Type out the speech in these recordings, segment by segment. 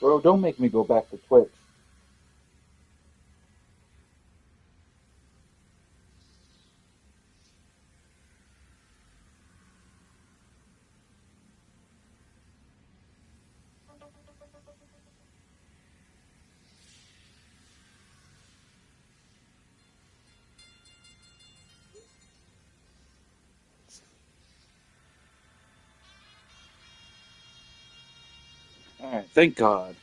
Bro, don't make me go back to Twitch. Alright, thank God.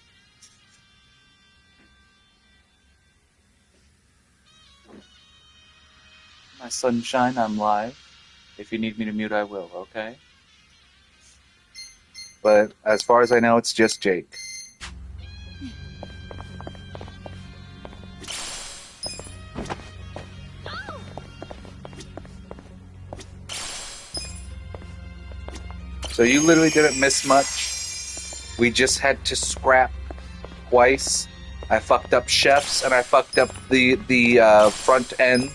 My sunshine, I'm live. If you need me to mute, I will, okay? But as far as I know, it's just Jake. So you literally didn't miss much. We just had to scrap twice. I fucked up chefs and I fucked up the front end.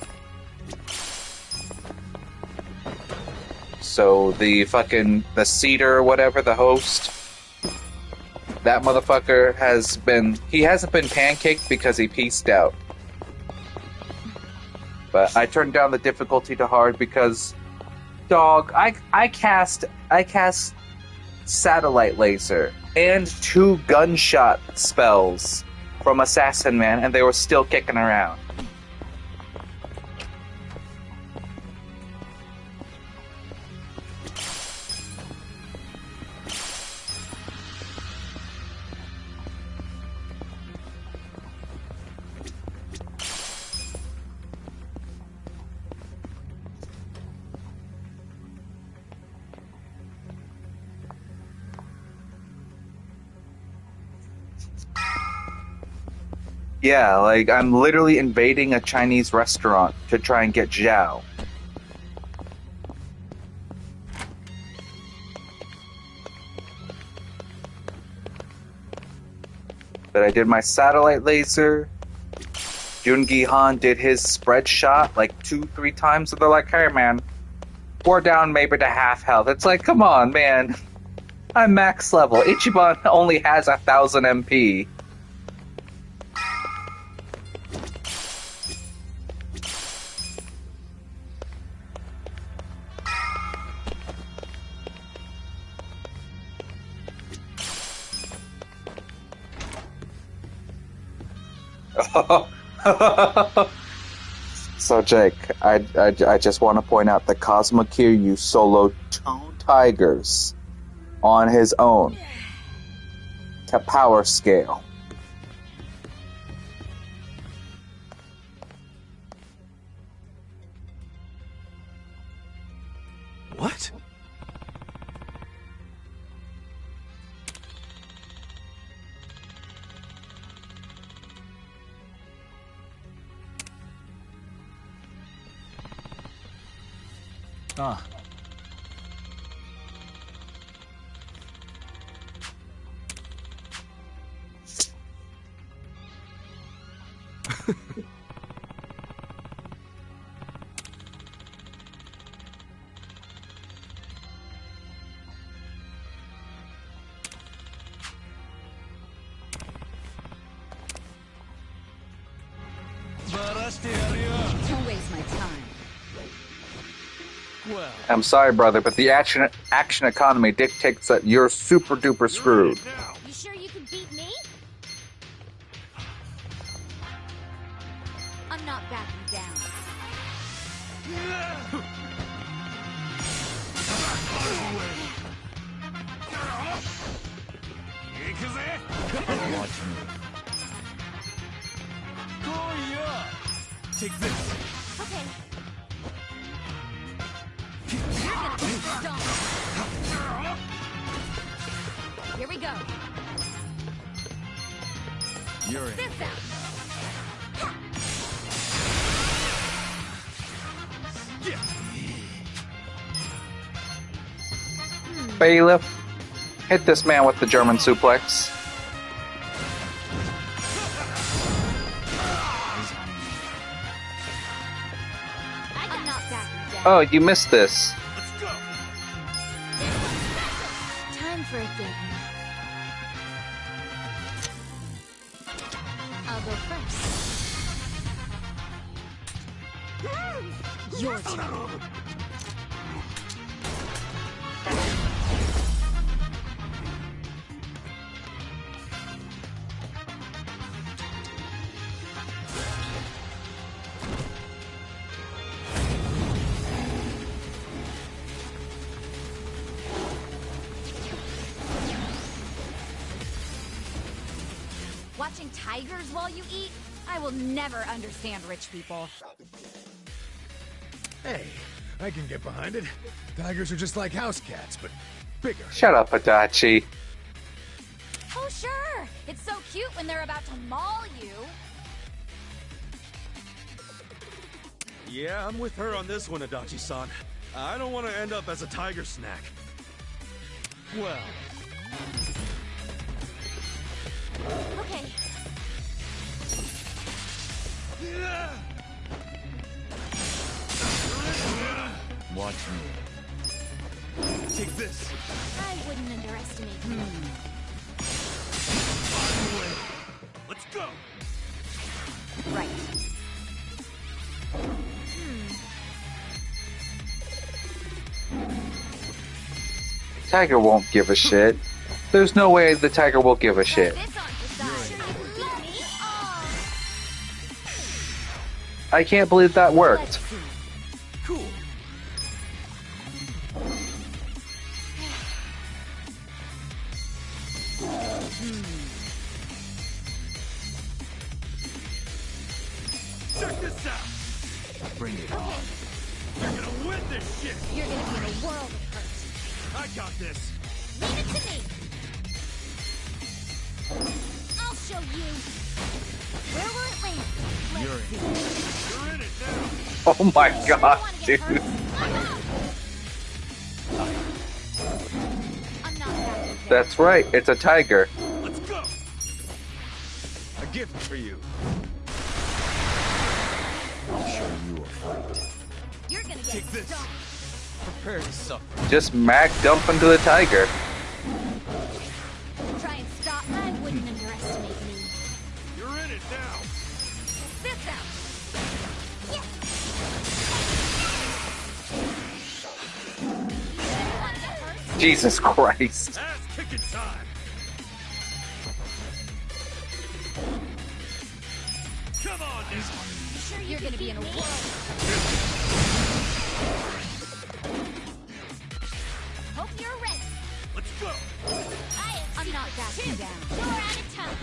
So the Cedar or whatever, the host, that motherfucker he hasn't been pancaked because he pieced out. But I turned down the difficulty to hard because, dog, I cast satellite laser and 2 gunshot spells from Assassin Man, and they were still kicking around. Yeah, like, I'm literally invading a Chinese restaurant to try and get Zhao. But I did my satellite laser. Jungi Han did his spread shot like 2-3 times, and they're like, hey man, we're down maybe to half health. It's like, come on, man. I'm max level. Ichiban only has 1,000 MP. So Jake, I just want to point out that Cosmo Kiryu soloed 2 tigers on his own to power scale. What? Ah. Don't waste my time. Well, I'm sorry, brother, but the action economy dictates that you're super duper screwed. You sure you can beat me? I'm not backing down. watch me. Take this. Okay. You're gonna get stomped. Here we go. You're in. This out. Bailiff, hit this man with the German suplex. I'm not backing down. Oh, you missed this. Let's go. Time for a game. I'll go first. Your turn. Watching tigers while you eat? I will never understand rich people. Hey, I can get behind it. Tigers are just like house cats, but bigger. Shut up, Adachi. Oh, sure. It's so cute when they're about to maul you. Yeah, I'm with her on this one, Adachi-san. I don't want to end up as a tiger snack. Well... Okay. Watch me. Take this. I wouldn't underestimate you. Let's go. Right. Tiger won't give a shit. There's no way the tiger will give a shit. This on the side. Let me off. I can't believe that worked. Let's see. Cool. Check this out. Bring it on. You're gonna win this shit. You're gonna be in a world of hurt. I got this. Leave it to me. I'll show you. Where will it land? Let's see. You're in it now. Oh my Sure you god, wanna get dude. hurt? I'm not that good. That's right, it's a tiger. Let's go. A gift for you. I'll show you a fight. You're gonna get Take this. stomped. Prepare to suffer. Just mag dump into the tiger. Try and stop. I wouldn't underestimate me. You're in it now. This out. Yes. You wanna get hurt? Jesus Christ. Ass kicking time. Come on, now. Sure you're gonna be in a world. Hope you're ready. Let's go. I'm not backing down. You're out of time.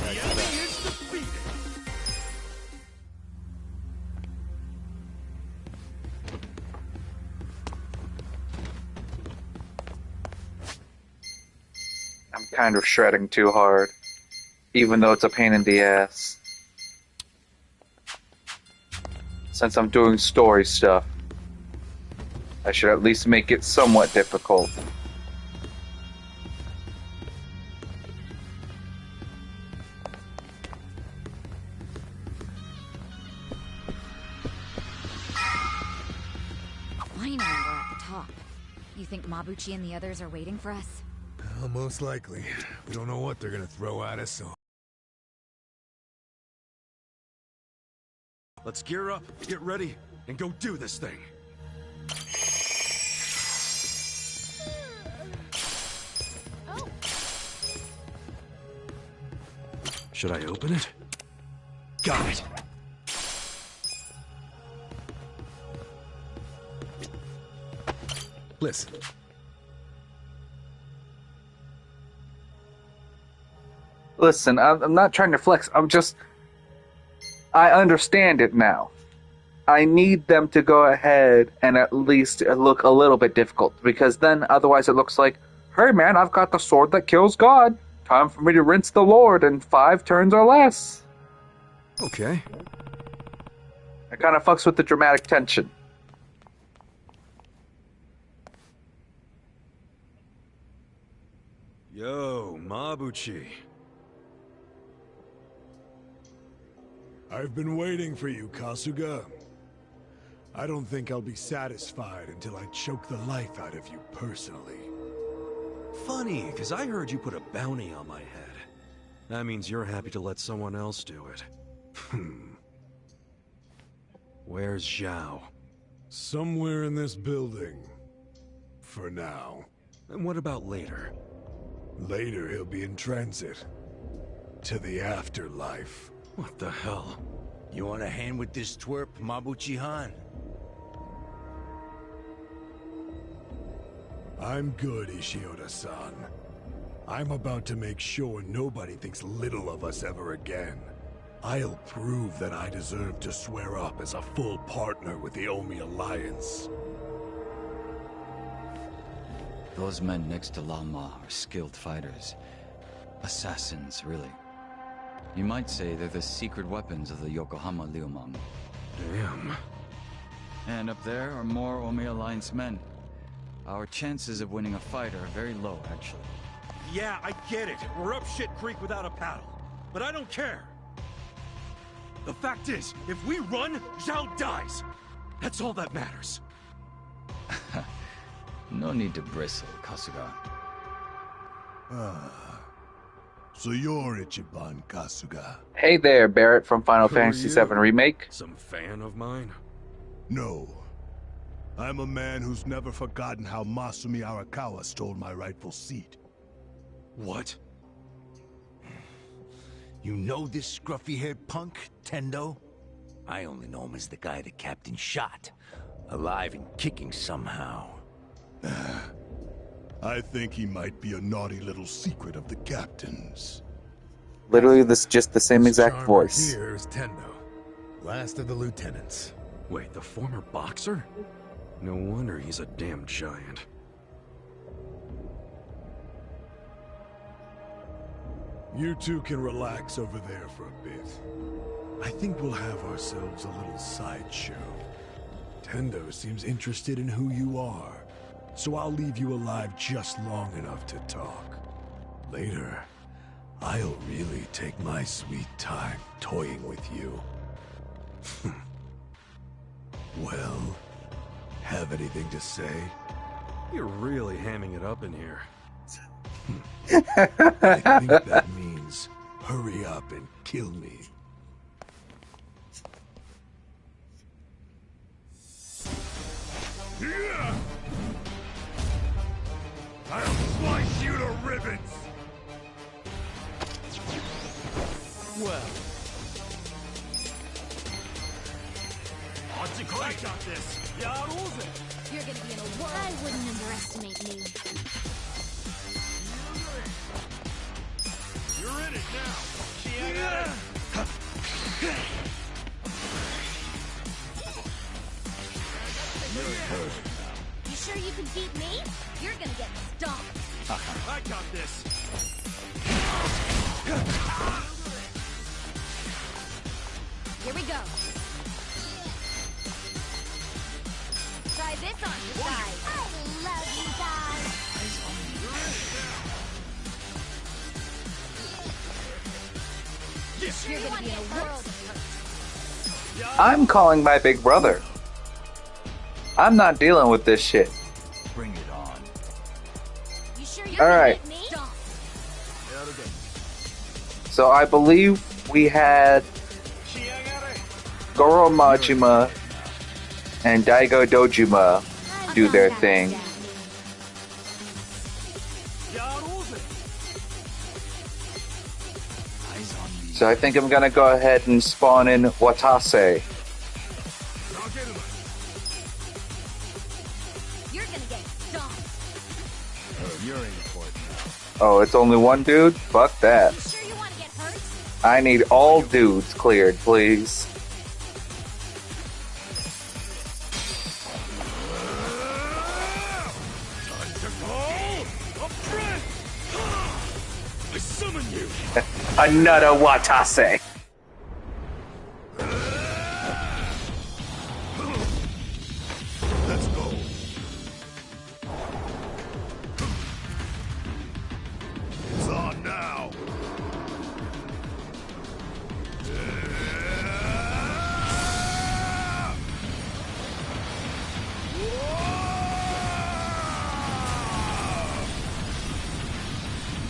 The enemy is defeated. I'm kind of shredding too hard. Even though it's a pain in the ass. Since I'm doing story stuff, I should at least make it somewhat difficult. Finally, we're at the top. You think Mabuchi and the others are waiting for us? Well, most likely. We don't know what they're gonna throw at us, so... Let's gear up, get ready, and go do this thing. Oh, Should I open it? Got it. Listen. Listen, I'm not trying to flex. I understand it now. I need them to go ahead and at least look a little bit difficult, because then otherwise it looks like, hey man, I've got the sword that kills God. Time for me to rinse the Lord in 5 turns or less. Okay. It kind of fucks with the dramatic tension. Yo, Mabuchi. I've been waiting for you, Kasuga. I don't think I'll be satisfied until I choke the life out of you personally. Funny, because I heard you put a bounty on my head. That means you're happy to let someone else do it. Where's Zhao? Somewhere in this building. For now. And what about later? Later he'll be in transit. To the afterlife. What the hell? You want a hand with this twerp, Mabuchi-han? I'm good, Ishioda-san. I'm about to make sure nobody thinks little of us ever again. I'll prove that I deserve to swear up as a full partner with the Omi Alliance. Those men next to Lama are skilled fighters. Assassins, really. You might say they're the secret weapons of the Yokohama Liumang. Damn. And up there are more Omi Alliance men. Our chances of winning a fight are very low, actually. Yeah, I get it. We're up shit creek without a paddle. But I don't care. The fact is, if we run, Zhao dies. That's all that matters. No need to bristle, Kasuga. So you're Ichiban Kasuga? Hey there, Barrett from Final Who are Fantasy you? VII Remake. Some fan of mine? No. I'm a man who's never forgotten how Masumi Arakawa stole my rightful seat. What? You know this scruffy-haired punk, Tendo? I only know him as the guy the captain shot. Alive and kicking somehow. I think he might be a naughty little secret of the captain's. Literally, this just the same exact Charmer voice. Here is Tendo, last of the lieutenants. Wait, the former boxer? No wonder he's a damn giant. You two can relax over there for a bit. I think we'll have ourselves a little sideshow. Tendo seems interested in who you are, so I'll leave you alive just long enough to talk. Later, I'll really take my sweet time toying with you. Well, have anything to say? You're really hamming it up in here. I think that means hurry up and kill me. I'll slice you to ribbons! Well. I got this. Yakuzie. You're gonna be in a world. I wouldn't underestimate me. You're in it now. You sure you can beat me? You're gonna get stomped. I got this. Here we go. Try this on your side. I love you guys. You're gonna be in a world of hurt. I'm calling my big brother. I'm not dealing with this shit. Bring it on. You sure you're All gonna right. beat me? So I believe we had Goro Majima and Daigo Dojima do their thing. So I think I'm gonna go ahead and spawn in Watase. You're gonna get stomped. You're in for it now. Oh, it's only one dude? Fuck that. You sure you wanna get hurt? I need all dudes cleared, please. I summon you. Another Watase. Let's go. It's on now.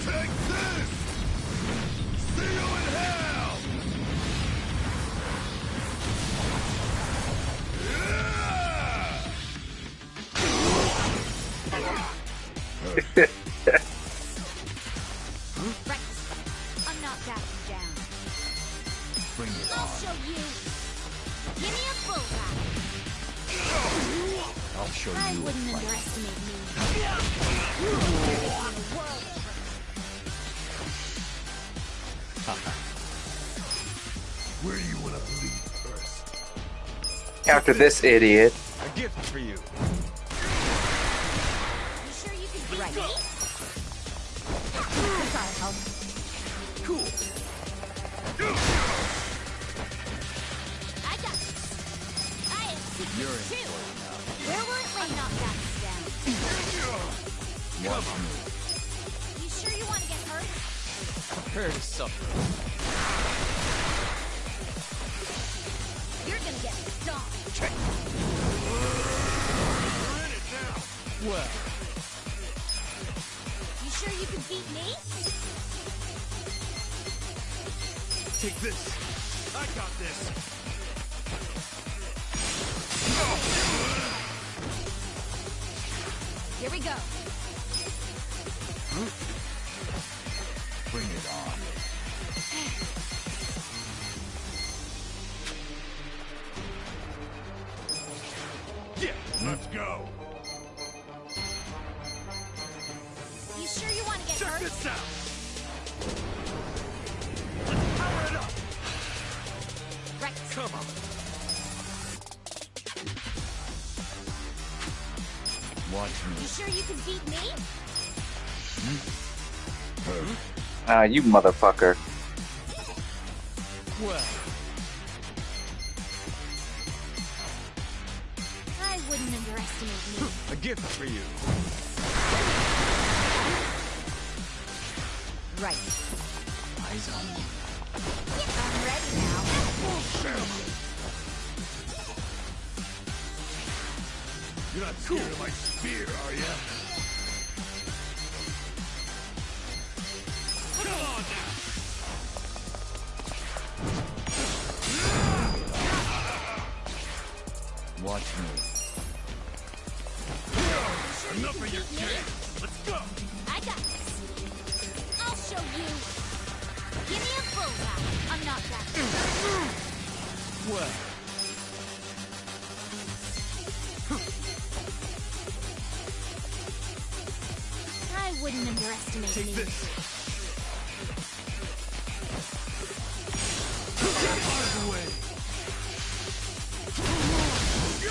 Take this! Right. I'm not backing down. Bring it I'll on. show you. Give me a bullseye. I'll show I you a wouldn't fight. underestimate me. Where do you want to bleed first? After this idiot. A gift for you. You sure you can beat me? That'll help. Cool. I got this. I have You're secrets in too. for it now. Where will it lay? I'm not backing down. Watch me. You sure you want to get hurt? Prepare to suffer. You're gonna get stomped. Well, You sure you can beat me? Take this. I got this. Here we go. Bring it on. Yeah, let's go. You sure you want to get Check hurt? this out. Let's power it up. Right. Come on. Watch You me. sure you can beat me? Ah, you motherfucker. well. I wouldn't underestimate me. A gift for you. Right. Eyes on me. I'm ready now. You're not scared of my spear, are you? Come on now. Watch me. Enough of your game. Let's go. I got this. I'll show you. Give me a bullseye. I'm not that. Well, I wouldn't underestimate Take me. this.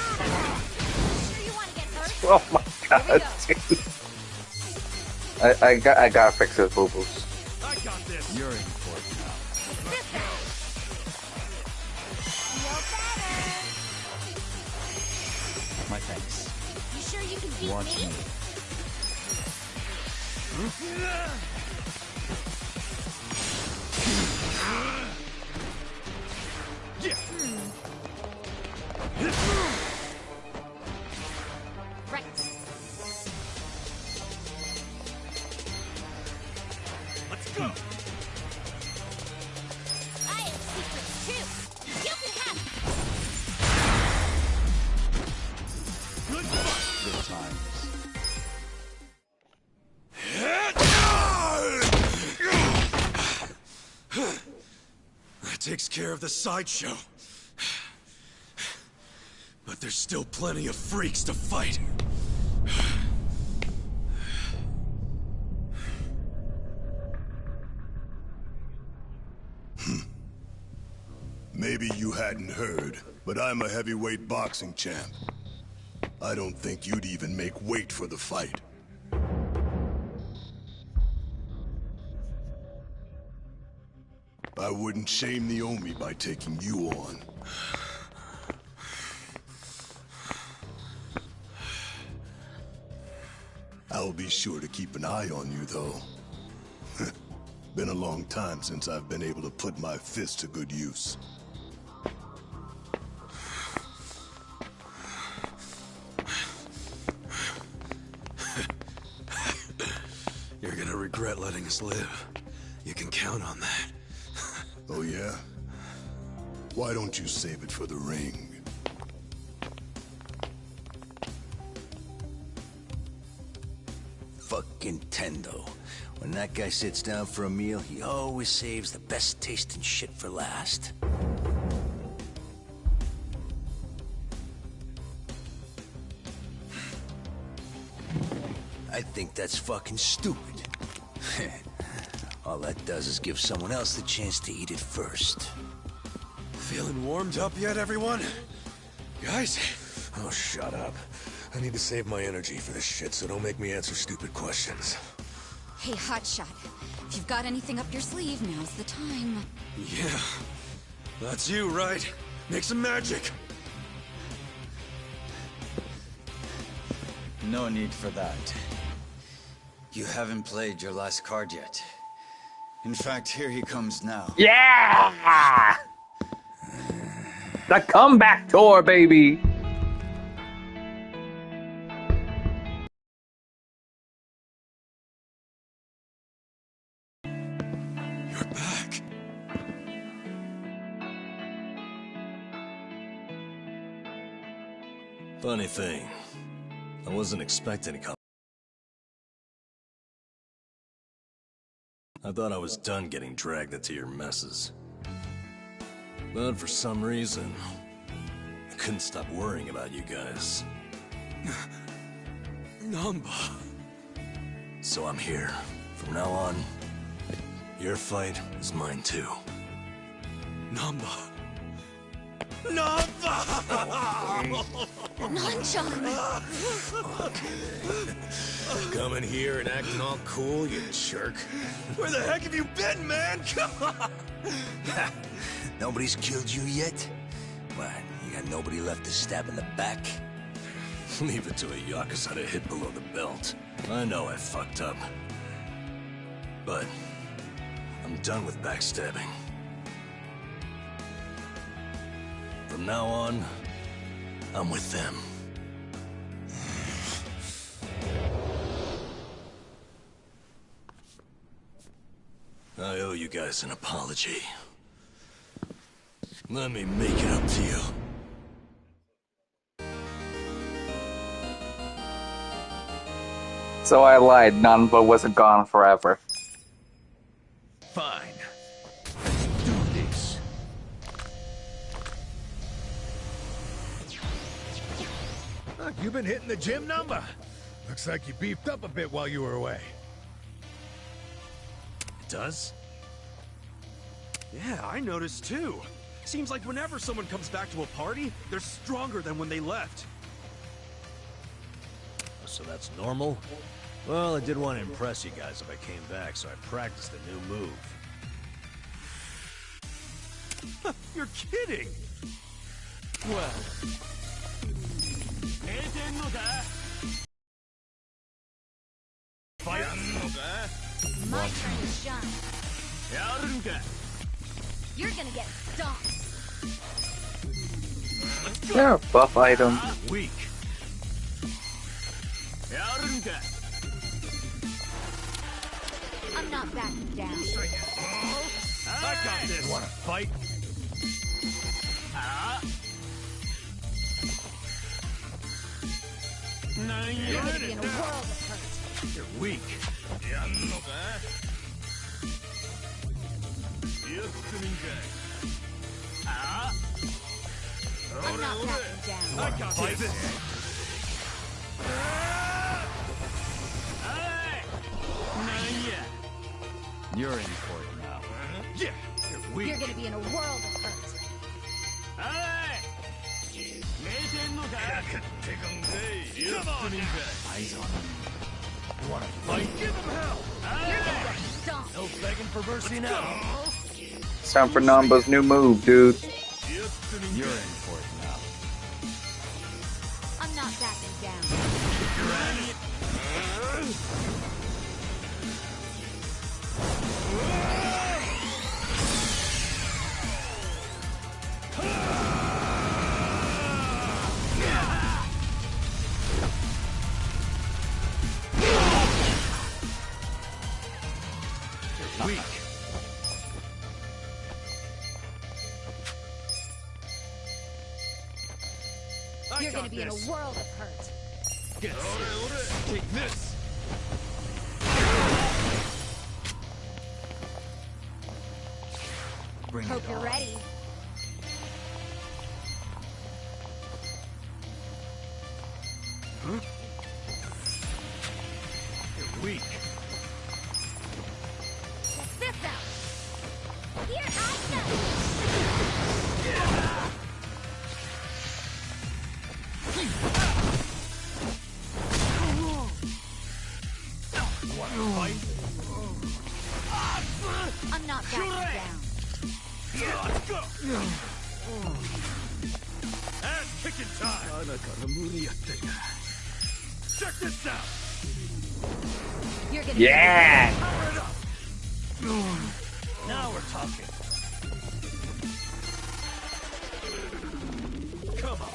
Sure you want to get hurt? Oh my god, go. dude. I gotta fix his boo-boos. I got this. You're in for it now. This way. Feel better. My thanks. You sure you can beat Watch me? me. Yeah. Right. Let's go. I have secrets too. You can have it. Good fight. Good times. That takes care of the sideshow. But there's still plenty of freaks to fight. Maybe you hadn't heard, but I'm a heavyweight boxing champ. I don't think you'd even make weight for the fight. I wouldn't shame the Omi by taking you on. I'll be sure to keep an eye on you, though. Been a long time since I've been able to put my fist to good use. You're gonna regret letting us live. You can count on that. Oh, yeah? Why don't you save it for the ring? fucking Tendo. When that guy sits down for a meal, he always saves the best tasting shit for last. I think that's fucking stupid. All that does is give someone else the chance to eat it first. Feeling warmed up yet, everyone? Guys? Oh, shut up. I need to save my energy for this shit, so don't make me answer stupid questions. Hey, Hotshot. If you've got anything up your sleeve, now's the time. Yeah. That's you, right? Make some magic. No need for that. You haven't played your last card yet. In fact, here he comes now. Yeah! The comeback tour, baby! You're back. Funny thing, I wasn't expecting to come. I thought I was done getting dragged into your messes. But for some reason, I couldn't stop worrying about you guys. Namba. So I'm here. From now on, your fight is mine too. Namba. Namba! Nanchan! Coming here and acting all cool, you jerk. Where the heck have you been, man? Come on! Nobody's killed you yet? What, you got nobody left to stab in the back? Leave it to a Yakuza to hit below the belt. I know I fucked up. But I'm done with backstabbing. From now on, I'm with them. I owe you guys an apology. Let me make it up to you. So I lied, Nanba wasn't gone forever. Fine. Let's do this. Look, you've been hitting the gym, Number. Looks like you beefed up a bit while you were away. It does? Yeah, I noticed too. Seems like whenever someone comes back to a party, they're stronger than when they left. So that's normal? Well, I did want to impress you guys if I came back, so I practiced a new move. You're kidding! Well... Fight! My turn to shine. You're gonna get stomped. Yeah, buff item. Weak. I'm not backing down. I got this! Wanna fight? You're gonna be in a world of hurt. You're weak. I'm not backing down. I got this! You're in for it now. Yeah! You're weak. You're gonna be in a world of hurt. Come on! Eyes on him. You wanna fight? Give him hell! You're gonna get stomped. No begging for mercy now. It's time for Namba's new move, dude. You're in for it now. I'm not backing down. You're weak. I You're got gonna be in a this. world of hurt. Get Take this! Hope you're ready. Huh? You're weak. Check this out. Here I go. Wanna fight? I'm not backing down. Let's go! Ass kicking time! Check this out! You're gonna Yeah! Power it up! Now we're talking. Come on!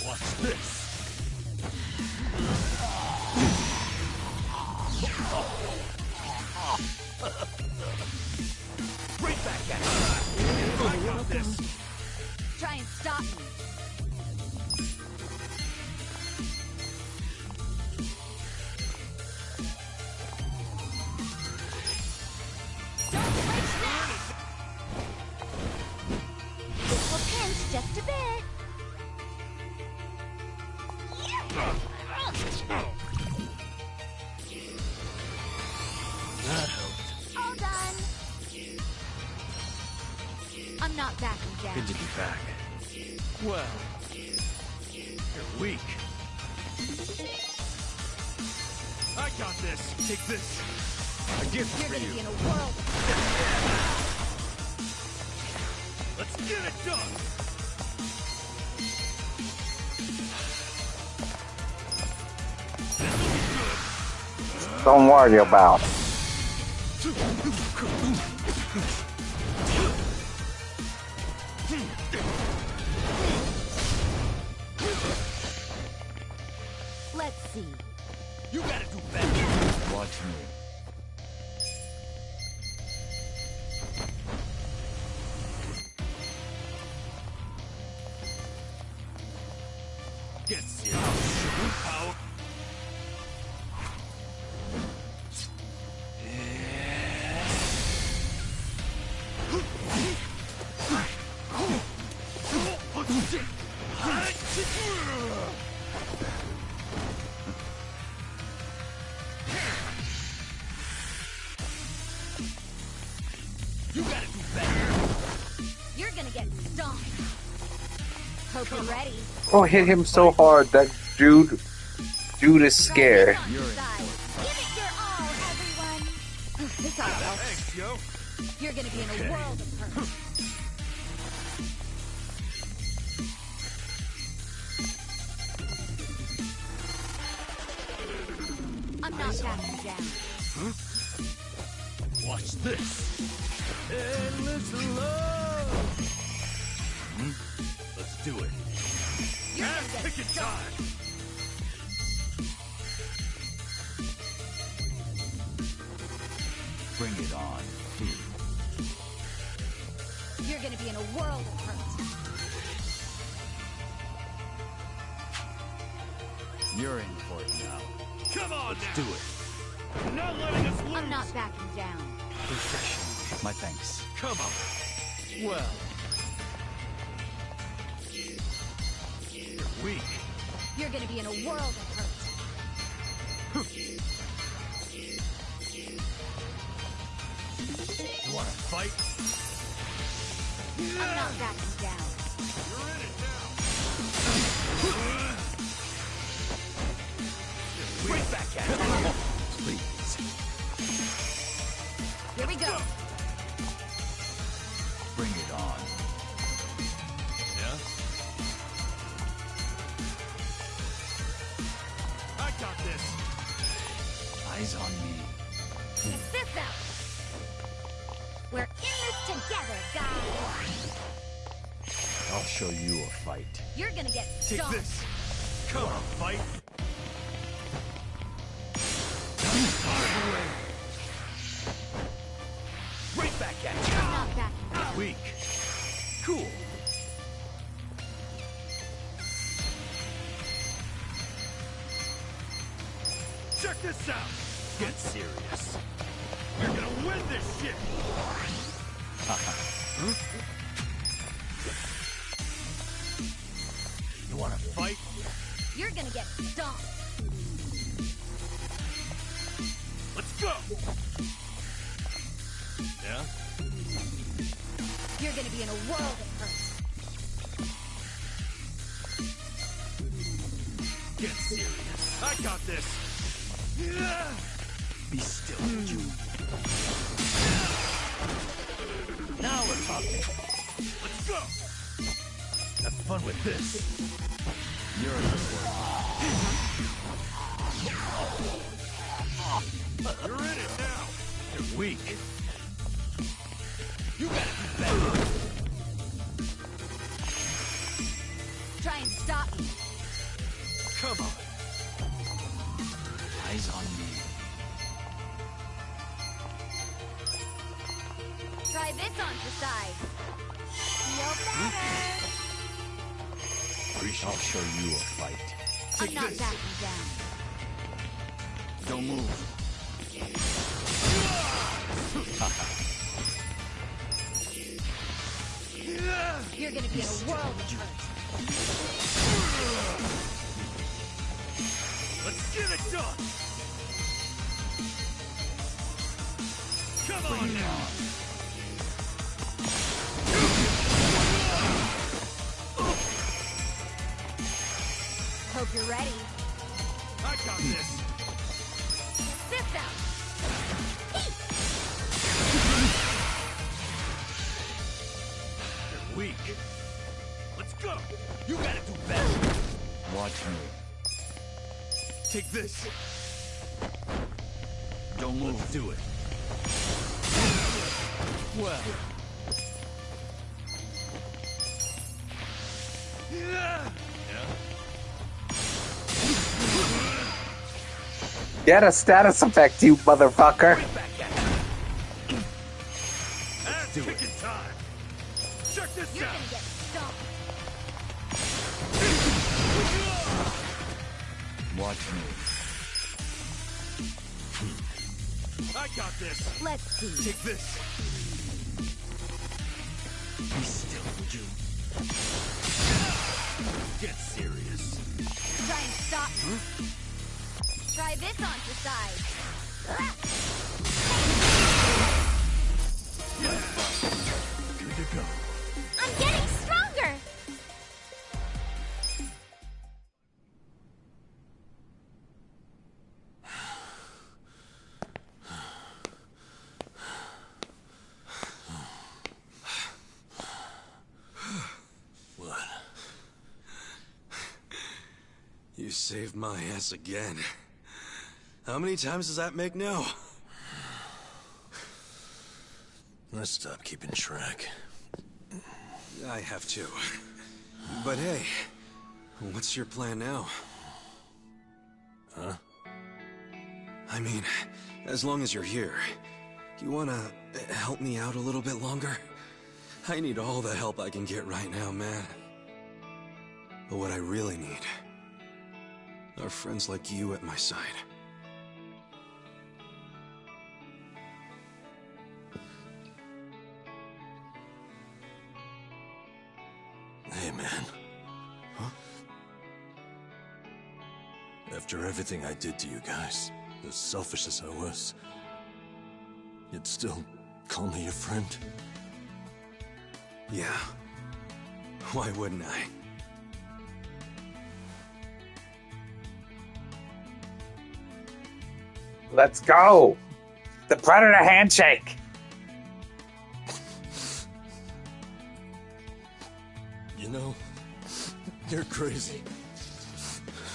Watch this! Right back at you. I got this! try and stop me. Don't switch now. This will pinch just a bit. All done. I'm not backing down. Good to be back. Well, you're weak. I got this! Take this! A gift You're for gonna you. be in a world. Let's get it done! Don't worry about it. Let's see. You gotta do better. Watch me. Get serious! Power! You gotta do better. You're gonna get stomped. Hope you're ready. Oh, hit him so hard that dude is scared. Give it your all, everyone. This ought to help. Thanks, yo! You're gonna be in a world of hurt. I'm not backing down. Watch this! Endless love. Let's do it! You're Ass gonna get kicking stomped. time! Bring it on. You're gonna be in a world of hurt. You're in for it now. Come on Let's now! do it. You're not letting us lose! I'm not backing down. Possession. My thanks. Come on! Well. You're weak. You're gonna be in a world of hurt. You wanna fight? I'm not backing down. You're in it now! Right back at you. Please. Here we go. Bring it on. Yeah? I got this! Eyes on me. Check this out. We're in this together, guys. I'll show you a fight. You're gonna get Take stomped. this! Come on, fight! Right back at I'm not backing down. you. Weak. Cool. Check this out! Get serious. You're gonna win this shit! You wanna fight? You're gonna get stomped. Let's go! Yeah? You're gonna be in a world of hurt. Get serious. I got this. Be still, you. Now we're talking. Let's go! Have fun with this. You're a good one. You're in it now. You're weak. You gotta do better. Try and stop me. Come on. Eyes on me. Try this on for size. Feel better. I'll show you a fight. I'm not backing down. Don't move. You're gonna be in a world of hurt. Let's get it done. Come on now. Hope you're ready. I got this. Fist out. You're weak. Let's go. You gotta do better. Watch me. Take this. Don't move. Let's do it. Well, Yeah. Get a status effect, you motherfucker. Ass kicking time. Check this You're out. gonna get stomped. watch me. I got this. Let's see. Take this. Be still, would you? Get serious. Try and stop me. Try this on for size. Good to go. I'm getting stronger. What? You saved my ass again. How many times does that make now? Let's stop keeping track. I have to. But hey, what's your plan now? Huh? I mean, as long as you're here, you wanna help me out a little bit longer? I need all the help I can get right now, man. But what I really need are friends like you at my side. Hey, man. Huh? After everything I did to you guys, as selfish as I was, you'd still call me your friend? Yeah. Why wouldn't I? Let's go. The Predator handshake. You know, you're crazy.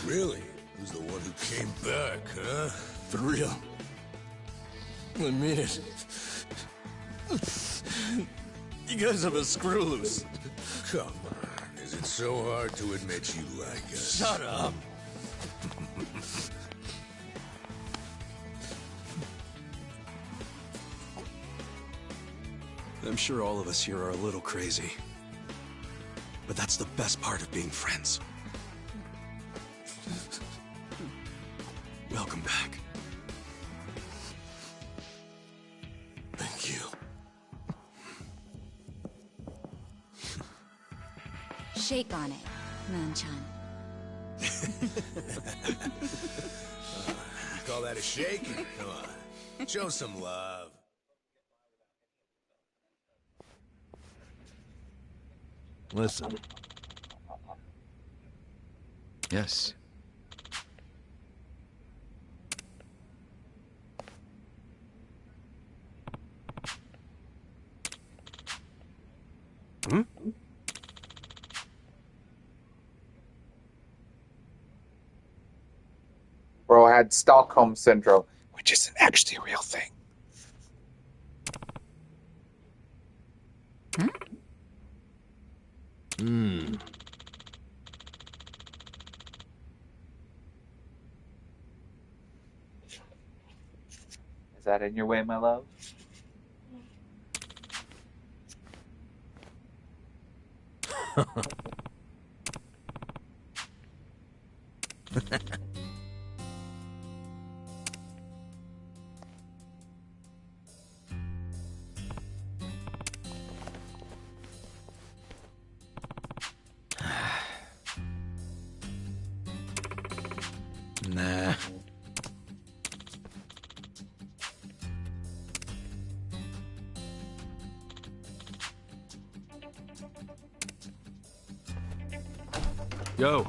Really? Who's the one who came back, huh? For real. I mean it. You guys have a screw loose. Come on. Is it so hard to admit you like us? Shut up. I'm sure all of us here are a little crazy. But that's the best part of being friends. Welcome back. Thank you. shake on it, Man-chan. You call that a shake? Come on. Show some love. Listen. Yes. Hmm? Bro had Stockholm Syndrome, which isn't actually a real thing. Hmm. Is that in your way, my love? Nah. Yo.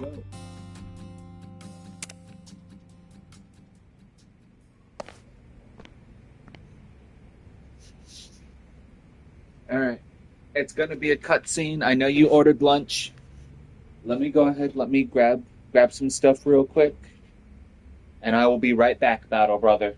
All right. It's gonna be a cutscene. I know you ordered lunch. Let me go ahead. Let me grab some stuff real quick, and I will be right back, Battle Brother.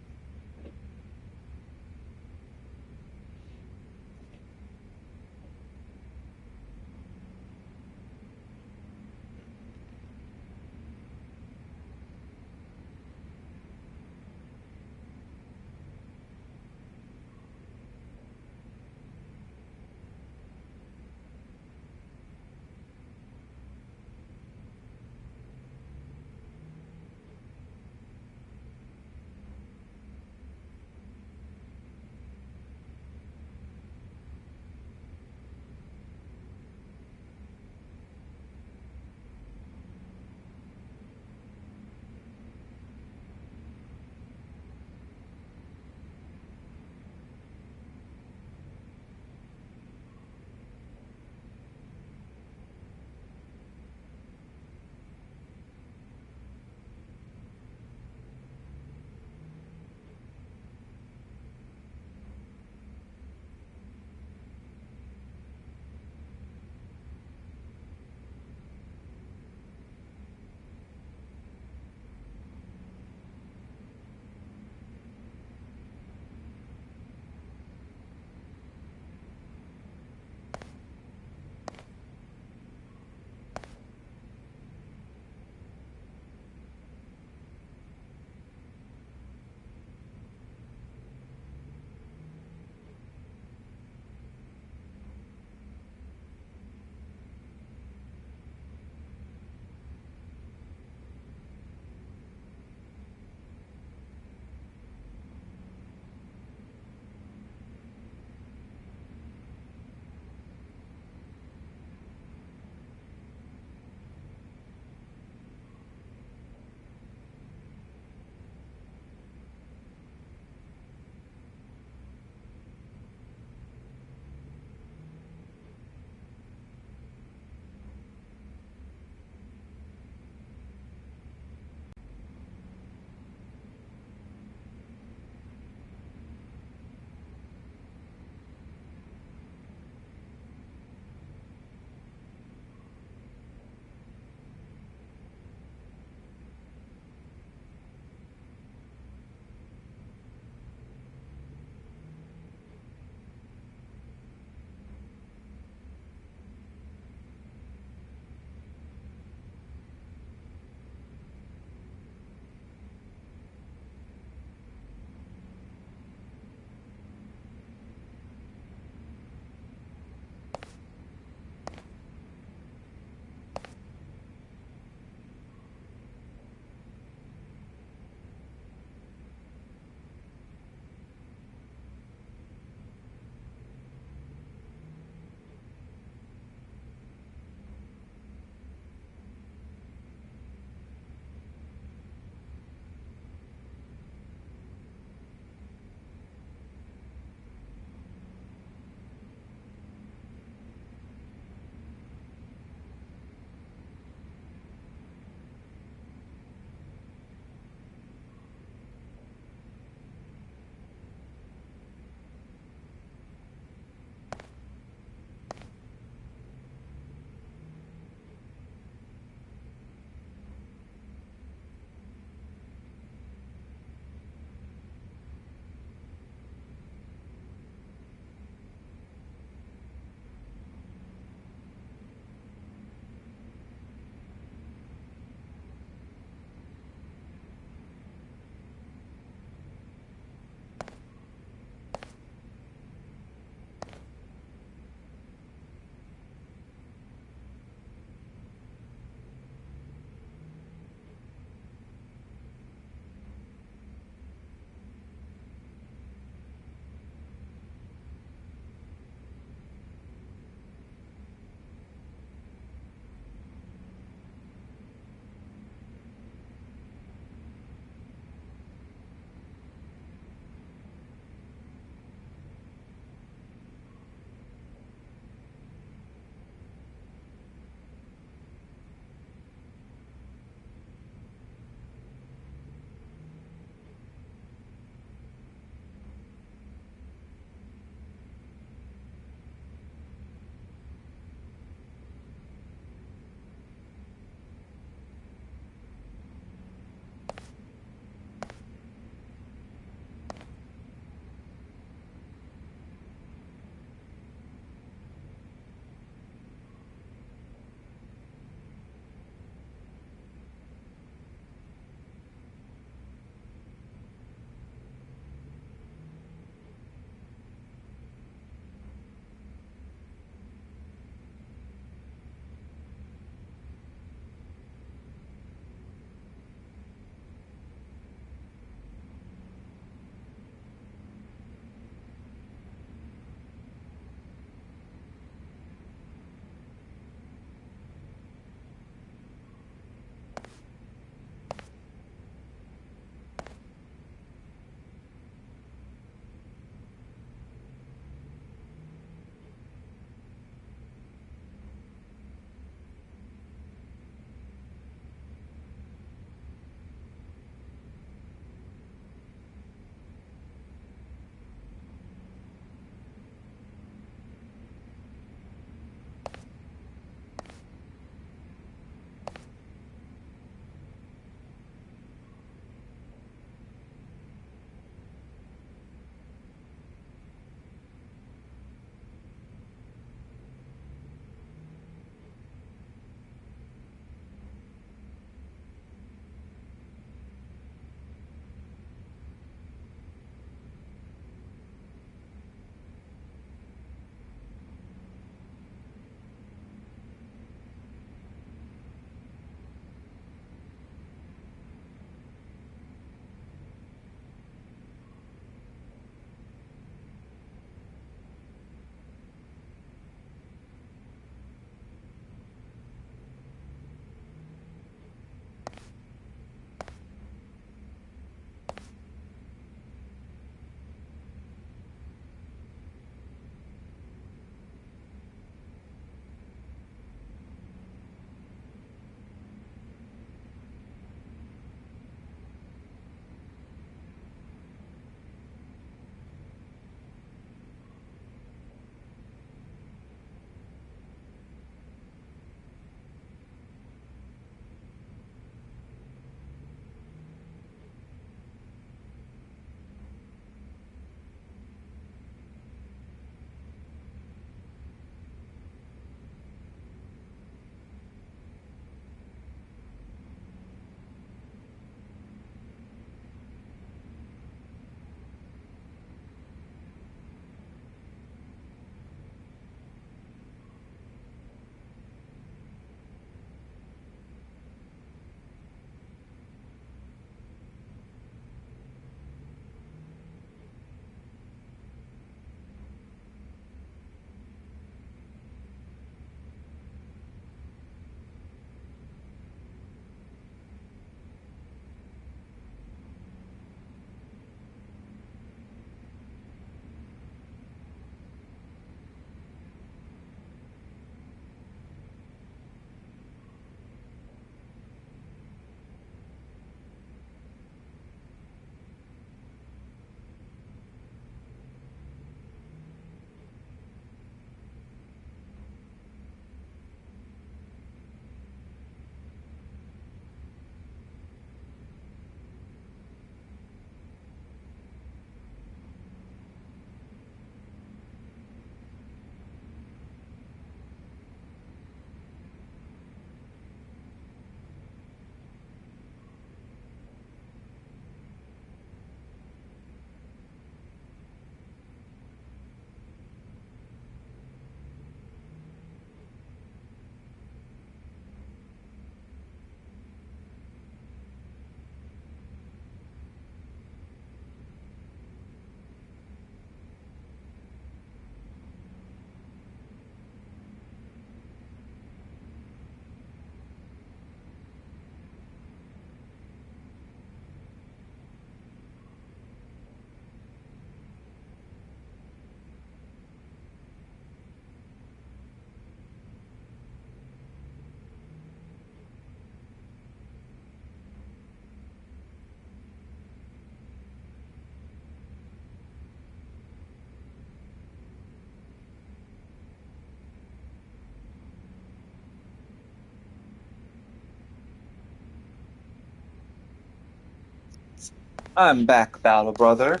I'm back, Battle Brother.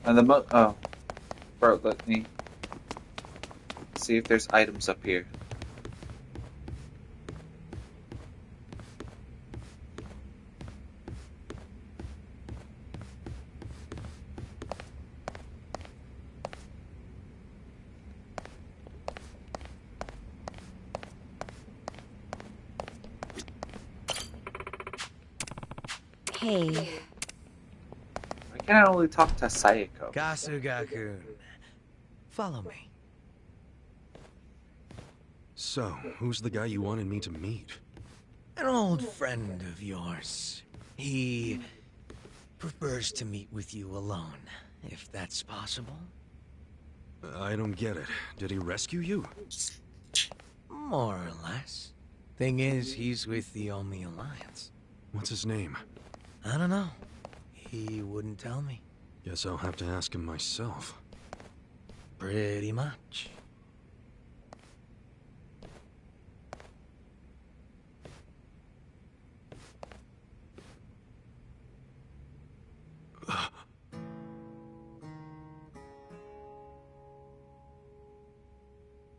And oh, bro, let me see if there's items up here. Hey. Why can't I only talk to Sayako? Kasuga-kun. Follow me. So, who's the guy you wanted me to meet? An old friend of yours. He prefers to meet with you alone, if that's possible. I don't get it. Did he rescue you? More or less. Thing is, he's with the Omi Alliance. What's his name? I don't know. He wouldn't tell me. Guess I'll have to ask him myself. Pretty much.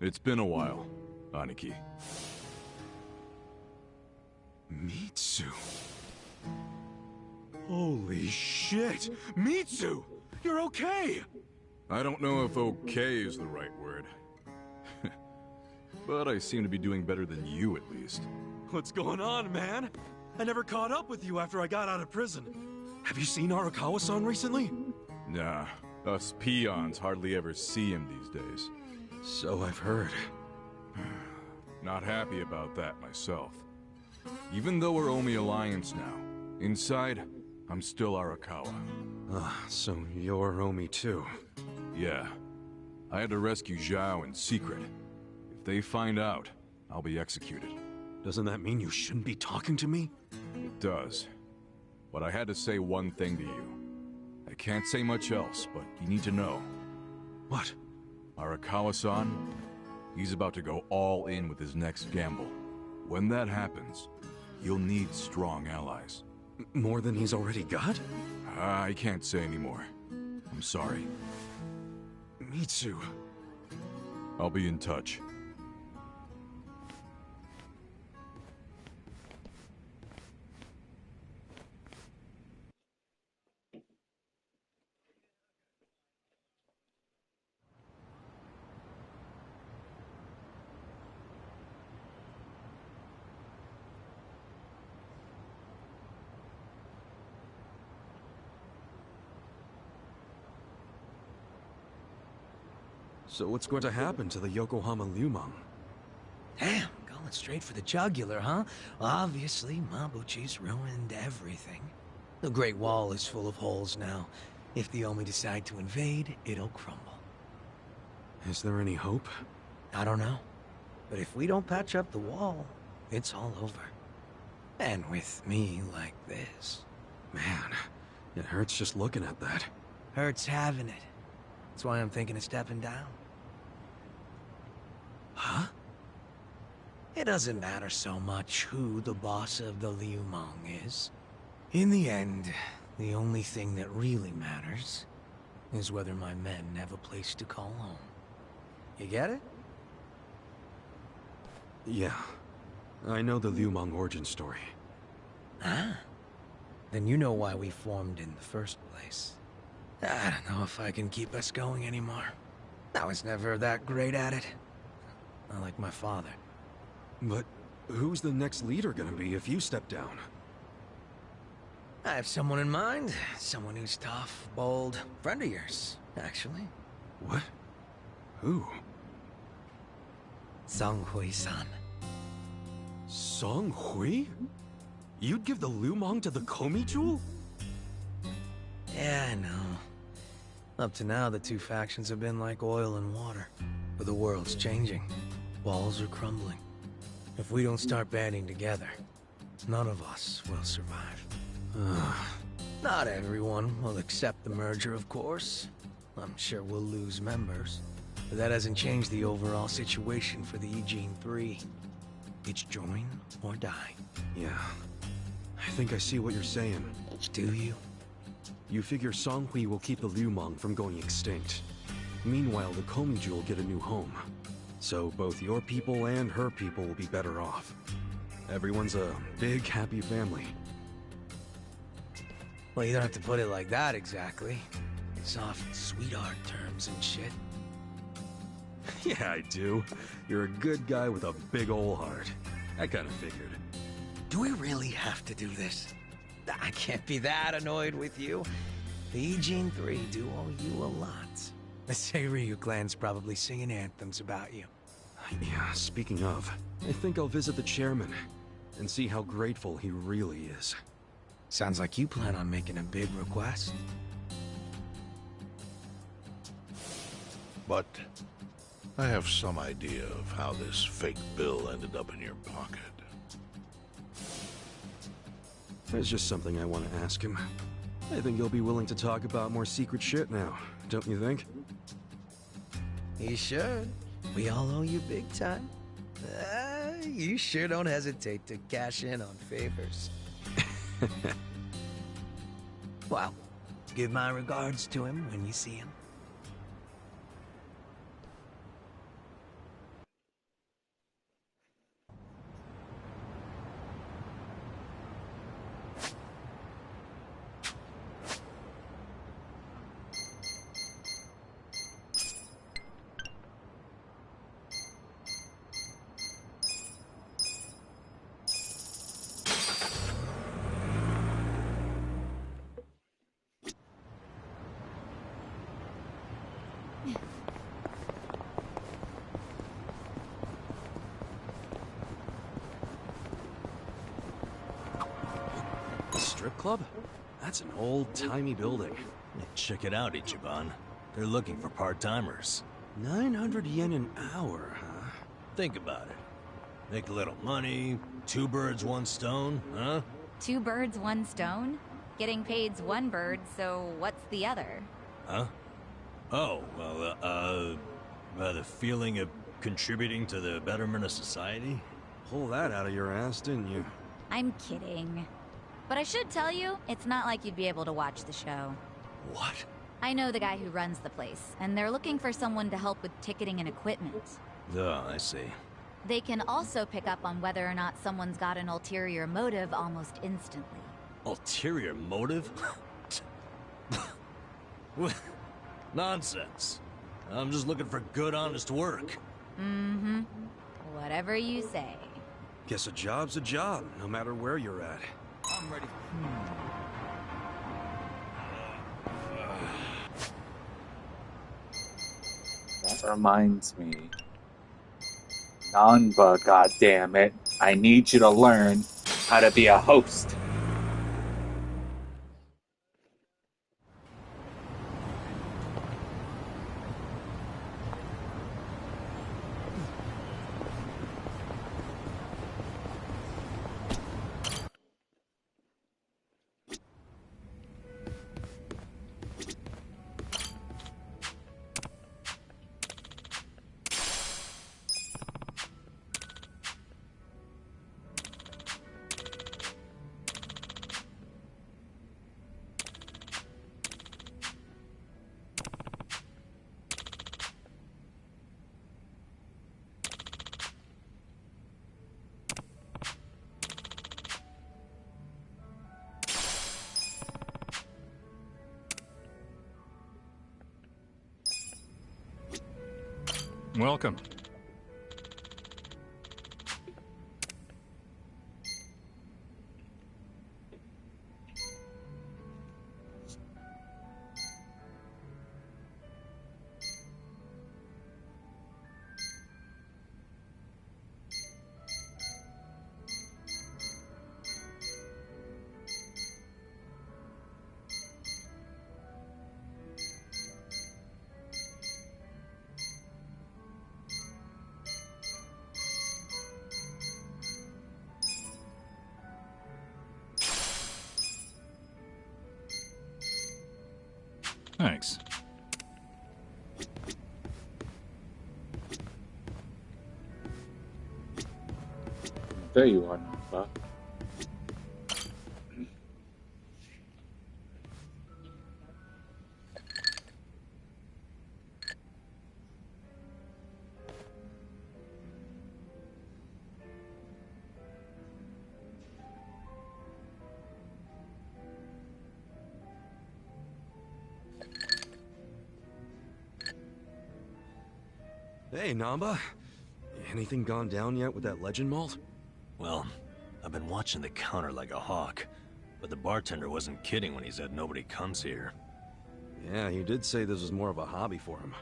It's been a while, Aniki. Mitsu. Holy shit! Mitsu! You're okay! I don't know if okay is the right word. But I seem to be doing better than you, at least. What's going on, man? I never caught up with you after I got out of prison. Have you seen Arakawa-san recently? Nah, us peons hardly ever see him these days. So I've heard. Not happy about that myself. Even though we're Omi Alliance now, inside, I'm still Arakawa. So you're Omi too. Yeah. I had to rescue Zhao in secret. If they find out, I'll be executed. Doesn't that mean you shouldn't be talking to me? It does. But I had to say one thing to you. I can't say much else, but you need to know. What? Arakawa-san, he's about to go all in with his next gamble. When that happens, you'll need strong allies. More than he's already got? I can't say anymore. I'm sorry. Mitsu. I'll be in touch. So what's going to happen to the Yokohama Lumang? Damn, going straight for the jugular, huh? Obviously, Mabuchi's ruined everything. The Great Wall is full of holes now. If the Omi decide to invade, it'll crumble. Is there any hope? I don't know. But if we don't patch up the wall, it's all over. And with me like this. Man, it hurts just looking at that. Hurts having it. That's why I'm thinking of stepping down. Huh? It doesn't matter so much who the boss of the Liumang is. In the end, the only thing that really matters is whether my men have a place to call home. You get it? Yeah. I know the Lumang origin story. Ah. Then you know why we formed in the first place. I don't know if I can keep us going anymore. I was never that great at it. Not like my father. But who's the next leader gonna be if you step down? I have someone in mind. Someone who's tough, bold. Friend of yours, actually. What? Who? Song Hui-san. Song Hui? You'd give the Lumang to the Komi Jewel? Yeah, I know. Up to now, the two factions have been like oil and water. But the world's changing. Walls are crumbling. If we don't start banding together, none of us will survive. Not everyone will accept the merger, of course. I'm sure we'll lose members. But that hasn't changed the overall situation for the Eugene 3. It's join or die. Yeah. I think I see what you're saying. Do you? You figure Songhui will keep the Liumang from going extinct. Meanwhile, the Komiju will get a new home. So both your people and her people will be better off. Everyone's a big, happy family. Well, you don't have to put it like that exactly. Soft sweetheart terms and shit. Yeah, I do. You're a good guy with a big ol' heart. I kinda figured. Do we really have to do this? I can't be that annoyed with you. The Ijin 3 do owe you a lot. The Seiryu clan's probably singing anthems about you. Yeah, speaking of, I think I'll visit the chairman and see how grateful he really is. Sounds like you plan on making a big request. But I have some idea of how this fake bill ended up in your pocket. There's just something I want to ask him. I think he'll be willing to talk about more secret shit now, don't you think? He should. We all owe you big time. You sure don't hesitate to cash in on favors. Well, give my regards to him when you see him. Strip club? That's an old-timey building. Check it out, Ichiban. They're looking for part-timers. 900 yen an hour, huh? Think about it. Make a little money, 2 birds, 1 stone, huh? 2 birds, 1 stone? Getting paid's 1 bird, so what's the other? Huh? Oh, well, the feeling of contributing to the betterment of society? Pull that out of your ass, didn't you? I'm kidding. But I should tell you, it's not like you'd be able to watch the show. What? I know the guy who runs the place, and they're looking for someone to help with ticketing and equipment. Oh, I see. They can also pick up on whether or not someone's got an ulterior motive almost instantly. Ulterior motive? Nonsense. I'm just looking for good, honest work. Mm-hmm. Whatever you say. Guess a job's a job, no matter where you're at. I'm ready. That reminds me. Nanba, goddammit. I need you to learn how to be a host. Welcome. Thanks. There you are, Nanba. Hey, Namba. Anything gone down yet with that legend malt? Well, I've been watching the counter like a hawk, but the bartender wasn't kidding when he said nobody comes here. Yeah, he did say this was more of a hobby for him.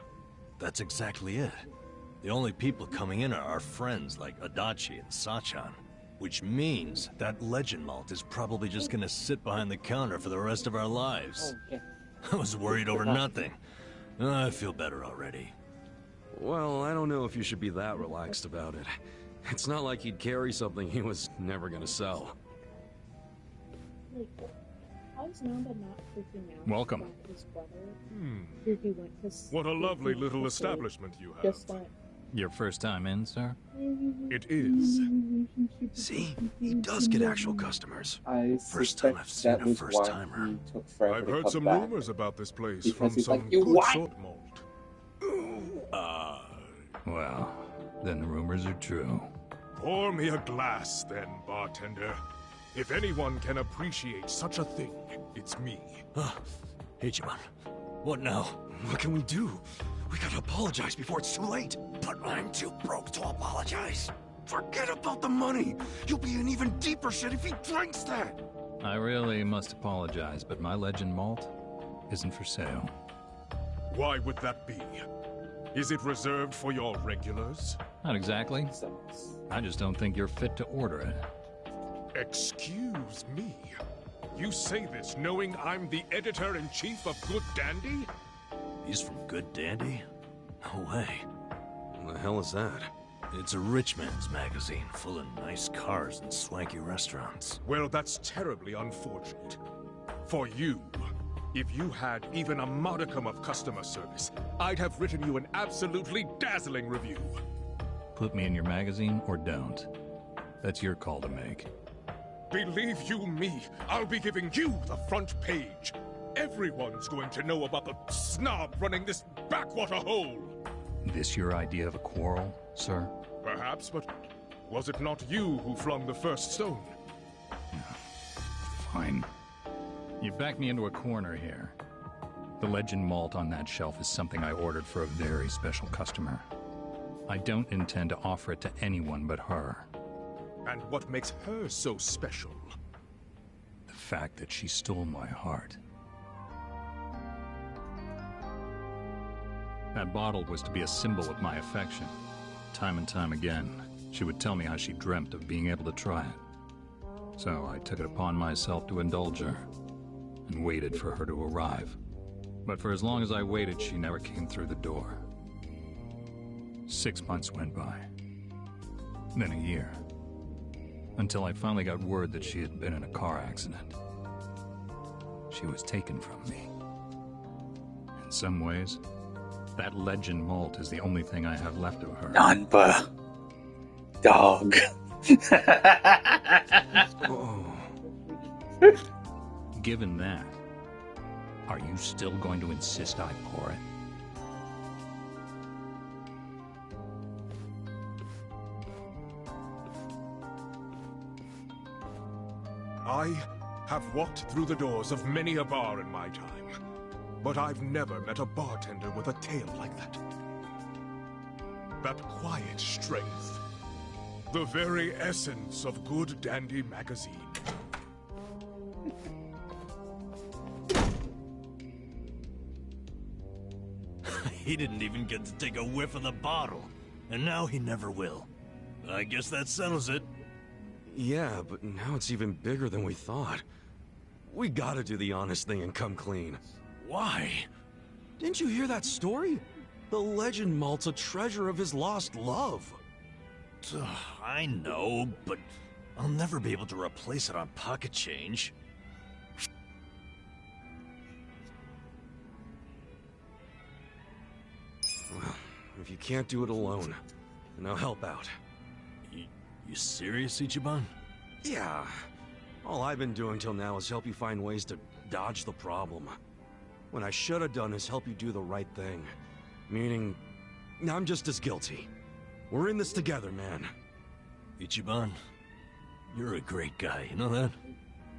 That's exactly it. The only people coming in are our friends like Adachi and Sachan, which means that legend malt is probably just gonna sit behind the counter for the rest of our lives. I was worried over nothing. I feel better already. Well, I don't know if you should be that relaxed about it. It's not like he'd carry something he was never gonna sell. How's Namba not freaking out? Welcome. About his brother? Who he went to What a lovely little establishment you have. Just that. Your first time in, sir? It is. See? He does get actual customers. I First time I've seen a first-timer. I've heard some rumors about this place Because from he's some like, "You good what?" sort malt. Well, then the rumors are true. Pour me a glass, then, bartender. If anyone can appreciate such a thing, it's me. Ichiban, what now? What can we do? We gotta apologize before it's too late. But I'm too broke to apologize. Forget about the money. You'll be in even deeper shit if he drinks that. I really must apologize, but my legend malt isn't for sale. Why would that be? Is it reserved for your regulars? Not exactly. I just don't think you're fit to order it. Excuse me. You say this knowing I'm the editor-in-chief of Good Dandy? He's from Good Dandy? No way. What the hell is that? It's a rich man's magazine full of nice cars and swanky restaurants. Well, that's terribly unfortunate. For you, if you had even a modicum of customer service, I'd have written you an absolutely dazzling review. Put me in your magazine or don't. That's your call to make. Believe you me, I'll be giving you the front page. Everyone's going to know about the snob running this backwater hole. This your idea of a quarrel, sir? Perhaps, but was it not you who flung the first stone? Fine. You backed me into a corner here. The legend malt on that shelf is something I ordered for a very special customer. I don't intend to offer it to anyone but her. And what makes her so special? The fact that she stole my heart. That bottle was to be a symbol of my affection. Time and time again, she would tell me how she dreamt of being able to try it. So I took it upon myself to indulge her, and waited for her to arrive. But for as long as I waited, she never came through the door. 6 months went by. Then a year. Until I finally got word that she had been in a car accident. She was taken from me. In some ways, that legend malt is the only thing I have left of her. Nanba. Dog. Given that, are you still going to insist I pour it? I have walked through the doors of many a bar in my time, but I've never met a bartender with a tale like that. That quiet strength. The very essence of Good Dandy magazine. He didn't even get to take a whiff of the bottle, and now he never will. I guess that settles it. Yeah, but now it's even bigger than we thought. We gotta do the honest thing and come clean. Why? Didn't you hear that story? The legend malt's a treasure of his lost love. I know, but I'll never be able to replace it on pocket change. Well, if you can't do it alone, then I'll help out. You serious, Ichiban? Yeah. All I've been doing till now is help you find ways to dodge the problem. What I should have done is help you do the right thing. Meaning, I'm just as guilty. We're in this together, man. Ichiban, you're a great guy, you know that?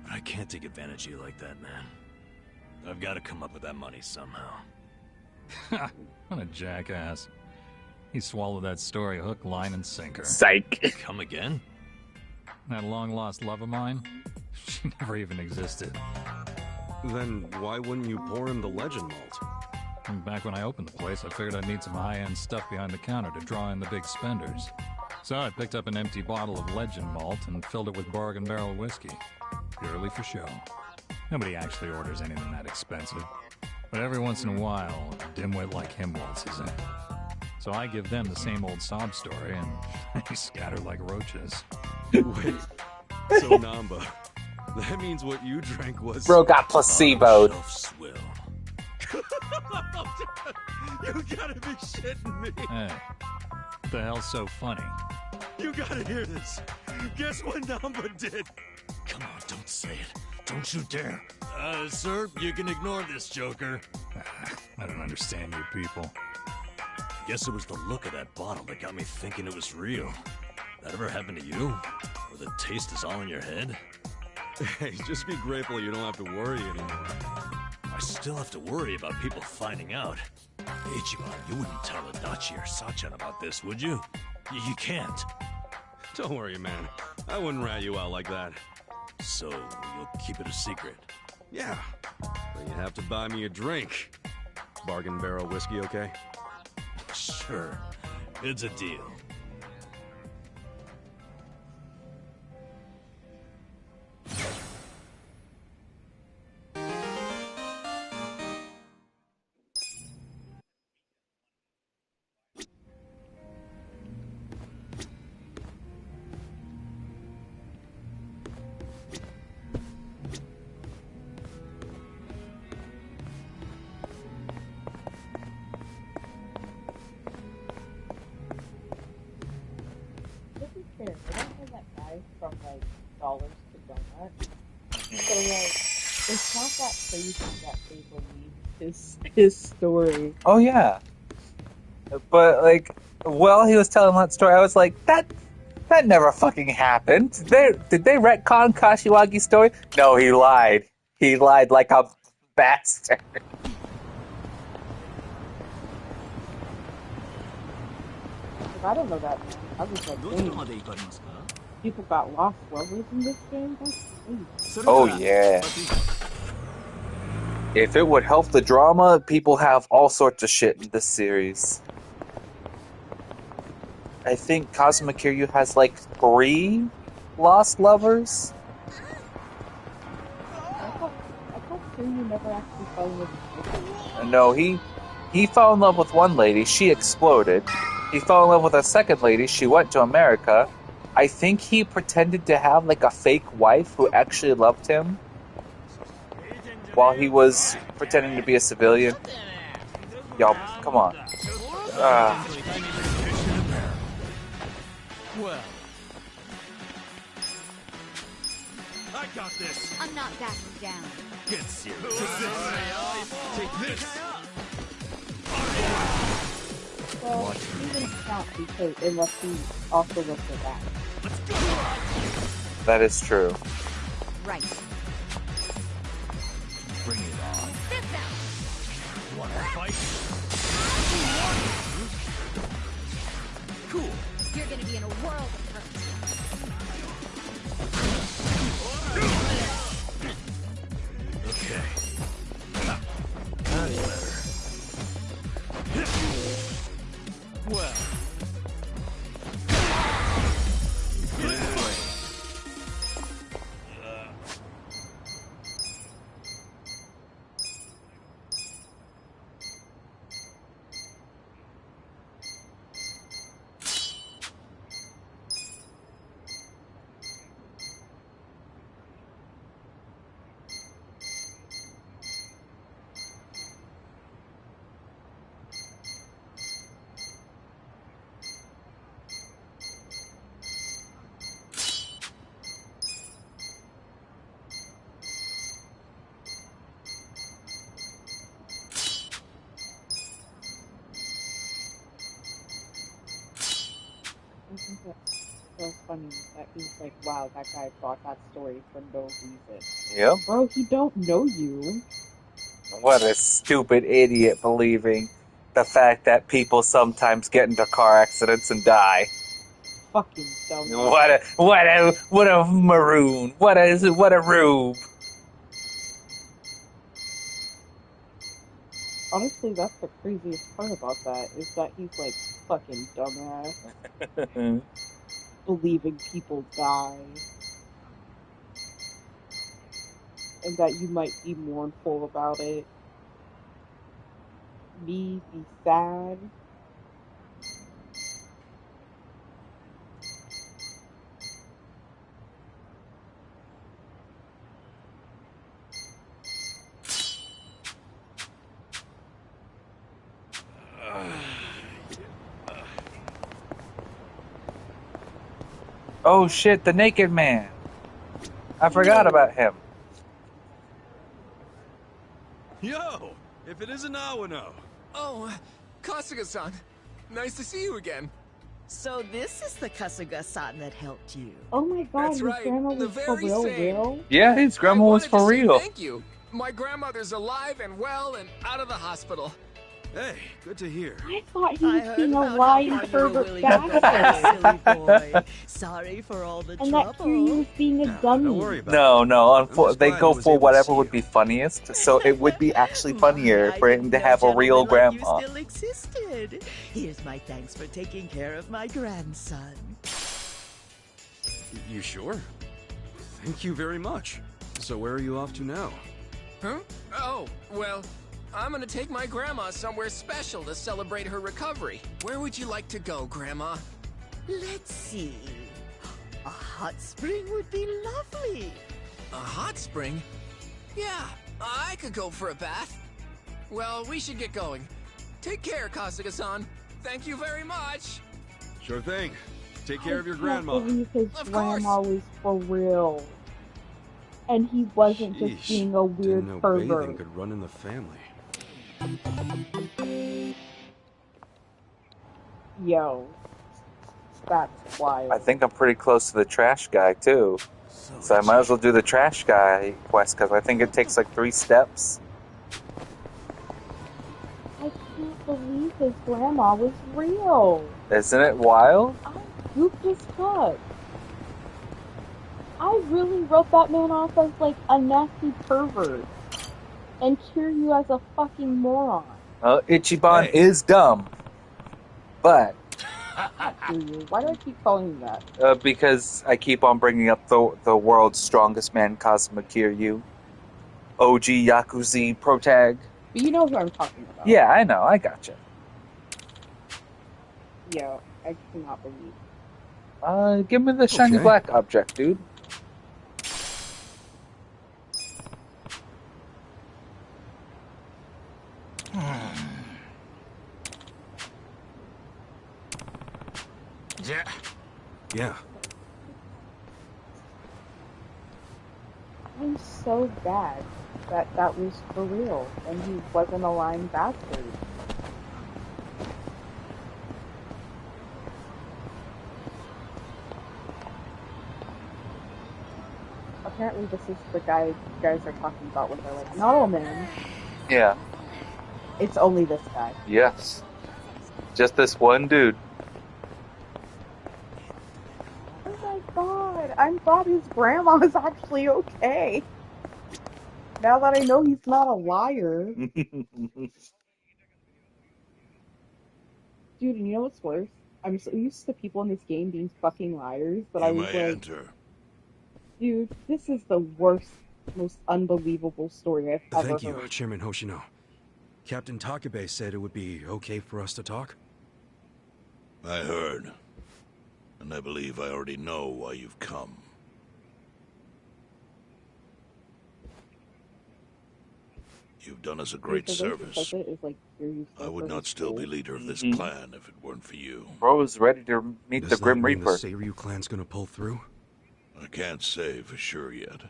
But I can't take advantage of you like that, man. I've got to come up with that money somehow. What a jackass. He swallowed that story hook, line, and sinker. Psych. Come again? That long-lost love of mine? She never even existed. Then why wouldn't you pour him the legend malt? And back when I opened the place, I figured I'd need some high-end stuff behind the counter to draw in the big spenders. So I picked up an empty bottle of legend malt and filled it with bargain barrel whiskey. Purely for show. Nobody actually orders anything that expensive. But every once in a while, a dimwit like him waltzes in. So I give them the same old sob story, and they scatter like roaches. Wait, so Namba, that means what you drank was... Bro got placeboed. Swill. You gotta be shitting me! Hey, what the hell's so funny? You gotta hear this. Guess what Namba did? Come on, don't say it. Don't you dare. Sir, you can ignore this, Joker. I don't understand you people. Guess it was the look of that bottle that got me thinking it was real. That ever happened to you? Where the taste is all in your head? Hey, just be grateful you don't have to worry anymore. I still have to worry about people finding out. Ichiban, you wouldn't tell Adachi or Sachan about this, would you? You can't. Don't worry, man. I wouldn't rat you out like that. So, you'll keep it a secret? Yeah. But you have to buy me a drink. Bargain barrel whiskey, okay? Sure. It's a deal. From like dollars to donuts. So like, it's not that crazy that they believe his story. Oh yeah. But like, while he was telling that story, I was like, that never fucking happened. Did they retcon Kashiwagi's story? No, he lied. He lied like a bastard. I don't know that. I was like, dang. People got lost lovers in this game? That's crazy. Oh yeah. If it would help the drama, people have all sorts of shit in this series. I think Kazuma Kiryu has like 3 lost lovers. I thought Kiryu never actually fell in love with No, he fell in love with one lady. She exploded. He fell in love with a second lady. She went to America. I think he pretended to have like a fake wife who actually loved him while he was pretending to be a civilian. Y'all, come on. Well, I got this. I'm not backing down. Get serious. Take this. Well, he didn't count because unless he also looked at that. That is true. Right. Bring it on. This out. Wanna fight? Cool. You're gonna be in a world of hurt. Okay. That's better. Well. I think that's so funny that he's like, wow, that guy bought that story for no reason. Yep. Bro, he don't know you. What a stupid idiot believing The fact that people sometimes get into car accidents and die. Fucking dumb. What a maroon. What a rube. Honestly, that's the craziest part about that, is that he's like fucking dumbass. Believing people die. And that you might be mournful about it. Me be sad. Oh shit, the naked man. I forgot about him. Yo, if it isn't Awano. Oh, Kasuga-san. Nice to see you again. So this is the Kasuga-san that helped you. Oh my god, That's his right, grandma the was for very same. real? Yeah, his grandma was for real. Thank you. My grandmother's alive and well and out of the hospital. Hey, good to hear. I thought he was heard being a about how lying far you were pervert willing to go, bastard. silly boy. Sorry for all the And that trouble. Kiryu was being a dummy. Don't worry about No, I'm just they glad go he was for able to whatever see would you. be funniest, so it would be actually funnier I for him didn't to know have a real gentlemen like grandma. You still existed. Here's my thanks for taking care of my grandson. You sure? Thank you very much. So where are you off to now? Huh? Oh, well, I'm gonna take my grandma somewhere special to celebrate her recovery. Where would you like to go, Grandma? Let's see. A hot spring would be lovely. A hot spring? Yeah, I could go for a bath. Well, we should get going. Take care, Kasuga-san. Thank you very much. Sure thing. Take care of your I grandma. can't believe his Of grandma course. was for real. And he wasn't just Sheesh. being a Didn't weird know pervert. bathing could run in the family. Yo. That's wild. I think I'm pretty close to the trash guy too, so I might as well do the trash guy quest because I think it takes like 3 steps. I can't believe his grandma was real. Isn't it wild? I gooped as fuck. I really wrote that man off as like a nasty pervert. And Kiryu as a fucking moron. Ichiban is dumb, but Kiryu. Why do I keep calling you that? because I keep on bringing up the world's strongest man, Kazuma Kiryu, OG Yakuzie protag. But you know who I'm talking about. Yeah, I know. I gotcha. Yo, I cannot believe. Give me the shiny Okay. black object, dude. Yeah. Yeah. I'm so bad that that was for real, and he wasn't a lying bastard. Apparently this is the guy you guys are talking about when they're like, no man, Yeah. it's only this guy. Yes. Just this one dude. Oh my god, I'm glad his grandma is actually okay. Now that I know he's not a liar. Dude, and you know what's worse? I'm so used to people in this game being fucking liars, but I You was may like, enter. dude, this is the worst, most unbelievable story I've ever Thank you, heard. Chairman Hoshino. Captain Takabe said it would be okay for us to talk. I heard. And I believe I already know why you've come. You've done us a great The way he service. says it is like, you're I would not still be leader of this Mhm. clan if it weren't for you. Bro is ready to meet Does the that Grim mean Reaper. the Seiryu clan's gonna pull through? I can't say for sure yet.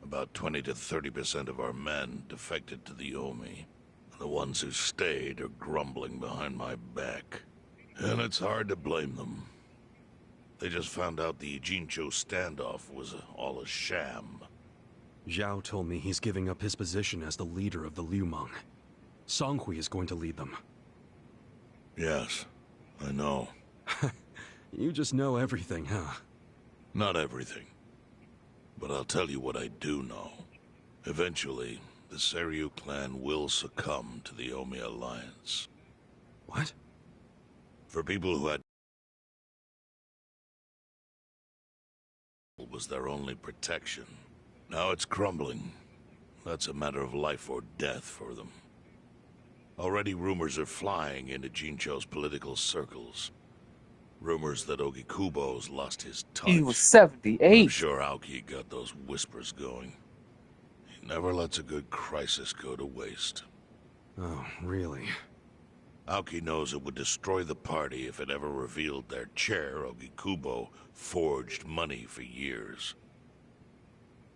About 20 to 30% of our men defected to the Omi. And the ones who stayed are grumbling behind my back. And it's hard to blame them. They just found out the Ijincho standoff was all a sham. Zhao told me he's giving up his position as the leader of the Liu Meng. Songhui is going to lead them. Yes, I know. You just know everything, huh? Not everything. But I'll tell you what I do know. Eventually, the Seiryu clan will succumb to the Omi Alliance. What? For people who had was their only protection. Now it's crumbling. That's a matter of life or death for them. Already rumors are flying into Jincho's political circles. Rumors that Ogikubo's lost his touch. He was 78. I'm sure Aoki got those whispers going. He never lets a good crisis go to waste. Oh, really? Aoki knows it would destroy the party if it ever revealed their chair, Ogikubo, forged money for years.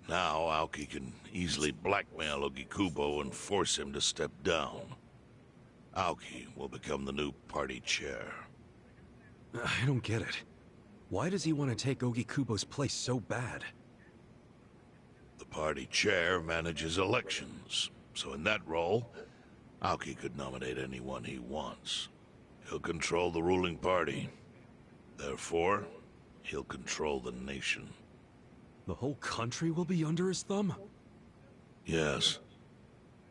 Now, Aoki can easily blackmail Ogikubo and force him to step down. Aoki will become the new party chair. I don't get it. Why does he want to take Ogikubo's place so bad? The party chair manages elections, so in that role, Aoki could nominate anyone he wants. He'll control the ruling party. Therefore, he'll control the nation. The whole country will be under his thumb? Yes.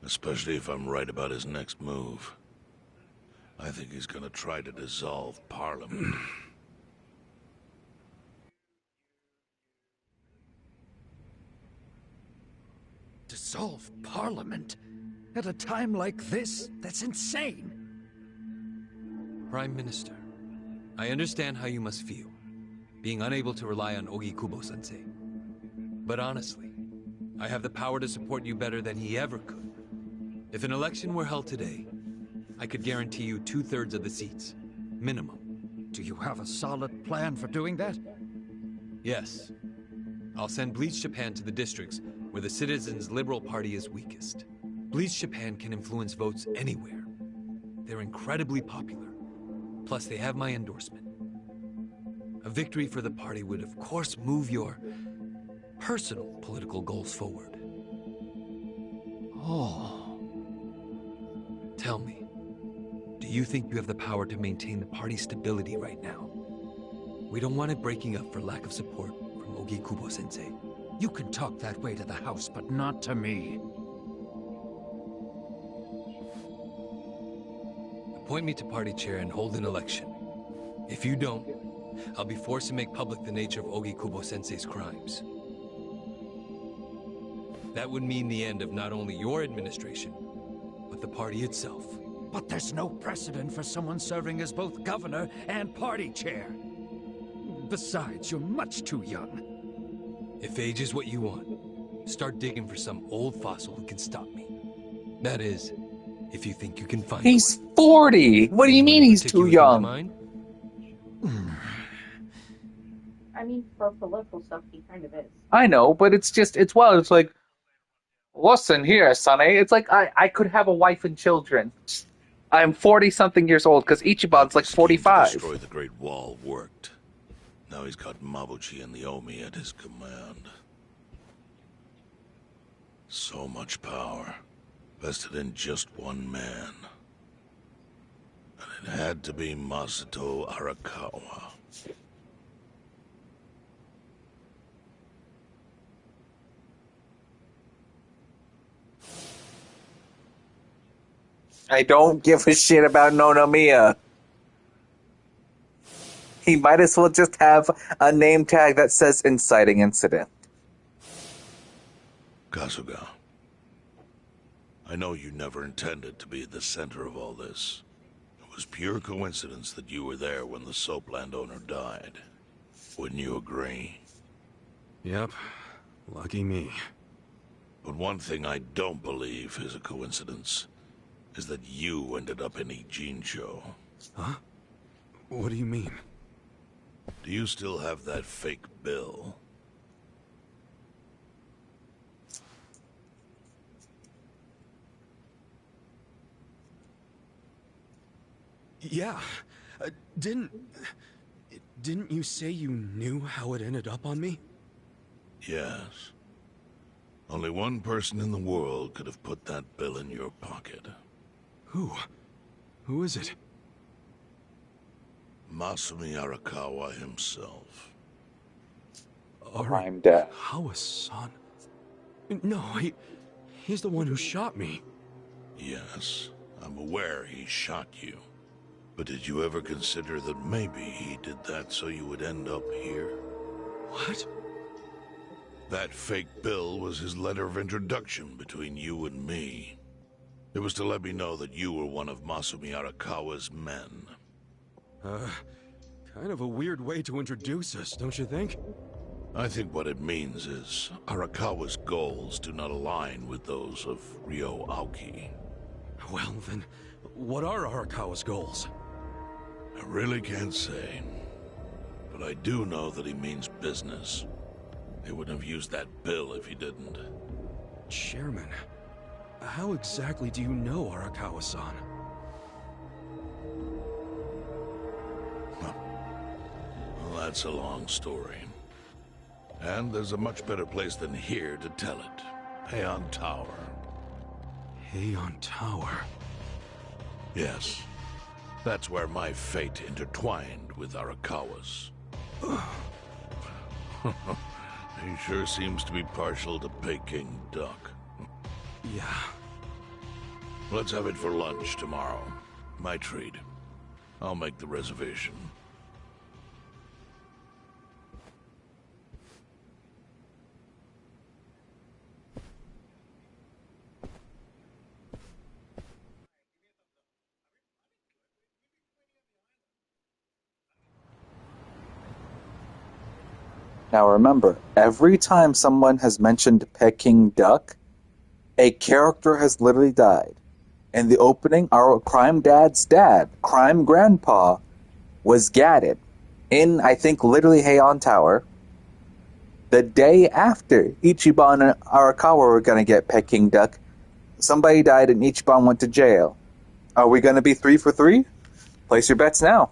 Especially if I'm right about his next move. I think he's gonna try to dissolve Parliament. Dissolve Parliament? At a time like this? That's insane! Prime Minister, I understand how you must feel, being unable to rely on Ogikubo-sensei. But honestly, I have the power to support you better than he ever could. If an election were held today, I could guarantee you 2/3 of the seats. Minimum. Do you have a solid plan for doing that? Yes. I'll send Bleach Japan to the districts where the Citizens' Liberal Party is weakest. Bleach Japan can influence votes anywhere. They're incredibly popular. Plus, they have my endorsement. A victory for the party would, of course, move your personal political goals forward. Oh. Tell me, do you think you have the power to maintain the party's stability right now? We don't want it breaking up for lack of support from Ogikubo-sensei. You can talk that way to the house, but not to me. Appoint me to party chair and hold an election. If you don't, I'll be forced to make public the nature of Ogikubo-sensei's crimes. That would mean the end of not only your administration, but the party itself. But there's no precedent for someone serving as both governor and party chair. Besides, you're much too young. If age is what you want, start digging for some old fossil who can stop me. That is, if you think you can find He's one. 40! What do you mean he's too young? I mean, for political stuff, he kind of is. I know, but it's like, listen here, Sonny. It's like, I could have a wife and children. I'm 40-something years old, because Ichiban's like 45. Destroy the Great Wall worked. Now he's got Mabuchi and the Omi at his command. So much power, vested in just one man. And it had to be Masato Arakawa. I don't give a shit about Nonomiya. He might as well just have a name tag that says inciting incident. Kasuga, I know you never intended to be at the center of all this. It was pure coincidence that you were there when the soap landowner died. Wouldn't you agree? Yep. Lucky me. But one thing I don't believe is a coincidence is that you ended up in Ijincho. Huh? What do you mean? Do you still have that fake bill? Yeah. Didn't you say you knew how it ended up on me? Yes. Only one person in the world could have put that bill in your pocket. Who? Who is it? Masumi Arakawa himself. Crime Dad. Arakawa-san? No, he's the one who shot me. Yes, I'm aware he shot you. But did you ever consider that maybe he did that so you would end up here? What? That fake bill was his letter of introduction between you and me. It was to let me know that you were one of Masumi Arakawa's men. Kind of a weird way to introduce us, don't you think? I think what it means is Arakawa's goals do not align with those of Ryo Aoki. Well, then, what are Arakawa's goals? I really can't say. But I do know that he means business. He wouldn't have used that bill if he didn't. Chairman, how exactly do you know Arakawa-san? Well, that's a long story. And there's a much better place than here to tell it. Heian Tower. Heian Tower? Yes. That's where my fate intertwined with Arakawa's. He sure seems to be partial to Peking duck. Yeah. Let's have it for lunch tomorrow. My treat. I'll make the reservation. Now remember, every time someone has mentioned Peking duck, a character has literally died. In the opening, our crime dad's dad, crime grandpa, was gatted in, I think, literally Heian Tower. The day after Ichiban and Arakawa were going to get Peking duck, somebody died and Ichiban went to jail. Are we going to be 3 for 3? Place your bets now.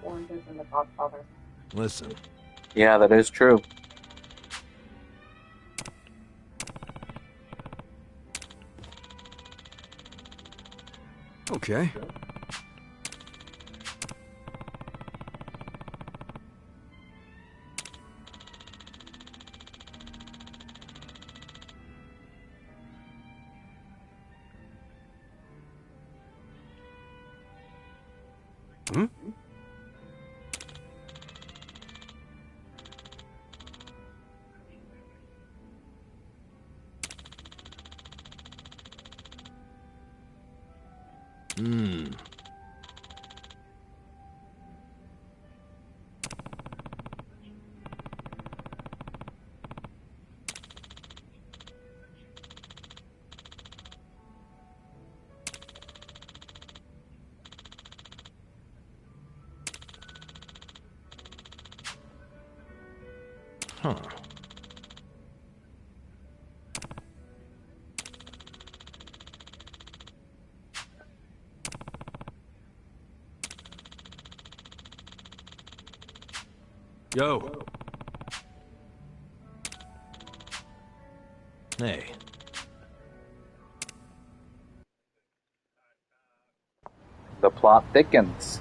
Oranges in the Godfather. Listen. Yeah, that is true. Okay. Hmm? Huh. Yo. Hey. The plot thickens.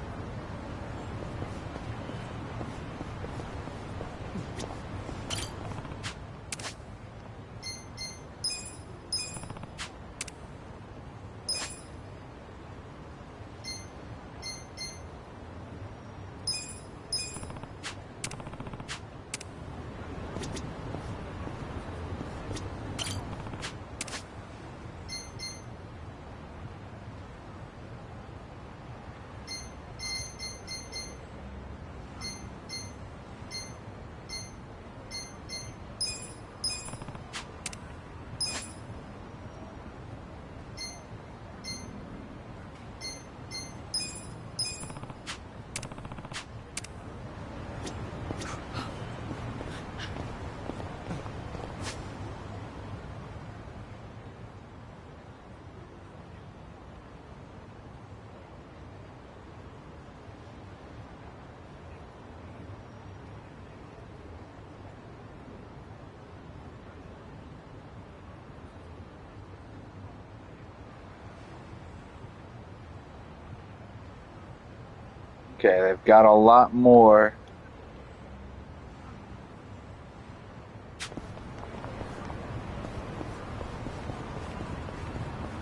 Okay, they've got a lot more.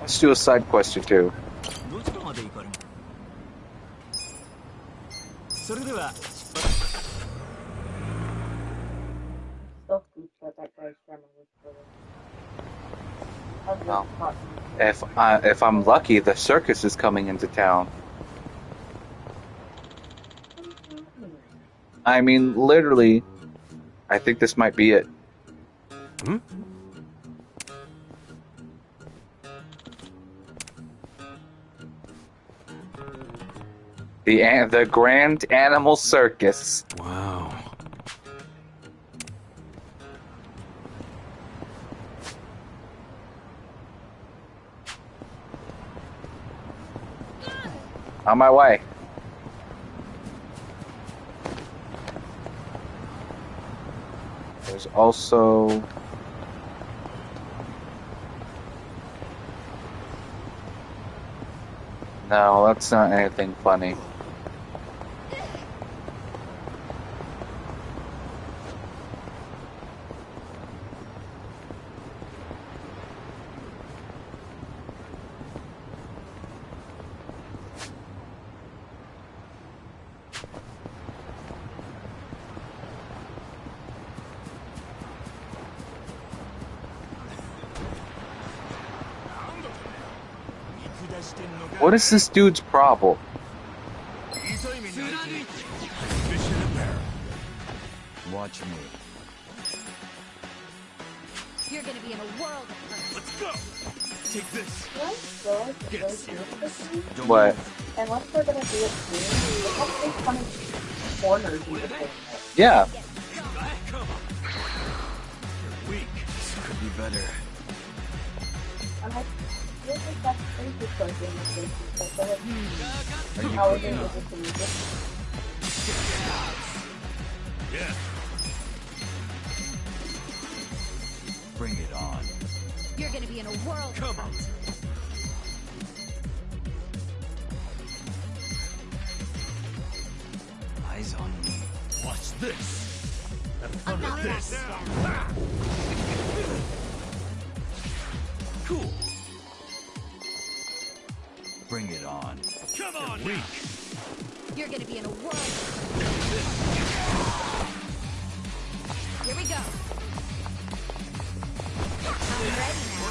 Let's do a side quest or two. Still scooped that guy's camera was for Well, if I'm lucky, the circus is coming into town. I mean, literally, I think this might be it. Hmm? The Grand Animal Circus. Wow. On my way. There's also... No, that's not anything funny. What is this dude's problem? Watch me. You're gonna be in a world of hurt. Let's go! Take this. What? Unless we're gonna do it soon, look how many funny corners you can put. Yeah. Weak. This could be better. I'm like, this is that crazy person in this case. Are you how is cooking it up? with the music? Yeah. Bring it on. You're gonna be in a world of hurt. Eyes on me. Watch this. Have fun Enough with this. now. Cool. Bring it on. Come on. Weak. You're gonna be in a world. Here we go. I'm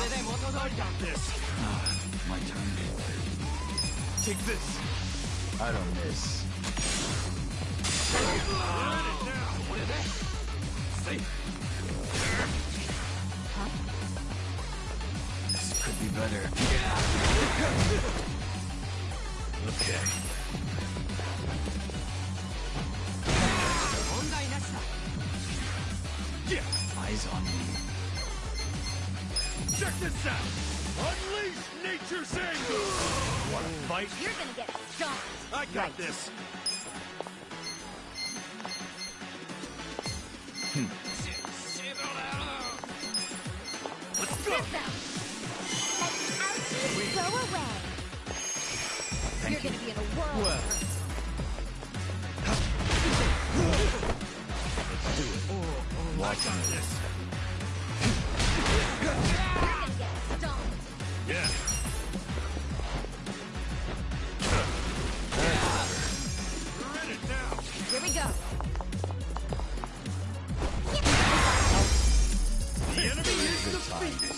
ready now. Got this. My turn. Take this. I don't miss. This could be better. Okay. Yeah. Eyes on me. Check this out. Unleash nature's anger. Want to fight? You're gonna get stomped. I got this. Let's go. This out. And out you go away. You're gonna be in a world of hurt. Let's do it. Watch on this. You're gonna get stomped. Yeah. We're in it now. Here we go. The enemy is defeated.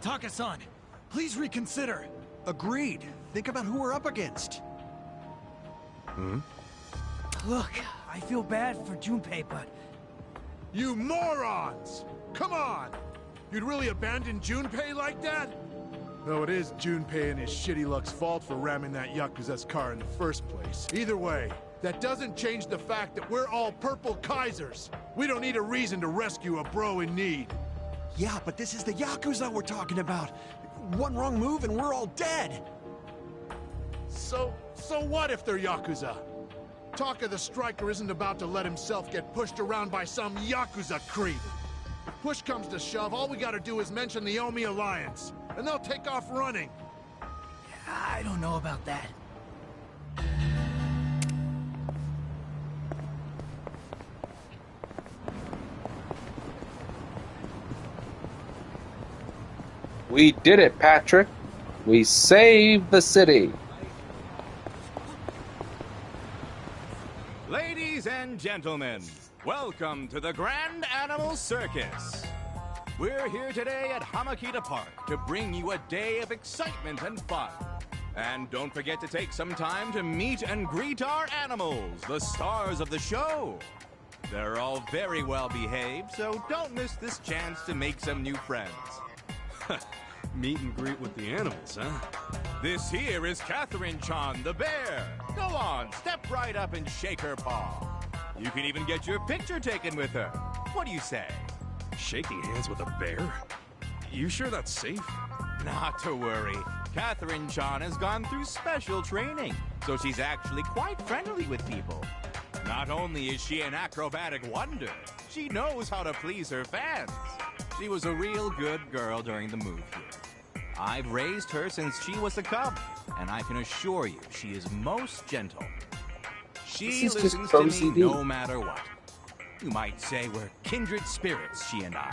Taka-san, please reconsider. Agreed. Think about who we're up against. Hmm? Look, I feel bad for Junpei, but... You morons! Come on! You'd really abandon Junpei like that? Though it is Junpei and his shitty luck's fault for ramming that Yakuza's car in the first place. Either way, that doesn't change the fact that we're all purple Kaisers. We don't need a reason to rescue a bro in need. Yeah, but this is the Yakuza we're talking about. One wrong move and we're all dead. So what if they're Yakuza? Talk of the Striker isn't about to let himself get pushed around by some Yakuza creep. If push comes to shove, all we gotta do is mention the Omi Alliance, and they'll take off running. I don't know about that. We did it, Patrick. We saved the city. Ladies and gentlemen, welcome to the Grand Animal Circus. We're here today at Hamakita Park to bring you a day of excitement and fun. And don't forget to take some time to meet and greet our animals, the stars of the show. They're all very well behaved, so don't miss this chance to make some new friends. Meet and greet with the animals, huh? This here is Catherine-chan, the bear. Go on, step right up and shake her paw. You can even get your picture taken with her. What do you say? Shaking hands with a bear? You sure that's safe? Not to worry. Catherine-chan has gone through special training, so she's actually quite friendly with people. Not only is she an acrobatic wonder, she knows how to please her fans. She was a real good girl during the move here. I've raised her since she was a cub, and I can assure you she is most gentle. She listens to me no matter what. You might say we're kindred spirits, she and I.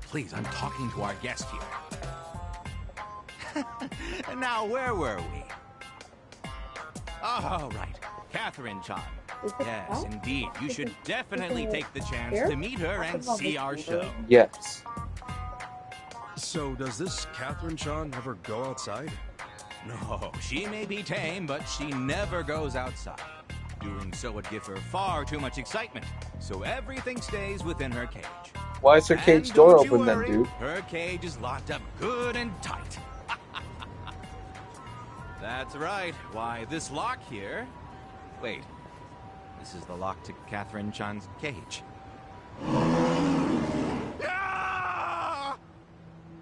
Please, I'm talking to our guest here. Now, where were we? Oh, right. Catherine-chan. Yes, indeed. You should definitely take the chance to meet her and see our show. Yes. So, does this Catherine-chan ever go outside? No, she may be tame, but she never goes outside. Doing so would give her far too much excitement, so everything stays within her cage. Why is her cage door open then, dude? Her cage is locked up good and tight. That's right. Why, this lock here... Wait. This is the lock to Catherine-chan's cage. Ah!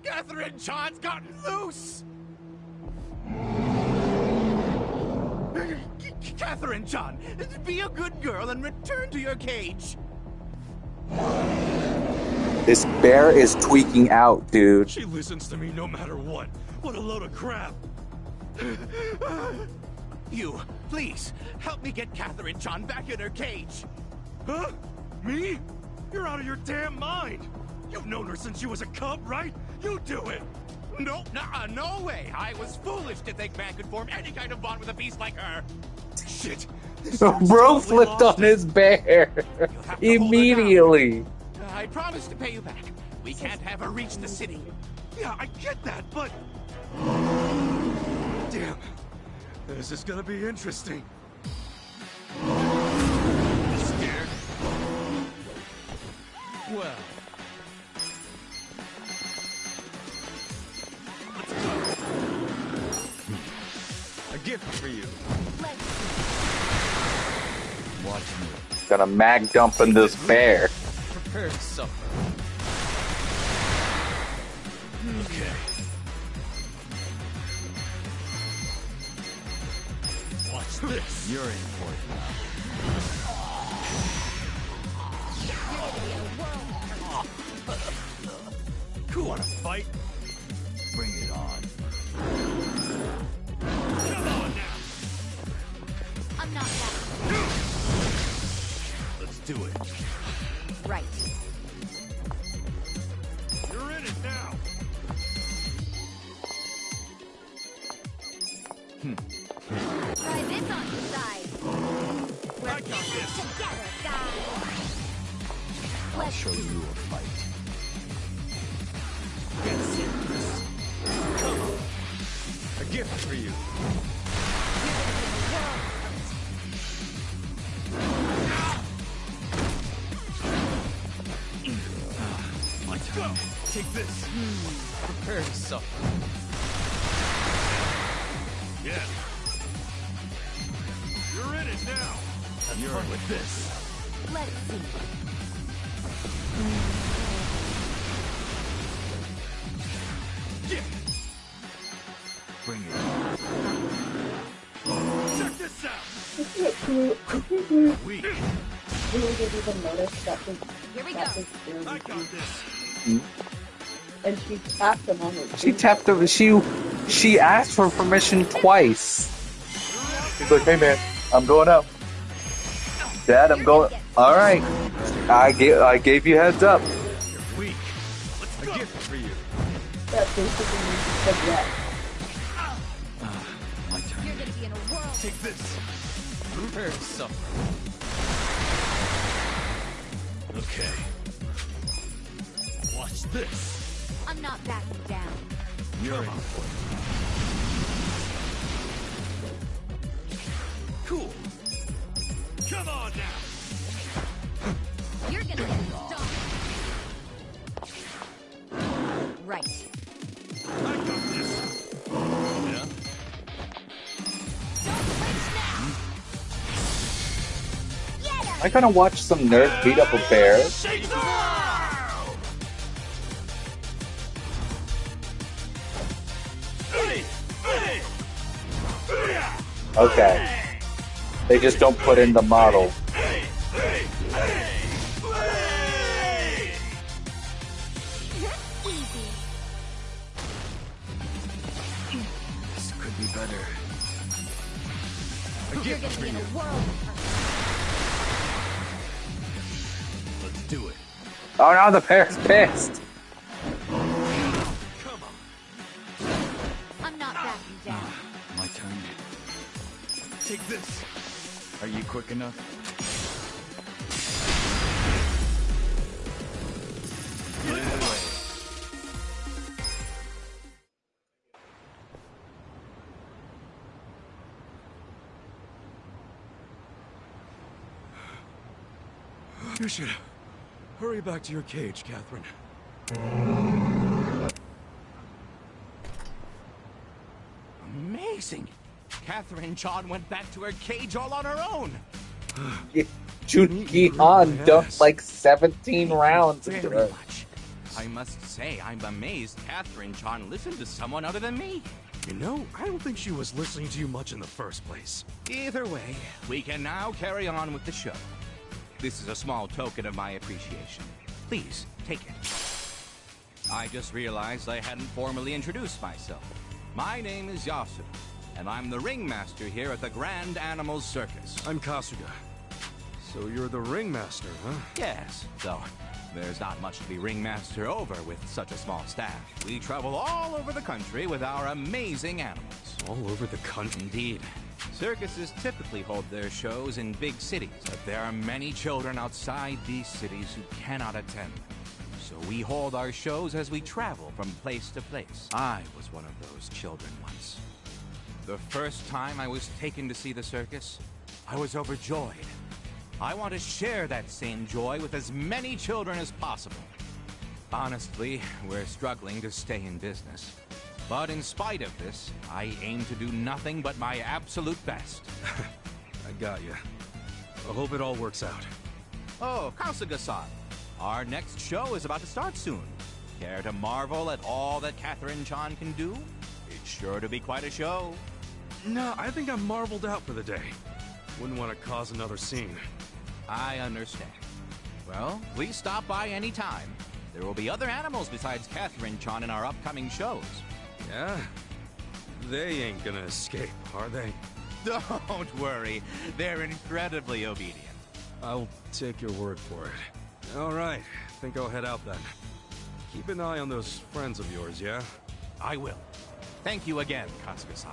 Catherine-chan's gotten loose! Catherine-chan, be a good girl and return to your cage. This bear is tweaking out, dude. She listens to me no matter what. What a load of crap. You, please, help me get Catherine-chan back in her cage. Huh? Me? You're out of your damn mind. You've known her since she was a cub, right? You do it. No, no way. I was foolish to think man could form any kind of bond with a beast like her. Shit. Bro flipped on his bear immediately. I promise to pay you back. We can't have her reach the city. Yeah, I get that, but... Damn. This is gonna be interesting. Scared? Well... A gift for you. Watch me. Gonna mag dump in this bear. Prepare supper. Okay. Watch this. You're in for it now. You wanna fight? Bring it on. Come on now. I'm not that. Let's do it. Right. You're in it now. Try this on your side. We're I got this. together, guys. I'll show you a fight. Get serious. Come on. A gift for you. Take this. Prepare to suffer. Yeah. You're in it now. You're fun with this. Let's see. Yeah. Bring it. Check this out. We didn't even notice that was Here we that go. was Jeremy's I got this. and she tapped him on his She tapped over. She asked for permission twice. She's like, "Hey man, I'm going out. Dad, I'm going. All right. I gave you heads up." You're weak. Let's go. A gift for you. That basically means he said yes. My turn. You're gonna be in a world. Take this. Prepare to suffer. Okay. Watch this. I'm not backing down. You're in. Cool. Come on now. You're gonna get stomped. Right. I got this. Yeah. Don't flinch now. Get him. I kind of watched some nerd beat up a bear. Okay. They just don't put in the model. Easy. This could be better. You're gonna be in a world. Let's do it. Oh no, the bear's pissed. Come on. I'm not backing down. My turn. Take this. Are you quick enough? Get in the way. You should hurry back to your cage, Catherine. Amazing. Catherine Chan went back to her cage all on her own. Junki Han dumped like 17 rounds into Very her. much. I must say, I'm amazed Catherine Chan listened to someone other than me. You know, I don't think she was listening to you much in the first place. Either way, we can now carry on with the show. This is a small token of my appreciation. Please, take it. I just realized I hadn't formally introduced myself. My name is Yasu, and I'm the ringmaster here at the Grand Animals Circus. I'm Kasuga. So you're the ringmaster, huh? Yes, though there's not much to be ringmaster over with such a small staff. We travel all over the country with our amazing animals. All over the country? Indeed. Circuses typically hold their shows in big cities, but there are many children outside these cities who cannot attend. So we hold our shows as we travel from place to place. I was one of those children once. The first time I was taken to see the circus, I was overjoyed. I want to share that same joy with as many children as possible. Honestly, we're struggling to stay in business. But in spite of this, I aim to do nothing but my absolute best. I got you. I hope it all works out. Oh, Kasuga-san, our next show is about to start soon. Care to marvel at all that Catherine Chan can do? It's sure to be quite a show. Nah, I think I'm marveled out for the day. Wouldn't want to cause another scene. I understand. Well, please stop by any time. There will be other animals besides Catherine Chan in our upcoming shows. Yeah? They ain't gonna escape, are they? Don't worry. They're incredibly obedient. I'll take your word for it. All right, think I'll head out then. Keep an eye on those friends of yours, yeah? I will. Thank you again, Kasuga-san.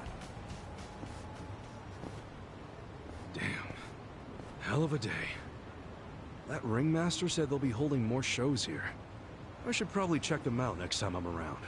Damn. Hell of a day. That ringmaster said they'll be holding more shows here. I should probably check them out next time I'm around.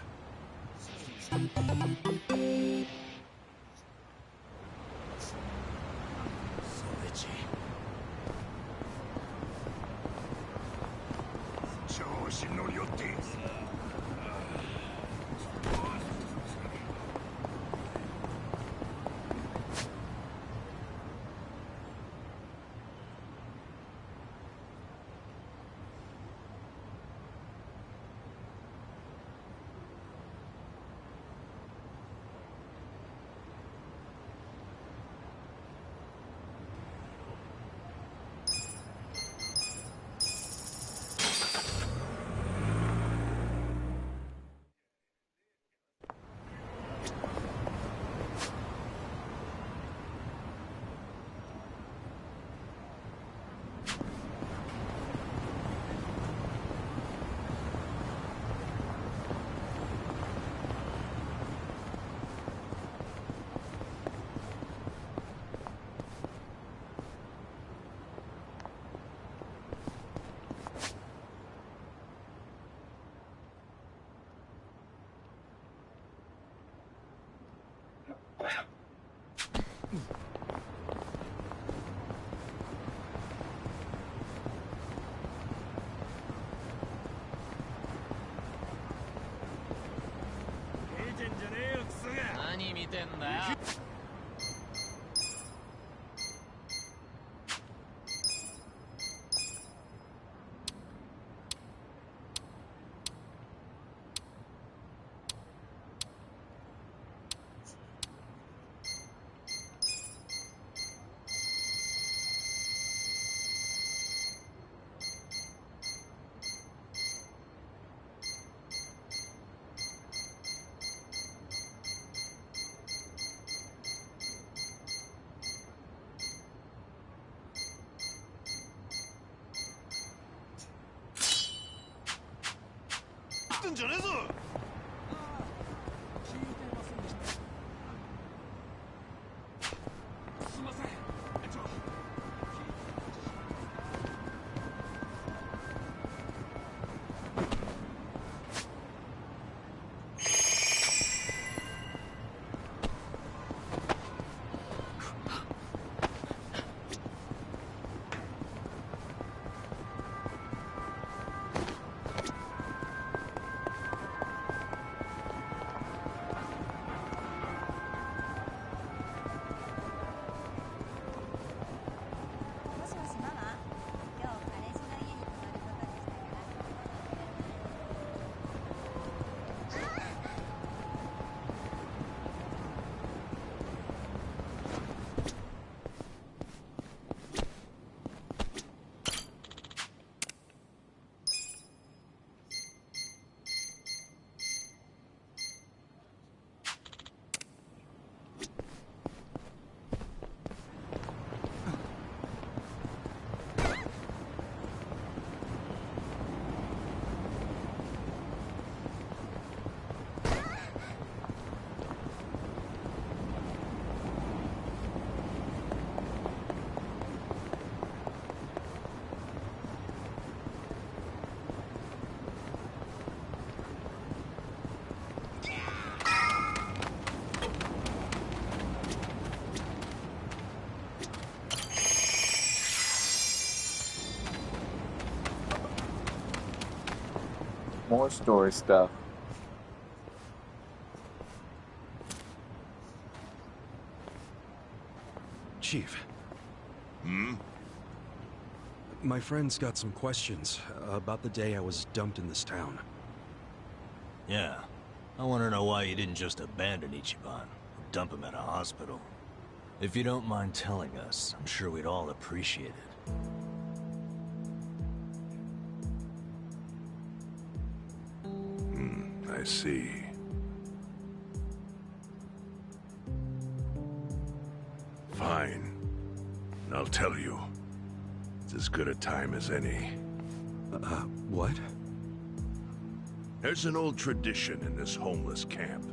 More story stuff. Chief. Hmm? My friend's got some questions about the day I was dumped in this town. Yeah. I want to know why you didn't just abandon Ichiban, or dump him at a hospital. If you don't mind telling us, I'm sure we'd all appreciate it. I see. Fine. I'll tell you. It's as good a time as any. What? There's an old tradition in this homeless camp.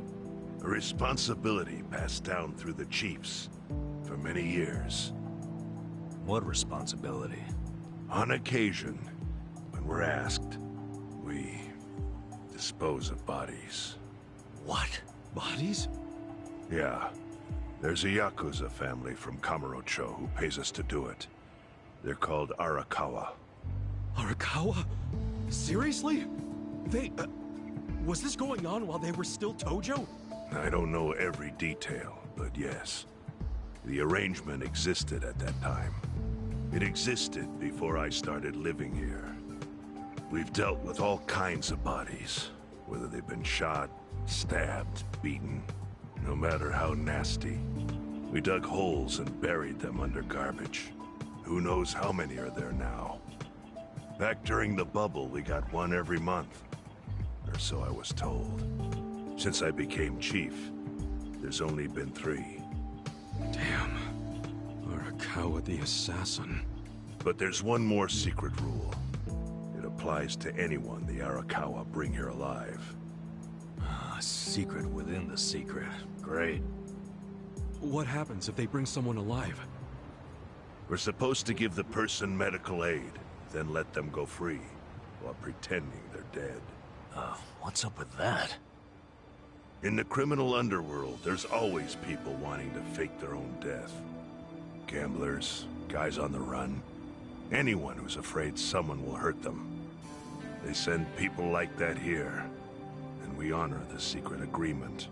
A responsibility passed down through the chiefs for many years. What responsibility? On occasion, when we're asked, we dispose of bodies. What? Bodies? Yeah. There's a Yakuza family from Kamurocho who pays us to do it. They're called Arakawa. Arakawa? Seriously? They... was this going on while they were still Tojo? I don't know every detail, but yes. The arrangement existed at that time. It existed before I started living here. We've dealt with all kinds of bodies, whether they've been shot, stabbed, beaten, no matter how nasty. We dug holes and buried them under garbage. Who knows how many are there now? Back during the bubble, we got one every month. Or so I was told. Since I became chief, there's only been 3. Damn. Arakawa the assassin. But there's one more secret rule. It applies to anyone the Arakawa bring here alive. A secret within the secret. Great. What happens if they bring someone alive? We're supposed to give the person medical aid, then let them go free, while pretending they're dead. What's up with that? In the criminal underworld, there's always people wanting to fake their own death. Gamblers, guys on the run, anyone who's afraid someone will hurt them. They send people like that here, and we honor the secret agreement.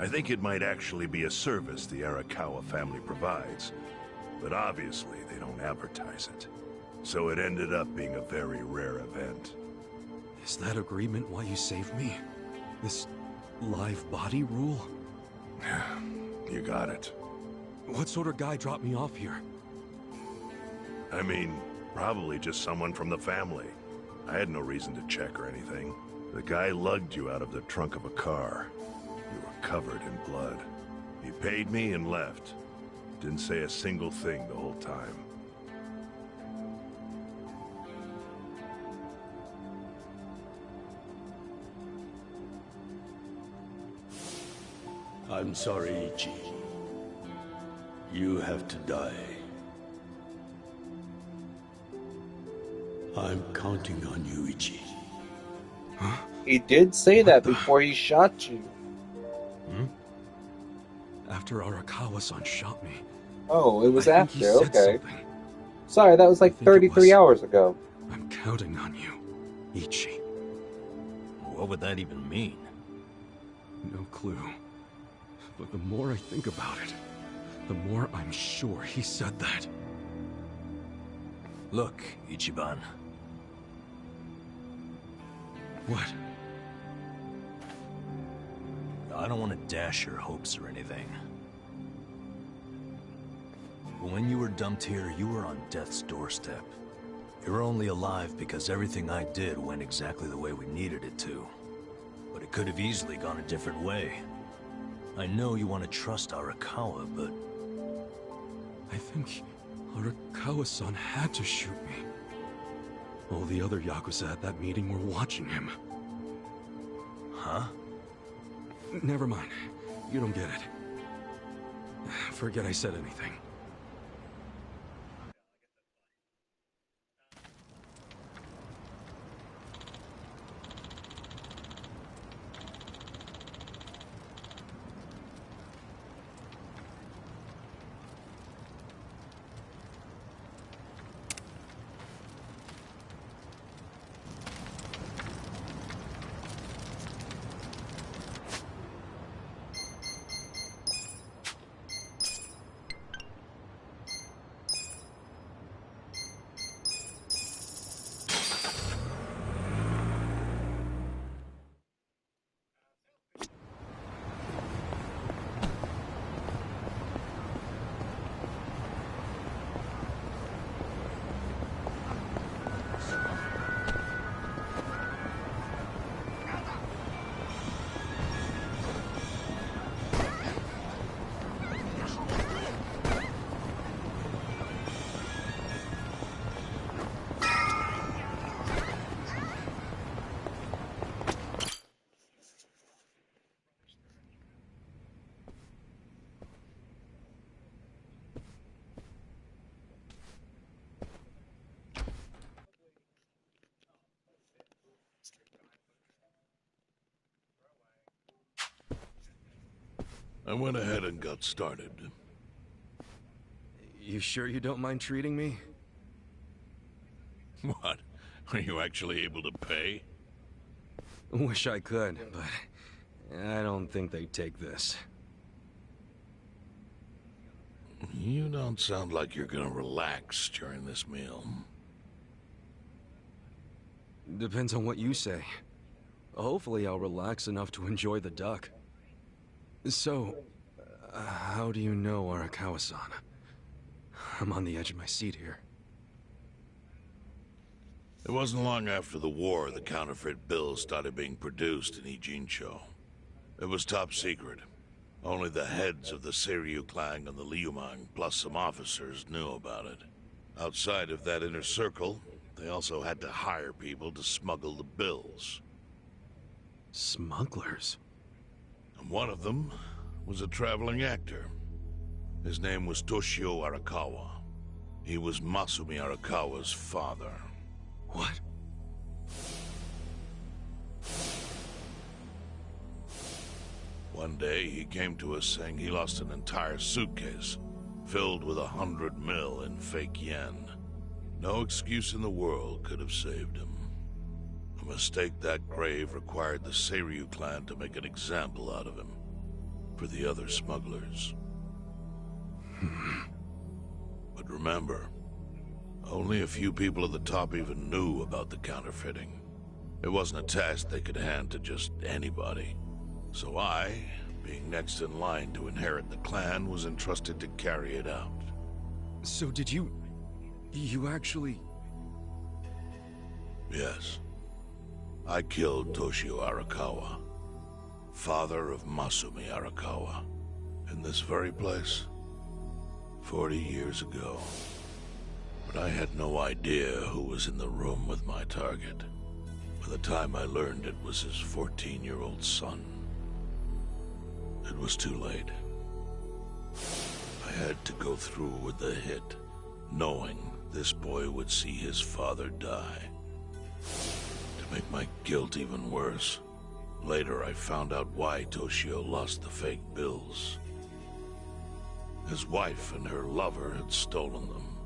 I think it might actually be a service the Arakawa family provides, but obviously they don't advertise it. So it ended up being a very rare event. Is that agreement why you saved me? This live body rule? You got it. What sort of guy dropped me off here? I mean, probably just someone from the family. I had no reason to check or anything. The guy lugged you out of the trunk of a car. You were covered in blood. He paid me and left. Didn't say a single thing the whole time. I'm sorry, Ichi. You have to die. I'm counting on you, Ichi. He did say that before he shot you. After Arakawa-san shot me. Oh, it was I think he after, said okay. something. Sorry, that was like think it 33 was. hours ago. I'm counting on you, Ichi. What would that even mean? No clue. But the more I think about it, the more I'm sure he said that. Look, Ichiban. What? I don't want to dash your hopes or anything. But when you were dumped here, you were on death's doorstep. You're only alive because everything I did went exactly the way we needed it to. But it could have easily gone a different way. I know you want to trust Arakawa, but... I think Arakawa-san had to shoot me. All the other Yakuza at that meeting were watching him. Huh? Never mind. You don't get it. Forget I said anything. I went ahead and got started. You sure you don't mind treating me? What? Are you actually able to pay? Wish I could, but I don't think they'd take this. You don't sound like you're gonna relax during this meal. Depends on what you say. Hopefully I'll relax enough to enjoy the duck. So, how do you know Arakawa-san? I'm on the edge of my seat here. It wasn't long after the war the counterfeit bills started being produced in Ijincho. It was top secret. Only the heads of the Seiryu clan and the Liumang, plus some officers, knew about it. Outside of that inner circle, they also had to hire people to smuggle the bills. Smugglers? And one of them was a traveling actor. His name was Toshio Arakawa. He was Masumi Arakawa's father. What? One day, he came to us saying he lost an entire suitcase, filled with 100 mil in fake yen. No excuse in the world could have saved him. A mistake that grave required the Seiryu clan to make an example out of him. for the other smugglers. But remember, only a few people at the top even knew about the counterfeiting. It wasn't a task they could hand to just anybody. So I, being next in line to inherit the clan, was entrusted to carry it out. So did you actually... Yes. I killed Toshio Arakawa, father of Masumi Arakawa, in this very place, 40 years ago. But I had no idea who was in the room with my target. By the time I learned it was his 14-year-old son, it was too late. I had to go through with the hit, knowing this boy would see his father die. To make my guilt even worse, later I found out why Toshio lost the fake bills. His wife and her lover had stolen them.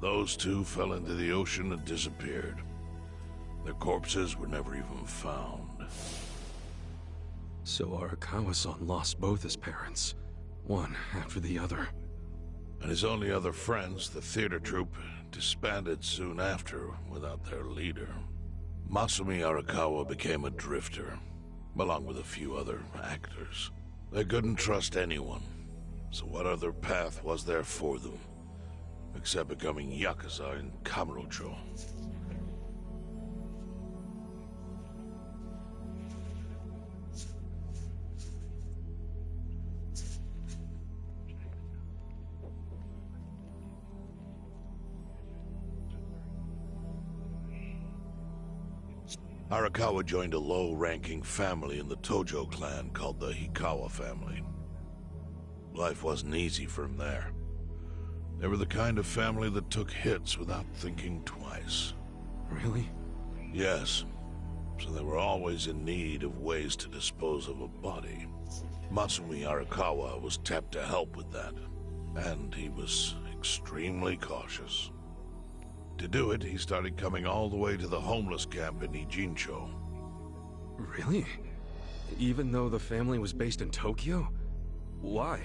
Those two fell into the ocean and disappeared. Their corpses were never even found. So Arakawa-san lost both his parents, one after the other. And his only other friends, the theater troupe, disbanded soon after without their leader. Masumi Arakawa became a drifter, along with a few other actors. They couldn't trust anyone, so what other path was there for them, except becoming Yakuza in Kamurocho? Arakawa joined a low-ranking family in the Tojo clan called the Hikawa family. Life wasn't easy for him there. They were the kind of family that took hits without thinking twice. Really? Yes. So they were always in need of ways to dispose of a body. Masumi Arakawa was tapped to help with that, and he was extremely cautious. To do it, he started coming all the way to the homeless camp in Ijincho. Really? Even though the family was based in Tokyo? Why?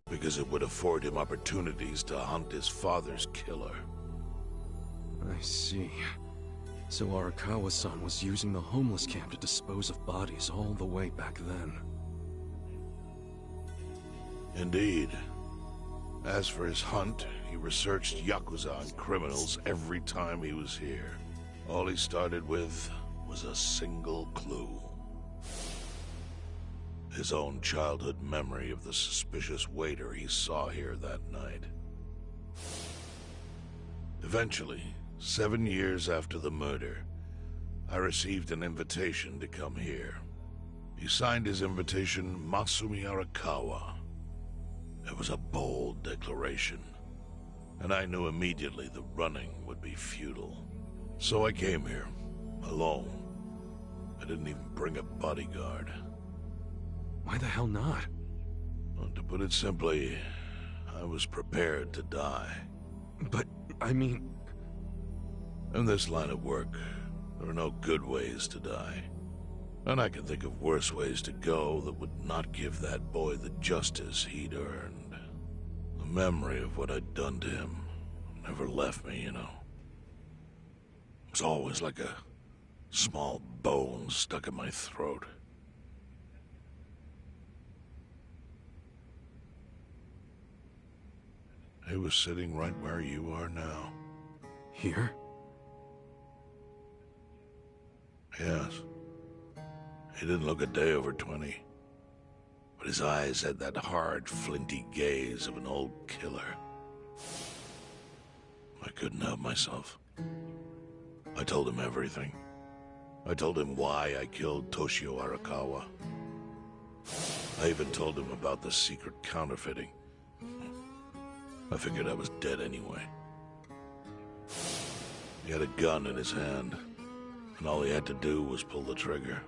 Because it would afford him opportunities to hunt his father's killer. I see. So Arakawa-san was using the homeless camp to dispose of bodies all the way back then. Indeed. As for his hunt, he researched Yakuza and criminals every time he was here. All he started with was a single clue. His own childhood memory of the suspicious waiter he saw here that night. Eventually, 7 years after the murder, I received an invitation to come here. He signed his invitation Masumi Arakawa. It was a bold declaration, and I knew immediately the running would be futile. So I came here, alone. I didn't even bring a bodyguard. Why the hell not? Well, to put it simply, I was prepared to die. But, I mean... In this line of work, there are no good ways to die. And I can think of worse ways to go that would not give that boy the justice he'd earned. The memory of what I'd done to him never left me, you know. It was always like a small bone stuck in my throat. He was sitting right where you are now. Here? Yes. He didn't look a day over 20. But his eyes had that hard, flinty gaze of an old killer. I couldn't help myself. I told him everything. I told him why I killed Toshio Arakawa. I even told him about the secret counterfeiting. I figured I was dead anyway. He had a gun in his hand, and all he had to do was pull the trigger.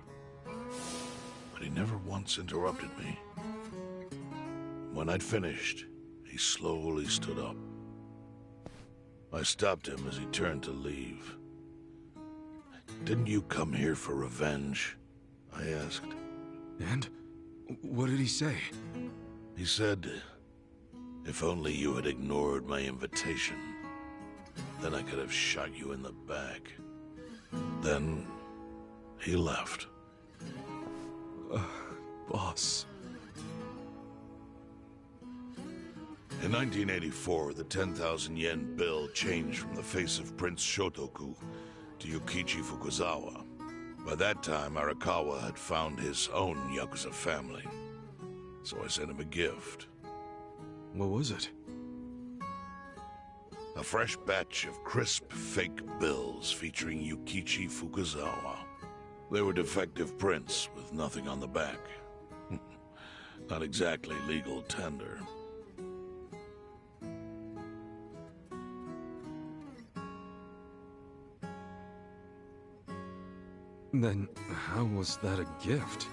But he never once interrupted me. When I'd finished, he slowly stood up. I stopped him as he turned to leave. "Didn't you come here for revenge?" I asked. And? What did he say? He said, if only you had ignored my invitation, then I could have shot you in the back. Then, he left. Boss. In 1984, the 10,000 yen bill changed from the face of Prince Shotoku to Yukichi Fukuzawa. By that time, Arakawa had found his own Yakuza family. So I sent him a gift. What was it? A fresh batch of crisp, fake bills featuring Yukichi Fukuzawa. They were defective prints with nothing on the back. Not exactly legal tender. Then, how was that a gift?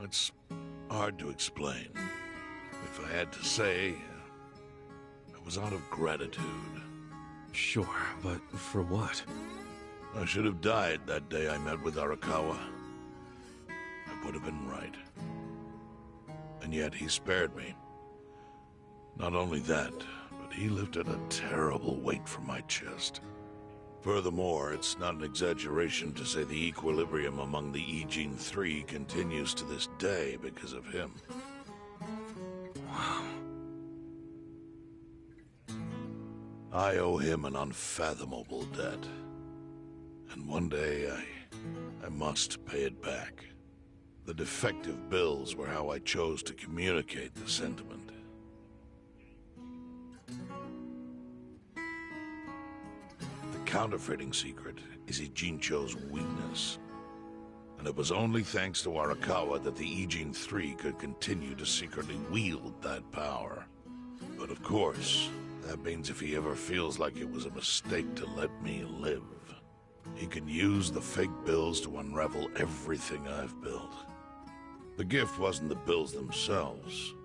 It's hard to explain. If I had to say, it was out of gratitude. Sure, but for what? I should have died that day I met with Arakawa. I would have been right. And yet he spared me. Not only that, but he lifted a terrible weight from my chest. Furthermore, it's not an exaggeration to say the equilibrium among the E-Gene 3 continues to this day because of him. Wow. I owe him an unfathomable debt. And one day, I must pay it back. The defective bills were how I chose to communicate the sentiment. Counterfeiting secret is Ijincho's weakness. And it was only thanks to Arakawa that the E-Gene 3 could continue to secretly wield that power. But of course, that means if he ever feels like it was a mistake to let me live, he can use the fake bills to unravel everything I've built. The gift wasn't the bills themselves,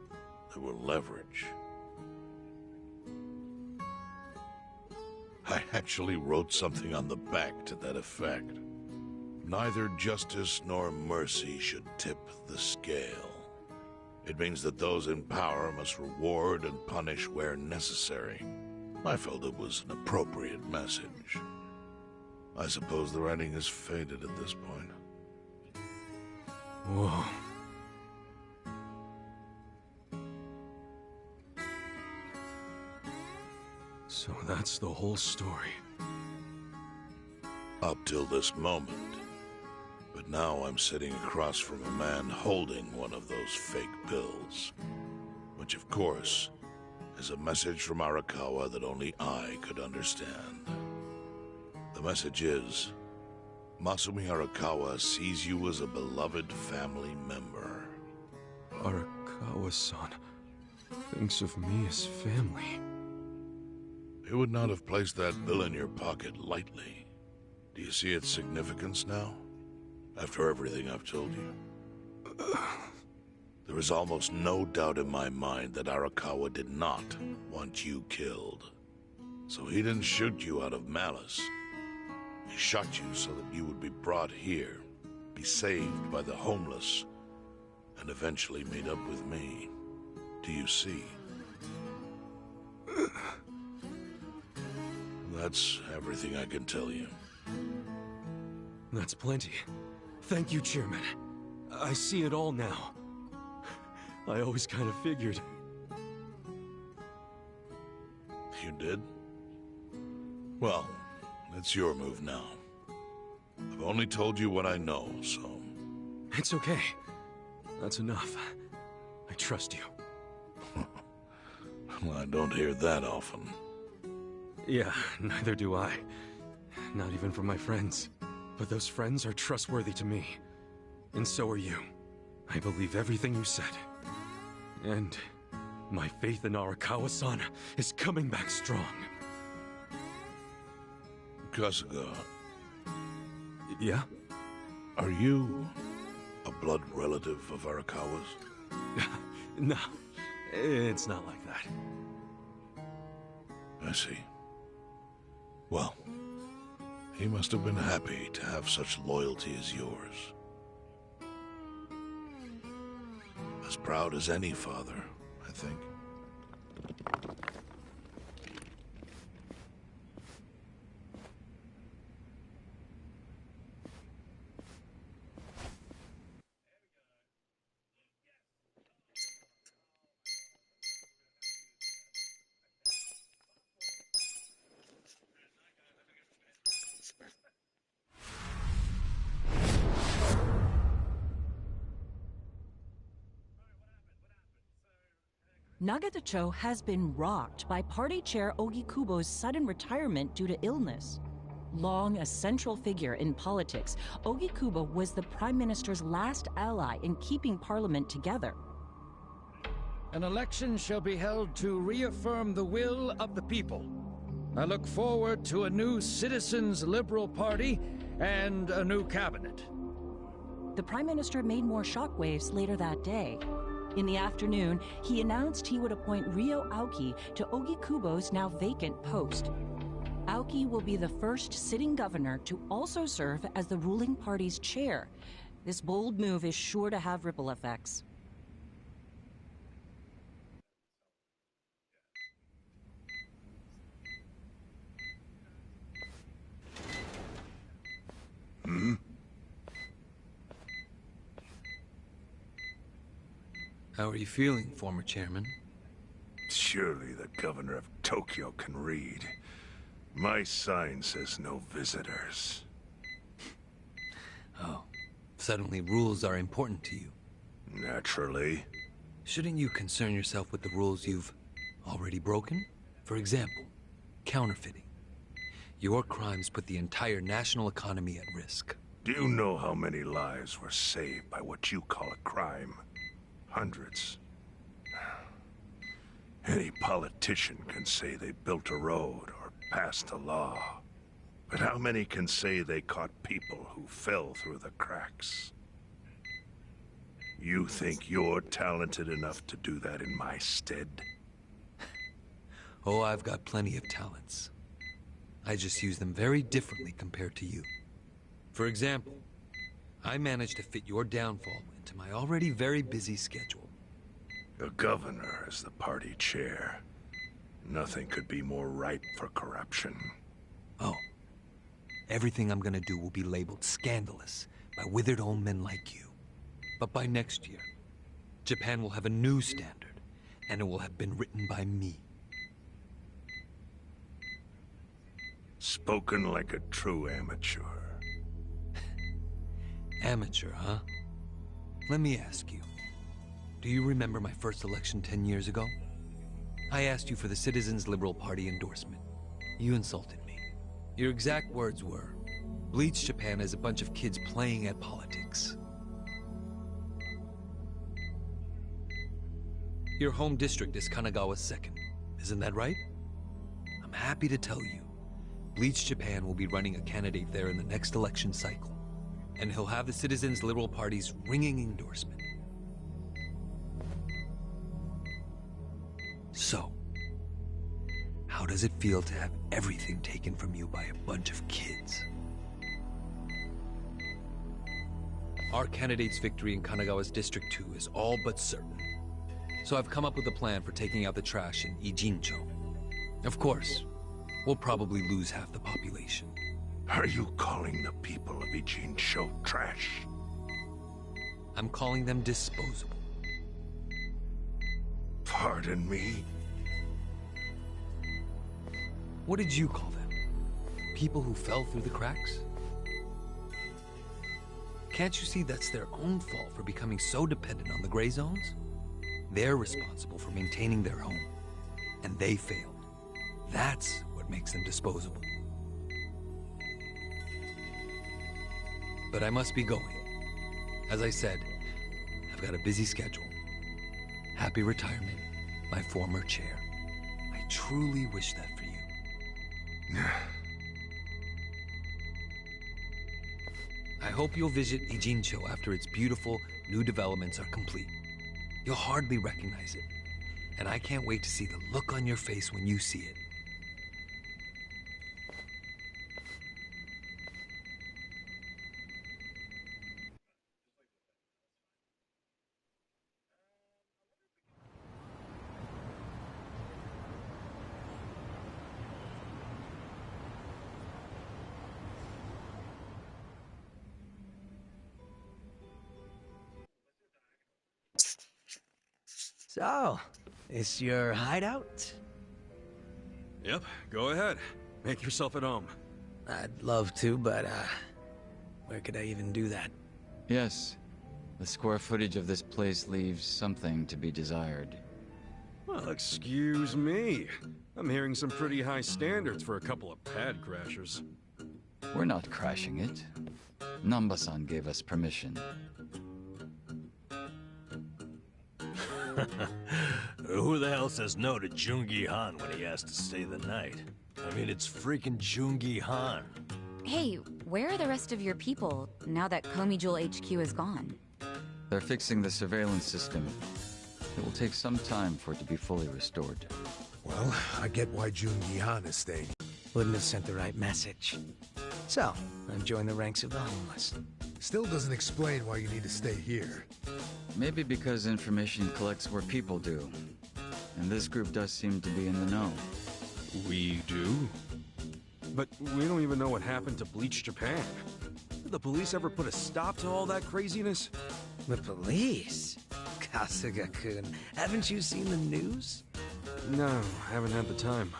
they were leverage. I actually wrote something on the back to that effect. Neither justice nor mercy should tip the scale. It means that those in power must reward and punish where necessary. I felt it was an appropriate message. I suppose the writing is faded at this point. Whoa. So that's the whole story. Up till this moment. But now I'm sitting across from a man holding one of those fake bills. Which, of course, is a message from Arakawa that only I could understand. The message is, Masumi Arakawa sees you as a beloved family member. Arakawa-san thinks of me as family. He would not have placed that bill in your pocket lightly. Do you see its significance now? After everything I've told you? There is almost no doubt in my mind that Arakawa did not want you killed. So he didn't shoot you out of malice. He shot you so that you would be brought here, be saved by the homeless, and eventually meet up with me. Do you see? That's everything I can tell you. That's plenty. Thank you, Chairman. I see it all now. I always kind of figured. You did? Well, it's your move now. I've only told you what I know, so... It's okay. That's enough. I trust you. Well, I don't hear that often. Yeah, neither do I. Not even from my friends. But those friends are trustworthy to me. And so are you. I believe everything you said. And my faith in Arakawa-san is coming back strong. Kasuga. Yeah? Are you a blood relative of Arakawa's? No, it's not like that. I see. Well, he must have been happy to have such loyalty as yours. proud as any father, I think. Nagatacho has been rocked by party chair Ogikubo's sudden retirement due to illness. Long a central figure in politics, Ogikubo was the Prime Minister's last ally in keeping Parliament together. An election shall be held to reaffirm the will of the people. I look forward to a new Citizens' Liberal Party and a new cabinet. The Prime Minister made more shockwaves later that day. In the afternoon, he announced he would appoint Ryo Aoki to Ogikubo's now vacant post. Aoki will be the first sitting governor to also serve as the ruling party's chair. This bold move is sure to have ripple effects. Hmm? How are you feeling, former chairman? Surely the governor of Tokyo can read. My sign says no visitors. Oh, suddenly rules are important to you. Naturally. Shouldn't you concern yourself with the rules you've already broken? For example, counterfeiting. Your crimes put the entire national economy at risk. Do you know how many lives were saved by what you call a crime? Hundreds. Any politician can say they built a road or passed a law. But how many can say they caught people who fell through the cracks? You think you're talented enough to do that in my stead? Oh, I've got plenty of talents. I just use them very differently compared to you. For example, I managed to fit your downfall into my already very busy schedule. The governor is the party chair. Nothing could be more ripe for corruption. Oh. Everything I'm gonna do will be labeled scandalous by withered old men like you. But by next year, Japan will have a new standard, and it will have been written by me. Spoken like a true amateur. Amateur, huh? Let me ask you. Do you remember my first election 10 years ago? I asked you for the Citizens' Liberal Party endorsement. You insulted me. Your exact words were, "Bleach Japan is a bunch of kids playing at politics." Your home district is Kanagawa's second, isn't that right? I'm happy to tell you, Bleach Japan will be running a candidate there in the next election cycle, and he'll have the Citizens' Liberal Party's ringing endorsement. So, how does it feel to have everything taken from you by a bunch of kids? Our candidate's victory in Kanagawa's District 2 is all but certain. So I've come up with a plan for taking out the trash in Ijincho. Of course, we'll probably lose half the population. Are you calling the people of Ijincho trash? I'm calling them disposable. Pardon me? What did you call them? People who fell through the cracks? Can't you see that's their own fault for becoming so dependent on the gray zones? They're responsible for maintaining their home, and they failed. That's what makes them disposable. But I must be going. As I said, I've got a busy schedule. Happy retirement, my former chair. I truly wish that for you. I hope you'll visit Ijincho after its beautiful new developments are complete. You'll hardly recognize it, and I can't wait to see the look on your face when you see it. So, is your hideout? Yep, go ahead. Make yourself at home. I'd love to, but, where could I even do that? Yes. The square footage of this place leaves something to be desired. Well, excuse me. I'm hearing some pretty high standards for a couple of pad crashers. We're not crashing it. Namba-san gave us permission. Who the hell says no to Jungi Han when he asks to stay the night? I mean, it's freaking Jungi Han. Hey, where are the rest of your people now that Komijul HQ is gone? They're fixing the surveillance system. It will take some time for it to be fully restored. Well, I get why Jungi Han is staying. Wouldn't have sent the right message. So, I've joined the ranks of the homeless. Still doesn't explain why you need to stay here. Maybe because information collects where people do. And this group does seem to be in the know. We do? But we don't even know what happened to Bleach Japan. Did the police ever put a stop to all that craziness? The police? Kasuga-kun, haven't you seen the news? No, haven't had the time.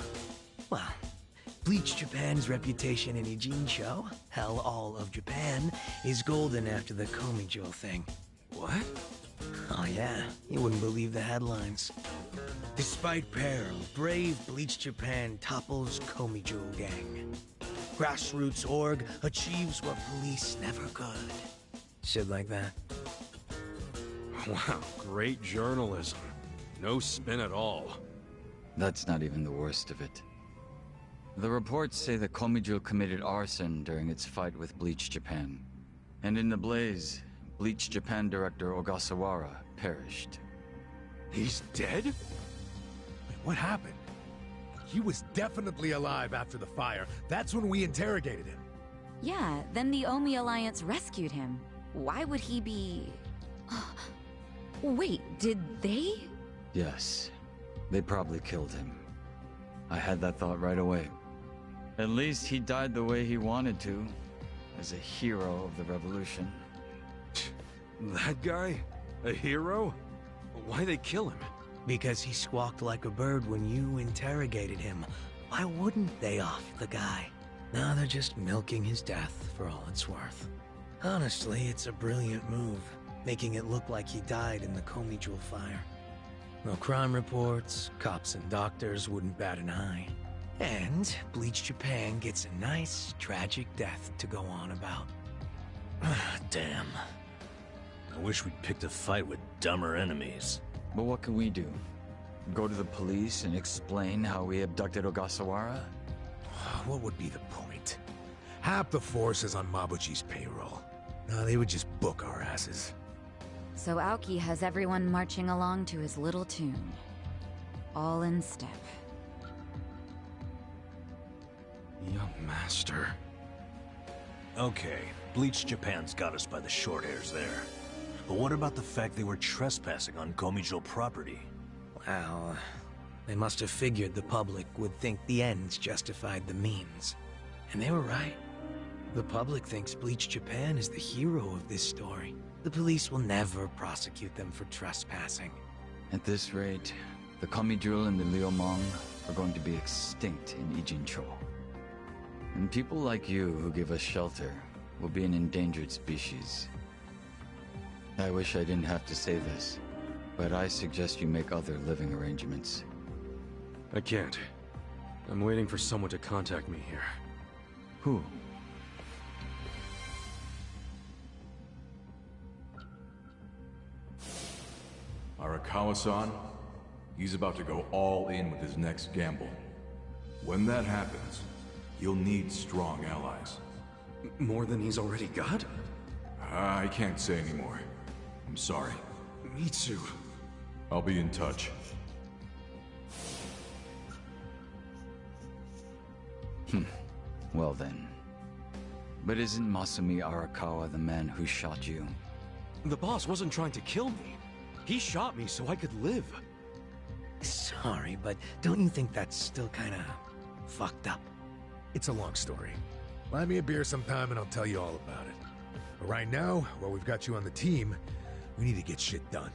Well, Bleach Japan's reputation in Ijincho, hell all of Japan, is golden after the Komijul thing. What? Oh yeah, you wouldn't believe the headlines. Despite peril, brave Bleach Japan topples Komijul gang. Grassroots org achieves what police never could. Shit like that. Wow, great journalism. No spin at all. That's not even the worst of it. The reports say the Komijul committed arson during its fight with Bleach Japan. And in the blaze, Bleach Japan director Ogasawara perished. He's dead? Wait, what happened? He was definitely alive after the fire. That's when we interrogated him. Yeah, then the Omi Alliance rescued him. Why would he be... Wait, did they? Yes. They probably killed him. I had that thought right away. At least he died the way he wanted to, as a hero of the revolution. That guy? A hero? Why'd they kill him? Because he squawked like a bird when you interrogated him. Why wouldn't they off the guy? Now they're just milking his death for all it's worth. Honestly, it's a brilliant move, making it look like he died in the Komijul fire. No crime reports, cops and doctors wouldn't bat an eye. And Bleach Japan gets a nice, tragic death to go on about. Damn. I wish we'd picked a fight with dumber enemies. But what can we do? Go to the police and explain how we abducted Ogasawara? What would be the point? Half the force is on Mabuchi's payroll. No, they would just book our asses. So Aoki has everyone marching along to his little tune. All in step. Young master. Okay, Bleach Japan's got us by the short hairs there. But what about the fact they were trespassing on Komijul property? Well, they must have figured the public would think the ends justified the means. And they were right. The public thinks Bleach Japan is the hero of this story. The police will never prosecute them for trespassing. At this rate, the Komijul and the Liumang are going to be extinct in Ijincho. And people like you who give us shelter will be an endangered species. I wish I didn't have to say this, but I suggest you make other living arrangements. I can't. I'm waiting for someone to contact me here. Who? Arakawa-san, he's about to go all in with his next gamble. When that happens, you'll need strong allies. More than he's already got? I can't say anymore. I'm sorry. Me too. I'll be in touch. Well then. But isn't Masumi Arakawa the man who shot you? The boss wasn't trying to kill me. He shot me so I could live. Sorry, but don't you think that's still kinda fucked up? It's a long story. Buy me a beer sometime and I'll tell you all about it. But right now, while we've got you on the team, we need to get shit done.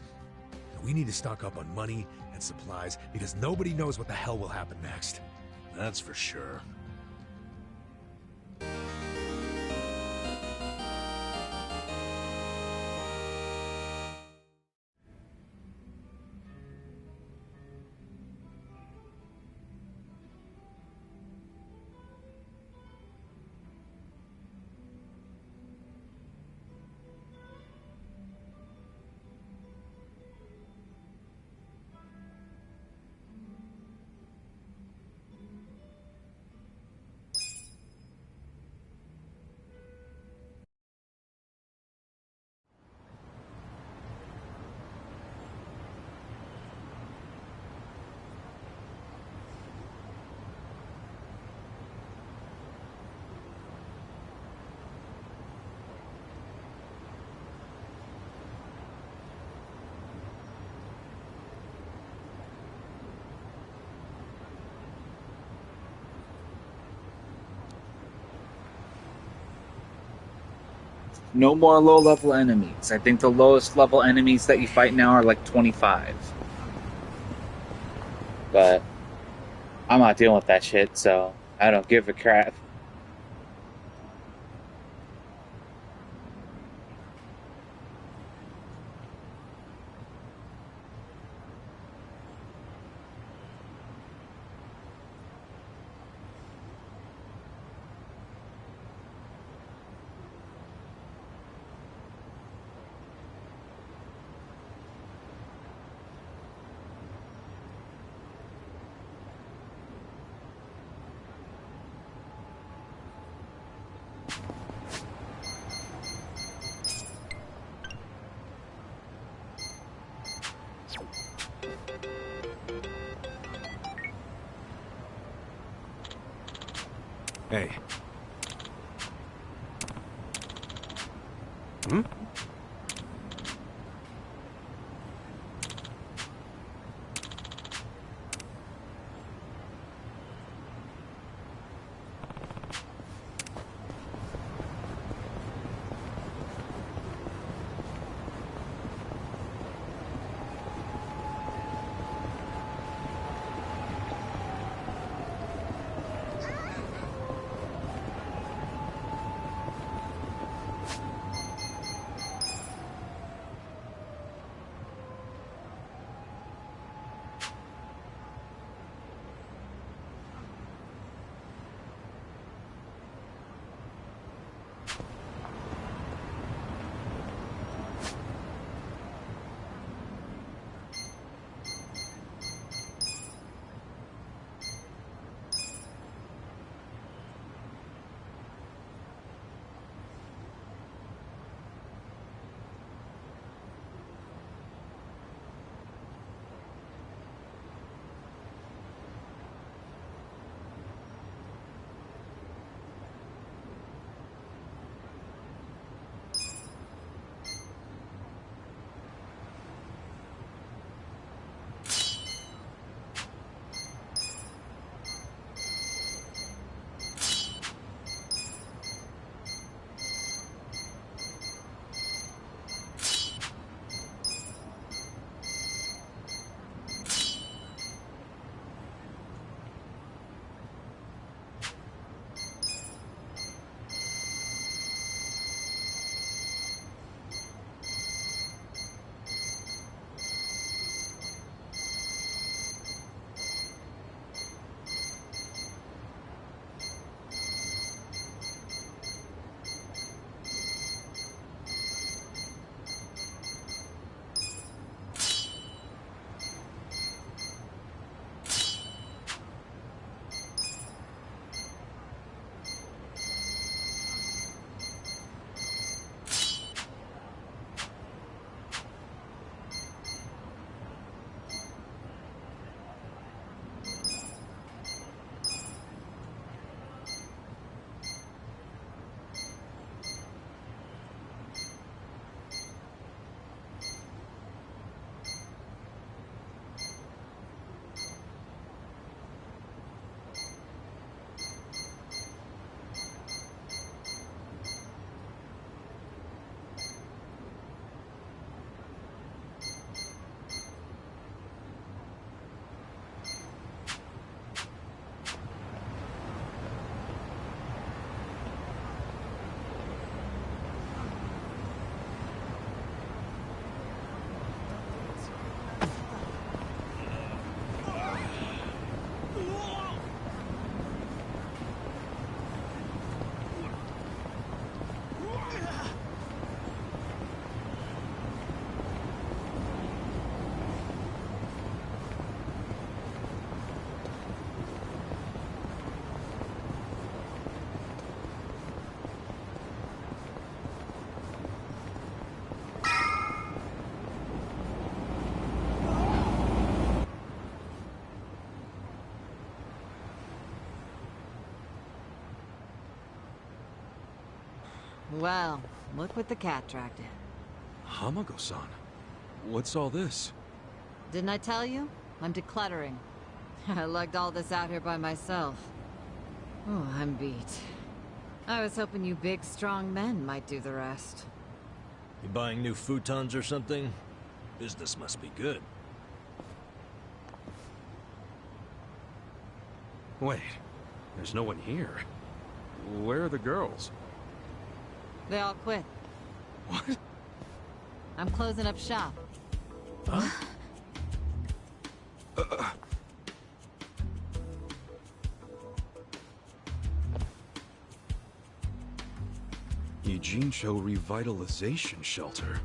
We need to stock up on money and supplies because nobody knows what the hell will happen next. That's for sure. No more low-level enemies. I think the lowest level enemies that you fight now are like 25. But I'm not dealing with that shit, so I don't give a crap. Hey. Hmm? Well, look what the cat dragged in. Hamago-san, what's all this? Didn't I tell you? I'm decluttering. I lugged all this out here by myself. Oh, I'm beat. I was hoping you big, strong men might do the rest. You buying new futons or something? Business must be good. Wait, there's no one here. Where are the girls? They all quit. What? I'm closing up shop. Huh? Ijincho Revitalization Shelter.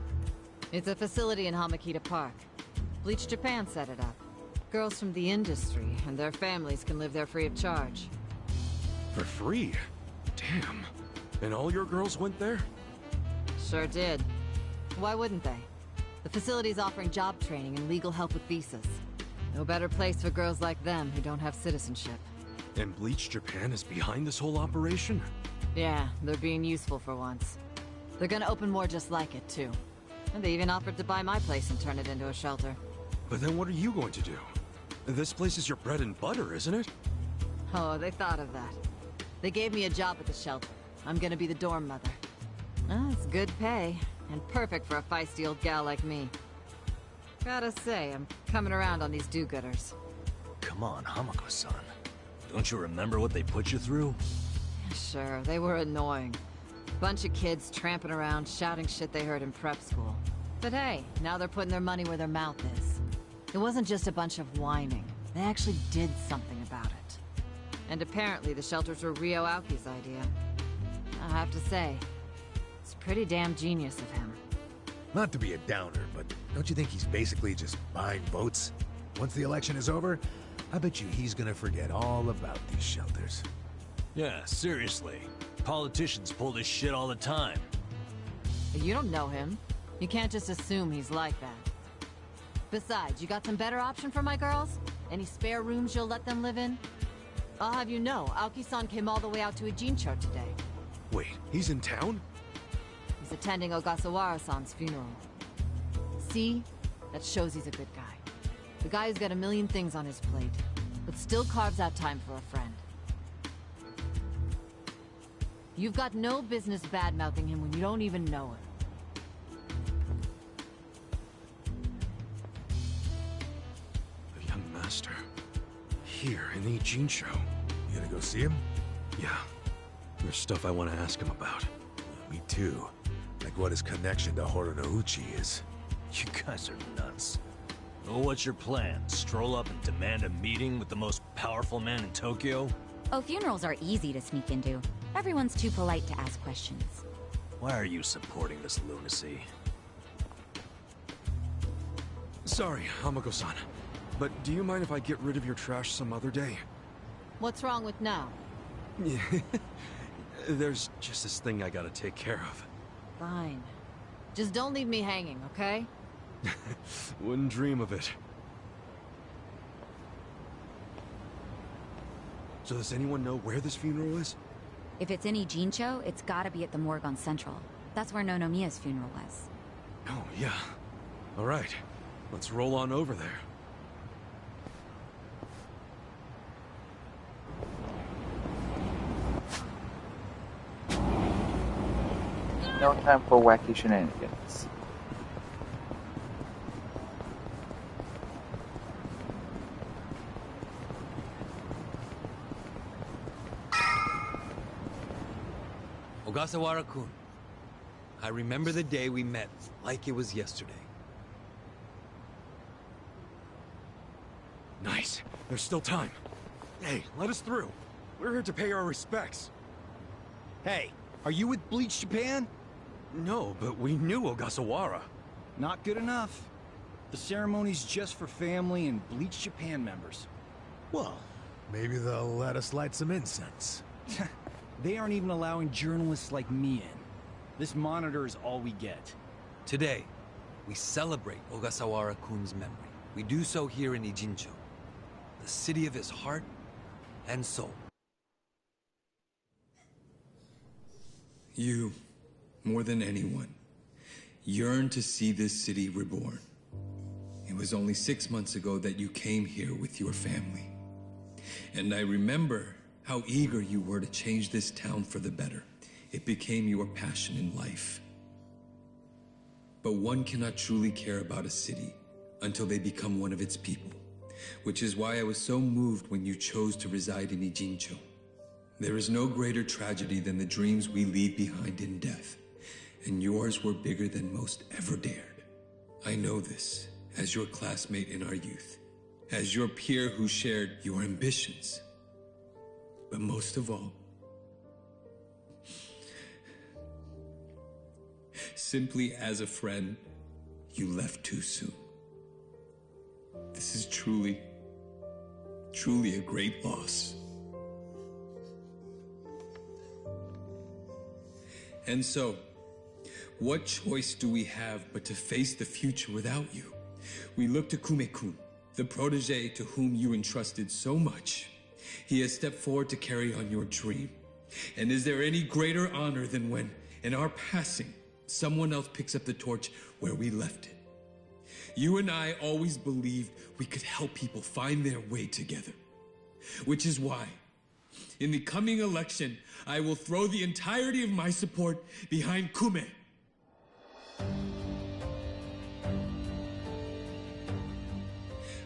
It's a facility in Hamakita Park. Bleach Japan set it up. Girls from the industry and their families can live there free of charge. For free? Damn. And all your girls went there? Sure did. Why wouldn't they? The facility's offering job training and legal help with visas. No better place for girls like them who don't have citizenship. And Bleach Japan is behind this whole operation? Yeah, they're being useful for once. They're gonna open more just like it, too. And they even offered to buy my place and turn it into a shelter. But then what are you going to do? This place is your bread and butter, isn't it? Oh, they thought of that. They gave me a job at the shelter. I'm gonna be the dorm mother. Oh, it's good pay, and perfect for a feisty old gal like me. Gotta say, I'm coming around on these do-gooders. Come on, Hamako-san. Don't you remember what they put you through? Sure, they were annoying. Bunch of kids tramping around, shouting shit they heard in prep school. But hey, now they're putting their money where their mouth is. It wasn't just a bunch of whining. They actually did something about it. And apparently the shelters were Ryo Aoki's idea. I have to say, it's pretty damn genius of him. Not to be a downer, but don't you think he's basically just buying votes? Once the election is over, I bet you he's gonna forget all about these shelters. Yeah, seriously. Politicians pull this shit all the time. You don't know him. You can't just assume he's like that. Besides, you got some better option for my girls? Any spare rooms you'll let them live in? I'll have you know, Aoki-san came all the way out to Ijincho today. Wait, he's in town? He's attending Ogasawara-san's funeral. See? That shows he's a good guy. The guy who's got a million things on his plate, but still carves out time for a friend. You've got no business bad-mouthing him when you don't even know him. The young master. Here in Ijincho. You gonna go see him? Yeah. There's stuff I want to ask him about. Me too. Like what his connection to Horonouchi is. You guys are nuts. Well, what's your plan? Stroll up and demand a meeting with the most powerful man in Tokyo? Oh, funerals are easy to sneak into. Everyone's too polite to ask questions. Why are you supporting this lunacy? Sorry, Hamako-san. But do you mind if I get rid of your trash some other day? What's wrong with now? Yeah. There's just this thing I gotta take care of. Fine. Just don't leave me hanging, okay? Wouldn't dream of it. So does anyone know where this funeral is? If it's in Ijincho, it's gotta be at the morgue on Central. That's where Nonomiya's funeral was. Oh, yeah. All right. Let's roll on over there. No time for wacky shenanigans. Ogasawara-kun, I remember the day we met like it was yesterday. Nice. There's still time. Hey, let us through. We're here to pay our respects. Hey, are you with Bleach Japan? No, but we knew Ogasawara. Not good enough. The ceremony's just for family and Bleach Japan members. Well, maybe they'll let us light some incense. They aren't even allowing journalists like me in. This monitor is all we get. Today, we celebrate Ogasawara-kun's memory. We do so here in Ijincho, the city of his heart and soul. You more than anyone, yearn to see this city reborn. It was only 6 months ago that you came here with your family. And I remember how eager you were to change this town for the better. It became your passion in life. But one cannot truly care about a city until they become one of its people, which is why I was so moved when you chose to reside in Ijincho. There is no greater tragedy than the dreams we leave behind in death, and yours were bigger than most ever dared. I know this as your classmate in our youth, as your peer who shared your ambitions. But most of all, simply as a friend, you left too soon. This is truly a great loss. And so, what choice do we have but to face the future without you? We look to Kume-kun, the protege to whom you entrusted so much. He has stepped forward to carry on your dream. And is there any greater honor than when, in our passing, someone else picks up the torch where we left it? You and I always believed we could help people find their way together. Which is why, in the coming election, I will throw the entirety of my support behind Kume.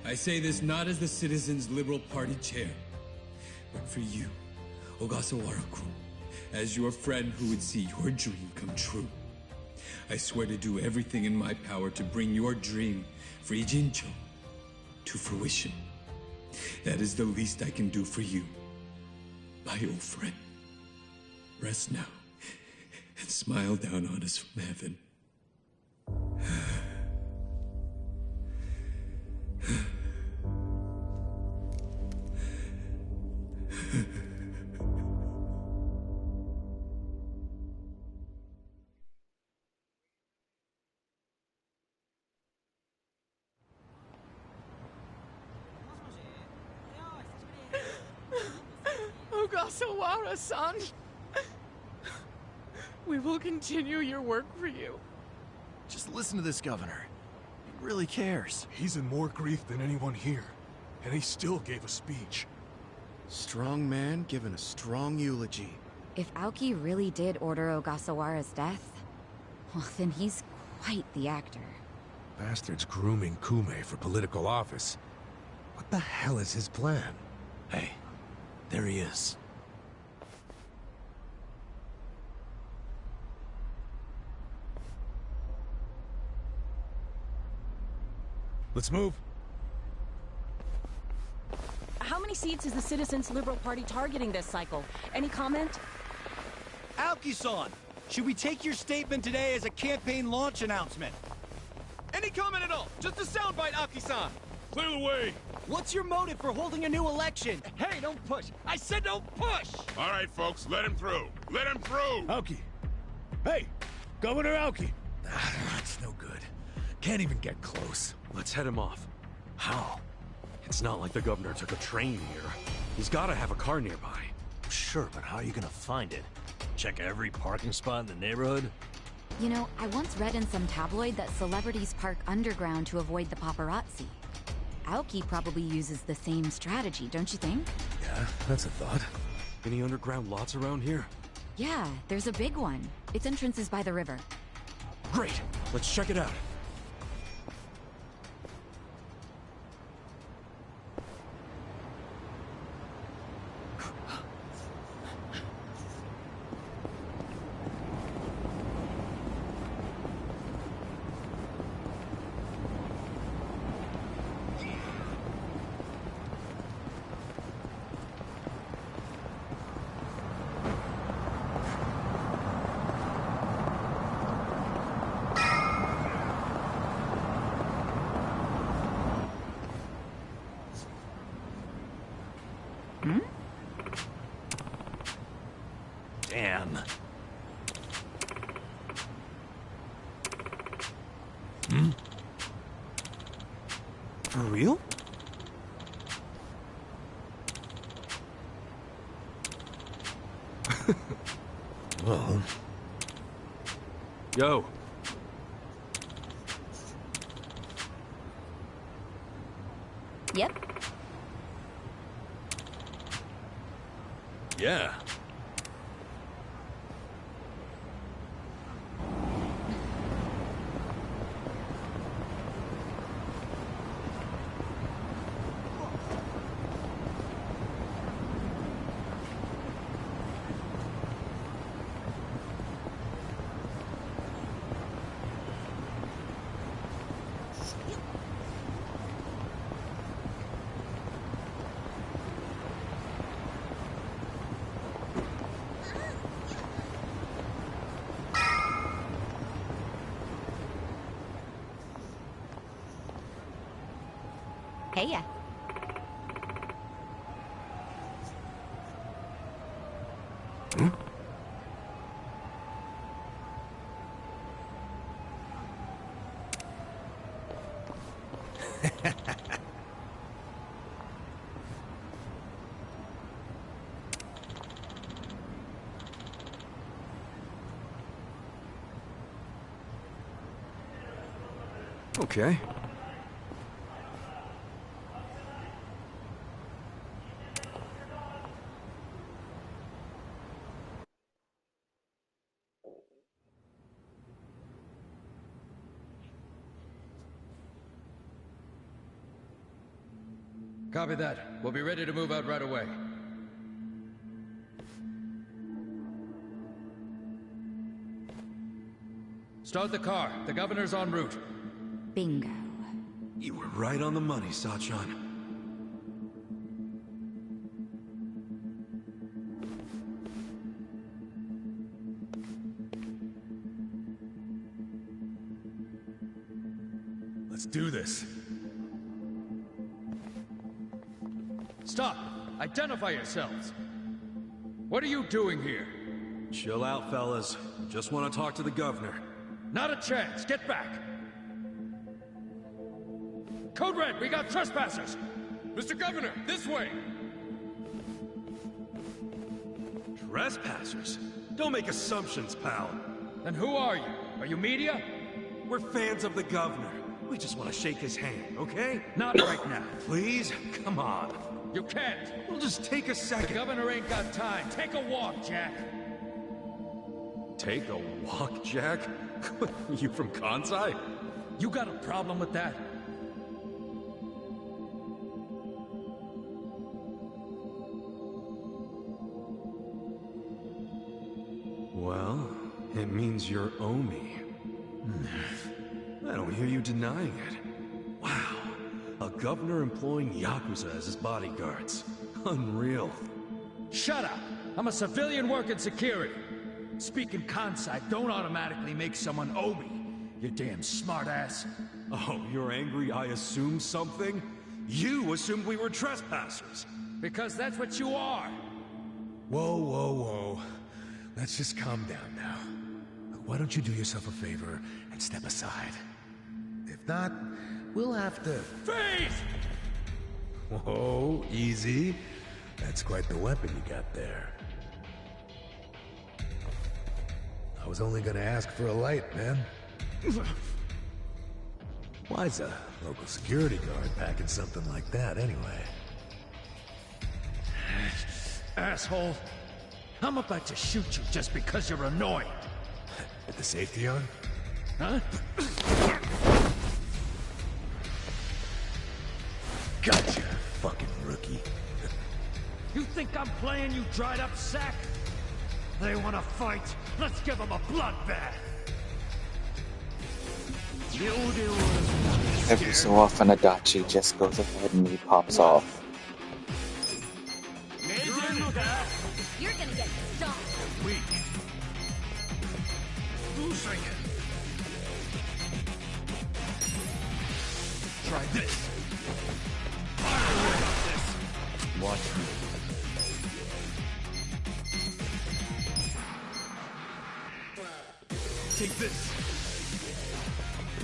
I say this not as the Citizens Liberal Party chair, but for you, Ogasawara-kun, as your friend who would see your dream come true. I swear to do everything in my power to bring your dream for Ijincho to fruition. That is the least I can do for you, my old friend. Rest now and smile down on us from heaven. Ogasawara-san! We will continue your work for you. Just listen to this governor. He really cares. He's in more grief than anyone here, and he still gave a speech. Strong man giving a strong eulogy. If Aoki really did order Ogasawara's death, well, then he's quite the actor. Bastard's grooming Kume for political office. What the hell is his plan? Hey, there he is. Let's move. How many seats is the Citizens Liberal Party targeting this cycle? Any comment? Aoki-san, should we take your statement today as a campaign launch announcement? Any comment at all? Just a soundbite, Aoki-san! Clear the way! What's your motive for holding a new election? Hey, don't push! I said don't push! All right, folks, let him through. Let him through! Aoki. Hey, Governor Aoki. That's no good. Can't even get close. Let's head him off. How? It's not like the governor took a train here. He's gotta have a car nearby. Sure, but how are you gonna find it? Check every parking spot in the neighborhood? You know, I once read in some tabloid that celebrities park underground to avoid the paparazzi. Aoki probably uses the same strategy, don't you think? Yeah, that's a thought. Any underground lots around here? Yeah, there's a big one. Its entrance is by the river. Great! Let's check it out. Damn. For real? Well, Yo. Yep. Yeah. Hey, ya. Okay. Copy that. We'll be ready to move out right away. Start the car. The governor's en route. Bingo. You were right on the money, Sachan. Let's do this. Stop! Identify yourselves! What are you doing here? Chill out, fellas. Just want to talk to the governor. Not a chance! Get back! Code Red, we got trespassers! Mr. Governor, this way! Trespassers? Don't make assumptions, pal. Then who are you? Are you media? We're fans of the governor. We just want to shake his hand, okay? Not right now. Please? Come on. You can't! We'll just take a second. The governor ain't got time. Take a walk, Jack. Take a walk, Jack? You from Kansai? You got a problem with that? Well, it means you're Omi. I don't hear you denying it. Wow. A governor employing Yakuza as his bodyguards. Unreal. Shut up! I'm a civilian working security. Speaking Kansai don't automatically make someone Omi, you damn smartass. Oh, you're angry I assumed something? You assumed we were trespassers. Because that's what you are. Whoa, whoa, whoa. Let's just calm down now. Look, why don't you do yourself a favor and step aside? If not, we'll have to... Freeze! Whoa, easy. That's quite the weapon you got there. I was only gonna ask for a light, man. Why's a local security guard packing something like that, anyway? Asshole. I'm about to shoot you just because you're annoying. With the safety on? Huh? Gotcha, fucking rookie. You think I'm playing, you dried up sack? They want to fight. Let's give them a bloodbath. Every so often, Adachi just goes ahead and he pops off. You're gonna get stopped. Weak. Losing it. Try this. Watch me. Take this.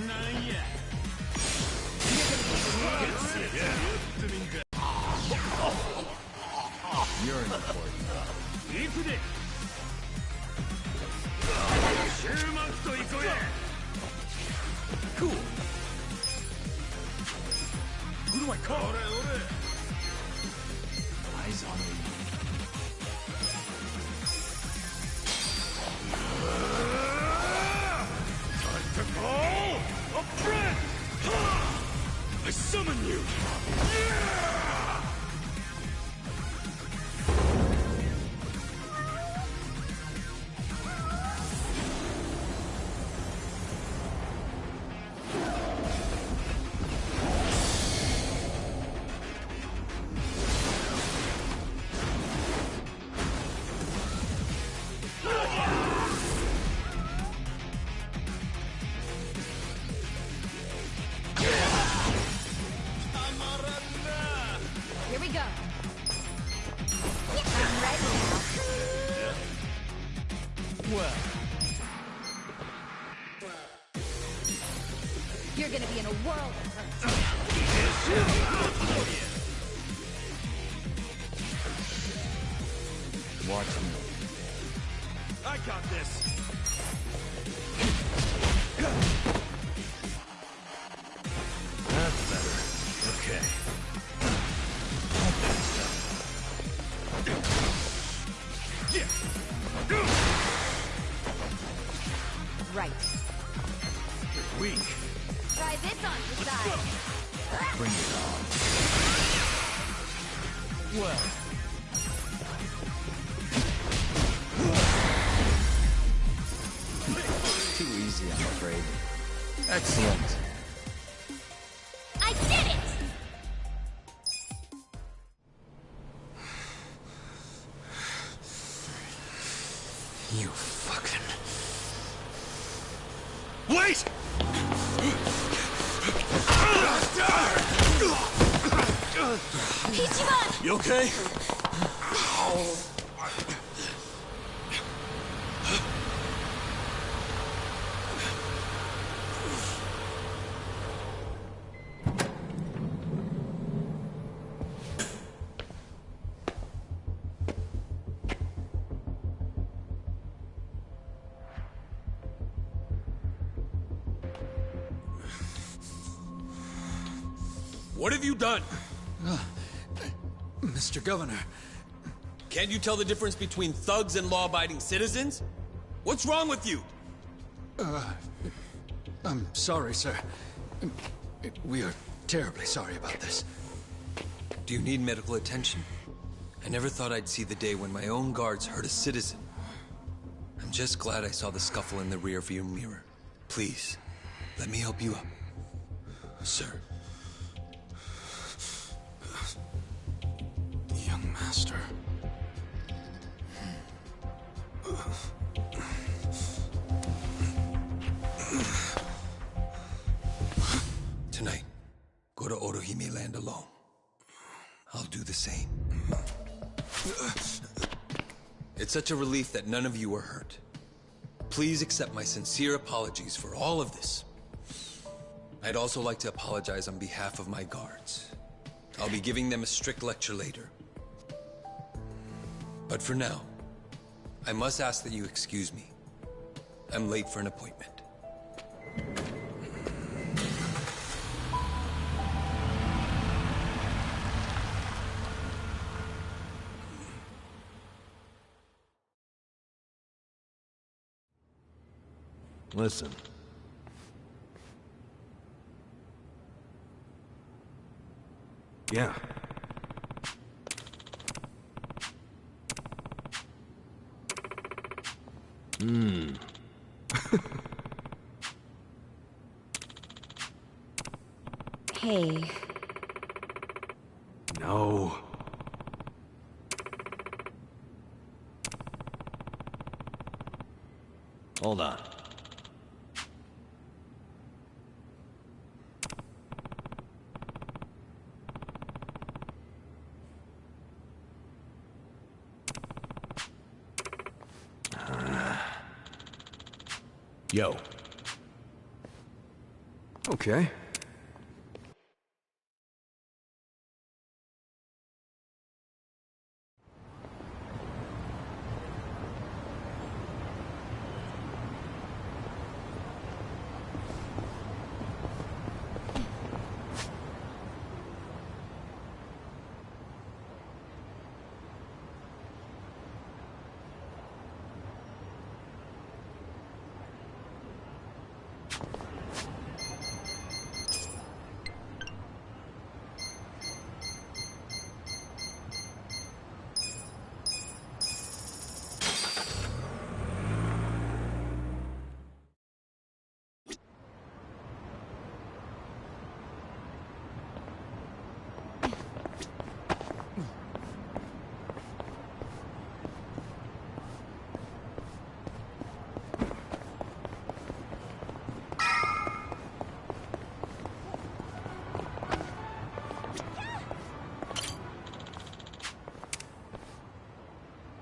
Not yet. You're important. Cool. Who do I call? Eyes on me. Time to call a friend! I summon you! Here we go. I'm ready now. Well, You're gonna be in a world of hurt. Watch me. I got this. That's better. Okay. Right. You're weak. Try this on your side. Bring it on. Well, Too easy, I'm afraid. Excellent. I did it! You fucking... wait! Ichiban! You okay? What have you done? Mr. Governor. Can't you tell the difference between thugs and law-abiding citizens? What's wrong with you? I'm sorry, sir. We are terribly sorry about this. Do you need medical attention? I never thought I'd see the day when my own guards hurt a citizen. I'm just glad I saw the scuffle in the rearview mirror. Please, let me help you up. Sir. Young master. Tonight, go to Orohime Land alone. I'll do the same. It's such a relief that none of you are hurt. Please accept my sincere apologies for all of this. I'd also like to apologize on behalf of my guards. I'll be giving them a strict lecture later. But for now, I must ask that you excuse me. I'm late for an appointment. Listen. Yeah. Hey. No. Hold on. Yo. Okay.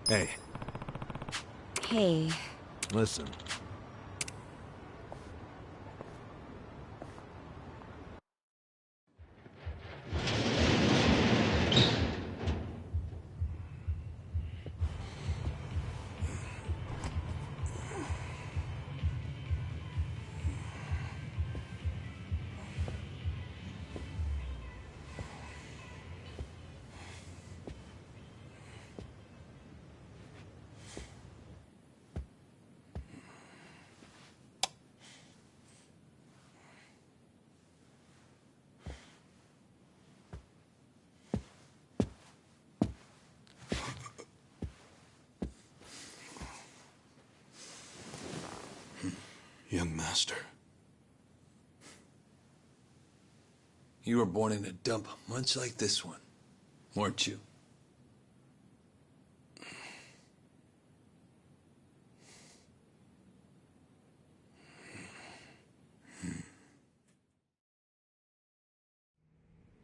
Hey. Hey. Listen. Young master. You were born in a dump much like this one, weren't you?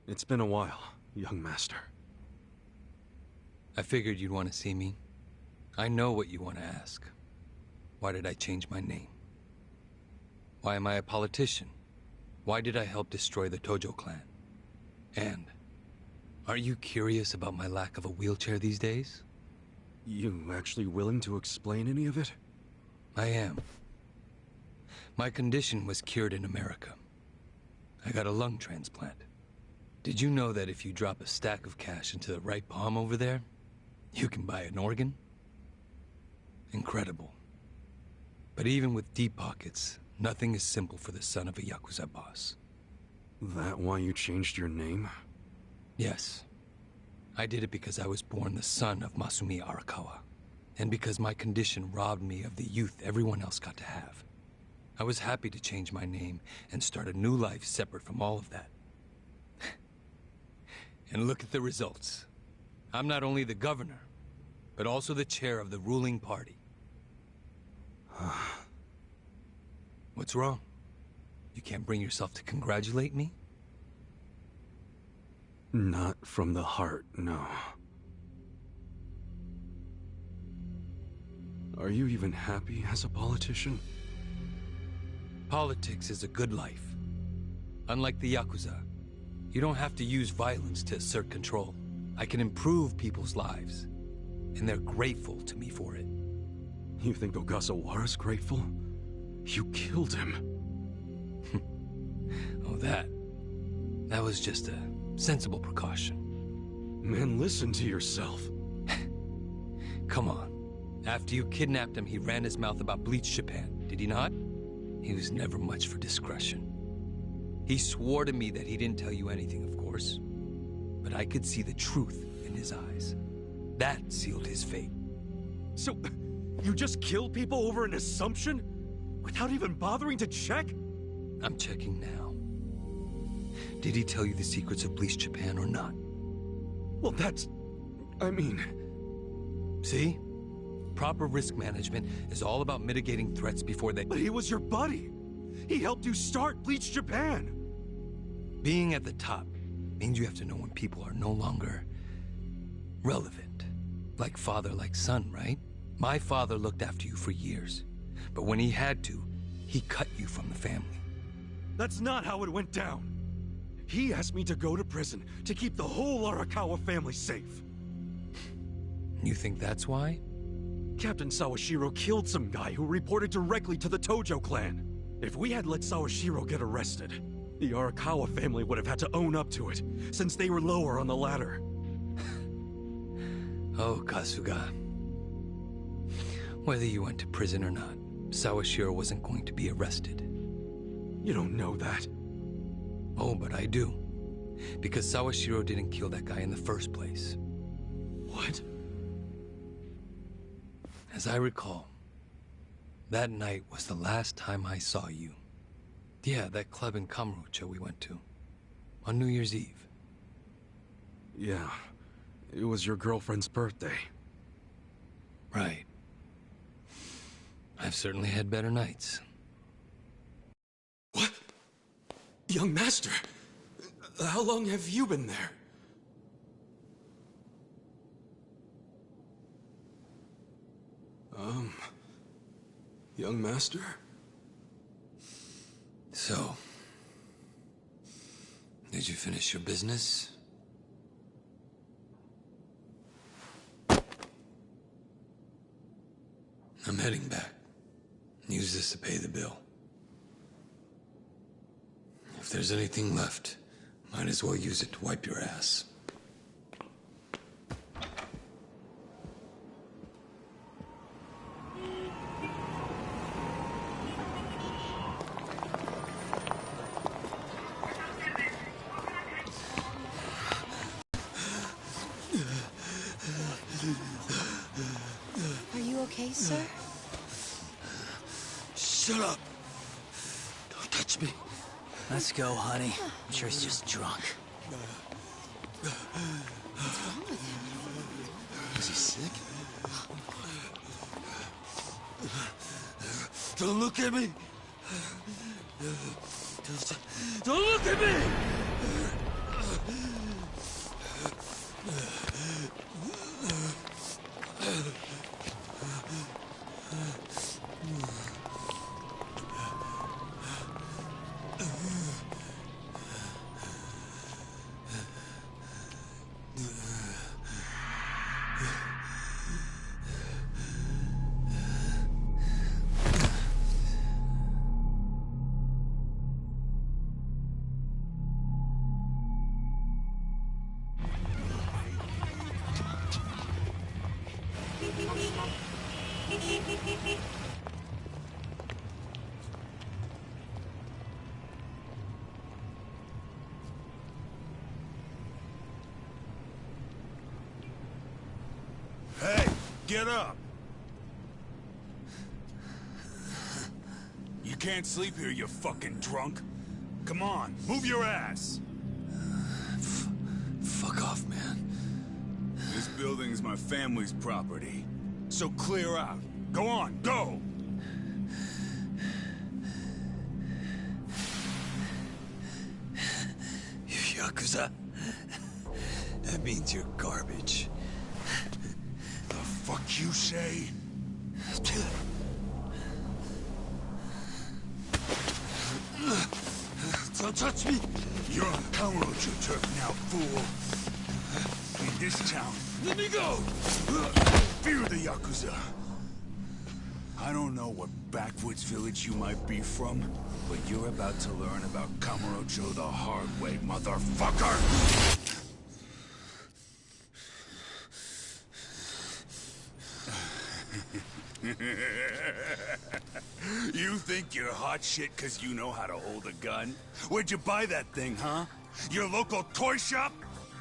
It's been a while, young master. I figured you'd want to see me. I know what you want to ask. Why did I change my name? Why am I a politician? Why did I help destroy the Tojo clan? And are you curious about my lack of a wheelchair these days? You actually willing to explain any of it? I am. My condition was cured in America. I got a lung transplant. Did you know that if you drop a stack of cash into the right palm over there, you can buy an organ? Incredible. But even with deep pockets, nothing is simple for the son of a Yakuza boss. That why you changed your name? Yes. I did it because I was born the son of Masumi Arakawa, and because my condition robbed me of the youth everyone else got to have. I was happy to change my name and start a new life separate from all of that. And look at the results. I'm not only the governor, but also the chair of the ruling party. What's wrong? You can't bring yourself to congratulate me? Not from the heart, no. Are you even happy as a politician? Politics is a good life. Unlike the Yakuza, you don't have to use violence to assert control. I can improve people's lives, and they're grateful to me for it. You think Ogasawara's grateful? You killed him. Oh, that was just a sensible precaution. Man, listen to yourself. Come on. After you kidnapped him, he ran his mouth about Bleach Japan, did he not? He was never much for discretion. He swore to me that he didn't tell you anything, of course. But I could see the truth in his eyes. That sealed his fate. So, you just kill people over an assumption? Without even bothering to check? I'm checking now. Did he tell you the secrets of Bleach Japan or not? Well, that's... I mean... See? Proper risk management is all about mitigating threats before they... But he was your buddy! He helped you start Bleach Japan! Being at the top means you have to know when people are no longer relevant. Like father, like son, right? My father looked after you for years. But when he had to, he cut you from the family. That's not how it went down. He asked me to go to prison to keep the whole Arakawa family safe. You think that's why? Captain Sawashiro killed some guy who reported directly to the Tojo clan. If we had let Sawashiro get arrested, the Arakawa family would have had to own up to it, since they were lower on the ladder. Oh, Kasuga. Whether you went to prison or not, Sawashiro wasn't going to be arrested. You don't know that. Oh, but I do. Because Sawashiro didn't kill that guy in the first place. What? As I recall, that night was the last time I saw you. Yeah, that club in Kamurocho we went to. On New Year's Eve. Yeah, it was your girlfriend's birthday. Right. I've certainly had better nights. What? Young master, how long have you been there? Young master? So, did you finish your business? I'm heading back. Use this to pay the bill. If there's anything left, might as well use it to wipe your ass. Are you okay, sir? Shut up! Don't touch me. Let's go, honey. I'm sure he's just drunk. What's wrong with him? Is he sick? Don't look at me! Don't look at me! Hey, get up! You can't sleep here, you fucking drunk. Come on, move your ass! Fuck off, man. This building's my family's property. So clear out. Go on, go! You Yakuza? That means you're garbage. The fuck you say? Don't touch me! You're on Kamurocho turf now, fool. In this town, Let me go! fear the Yakuza. I don't know what backwoods village you might be from, but you're about to learn about Kamurocho the hard way, motherfucker! You think you're hot shit because you know how to hold a gun? Where'd you buy that thing, huh? Your local toy shop?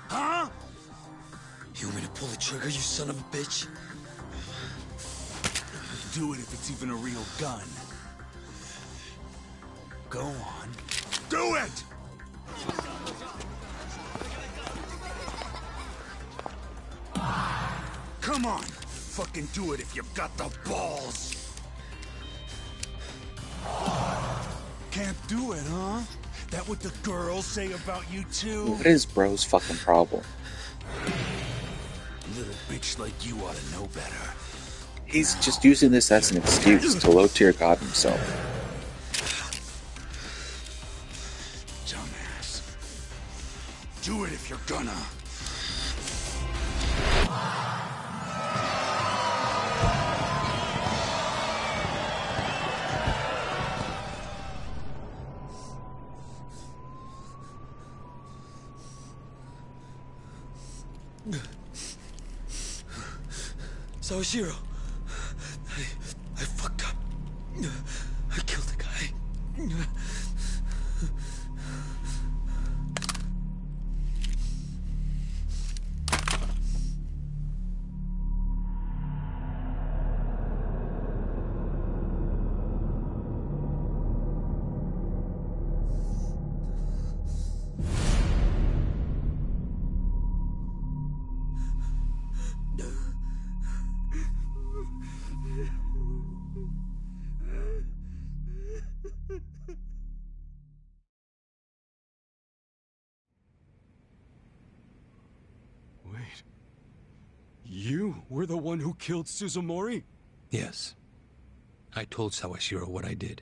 Huh? You want me to pull the trigger, you son of a bitch? Do it if it's even a real gun. Go on. Do it! Come on! Fucking do it if you've got the balls! Can't do it, huh? That what the girls say about you too? What is bro's fucking problem? Little bitch like you ought to know better. He's just using this as an excuse to low-tier God himself. Dumbass. Do it if you're gonna. Sawashiro, I fucked up. I killed the guy. Wait. You were the one who killed Suzumori? Yes. I told Sawashiro what I did,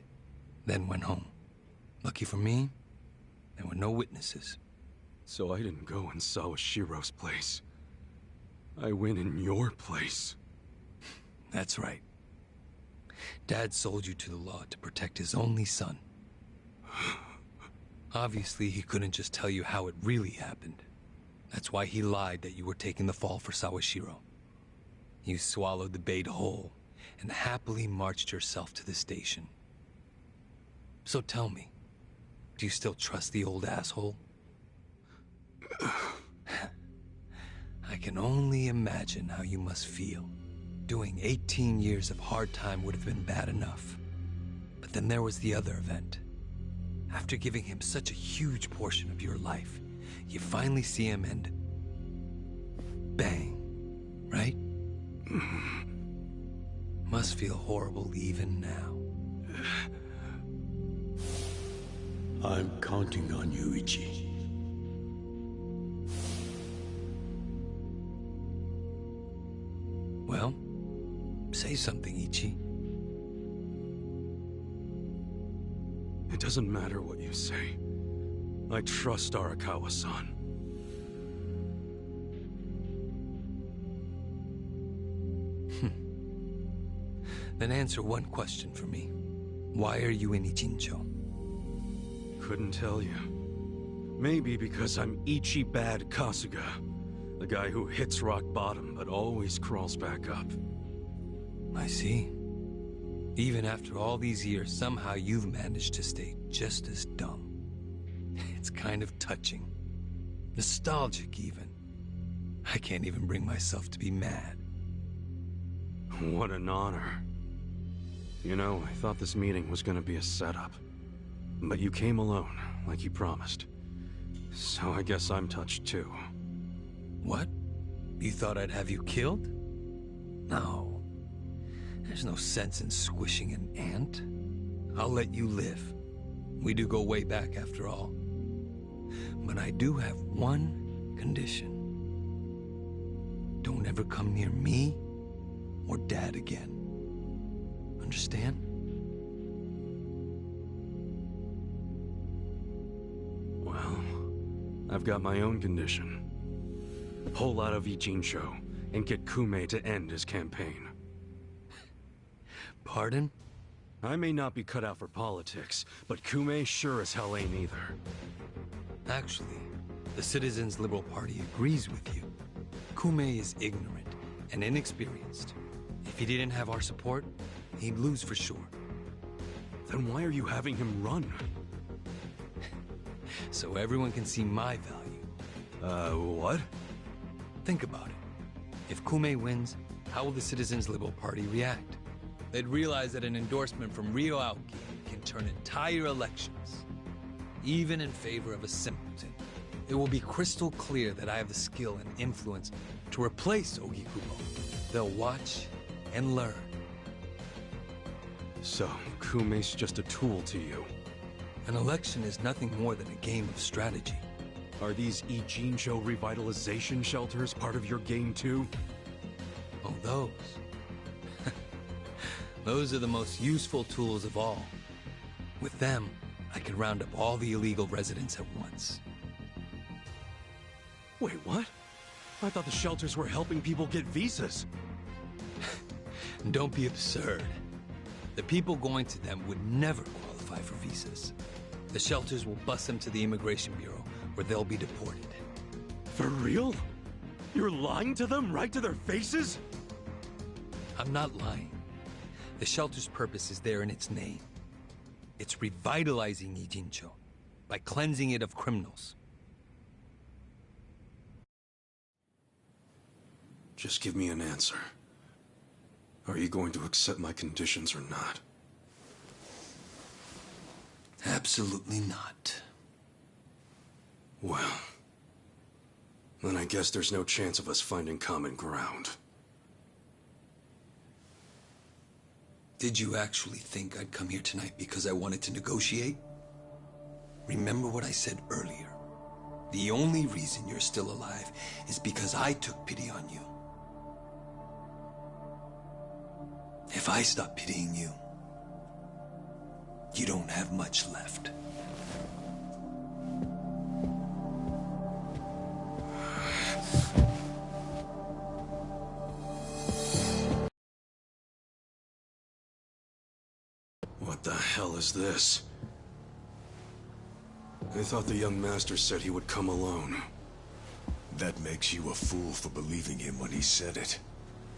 then went home. Lucky for me, there were no witnesses. So I didn't go in Sawashiro's place. I went in your place. That's right. Dad sold you to the law to protect his only son. Obviously, he couldn't just tell you how it really happened. That's why he lied that you were taking the fall for Sawashiro. You swallowed the bait whole and happily marched yourself to the station. So tell me, do you still trust the old asshole? I can only imagine how you must feel. Doing 18 years of hard time would have been bad enough. But then there was the other event. After giving him such a huge portion of your life, you finally see him and... bang. Right? Must feel horrible even now. I'm counting on you, Ichi. Well, say something, Ichi. It doesn't matter what you say. I trust Arakawa-san. Then answer one question for me. Why are you in Ichincho? Couldn't tell you. Maybe because I'm Ichi Bad Kasuga. The guy who hits rock bottom but always crawls back up. I see. Even after all these years, somehow you've managed to stay just as dumb. It's kind of touching. Nostalgic, even. I can't even bring myself to be mad. What an honor. You know, I thought this meeting was gonna be a setup. But you came alone, like you promised. So I guess I'm touched too. What? You thought I'd have you killed? No. There's no sense in squishing an ant. I'll let you live. We do go way back after all. But I do have one condition. Don't ever come near me or Dad again. Understand? Well, I've got my own condition. Pull out of Ichincho and get Kume to end his campaign. Pardon? I may not be cut out for politics, but Kume sure as hell ain't either. Actually, the Citizens Liberal Party agrees with you. Kume is ignorant and inexperienced. If he didn't have our support, he'd lose for sure. Then why are you having him run? So everyone can see my value. What? Think about it. If Kume wins, how will the Citizens Liberal Party react? They'd realize that an endorsement from Ryo Aoki can turn entire elections, even in favor of a simpleton. It will be crystal clear that I have the skill and influence to replace Ogikubo. They'll watch and learn. So, Kume's just a tool to you? An election is nothing more than a game of strategy. Are these Ichincho revitalization shelters part of your game too? Oh, those. Those are the most useful tools of all. With them, I can round up all the illegal residents at once. Wait, what? I thought the shelters were helping people get visas. Don't be absurd. The people going to them would never qualify for visas. The shelters will bus them to the Immigration Bureau, where they'll be deported. For real? You're lying to them right to their faces? I'm not lying. The shelter's purpose is there in its name. It's revitalizing Ichincho by cleansing it of criminals. Just give me an answer. Are you going to accept my conditions or not? Absolutely not. Well, then I guess there's no chance of us finding common ground. Did you actually think I'd come here tonight because I wanted to negotiate? Remember what I said earlier. The only reason you're still alive is because I took pity on you. If I stop pitying you, you don't have much left. What the hell is this? I thought the young master said he would come alone. That makes you a fool for believing him when he said it.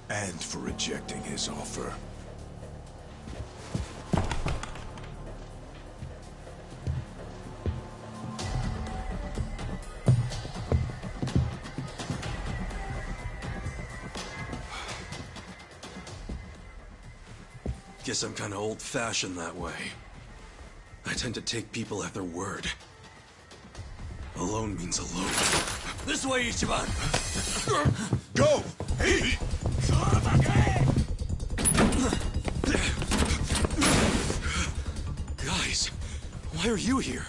And for rejecting his offer. Guess I'm kinda old-fashioned that way. I tend to take people at their word. Alone means alone. This way, Ichiban! Go! Hey! Guys, why are you here?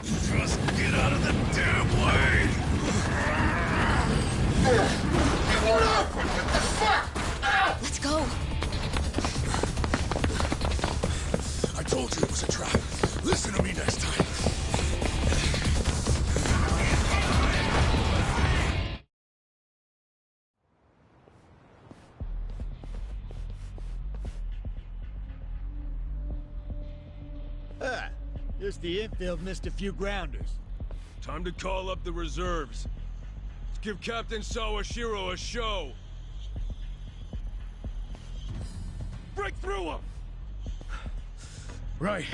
Just get out of the damn way! What the fuck? Let's go. I told you it was a trap. Listen to me next time. Just the infield missed a few grounders. Time to call up the reserves. Let's give Captain Sawashiro a show. Break through him! Right.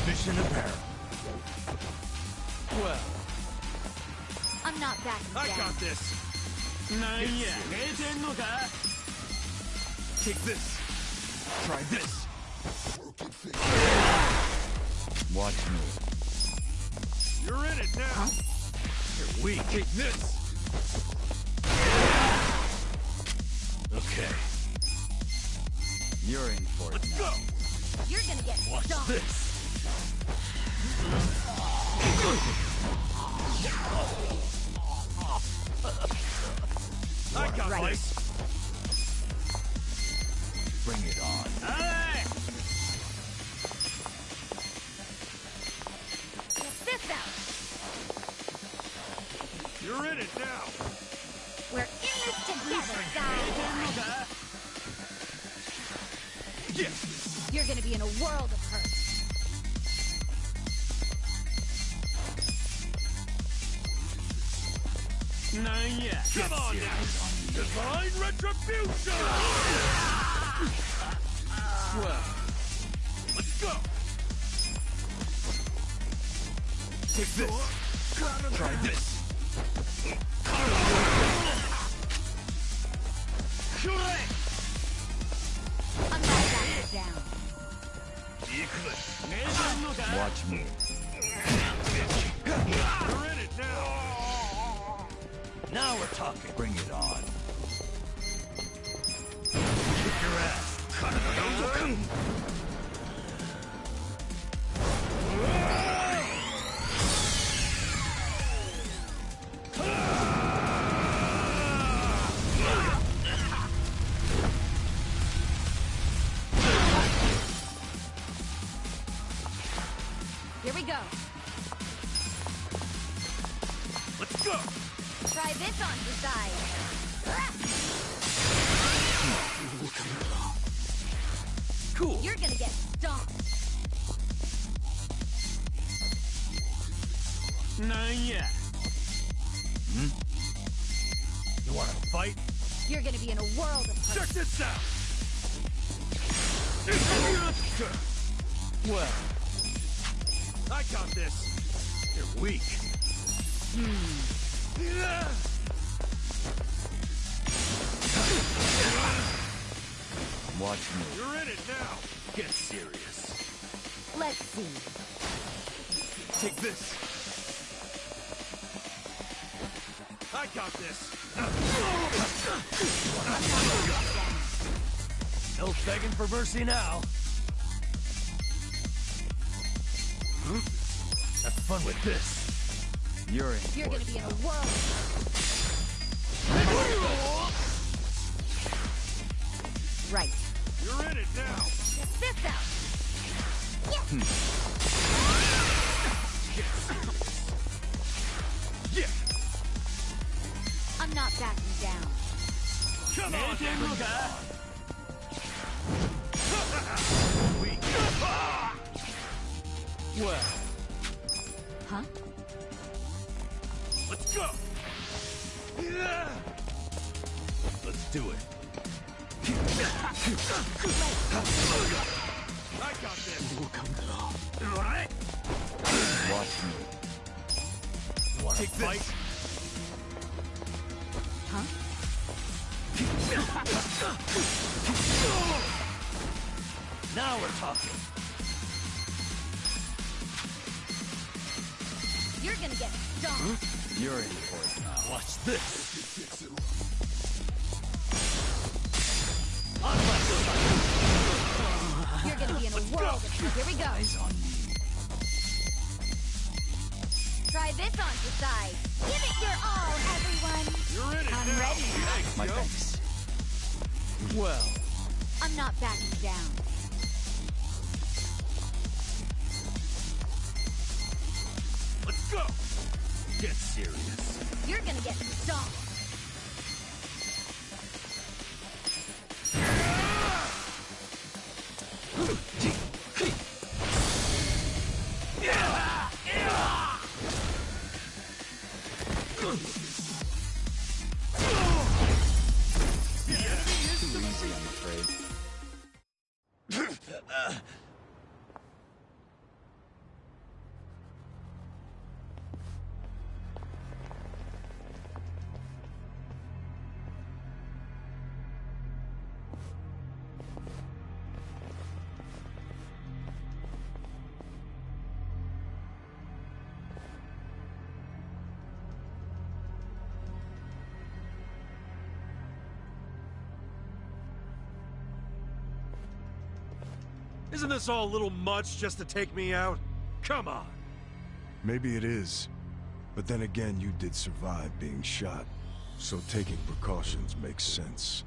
Mission apparent. Well, I'm not backing down. I got this. Take this. Try this. Watch me. You're in it now. You're weak. Take this. Okay. You're in for it. Let's go. You're gonna get Watch stomped. this. I got Right. this. Bring it on. Get this out. You're in it now. We're in this together, guys. Yes. You're gonna be in a world of hurt. Come on now. Divine retribution. Well, let's go. Take this. Try this. I'm not backing down. Watch me. You're in it now. Now we're talking. Bring it on. Kick your ass. Here we go. Let's go. Try this on the side. Cool. You're gonna get stomped. You want to fight? You're gonna be in a world of hurt. Check this out. Well, I got this. You're weak. Watch me. You're in it now. Get serious. Let's see. Take this. I got this. No begging for mercy now. Have fun with this. You're in You're for gonna it be in now. a world. Right. You're in it now. Check this out. Yeah. Yeah. I'm not backing down. Come on, Yakuza. Well. Huh? Let's go. Let's do it. I got this. Watch me. Wanna Take fight? this. Huh? Now we're talking. You're gonna get stomped. You're in for it now. Watch this. You're gonna be in a whirl. Here we go. Eyes on me. Try this on your side. Give it your all, everyone. You're in it I'm now. ready. Thanks, My yo. thanks. Well. I'm not backing down. Let's go. Get serious. You're gonna get stomped. Too easy, I'm afraid. Isn't this all a little much just to take me out? Come on. Maybe it is. But then again, you did survive being shot. So taking precautions makes sense.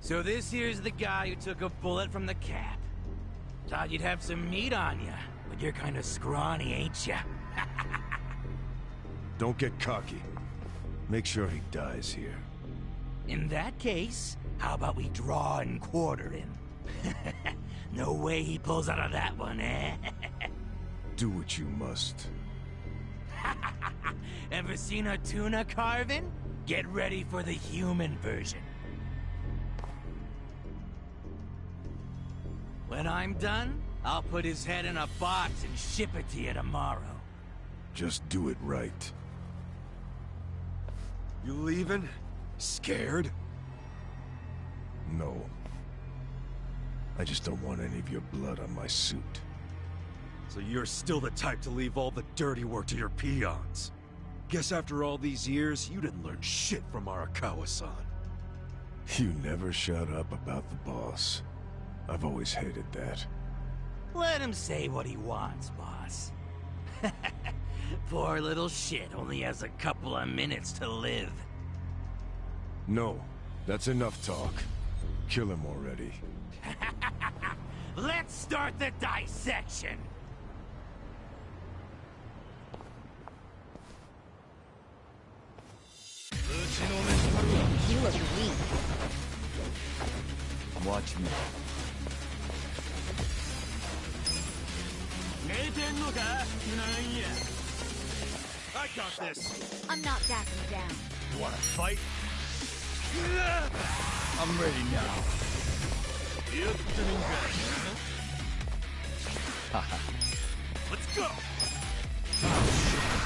So this here's the guy who took a bullet from the cap. Thought you'd have some meat on you, but you're kind of scrawny, ain't ya? Don't get cocky. Make sure he dies here. In that case, how about we draw and quarter him? No way he pulls out of that one, eh? Do what you must. Ever seen a tuna carving? Get ready for the human version. When I'm done, I'll put his head in a box and ship it to you tomorrow. Just do it right. You leaving? Scared? No. I just don't want any of your blood on my suit. So you're still the type to leave all the dirty work to your peons. Guess after all these years, you didn't learn shit from Arakawa-san. You never shut up about the boss. I've always hated that. Let him say what he wants, boss. Poor little shit only has a couple of minutes to live. No, that's enough talk. Kill him already. Let's start the dissection! You look weak. Watch me. I got this. I'm not backing down. You wanna fight? I'm ready now. Let's go.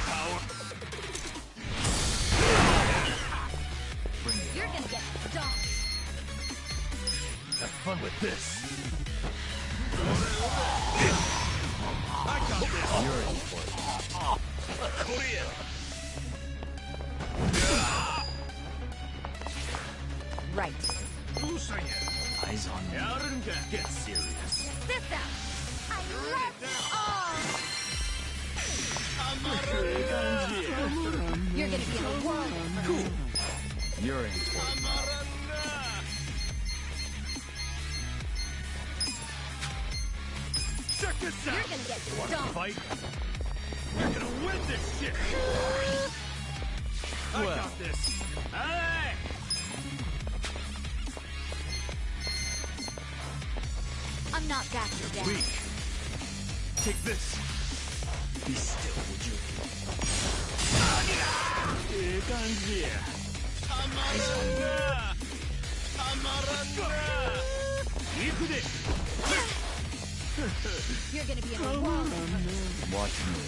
Power. Bring it. You're gonna get stomped. Have fun with this. I got this. You're in for it. Right. Eyes on me. Get serious. This out. I love you all. You're gonna be in a whirl. Cool. You're in for it. this out! You're gonna get Wanna stomped. fight? We're gonna win this shit! I got this! Hey! I'm not backing down. Weak. Take this. Be still, would you? You're gonna be in a world. Watch me.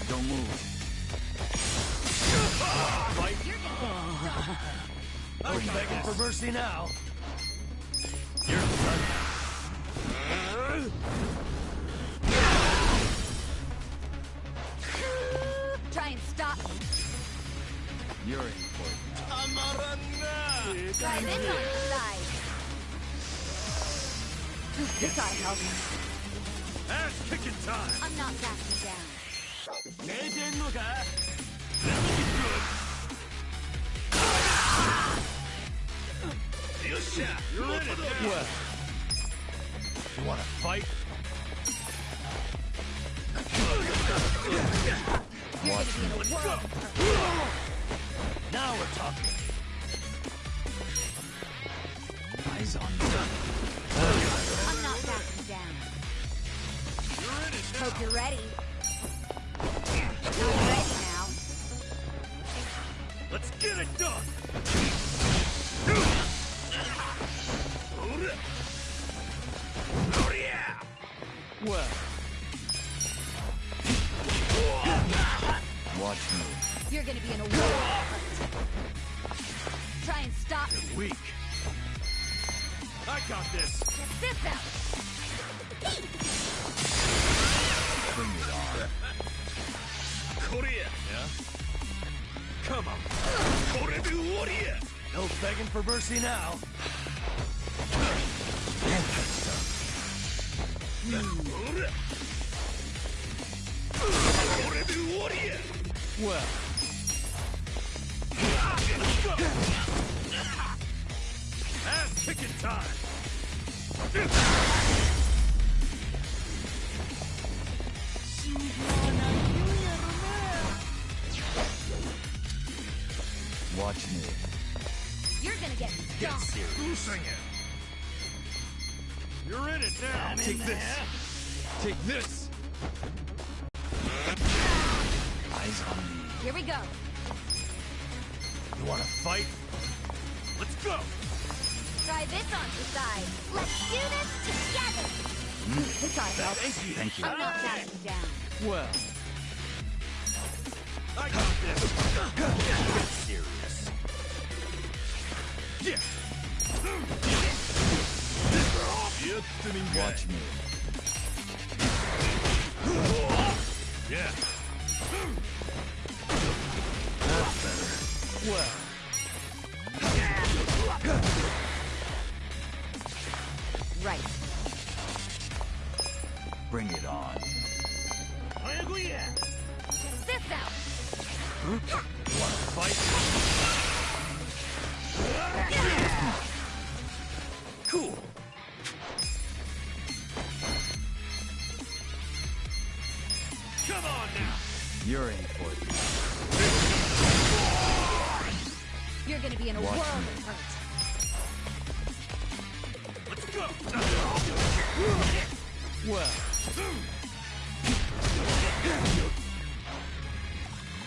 Don't move. I'm begging for mercy now. You're done. Try and stop me. You're in for it. Try this on the side. This ought to help. Ass kicking time. I'm not backing down. You're in it now. Well, you wanna fight? You're gonna be in a world of hurt. Now we're talking. Eyes on me. I'm not backing down. You're in it now. Hope you're ready. I'm ready now. Let's get it done. Oh yeah. Well, Watch me. You're gonna be in a world of hurt. Try and stop me. Weak. I got this. Check this out. Bring it on. Korea. Yeah? Come on. Korea. No begging for mercy now. well. Let's go. Ass kicking time. Watch me. You're gonna get Get stomped. serious. Sing it. You're in it now. Take this. Take this. Eyes on me. Here we go. You wanna fight? Let's go. Try this on the side. Let's do this together. This ought to help. Thank you. I'm not backing down. Well, I got this. Get serious. Yeah. Watch me. Yeah. that's better. Well, Right. Bring it on. Check this out. You wanna fight? Cool. Come on now. You're in for it. You're gonna be in a Watch world me. of hurt. Let's go. well.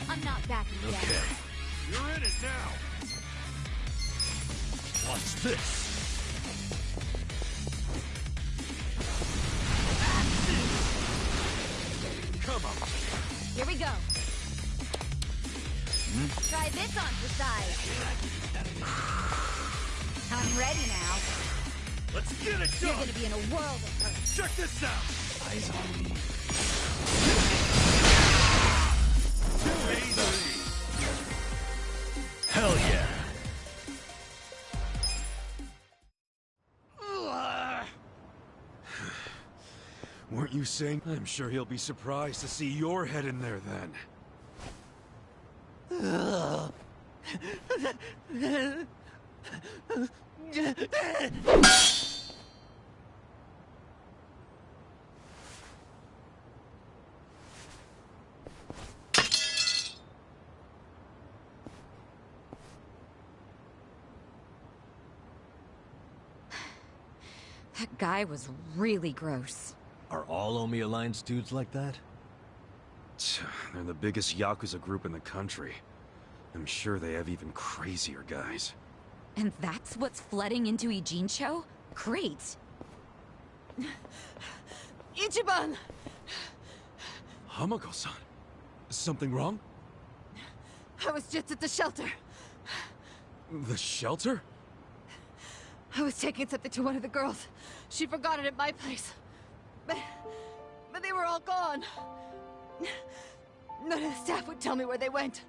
I'm not backing down. Okay. You're in it now. Watch this. Come on. Here we go. Try this on the side. I'm ready now. Let's get it You're done. gonna be in a world of hurt. Check this out. Eyes on me. Too easy. Hell yeah. Weren't you saying? I'm sure he'll be surprised to see your head in there then. That guy was really gross. Are all Omi Alliance dudes like that? They're the biggest Yakuza group in the country. I'm sure they have even crazier guys. And that's what's flooding into Ijincho? Great! Ichiban! Hamako-san, something wrong? I was just at the shelter. The shelter? I was taking something to one of the girls. She forgot it at my place. But they were all gone. None of the staff would tell me where they went.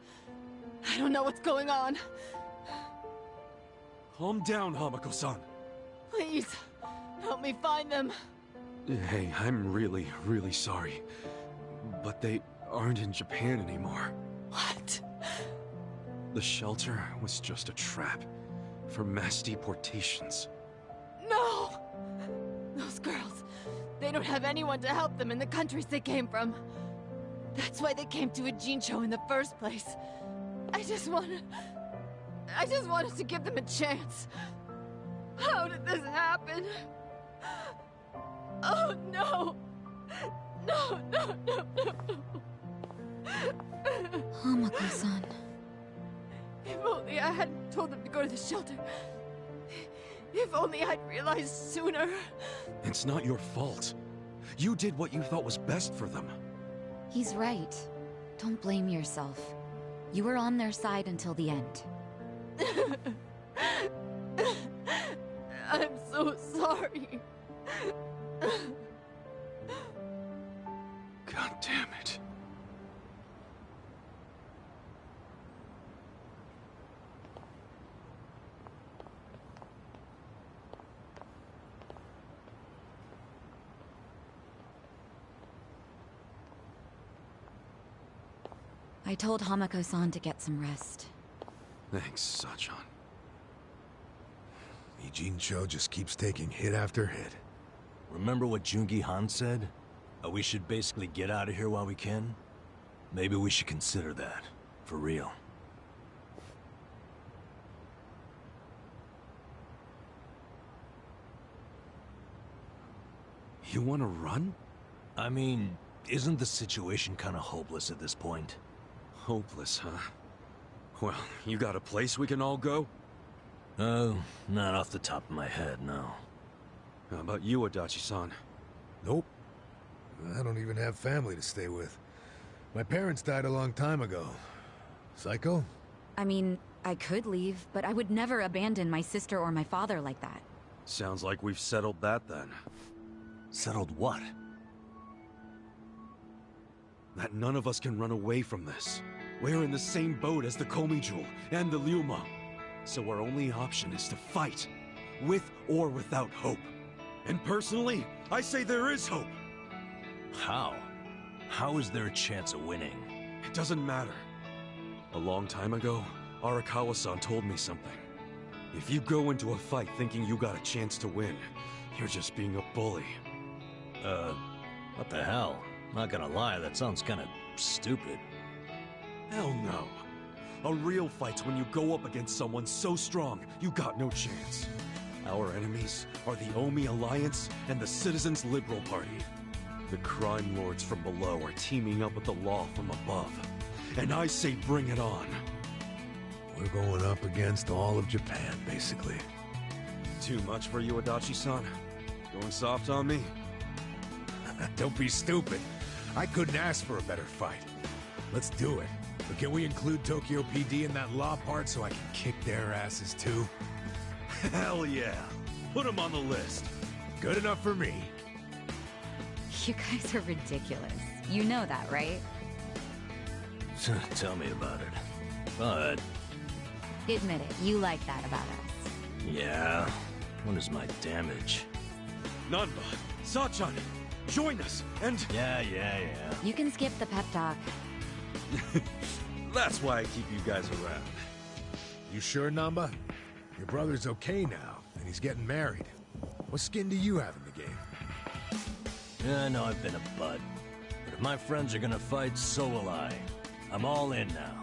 I don't know what's going on. Calm down, Hamako-san. Please, help me find them. Hey, I'm really, really sorry. But they aren't in Japan anymore. What? The shelter was just a trap for mass deportations. No! Those girls, they don't have anyone to help them in the countries they came from. That's why they came to Ijincho in the first place. I just wanted to give them a chance. How did this happen? Oh no! No, no, no, no, no. Hamako-san. If only I hadn't told them to go to the shelter. If only I'd realized sooner. It's not your fault. You did what you thought was best for them. He's right. Don't blame yourself. You were on their side until the end. I'm so sorry. God damn it. I told Hamako-san to get some rest. Thanks, Sachan. Ijincho just keeps taking hit after hit. Remember what Jungi Han said? We should basically get out of here while we can? Maybe we should consider that. For real. You want to run? I mean, isn't the situation kind of hopeless at this point? Hopeless, huh? Well, you got a place we can all go? Oh, not off the top of my head, no. How about you, Adachi-san? Nope. I don't even have family to stay with. My parents died a long time ago. Psycho? I mean, I could leave, but I would never abandon my sister or my father like that. Sounds like we've settled that then. Settled what? That none of us can run away from this. We're in the same boat as the Komi Jewel and the Liumang. So our only option is to fight, with or without hope. And personally, I say there is hope. How? How is there a chance of winning? It doesn't matter. A long time ago, Arakawa-san told me something. If you go into a fight thinking you got a chance to win, you're just being a bully. What the hell? Not gonna lie, that sounds kinda stupid. Hell no. A real fight's when you go up against someone so strong, you got no chance. Our enemies are the Omi Alliance and the Citizens Liberal Party. The crime lords from below are teaming up with the law from above. And I say bring it on. We're going up against all of Japan, basically. Too much for you, Adachi-san? Going soft on me? Don't be stupid. I couldn't ask for a better fight. Let's do it. But can we include Tokyo PD in that law part so I can kick their asses too? Hell yeah. Put them on the list. Good enough for me. You guys are ridiculous. You know that, right? Tell me about it. But... Admit it, you like that about us. yeah, what is my damage? Nanba, Sachan, join us, and... Yeah. You can skip the pep talk. That's why I keep you guys around. You sure, Namba? Your brother's okay now. and he's getting married. What skin do you have in the game? Yeah, I know I've been a bud. But if my friends are gonna fight, so will I. I'm all in now.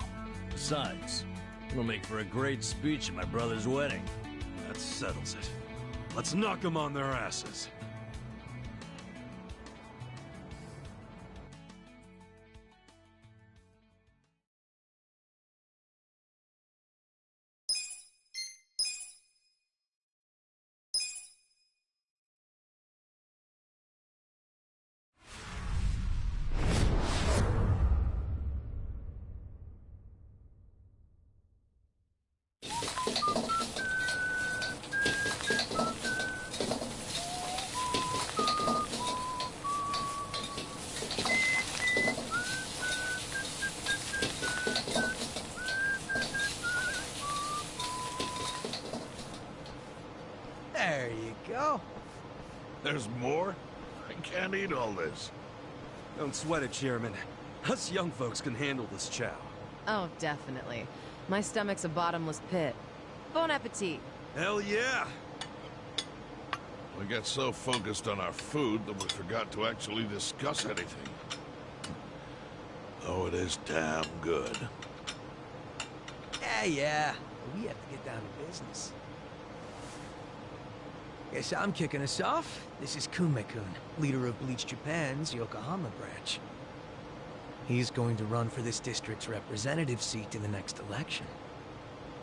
Besides, it'll make for a great speech at my brother's wedding. That settles it. Let's knock them on their asses. There you go. There's more? I can't eat all this. Don't sweat it, Chairman. Us young folks can handle this chow. Oh, definitely. My stomach's a bottomless pit. Bon appetit. Hell yeah! We got so focused on our food that we forgot to actually discuss anything. Oh, it is damn good. Yeah. We have to get down to business. Guess I'm kicking us off. This is Kume-kun, leader of Bleach Japan's Yokohama branch. He's going to run for this district's representative seat in the next election.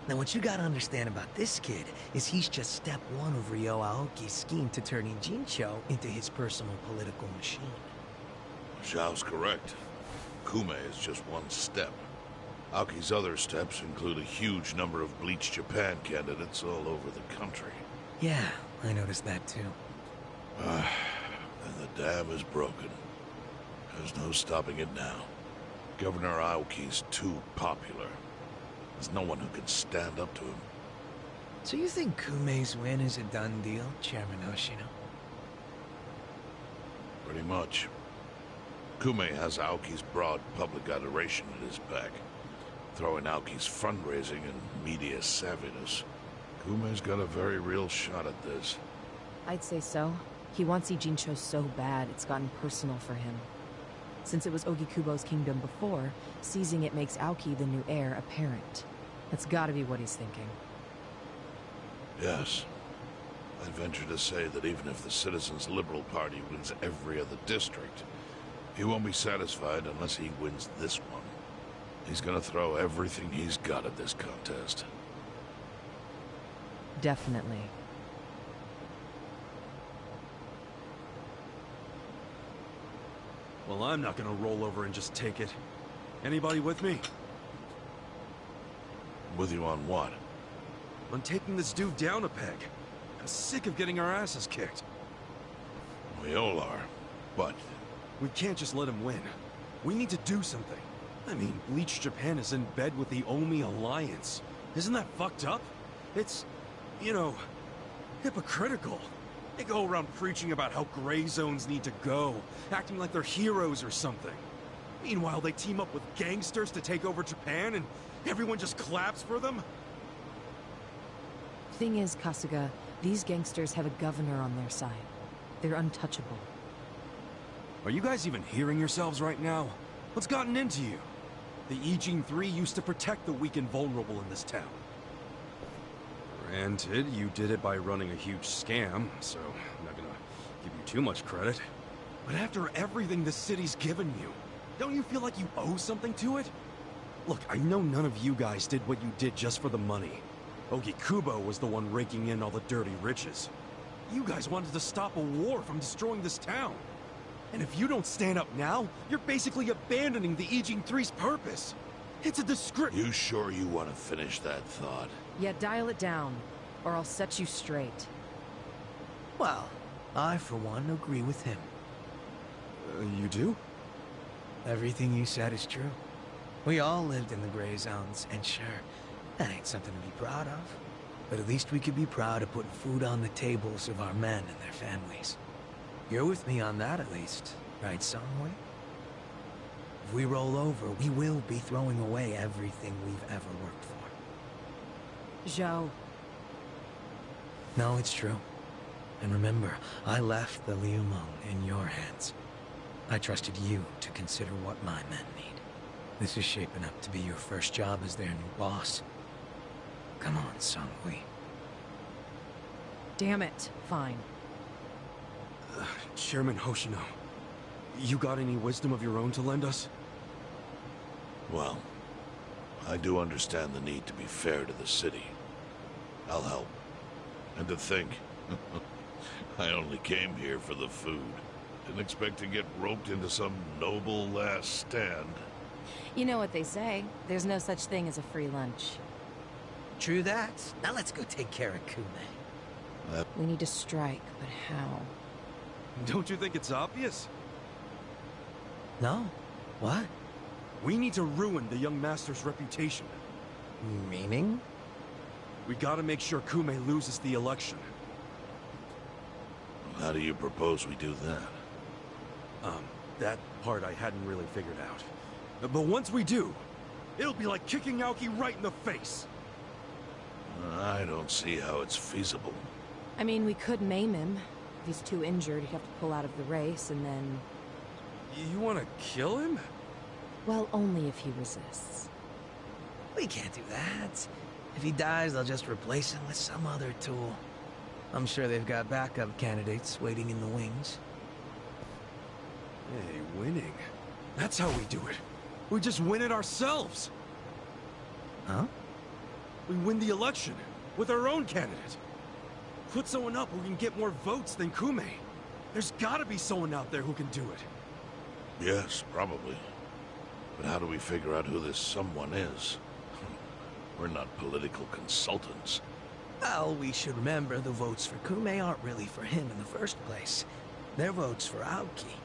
Now, what you gotta understand about this kid is he's just step one of Ryo Aoki's scheme to turn Ijincho into his personal political machine. Zhao's correct. Kume is just one step. Aoki's other steps include a huge number of Bleach Japan candidates all over the country. Yeah, I noticed that too. And the dam is broken. There's no stopping it now. Governor Aoki's too popular. There's no one who can stand up to him. So you think Kume's win is a done deal, Chairman Hoshino? Pretty much. Kume has Aoki's broad public adoration at his back. Throwing Aoki's fundraising and media savviness. Kume's got a very real shot at this. I'd say so. He wants Ijincho so bad, it's gotten personal for him. Since it was Ogikubo's kingdom before, seizing it makes Aoki the new heir apparent. That's gotta be what he's thinking. Yes. I'd venture to say that even if the Citizens' Liberal Party wins every other district, he won't be satisfied unless he wins this one. He's gonna throw everything he's got at this contest. Definitely. Well, I'm not gonna roll over and just take it. Anybody with me? With you on what? On taking this dude down a peg. I'm sick of getting our asses kicked. We all are, but... We can't just let him win. We need to do something. I mean, Bleach Japan is in bed with the Omi Alliance. Isn't that fucked up? It's, you know, hypocritical. They go around preaching about how gray zones need to go, acting like they're heroes or something. Meanwhile, they team up with gangsters to take over Japan, and everyone just claps for them? Thing is, Kasuga, these gangsters have a governor on their side. They're untouchable. Are you guys even hearing yourselves right now? What's gotten into you? The Ijin 3 used to protect the weak and vulnerable in this town. Granted, you did it by running a huge scam, so I'm not gonna give you too much credit. But after everything the city's given you, don't you feel like you owe something to it? Look, I know none of you guys did what you did just for the money. Ogikubo was the one raking in all the dirty riches. You guys wanted to stop a war from destroying this town. And if you don't stand up now, you're basically abandoning the Ijin 3's purpose. It's a disgrace. You sure you want to finish that thought? Yeah, dial it down, or I'll set you straight. Well, I, for one, agree with him. You do? Everything you said is true. We all lived in the gray zones, and sure, that ain't something to be proud of. But at least we could be proud of putting food on the tables of our men and their families. You're with me on that, at least, right, Songwei? If we roll over, we will be throwing away everything we've ever worked for. Zhao. No, it's true. And remember, I left the Liu Meng in your hands. I trusted you to consider what my men need. This is shaping up to be your first job as their new boss. Come on, Sung-Hui. Damn it. Fine. Chairman Hoshino, you got any wisdom of your own to lend us? Well, I do understand the need to be fair to the city. I'll help. And to think, I only came here for the food. Didn't expect to get roped into some noble last stand. You know what they say. There's no such thing as a free lunch. True that. Now let's go take care of Kume. We need to strike, but how? Don't you think it's obvious? No. What? We need to ruin the young master's reputation. Meaning? We gotta make sure Kume loses the election. How do you propose we do that? That part I hadn't really figured out. But once we do, it'll be like kicking Aoki right in the face. I don't see how it's feasible. I mean, we could maim him. If he's too injured, he'd have to pull out of the race, and then... You wanna kill him? Well, only if he resists. We can't do that. If he dies, they'll just replace him with some other tool. I'm sure they've got backup candidates waiting in the wings. Hey, winning. That's how we do it. We just win it ourselves. Huh? We win the election with our own candidate. Put someone up who can get more votes than Kume. There's gotta be someone out there who can do it. Yes, probably. But how do we figure out who this someone is? We're not political consultants. Well, we should remember the votes for Kume aren't really for him in the first place. They're votes for Aoki.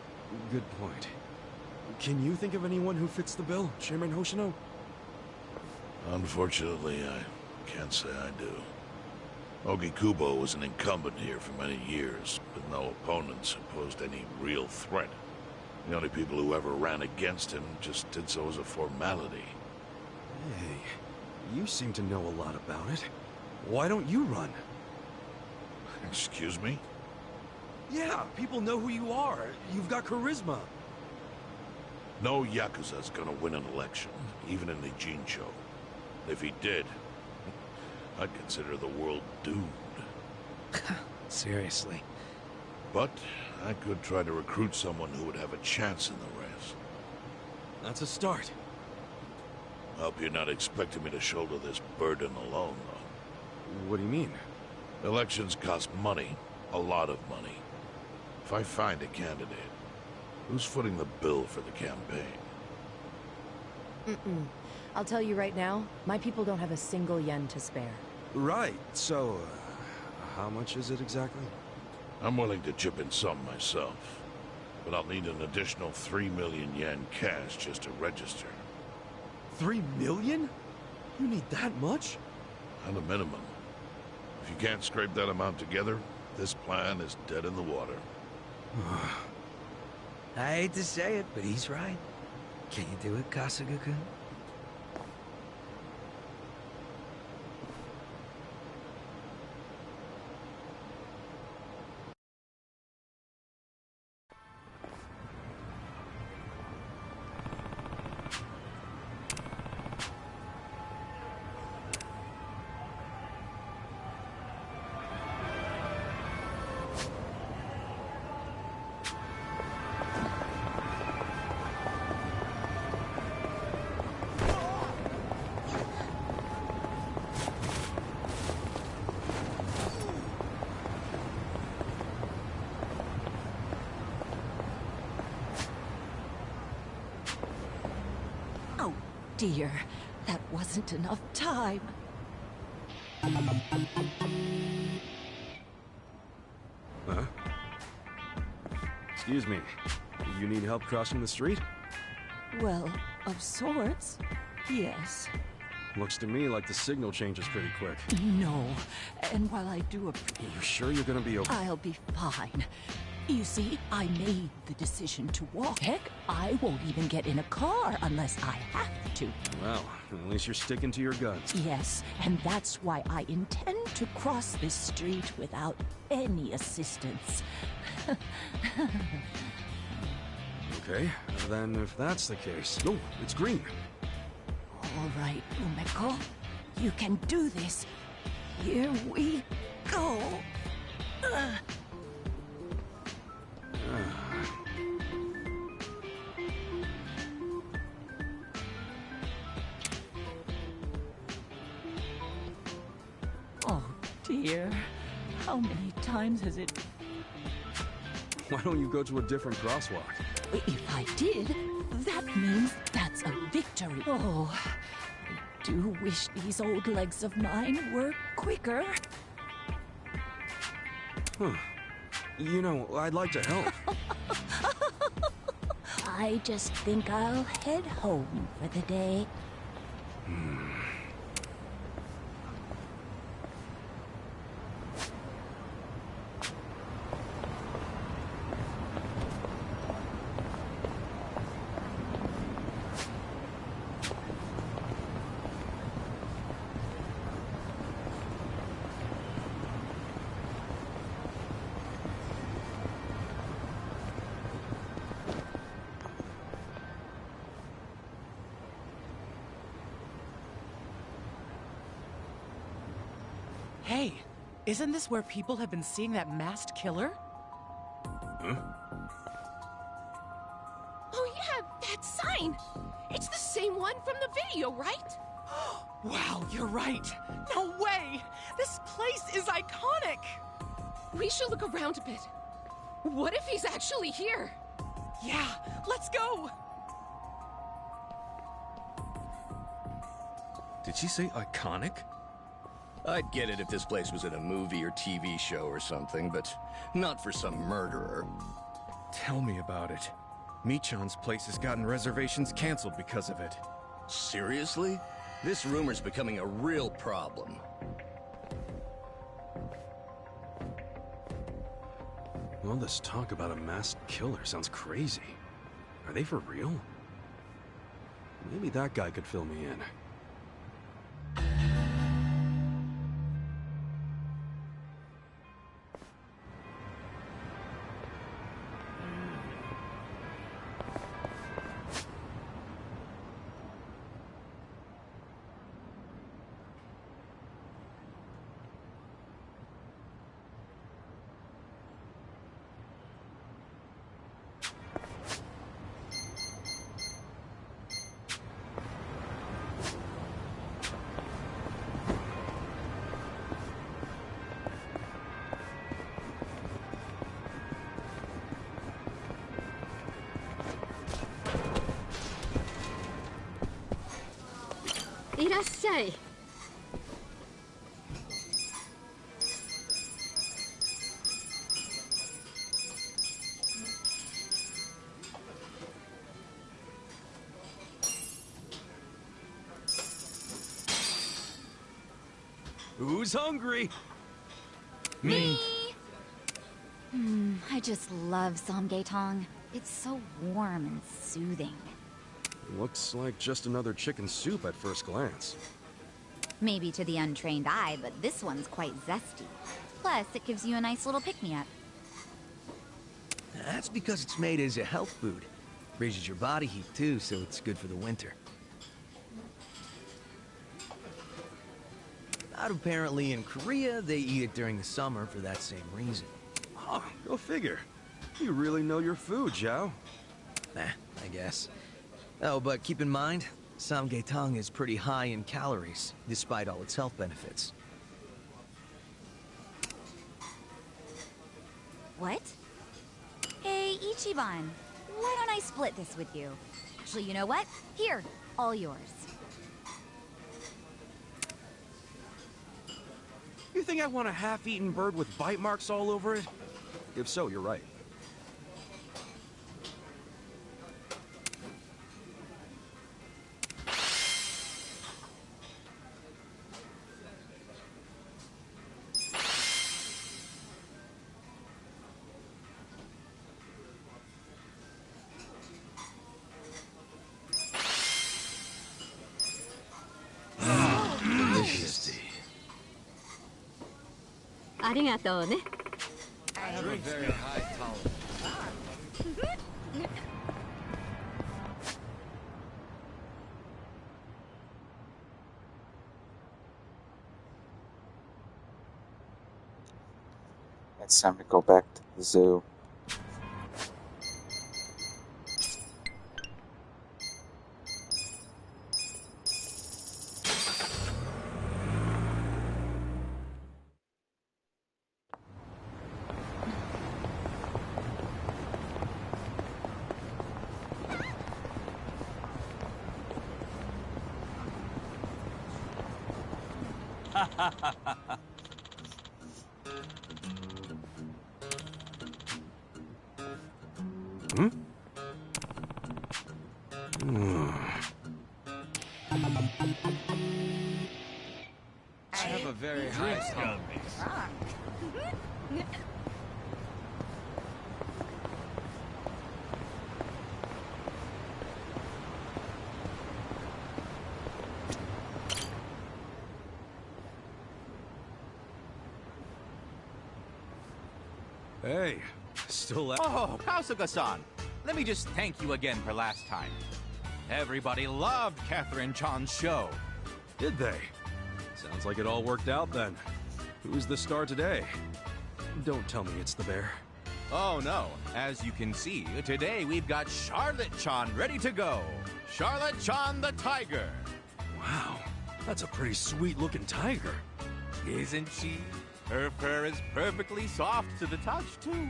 Good point. Can you think of anyone who fits the bill, Chairman Hoshino? Unfortunately, I can't say I do. Ogikubo was an incumbent here for many years, with no opponents who posed any real threat. The only people who ever ran against him just did so as a formality. Hey, you seem to know a lot about it. Why don't you run? Excuse me? Yeah, people know who you are. You've got charisma. No Yakuza's gonna win an election, even in the Jincho. If he did, I'd consider the world doomed. Seriously. But I could try to recruit someone who would have a chance in the race. That's a start. Hope you're not expecting me to shoulder this burden alone, though. What do you mean? Elections cost money. A lot of money. If I find a candidate, who's footing the bill for the campaign? I'll tell you right now, my people don't have a single yen to spare. Right, so... how much is it exactly? I'm willing to chip in some myself, but I'll need an additional 3 million yen cash just to register. 3 million? You need that much? At a minimum. If you can't scrape that amount together, this plan is dead in the water. I hate to say it, but he's right. Can you do it, Kasuga-kun? Oh, dear. That wasn't enough time. Huh? Excuse me. You need help crossing the street? Well, of sorts. Yes. Looks to me like the signal changes pretty quick. No. And while I do You sure you're gonna be okay? I'll be fine. You see, I made the decision to walk. Heck, I won't even get in a car unless I have to. Well, at least you're sticking to your guns. Yes, and that's why I intend to cross this street without any assistance. Okay, then if that's the case... Oh, it's green. All right, Umeko. You can do this. Here we go. Oh, dear. How many times has it... Why don't you go to a different crosswalk? If I did, that means that's a victory. Oh, I do wish these old legs of mine were quicker. Huh. You know, I'd like to help. I just think I'll head home for the day. Hey, isn't this where people have been seeing that masked killer? Huh? Oh yeah, that sign! It's the same one from the video, right? Wow, you're right. No way! This place is iconic! We should look around a bit. What if he's actually here? Yeah, let's go! Did she say iconic? I'd get it if this place was in a movie or TV show or something, but not for some murderer. Tell me about it. Michan's place has gotten reservations canceled because of it. Seriously? This rumor's becoming a real problem. All this talk about a masked killer sounds crazy. Are they for real? Maybe that guy could fill me in. Irassai. Who's hungry? Me! I just love samgyetang. It's so warm and soothing. Looks like just another chicken soup at first glance. Maybe to the untrained eye, but this one's quite zesty. Plus, it gives you a nice little pick-me-up. That's because it's made as a health food. Raises your body heat too, so it's good for the winter. But apparently in Korea, they eat it during the summer for that same reason. Oh, go figure. You really know your food, Zhao. I guess. Oh, but keep in mind, samgyetang is pretty high in calories, despite all its health benefits. What? Hey, Ichiban. Why don't I split this with you? Actually, you know what? Here, all yours. You think I want a half-eaten bird with bite marks all over it? If so, you're right. ありがとうね。 I have a very high tolerance. It's time to go back to the zoo. Hmm? I have a very high tolerance. Hey, still Oh, Kasuga-san! Let me just thank you again for last time. Everybody loved Catherine Chan's show. Did they? Sounds like it all worked out then. Who's the star today? Don't tell me it's the bear. Oh no, as you can see, today we've got Charlotte Chan ready to go. Charlotte Chan the Tiger. Wow, that's a pretty sweet looking tiger. Isn't she? Her fur is perfectly soft to the touch, too.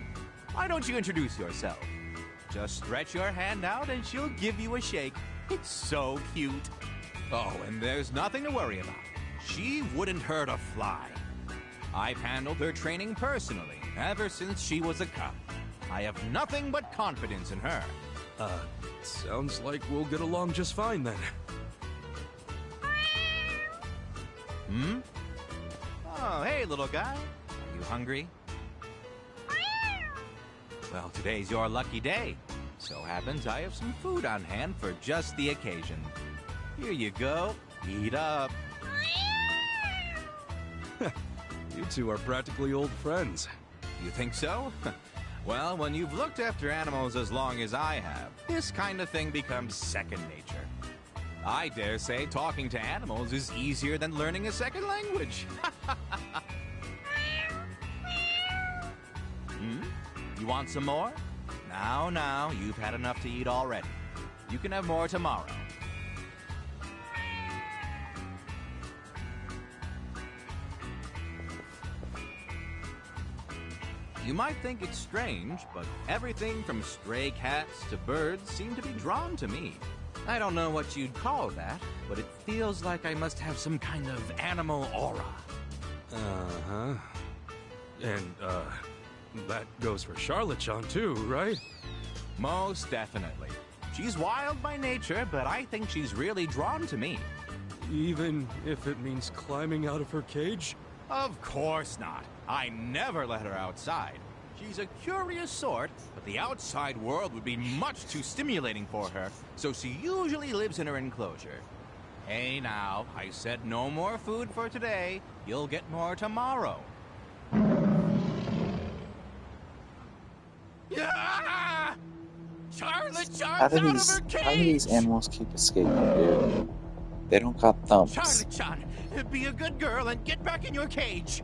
Why don't you introduce yourself? Just stretch your hand out and she'll give you a shake. It's so cute. Oh, and there's nothing to worry about. She wouldn't hurt a fly. I've handled her training personally, ever since she was a cub. I have nothing but confidence in her. Sounds like we'll get along just fine then. Hmm? Oh, hey, little guy. Are you hungry? Well, today's your lucky day. So happens I have some food on hand for just the occasion. Here you go. Eat up. You two are practically old friends. You think so? Well, when you've looked after animals as long as I have, this kind of thing becomes second nature. I dare say talking to animals is easier than learning a second language. You want some more? Now, you've had enough to eat already. You can have more tomorrow. You might think it's strange, but everything from stray cats to birds seem to be drawn to me. I don't know what you'd call that, but it feels like I must have some kind of animal aura. Uh-huh. And, that goes for Charlotte Chan too, right? Most definitely. She's wild by nature, but I think she's really drawn to me. Even if it means climbing out of her cage? Of course not. I never let her outside. She's a curious sort, but the outside world would be much too stimulating for her, so she usually lives in her enclosure. Hey now, I said no more food for today. You'll get more tomorrow. Yeah! Charlotte Char's How do these animals keep escaping, dude? They don't got thumbs. Charlotte Chan, be a good girl and get back in your cage.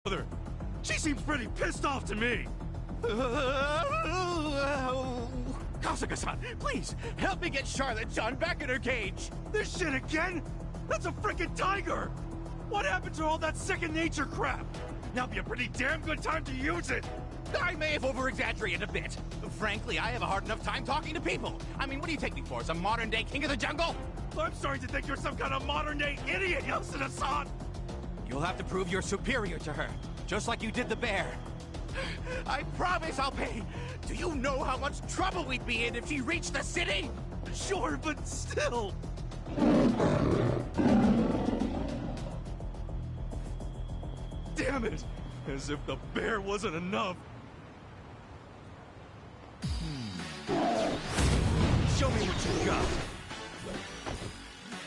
Mother, she seems pretty pissed off to me. Kasuga-san, please, help me get Charlotte Chan back in her cage. This shit again? That's a freaking tiger! What happened to all that second nature crap? Now'd be a pretty damn good time to use it! I may have over-exaggerated a bit. Frankly, I have a hard enough time talking to people. I mean, what do you take me for, some modern-day king of the jungle? I'm starting to think you're some kind of modern-day idiot, Yakuza-san! You'll have to prove you're superior to her, just like you did the bear. I promise I'll pay. Do you know how much trouble we'd be in if she reached the city? Sure, but still... Damn it! As if the bear wasn't enough. Show me what you got.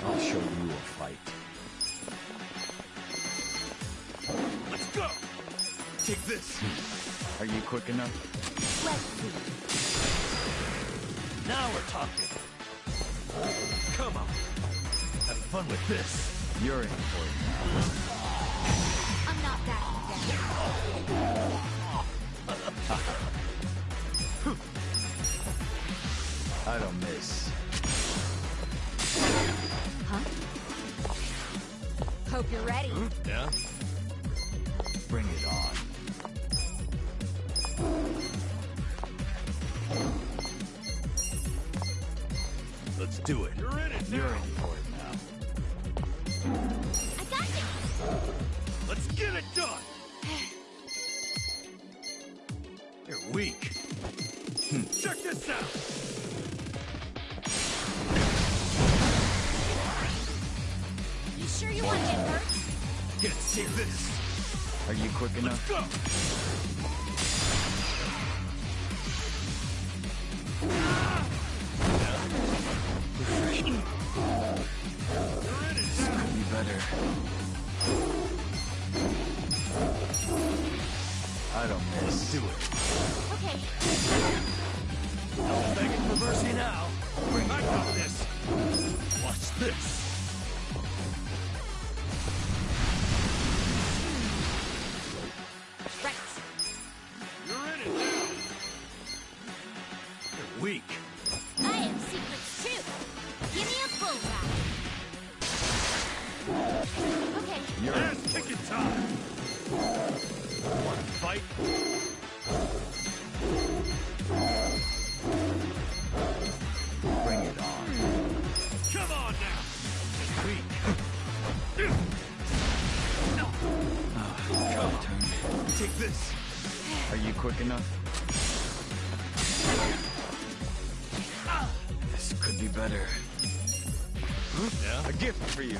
I'll show you a fight quick enough? Let's see. Now we're talking. Come on. Have fun with this. You're in for it now. I'm not backing down. I don't miss. Huh? Hope you're ready. Yeah? Bring it on. Let's do it. You're in it now. You're in for it now. I got you. Let's get it done. You're weak. Check this out. You sure you want to get hurt? Get serious. Are you quick enough? Let's go. This could be better. I don't miss. Do it. Okay. No begging for mercy now. I got this. Watch this. Right. You're in it now. You're weak. I am secrets too. Give me a bullseye. Okay. You're Ass kicking time. Want to fight? Bring it on. Come on now. You're weak. Come on. Take this. Are you quick enough? This could be better. Yeah? A gift for you.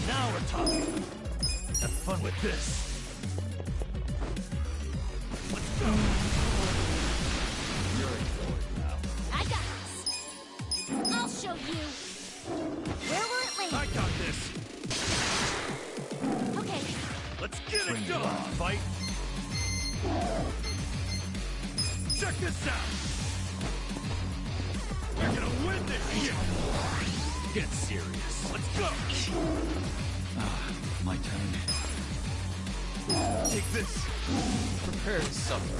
Now we're talking. Have fun with this. Let's go. You're in for it now. I got this. I'll show you. Where will it land? I got this. Okay. Let's get Bring it it done. on. Fight. Check this out. You're gonna win this shit. Get serious. Let's go. My turn. Take this. Prepare to suffer.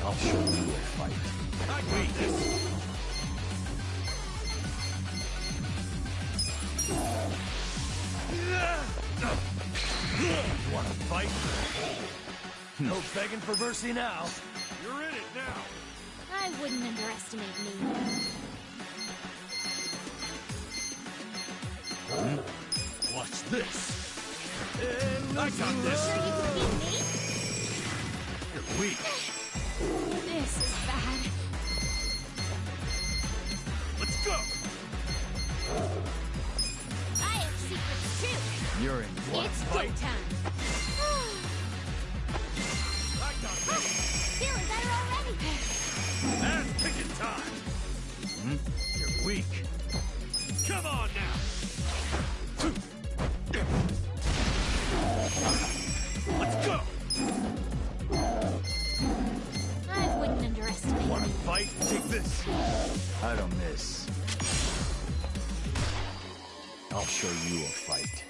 I'll show you a fight. I got this. You wanna fight? No begging for mercy now. You're in it now. I wouldn't underestimate me. Watch this. I got this. Sure you can beat me? You're weak. This is bad. Let's go. I have secrets too. You're in. It's go time. I got this. Feeling better already. Ass kicking time. You're weak. Come on now. Let's go. I wouldn't underestimate Wanna me. fight? Take this. I don't miss. I'll show you a fight.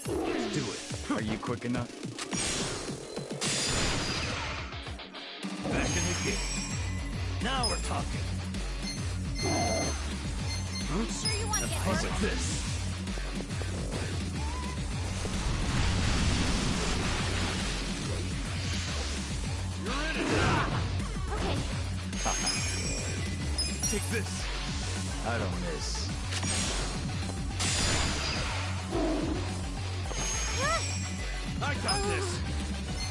Do it. Are you quick enough? Back in the game. Now we're talking. Sure you want to get Fun hurt? with this. You're in it now. Okay. Take this. I don't miss. I got this.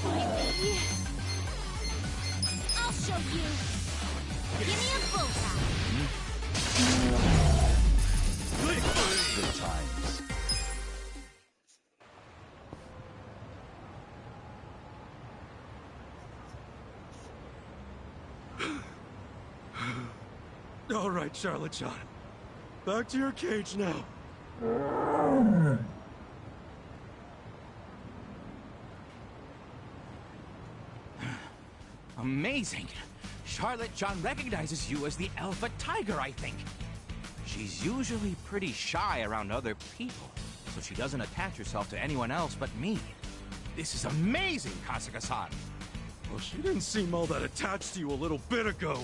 Finally. I'll show you. Give me a bullseye. Good times. All right, Charlotte John. Back to your cage now. Amazing. Charlotte John recognizes you as the Alpha Tiger, I think. She's usually pretty shy around other people, so she doesn't attach herself to anyone else but me. This is amazing, Kasuga-san. Well, she didn't seem all that attached to you a little bit ago.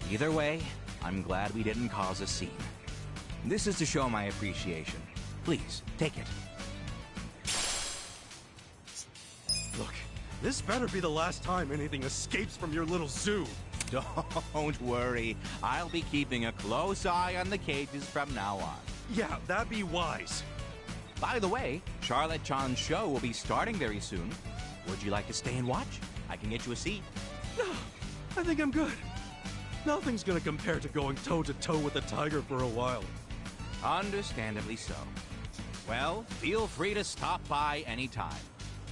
Either way, I'm glad we didn't cause a scene. This is to show my appreciation. Please, take it. Look, this better be the last time anything escapes from your little zoo. Don't worry. I'll be keeping a close eye on the cages from now on. Yeah, that'd be wise. By the way, Charlotte Chan's show will be starting very soon. Would you like to stay and watch? I can get you a seat. No, I think I'm good. Nothing's gonna compare to going toe-to-toe with a tiger for a while. Understandably so. Well, feel free to stop by anytime.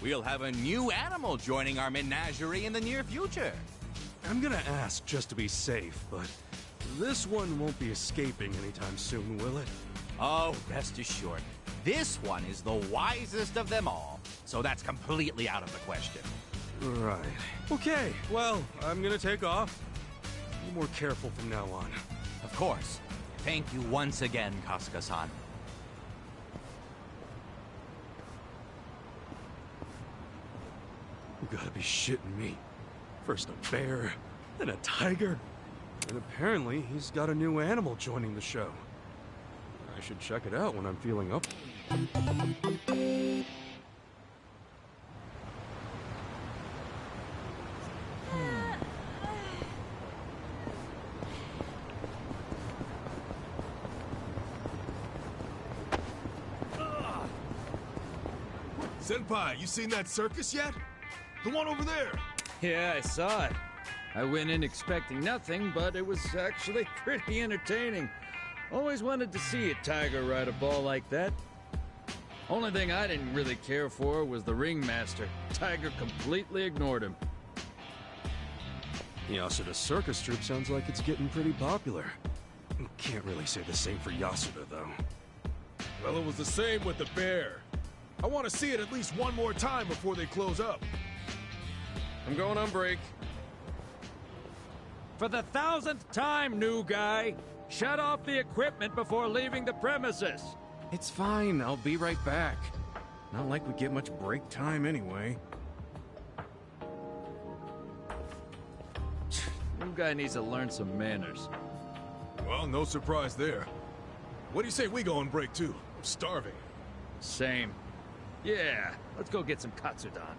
We'll have a new animal joining our menagerie in the near future. I'm gonna ask just to be safe, but this one won't be escaping anytime soon, will it? Oh, rest assured. This one is the wisest of them all, so that's completely out of the question. Right. Okay, well, I'm gonna take off. Be more careful from now on. Of course. Thank you once again, Kasuga-san. You gotta be shitting me. First a bear, then a tiger. And apparently he's got a new animal joining the show. I should check it out when I'm feeling up. Senpai, you seen that circus yet? The one over there! Yeah, I saw it. I went in expecting nothing, but it was actually pretty entertaining. Always wanted to see a tiger ride a ball like that. Only thing I didn't really care for was the ringmaster. Tiger completely ignored him. Yasuda's circus troupe sounds like it's getting pretty popular. Can't really say the same for Yasuda, though. Well, it was the same with the bear. I want to see it at least one more time before they close up. I'm going on break. For the 1000th time, new guy, shut off the equipment before leaving the premises. It's fine, I'll be right back. Not like we get much break time anyway. New guy needs to learn some manners. Well, no surprise there. What do you say we go on break too? I'm starving. Same. Yeah, let's go get some katsudan.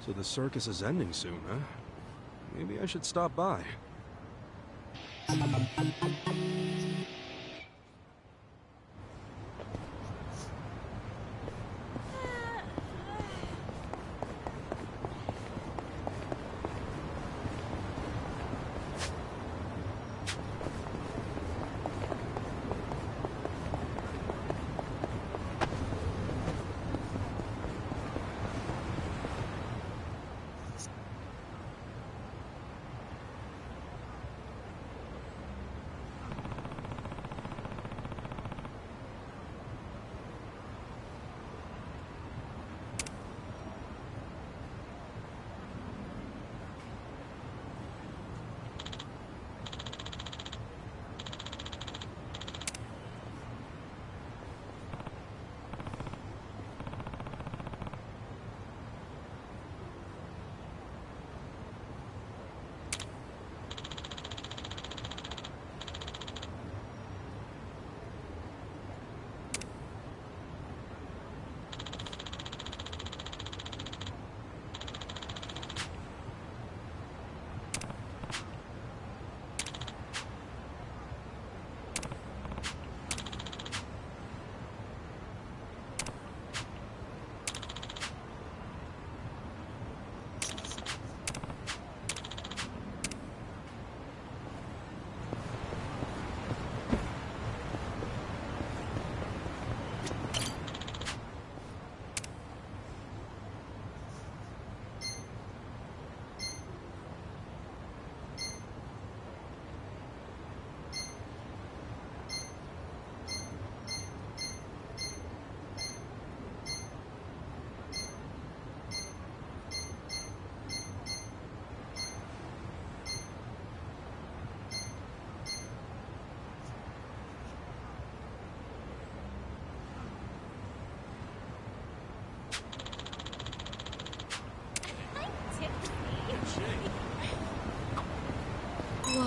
So the circus is ending soon, huh? Maybe I should stop by.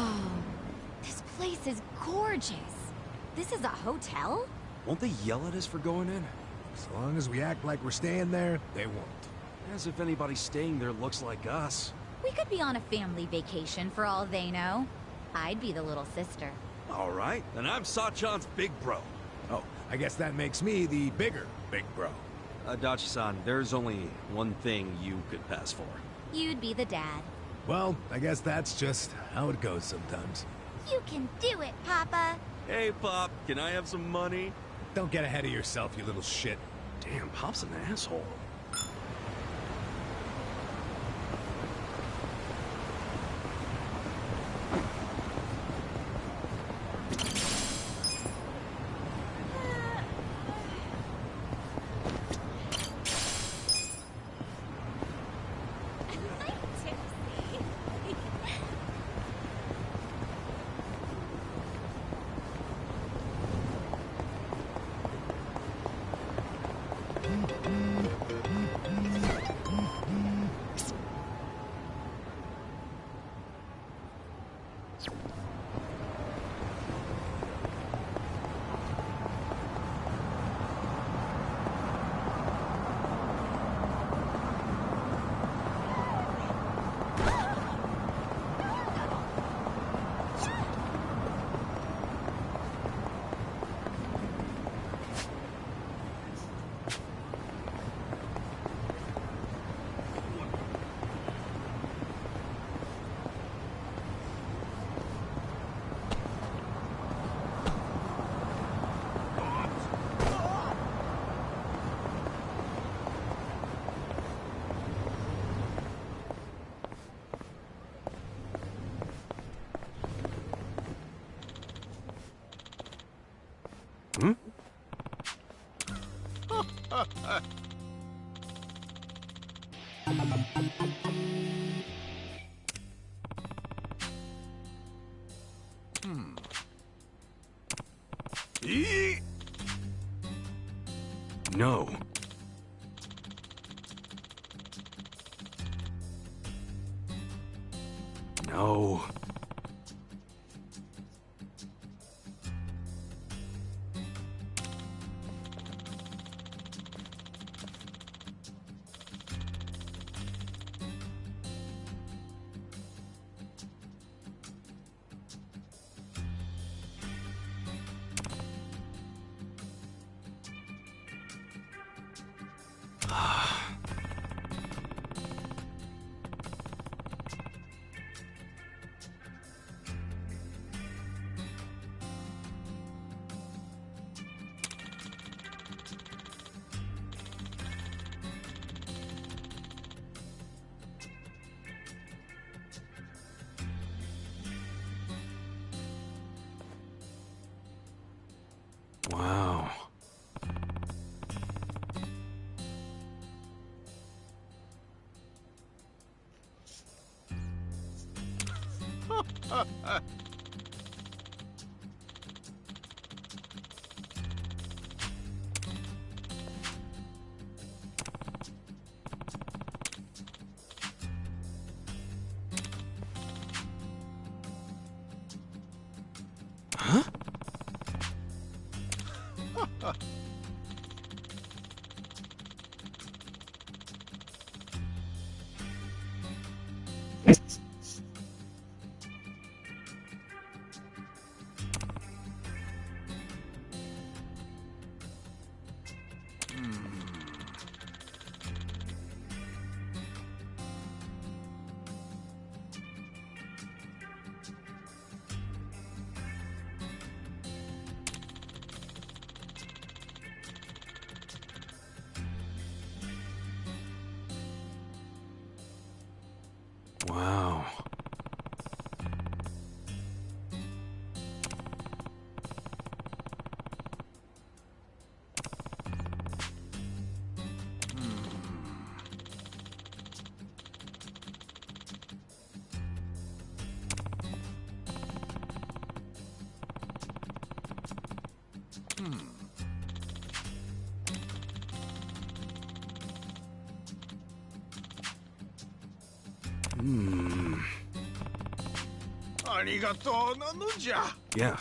Whoa. This place is gorgeous. This is a hotel? Won't they yell at us for going in? As long as we act like we're staying there, they won't. As if anybody staying there looks like us. We could be on a family vacation for all they know. I'd be the little sister. All right, then I'm Sachan's big bro. Oh, I guess that makes me the bigger big bro. Adachi-san, there's only one thing you could pass for. You'd be the dad. Well, I guess that's just how it goes sometimes. You can do it, Papa. Hey, Pop, can I have some money? Don't get ahead of yourself, you little shit. Damn, Pop's an asshole. Hmm? No. No. Wow. Huh? Wow. Arigato na no ja. Yeah.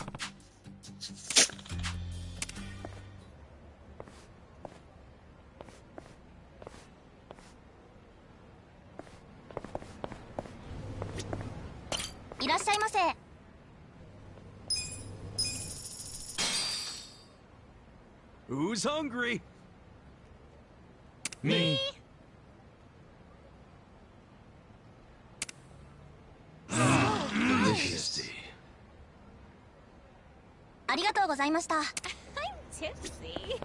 Who's hungry? Me. Delicious. ありがとうございました。I'm tipsy.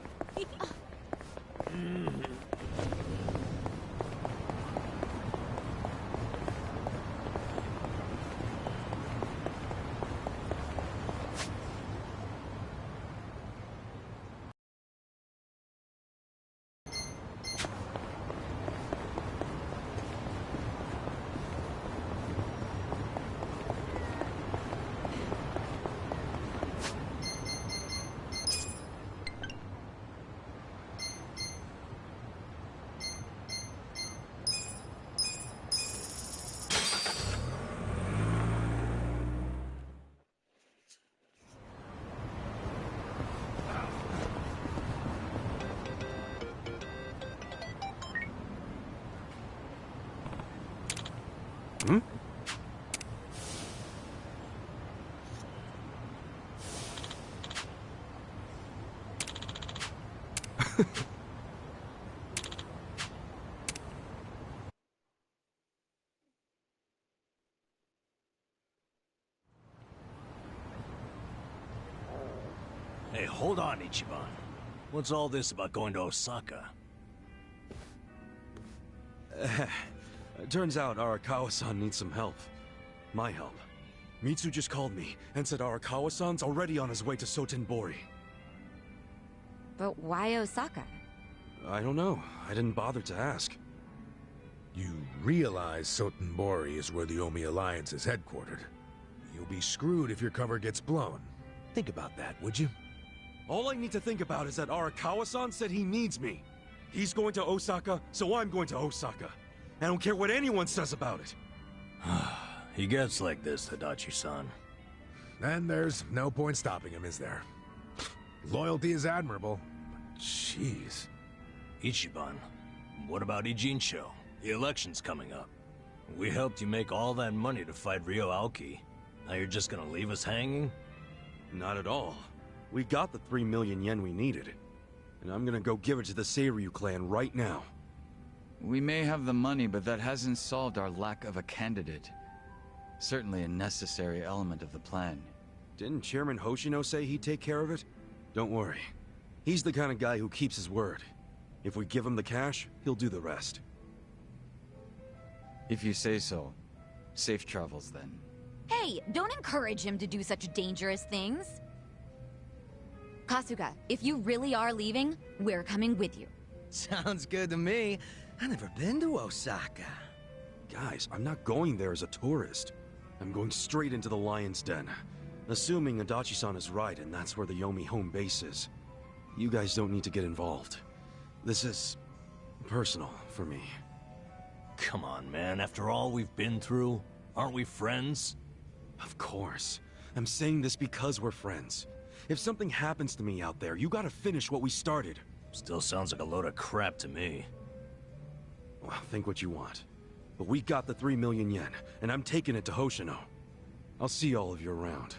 Hmm? Hey, hold on, Ichiban. What's all this about going to Osaka? Turns out Arakawa-san needs some help. My help. Mitsu just called me and said Arakawa-san's already on his way to Sotenbori. But why Osaka? I don't know. I didn't bother to ask. You realize Sotenbori is where the Omi Alliance is headquartered. You'll be screwed if your cover gets blown. Think about that, would you? All I need to think about is that Arakawa-san said he needs me. He's going to Osaka, so I'm going to Osaka. I don't care what anyone says about it. He gets like this, Tadachi-san. And there's no point stopping him, is there? Loyalty is admirable, but jeez. Ichiban, what about Ijincho? The election's coming up. We helped you make all that money to fight Ryo Aoki. Now you're just gonna leave us hanging? Not at all. We got the 3 million yen we needed. And I'm gonna go give it to the Seiryu clan right now. We may have the money, but that hasn't solved our lack of a candidate. Certainly a necessary element of the plan. Didn't Chairman Hoshino say he'd take care of it? Don't worry. He's the kind of guy who keeps his word. If we give him the cash, he'll do the rest. If you say so. Safe travels, then. Hey, don't encourage him to do such dangerous things. Kasuga, if you really are leaving, we're coming with you. Sounds good to me. I've never been to Osaka. Guys, I'm not going there as a tourist. I'm going straight into the Lion's Den. Assuming Adachi-san is right and that's where the Yomi home base is. You guys don't need to get involved. This is personal for me. Come on, man. After all we've been through, aren't we friends? Of course. I'm saying this because we're friends. If something happens to me out there, you gotta finish what we started. Still sounds like a load of crap to me. Well, think what you want. But we got the 3 million yen, and I'm taking it to Hoshino. I'll see all of you around.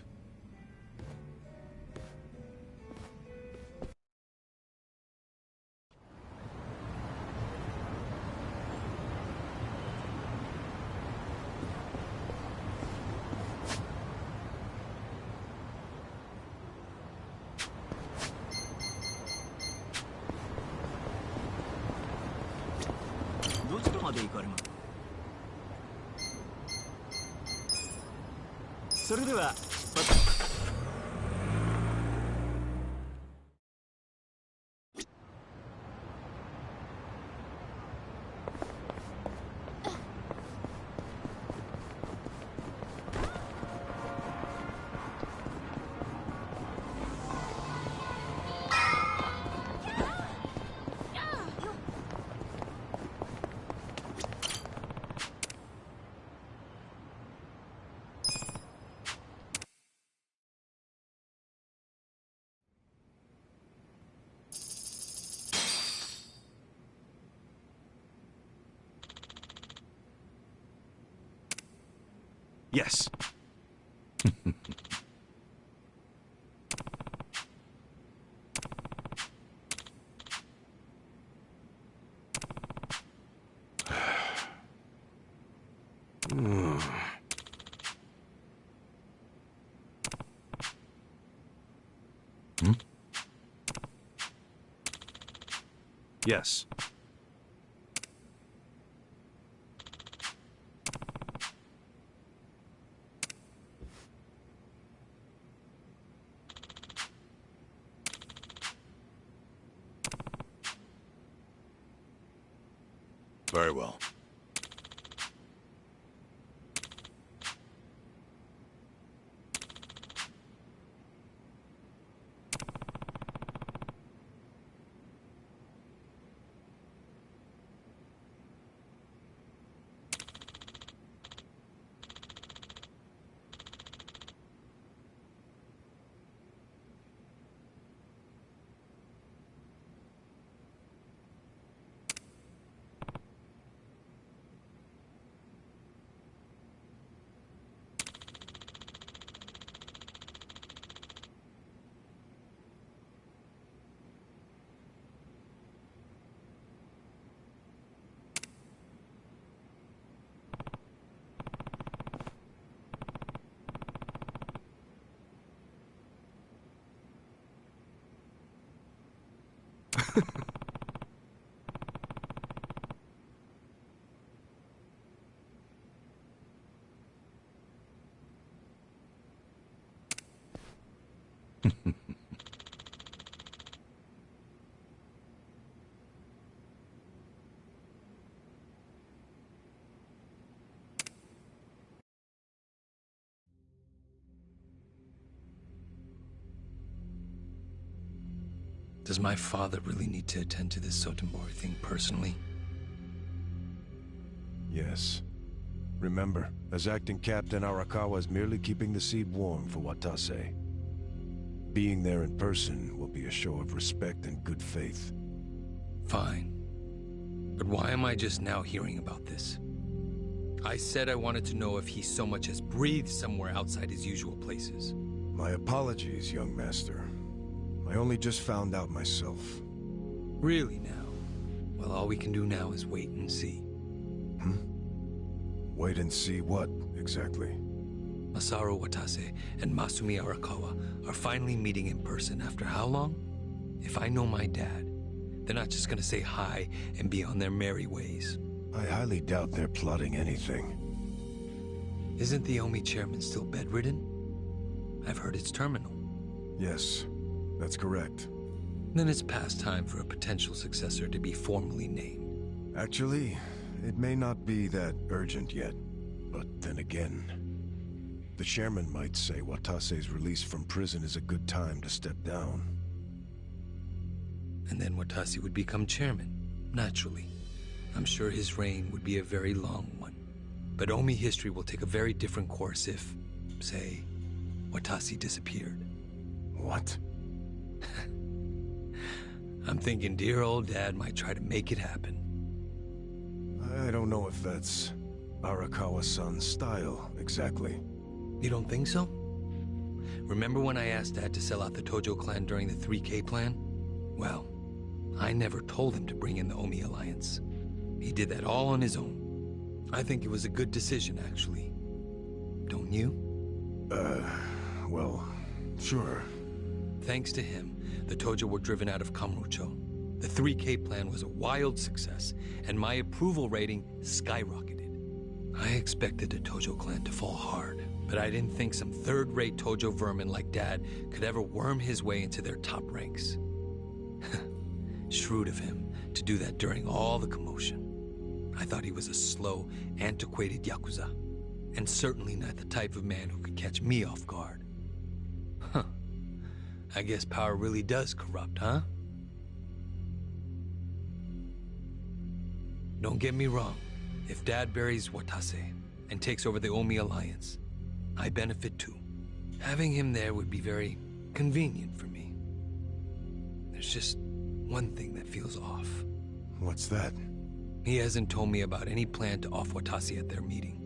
Yes. Yes. Very well. Does my father really need to attend to this Sotenbori thing personally? Yes. Remember, as acting captain, Arakawa is merely keeping the seat warm for Watase. Being there in person will be a show of respect and good faith. Fine. But why am I just now hearing about this? I said I wanted to know if he so much as breathed somewhere outside his usual places. My apologies, young master. I only just found out myself. Really now? Well, all we can do now is wait and see. Wait and see what, exactly? Masaru Watase and Masumi Arakawa are finally meeting in person after how long? If I know my dad, they're not just gonna say hi and be on their merry ways. I highly doubt they're plotting anything. Isn't the Omi chairman still bedridden? I've heard it's terminal. Yes, that's correct. Then it's past time for a potential successor to be formally named. Actually, it may not be that urgent yet. But then again, the chairman might say Watase's release from prison is a good time to step down. And then Watase would become chairman, naturally. I'm sure his reign would be a very long one. But Omi history will take a very different course if, say, Watase disappeared. What? I'm thinking dear old dad might try to make it happen. I don't know if that's Arakawa-san's style, exactly. You don't think so? Remember when I asked Dad to sell out the Tojo clan during the 3K plan? Well, I never told him to bring in the Omi Alliance. He did that all on his own. I think it was a good decision, actually. Don't you? Well, sure. Thanks to him, the Tojo were driven out of Kamurocho. The 3K plan was a wild success, and my approval rating skyrocketed. I expected the Tojo clan to fall hard, but I didn't think some third-rate Tojo vermin like Dad could ever worm his way into their top ranks. Shrewd of him to do that during all the commotion. I thought he was a slow, antiquated Yakuza, and certainly not the type of man who could catch me off guard. Huh. I guess power really does corrupt, huh? Don't get me wrong. If Dad buries Watase and takes over the Omi Alliance, I benefit too. Having him there would be very convenient for me. There's just one thing that feels off. What's that? He hasn't told me about any plan to off Watase at their meeting.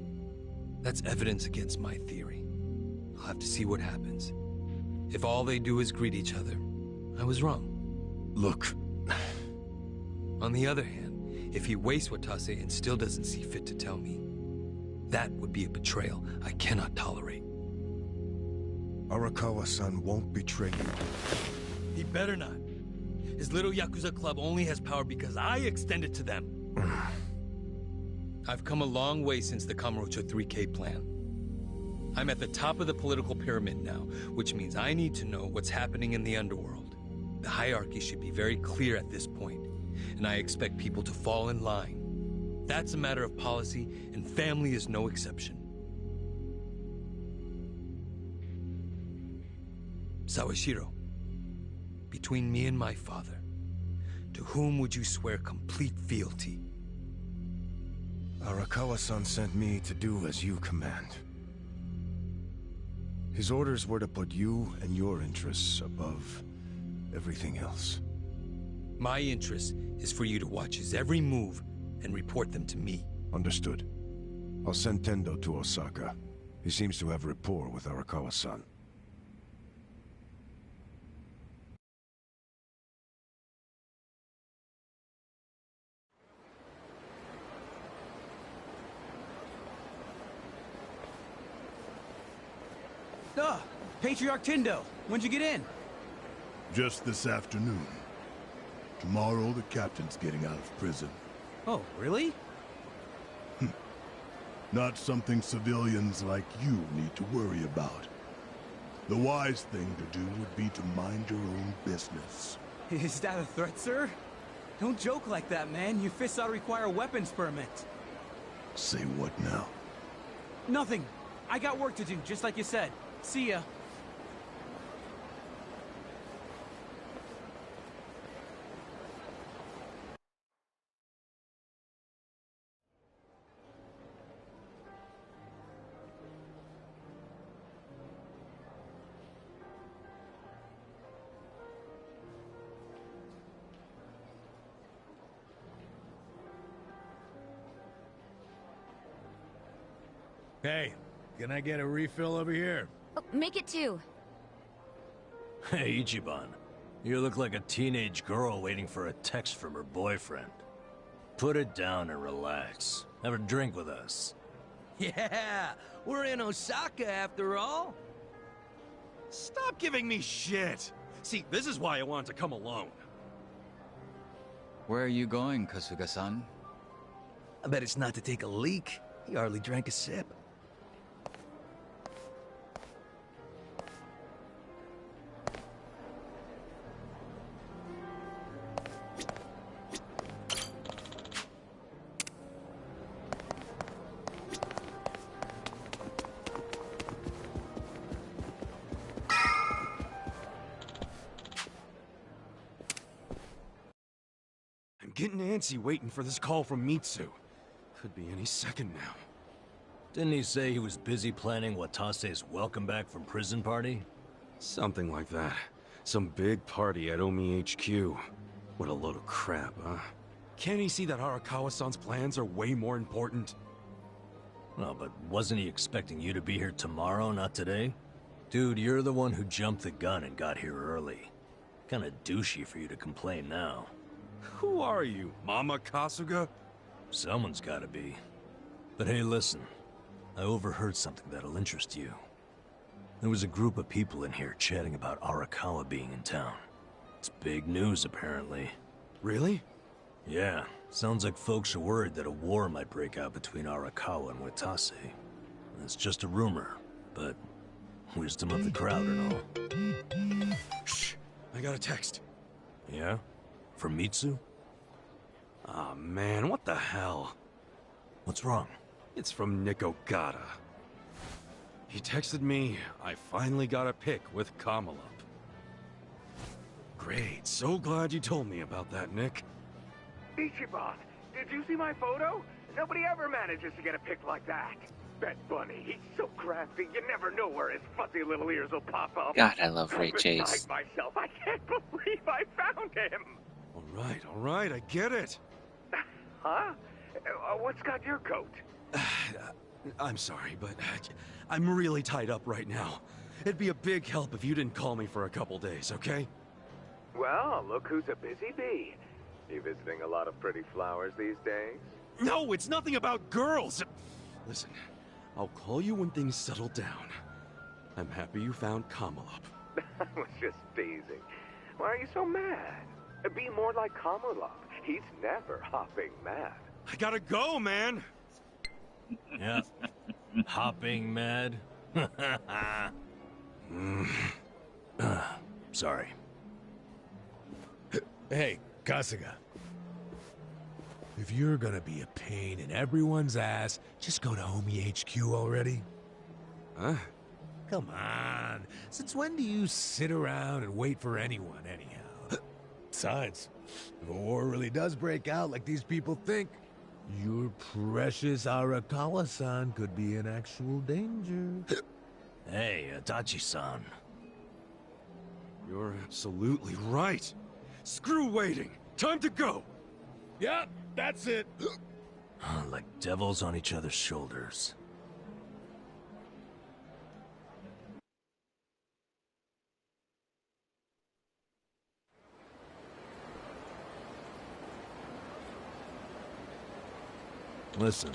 That's evidence against my theory. I'll have to see what happens. If all they do is greet each other, I was wrong. Look. On the other hand, if he wastes Watase and still doesn't see fit to tell me, that would be a betrayal I cannot tolerate. Arakawa-san won't betray you. He better not. His little Yakuza club only has power because I extend it to them. I've come a long way since the Kamurocho 3K plan. I'm at the top of the political pyramid now, which means I need to know what's happening in the underworld. The hierarchy should be very clear at this point, and I expect people to fall in line. That's a matter of policy, and family is no exception. Sawashiro, between me and my father, to whom would you swear complete fealty? Arakawa-san sent me to do as you command. His orders were to put you and your interests above everything else. My interest is for you to watch his every move and report them to me. Understood. I'll send Tendo to Osaka. He seems to have rapport with Arakawa-san. Patriarch Tendo, when'd you get in? Just this afternoon. Tomorrow, the captain's getting out of prison. Oh, really? Not something civilians like you need to worry about. The wise thing to do would be to mind your own business. Is that a threat, sir? Don't joke like that, man. Your fists ought to require a weapons permit. Say what now? Nothing. I got work to do, just like you said. See ya. Hey, can I get a refill over here? Oh, make it 2. Hey, Ichiban. You look like a teenage girl waiting for a text from her boyfriend. Put it down and relax. Have a drink with us. Yeah, we're in Osaka after all. Stop giving me shit. See, this is why I wanted to come alone. Where are you going, Kasuga-san? I bet it's not to take a leak. He hardly drank a sip. I'm getting antsy waiting for this call from Mitsu. Could be any second now. Didn't he say he was busy planning Watase's welcome back from prison party? Something like that. Some big party at Omi HQ. What a load of crap, huh? Can't he see that Arakawa-san's plans are way more important? Well, but wasn't he expecting you to be here tomorrow, not today? Dude, you're the one who jumped the gun and got here early. Kinda douchey for you to complain now. Who are you, Mama Kasuga? Someone's gotta be. But hey, listen. I overheard something that'll interest you. There was a group of people in here chatting about Arakawa being in town. It's big news, apparently. Really? Yeah. Sounds like folks are worried that a war might break out between Arakawa and Watase. It's just a rumor, but wisdom of the crowd and all. Shh! I got a text. Yeah? From Mitsu? Aw, man, what the hell? What's wrong? It's from Nick Ogata. He texted me, I finally got a pic with Kamala. Great, so glad you told me about that, Nick. Ichiban, did you see my photo? Nobody ever manages to get a pic like that. Bet Bunny, he's so crafty, you never know where his fuzzy little ears will pop up. God, I love Ray I'm Chase. beside myself, I can't believe I found him. All right, I get it. Huh? What's got your coat? I'm sorry, but I'm really tied up right now. It'd be a big help if you didn't call me for a couple days, okay? Well, look who's a busy bee. You visiting a lot of pretty flowers these days? No, it's nothing about girls! Listen, I'll call you when things settle down. I'm happy you found Kamala. I was just teasing. Why are you so mad? Be more like Kamala. He's never hopping mad. I gotta go, man! Yeah. Hopping mad? Sorry. Hey, Kasuga. If you're gonna be a pain in everyone's ass, just go to Homie HQ already. Huh? Come on. Since when do you sit around and wait for anyone, anyhow? Besides, if a war really does break out like these people think, your precious Arakawa-san could be in actual danger. Hey, Adachi-san. You're absolutely right. Screw waiting. Time to go. Yep, that's it. Like devils on each other's shoulders. Listen.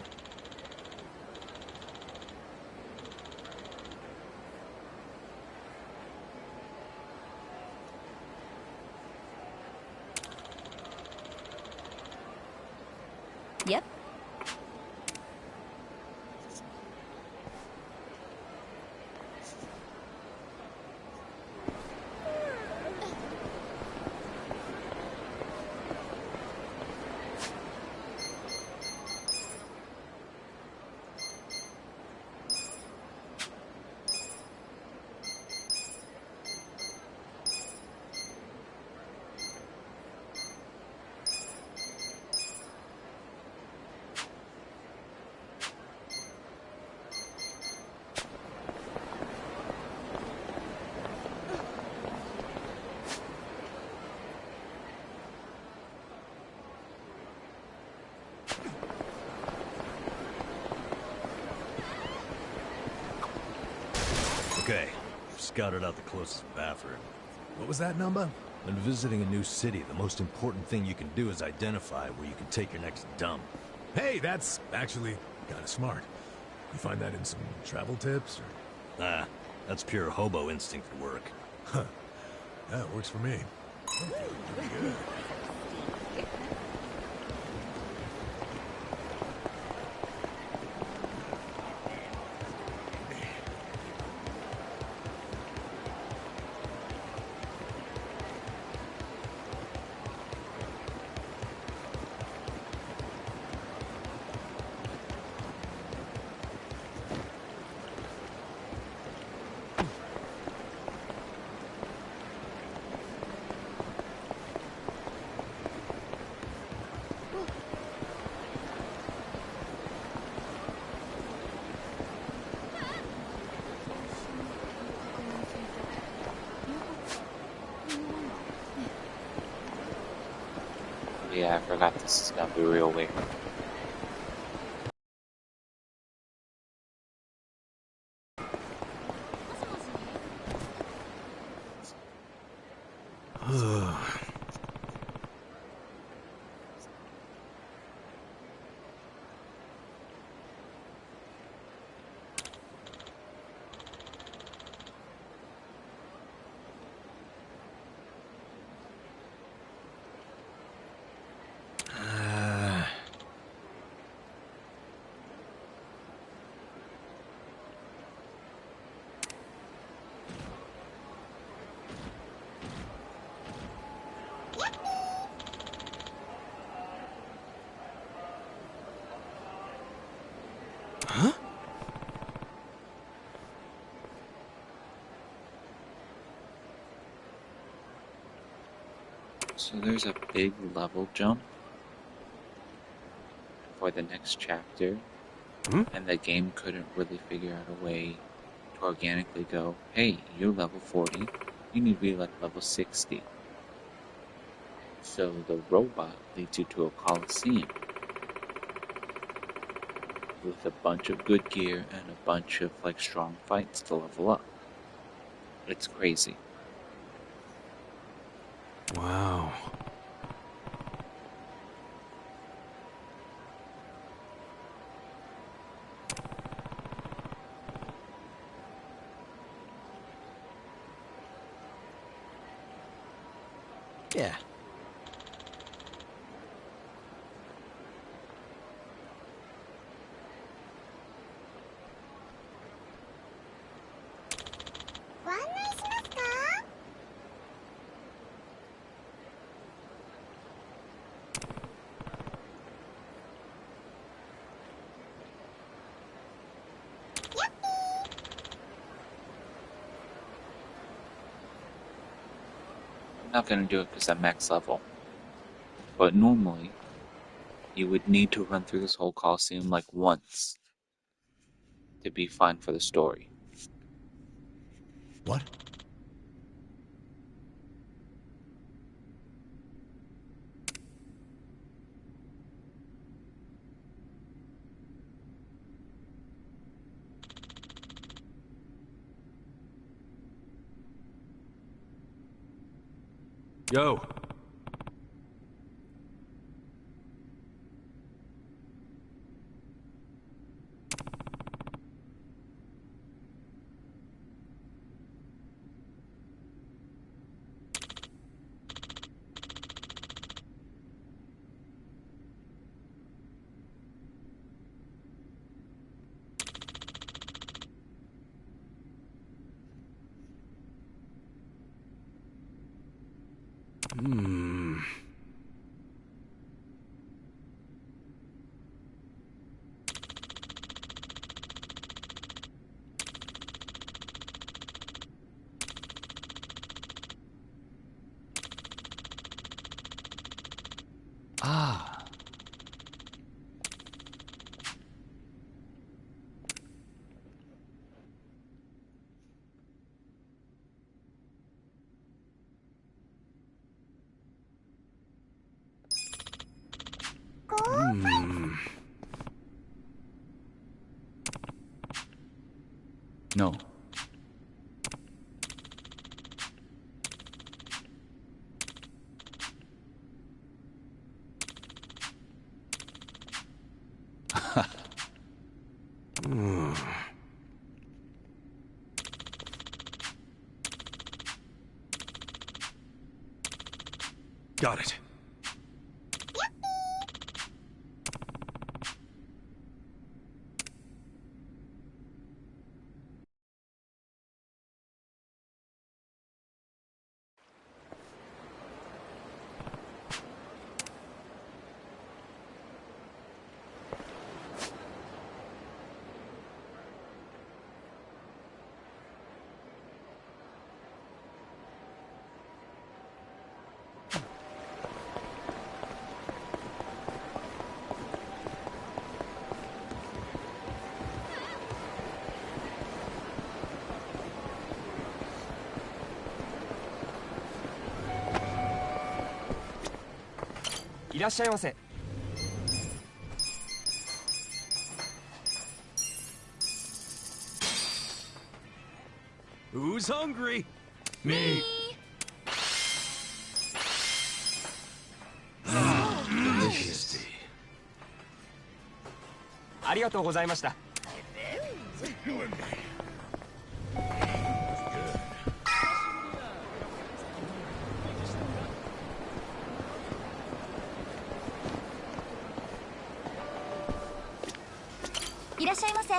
Yep. Okay, I've scouted out the closest bathroom. What was that number? When visiting a new city, the most important thing you can do is identify where you can take your next dump. Hey, that's actually kind of smart. You find that in some travel tips, or? Ah, that's pure hobo instinct at work. Huh. That works for me. Pretty good. Yeah, I forgot this is gonna be real weird. Huh? So there's a big level jump for the next chapter, and the game couldn't really figure out a way to organically go, hey, you're level 40, you need to be like level 60. So the robot leads you to a coliseum. with a bunch of good gear and a bunch of like strong fights to level up. It's crazy. Wow. Yeah. I'm not gonna do it because I'm max level. But normally, you would need to run through this whole Coliseum like once to be fine for the story. What? Yo. Ah. No. Got it. Who's hungry? Me. Delicious. ありがとうございました。いらっしゃいませ。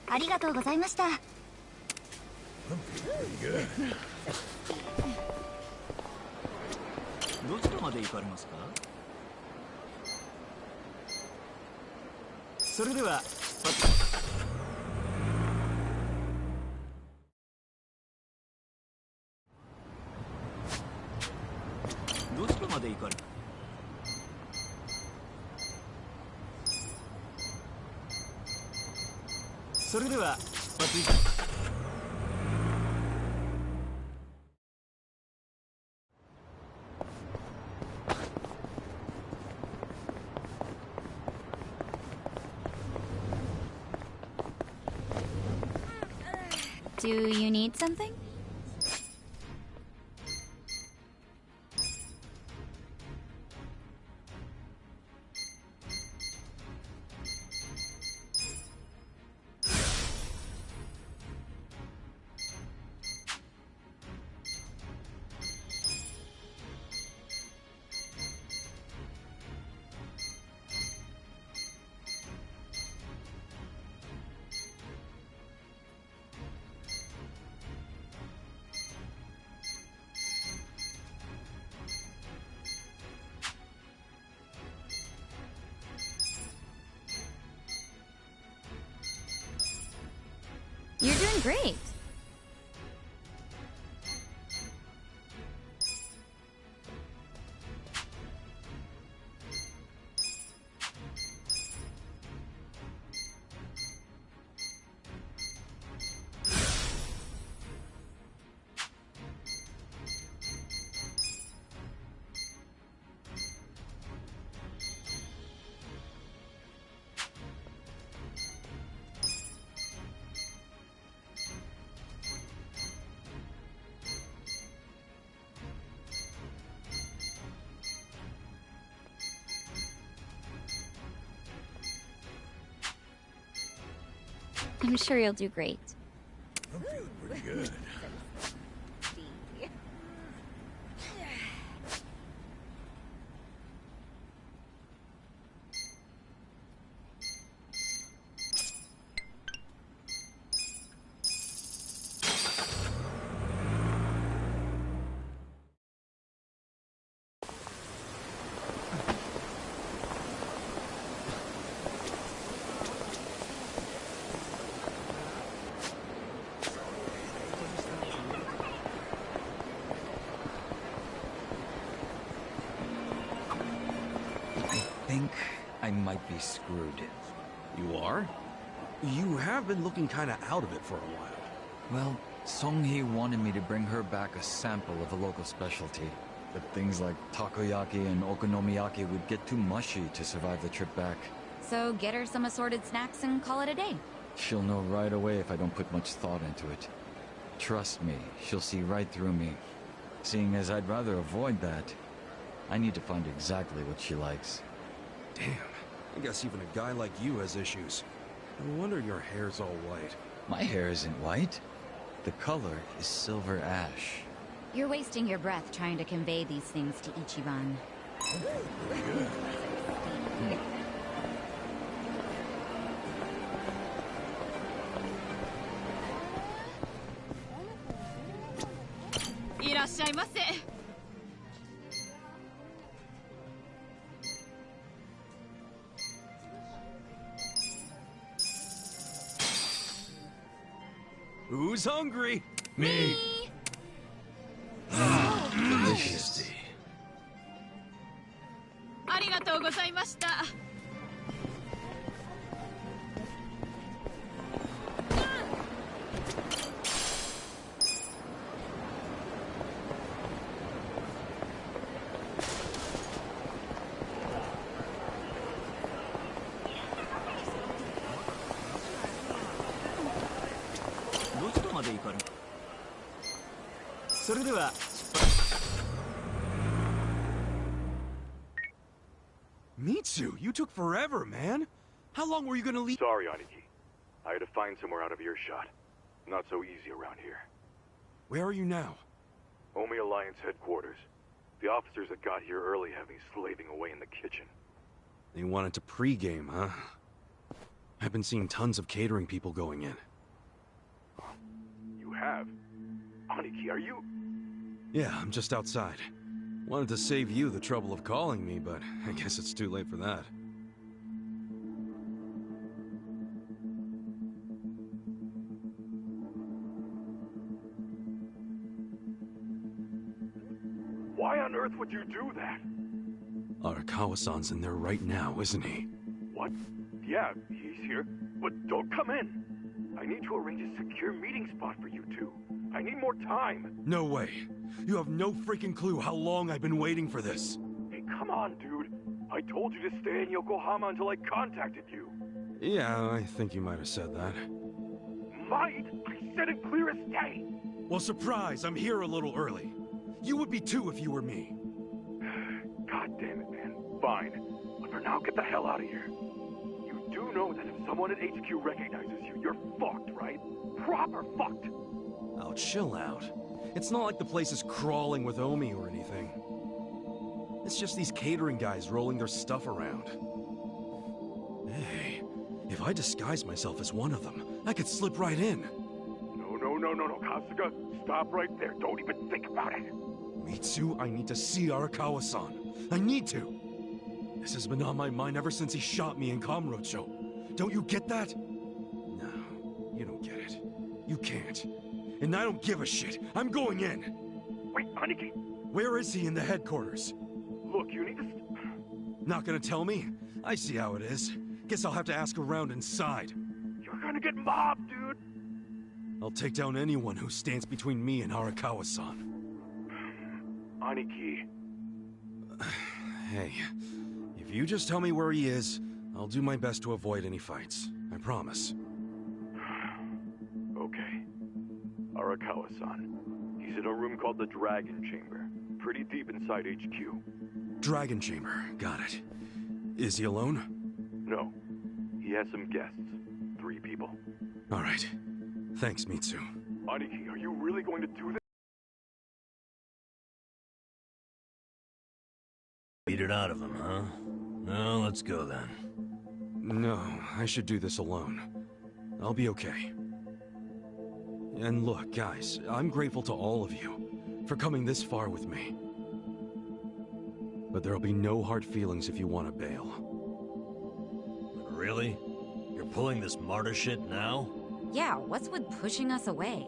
ありがとうございました。どちらまで行かれますか？それでは出発。どちらまで行かれそれでは出発いた Do you need something? You're doing great. I'm sure you'll do great. I'm feeling pretty good. I might be screwed. You are? You have been looking kinda out of it for a while. Well, Song-hee wanted me to bring her back a sample of a local specialty. But things like takoyaki and okonomiyaki would get too mushy to survive the trip back. So get her some assorted snacks and call it a day. She'll know right away if I don't put much thought into it. Trust me, she'll see right through me. Seeing as I'd rather avoid that, I need to find exactly what she likes. Damn, I guess even a guy like you has issues. No wonder your hair's all white. My hair isn't white. The color is silver ash. You're wasting your breath trying to convey these things to Ichiban. Who's hungry? Me! Delicious. ありがとうございました。どちらまで行かれそれでは Mitsu, you took forever, man. How long were you gonna leave? Sorry, Aniki. I had to find somewhere out of earshot. Not so easy around here. Where are you now? Omi Alliance headquarters. The officers that got here early have me slaving away in the kitchen. They wanted to pregame, huh? I've been seeing tons of catering people going in. You have? Aniki, are you? Yeah, I'm just outside. Wanted to save you the trouble of calling me, but I guess it's too late for that. Why on earth would you do that? Arakawa-san's in there right now, isn't he? What? Yeah, he's here. But don't come in. I need to arrange a secure meeting spot for you two. I need more time. No way. You have no freaking clue how long I've been waiting for this. Hey, come on, dude. I told you to stay in Yokohama until I contacted you. Yeah, I think you might have said that. Might? I said it clear as day. Well, surprise, I'm here a little early. You would be too if you were me. God damn it, man. Fine. But for now, get the hell out of here. You do know that if someone at HQ recognizes you, you're fucked, right? Proper fucked. Oh, chill out. It's not like the place is crawling with Omi or anything. It's just these catering guys rolling their stuff around. Hey, if I disguise myself as one of them, I could slip right in. No, Kasuga. Stop right there. Don't even think about it. Mitsu, I need to see Arakawa-san. I need to. This has been on my mind ever since he shot me in Kamurocho. Don't you get that? No, you don't get it. You can't. And I don't give a shit. I'm going in. Wait, Aniki. Where is he in the headquarters? Look, you need to... Not gonna tell me? I see how it is. Guess I'll have to ask around inside. You're gonna get mobbed, dude. I'll take down anyone who stands between me and Arakawa-san. Aniki. Hey, if you just tell me where he is, I'll do my best to avoid any fights. I promise. Okay. Arakawa-san. He's in a room called the Dragon Chamber. Pretty deep inside HQ. Dragon Chamber, got it. Is he alone? No. He has some guests. 3 people. All right. Thanks, Mitsu. Aniki, are you really going to do this? Beat it out of him, huh? No, let's go then. No, I should do this alone. I'll be okay. And look, guys, I'm grateful to all of you for coming this far with me. But there'll be no hard feelings if you want to bail. Really? You're pulling this martyr shit now? Yeah, what's with pushing us away?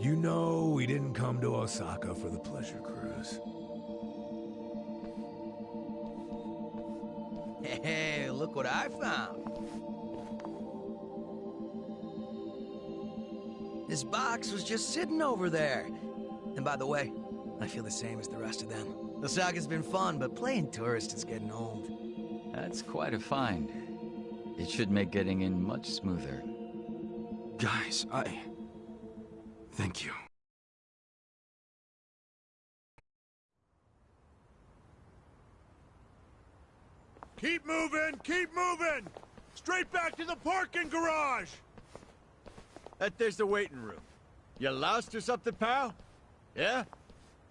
You know we didn't come to Osaka for the pleasure cruise. Hey, look what I found. This box was just sitting over there. And by the way, I feel the same as the rest of them. Osaka's been fun, but playing tourist is getting old. That's quite a find. It should make getting in much smoother. Guys, thank you. Keep moving! Keep moving! Straight back to the parking garage! There's the waiting room. You lost or something, pal? Yeah?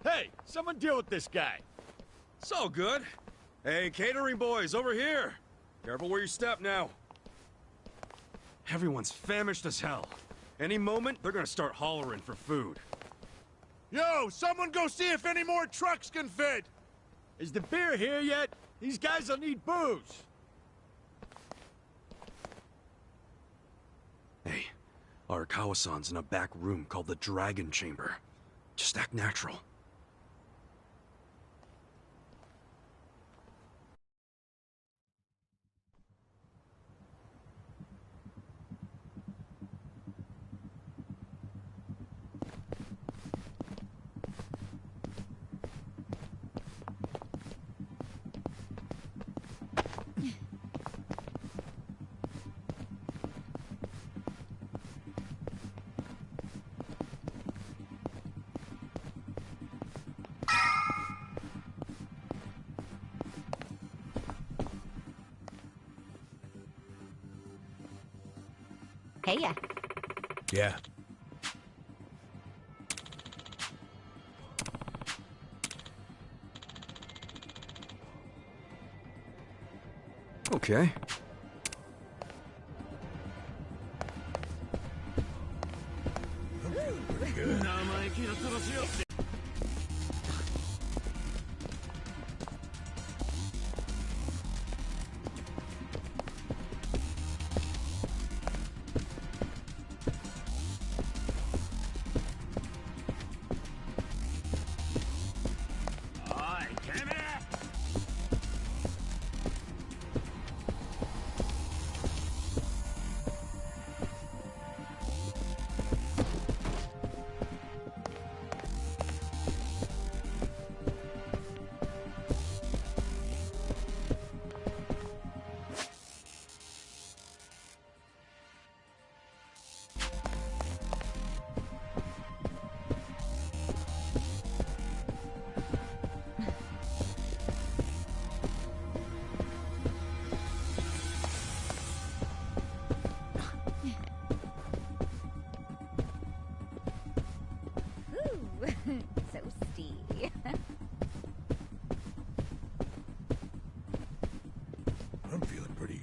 Hey, someone deal with this guy. It's all good. Hey, catering boys, over here. Careful where you step now. Everyone's famished as hell. Any moment, they're gonna start hollering for food. Yo, someone go see if any more trucks can fit! Is the beer here yet? These guys will need booze. Hey, Arakawa-san's in a back room called the Dragon Chamber. Just act natural. Hey, yeah. Yeah. Okay. Pretty good.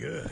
good.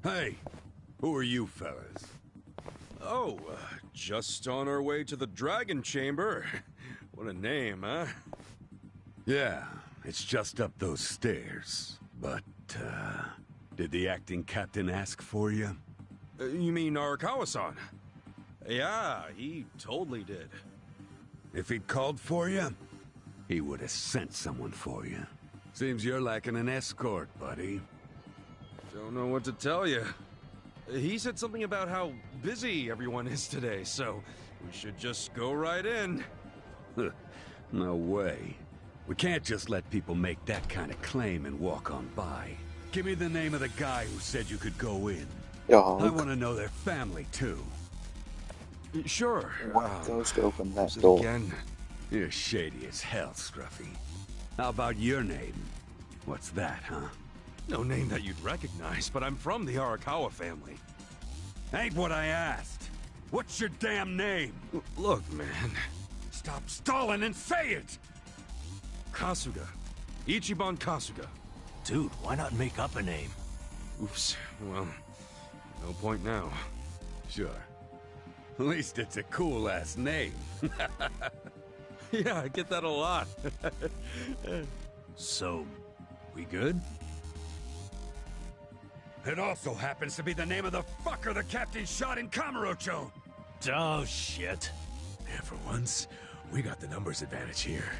Hey, who are you fellas? Oh, just on our way to the Dragon Chamber. What a name, huh? Yeah, it's just up those stairs. But, did the acting captain ask for you? You mean Arakawa-san? Yeah, he totally did. If he'd called for you, he would have sent someone for you. Seems you're lacking an escort, buddy. Don't know what to tell you. He said something about how busy everyone is today, so we should just go right in. No way. We can't just let people make that kind of claim and walk on by. Give me the name of the guy who said you could go in. I want to know their family, too. Sure. What goes to open that door? Again? You're shady as hell, Scruffy. How about your name? What's that, huh? No name that you'd recognize, but I'm from the Arakawa family. Ain't what I asked. What's your damn name? Look, man. Stop stalling and say it! Kasuga. Ichiban Kasuga. Dude, why not make up a name? Oops. Well, no point now. Sure. At least it's a cool-ass name. Yeah, I get that a lot. So, we good? It also happens to be the name of the fucker the captain shot in Kamurocho. Oh, shit. Yeah, for once, we got the numbers advantage here.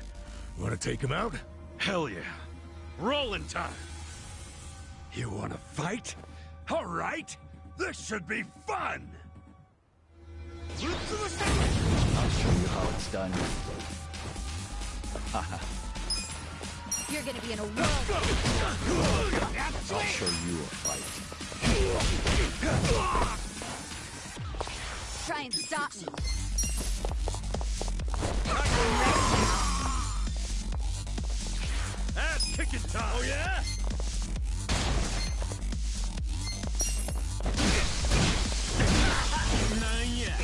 Wanna take him out? Hell yeah. Rolling time. You wanna fight? All right. This should be fun. I'll show you how it's done. You're gonna be in a world. I'll show you a fight. Try and stop me. Ass kicking time. Oh, yeah? Not yet.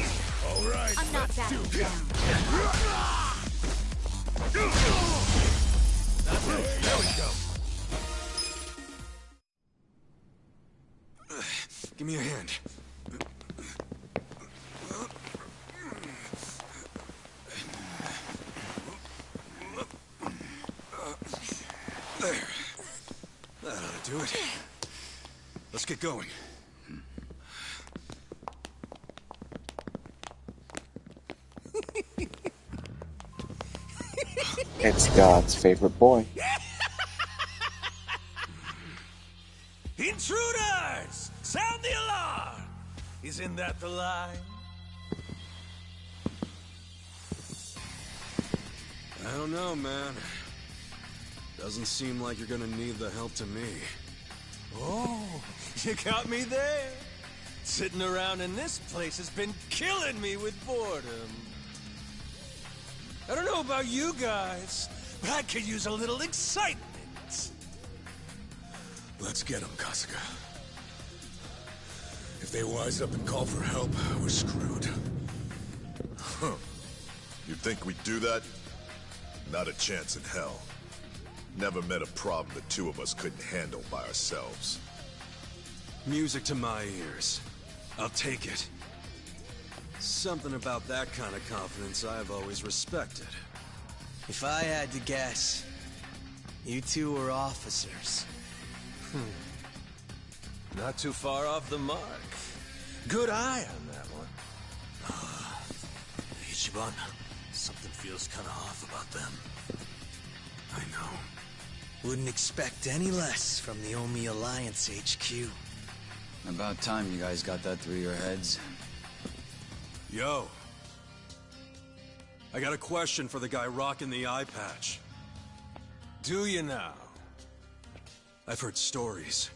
All right, I'm not backing down. There we go. Give me a hand. There. That ought to do it. Let's get going. It's God's favorite boy. Intruders! Sound the alarm! Isn't that the line? I don't know, man. Doesn't seem like you're gonna need the help to me. Oh, you got me there. Sitting around in this place has been killing me with boredom. I don't know about you guys, but I could use a little excitement. Let's get them, Kasuga. If they wise up and call for help, we're screwed. Huh. You think we'd do that? Not a chance in hell. Never met a problem the two of us couldn't handle by ourselves. Music to my ears. I'll take it. Something about that kind of confidence I've always respected. If I had to guess, you two were officers. Not too far off the mark. Good eye on that one. Ichiban, something feels kind of off about them. I know. Wouldn't expect any less from the Omi Alliance HQ. About time you guys got that through your heads. Yo. I got a question for the guy rocking the eye patch. Do you now? I've heard stories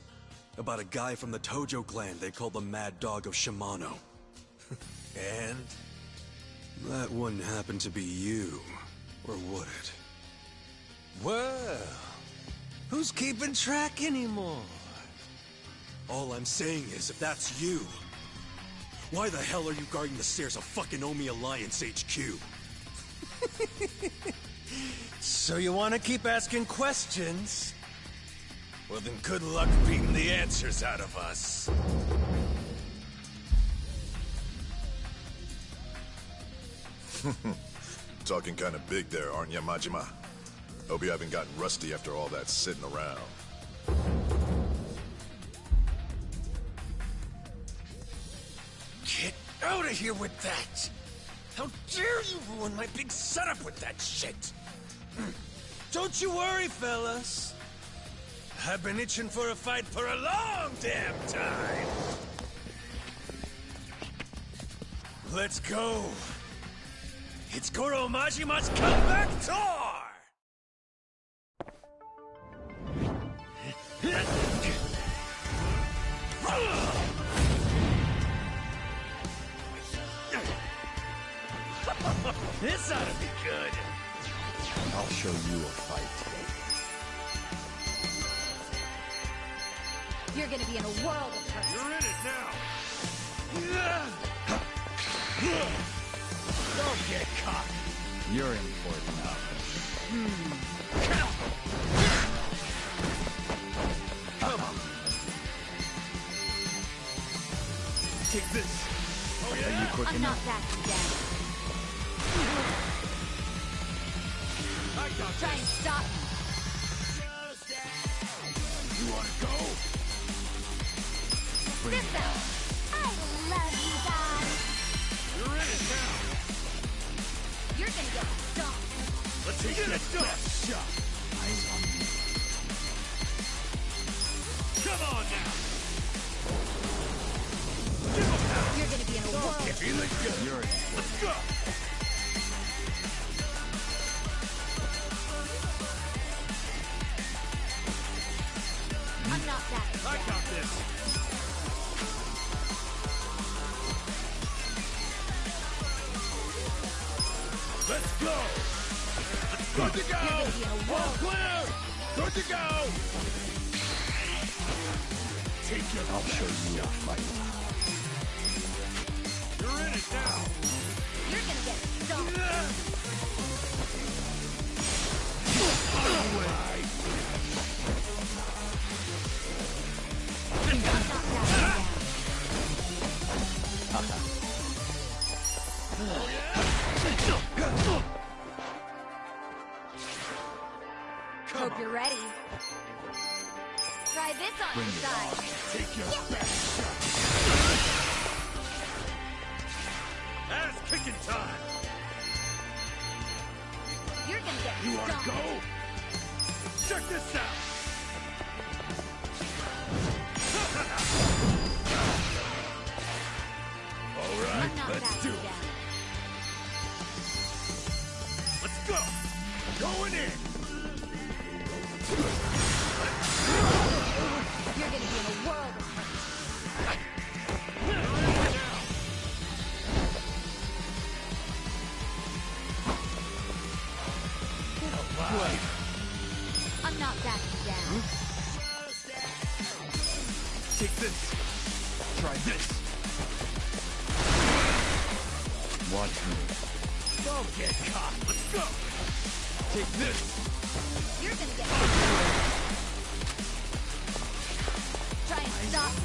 about a guy from the Tojo clan they call the Mad Dog of Shimano. And? That wouldn't happen to be you, or would it? Well, who's keeping track anymore? All I'm saying is, if that's you, why the hell are you guarding the stairs of fucking Omi Alliance HQ? So you want to keep asking questions? Well then good luck beating the answers out of us. Talking kind of big there, aren't you, Majima? Hope you haven't gotten rusty after all that sitting around. Get out of here with that! How dare you ruin my big setup with that shit! Don't you worry, fellas. I've been itching for a fight for a long damn time! Let's go! It's Goro Majima's comeback tour! This ought to be good! I'll show you a fight. You're gonna be in a world of hurt. You're in it now! Don't get caught! You're in for it now. Come on! Take this! Are you quick I'm enough? not backing down. Try and stop me. You wanna go? This out. I love you guys. You're in it now. You're gonna get stomped. Let's take your best shot. Eyes on me. Come on now. You're gonna be in a whirl. Feeling good. You're in. Let's go. I'm not backing down. I got this. Let's go. Good to go. You're gonna be in a All whirl. clear. Good to go. Take your I'll show you a fight. You're in it now. You're gonna get stomped. I'm not backing down. Hope you're ready. Try this on Bring your it side. Take your best shot. Ass kicking time. You're gonna get You wanna stomped. go? Check this out. All right, I'm not let's do backing it. down. Let's go. Going in. You're gonna be in a world of hurt. You're in it now. I'm not backing down. Take this. Try this. Watch me. Don't get caught. Let's go. Take this. You're gonna get Try and stop me.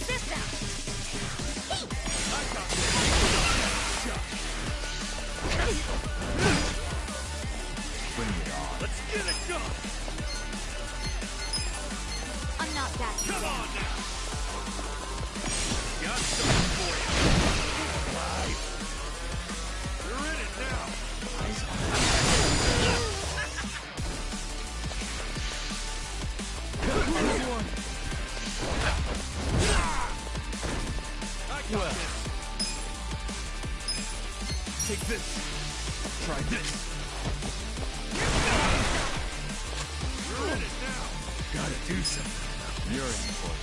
This out. I got this. Shot. Bring it on. Let's get it going. I'm not backing Come down. on now. Got something for you. Right. You're in it now. Eyes on I got this. Take this. Try this. You're in it now. Gotta do something. You're in for it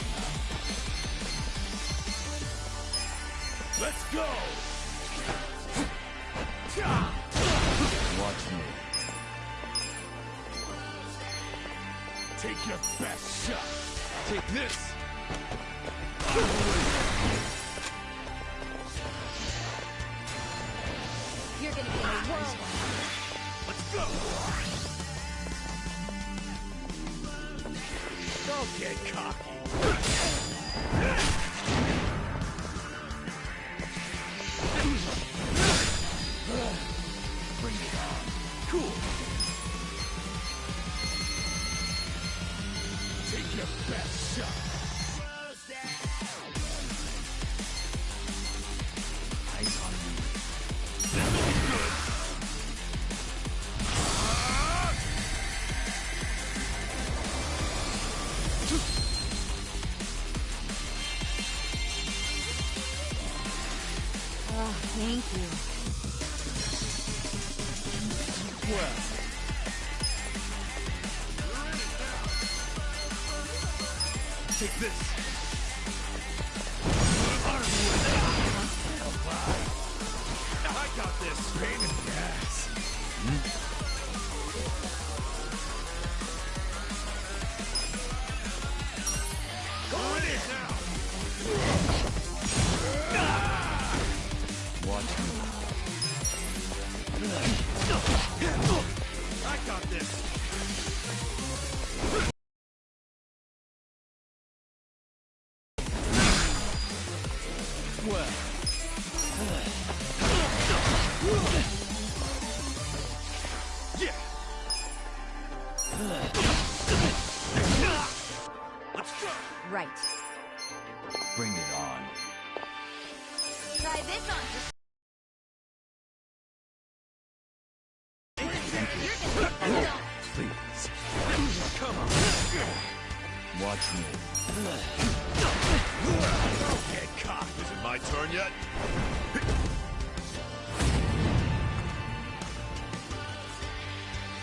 Let's go. now. Watch me. Take your best shot. Take this. You're gonna be in a whirl. Let's go. Don't get cocky. Bring it on. Cool. Take your best shot. Eyes on me. Oh, thank you. Well. Take this. I got this. Pain in the ass. Going in now. Watch me. I got this. Well. Yeah. Let's go. Right. Bring it on. Try this on. Please. Come on. Watch me. Get caught. Is it my turn yet?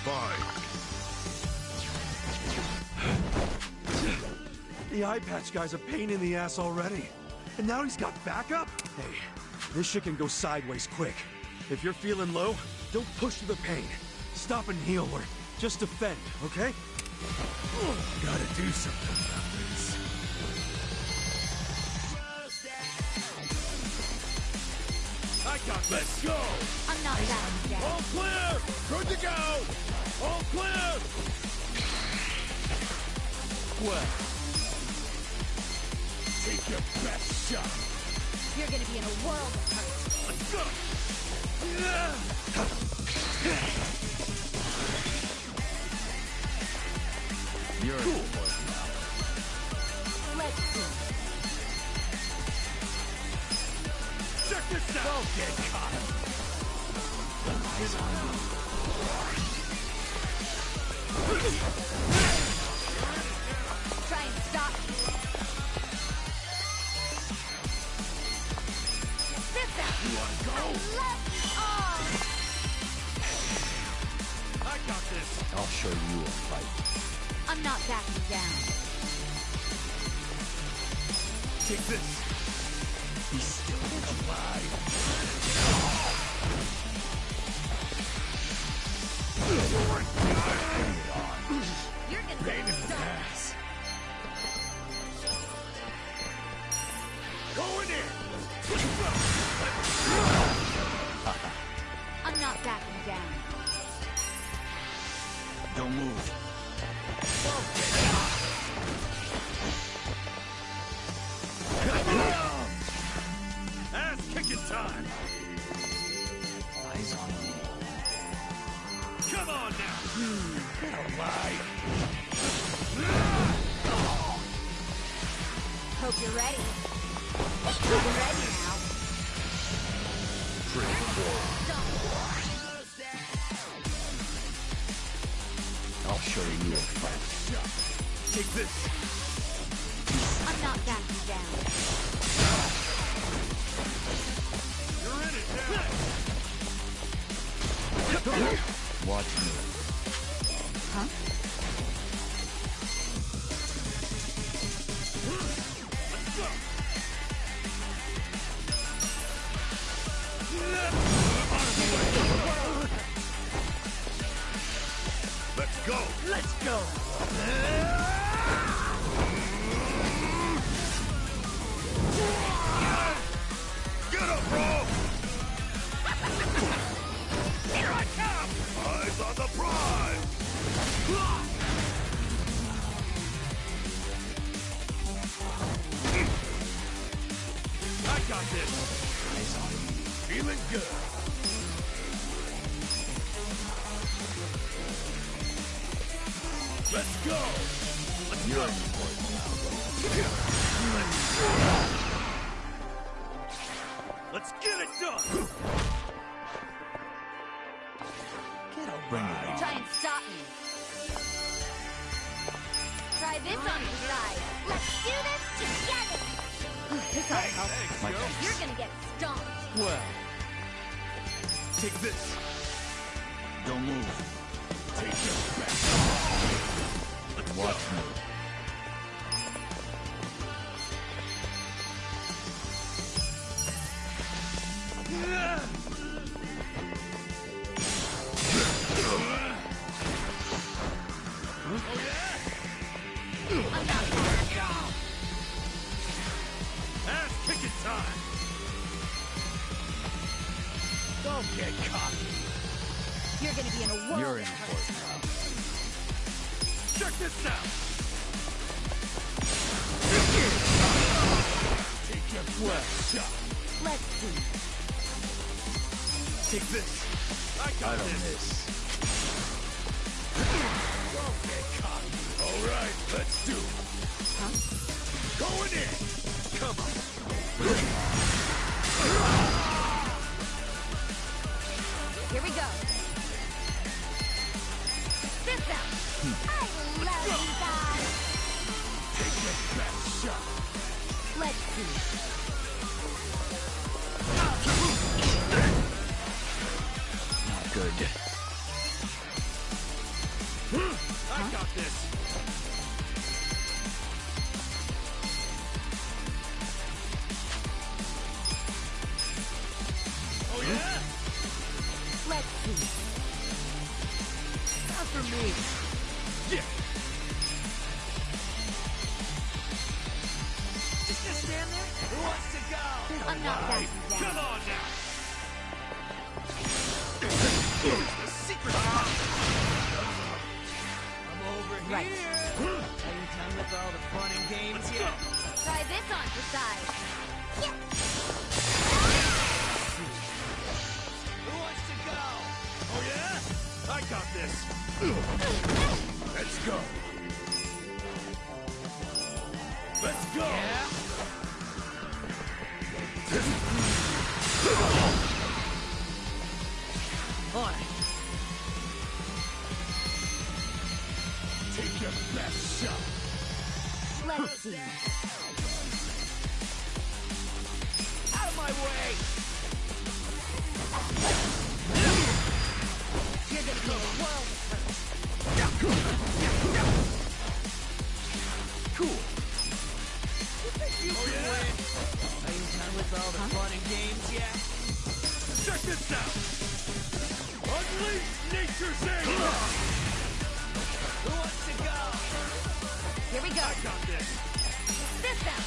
Fine. The eye patch guy's a pain in the ass already. And now he's got backup? Hey, this shit can go sideways quick. If you're feeling low, don't push through the pain. Stop and heal or just defend, okay? Gotta do something about this. I got this. Let's go. I'm not backing down. All clear. Good to go. All clear. Well. Take your best shot. You're gonna be in a world of hurt. Let's go. You're cool. Let's see. Check this out. Don't get caught. Eyes on me. Try and stop me. Sit down. You wanna go? I got this. I'll show you a fight. I'm not backing down. Take this. He's still alive. You're gonna Pain in get the stuck. ass. Going in. I'm not backing down. Don't move. Ass kicking time. Eyes on me. Come on now. Get alive. Hope you're ready. You're ready now. Pretty cool. I'll show you a fight. Take this. I'm not backing down. You're in it now. Watch me. Huh? Let's go. Let's go. Let's go. Get up, bro. Here I come. Eyes on the prize. I got this. Eyes on me. Feeling good. Let's go. Let's go. Let's get it done. Bring it on. Try and stop me. Try this on your side. Let's do this together. This ought to help. My thanks. You're gonna get stomped. Well. Take this. Don't move. Take your best. Let's Watch go. me. I'm not backing down. Ass kicking time. Don't get cocky. You're gonna be in a world You're of in hurt. for it now. Check this out. Take your best shot. see. Take this. I don't miss. Don't get cocky. All right, let's do it. Huh? Going in. Come on. Here we go. This out. I love you guys. Take your best shot. Let's see. Not good. I got this. Oh yeah? Let's see. After me. Yeah. Just gonna stand there? Who wants to go? I'm not backing down. Come on now. The secret. I'm over Right. here. Are you done with all the fun and games yet? Try this on for size. Yeah. Who wants to go? Oh yeah? I got this. Let's go. Let's go. Yeah? On it. Take your best shot. Let's see. Out of my way! You're gonna be a world of hurt. Cool. You think you can win? Are you done with all the fun and games yet? Check this out. Unleash nature's anger. Who wants to go? Here we go. I got this. This out.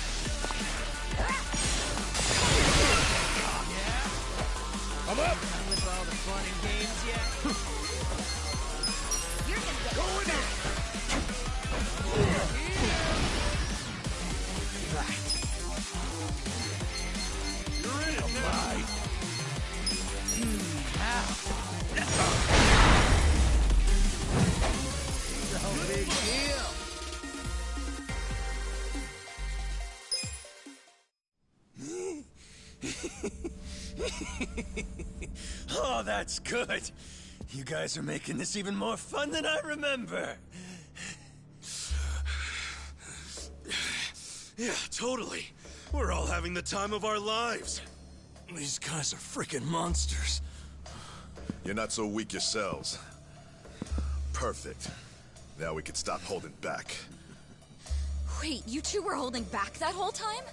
Yeah? I'm up. Done with all the fun and games yet? You're gonna get Going in. Right. You're in it now. Ow. No big deal. Oh, that's good. You guys are making this even more fun than I remember. Yeah, totally. We're all having the time of our lives. These guys are freaking monsters. You're not so weak yourselves. Perfect. Now we can stop holding back. Wait, you two were holding back that whole time?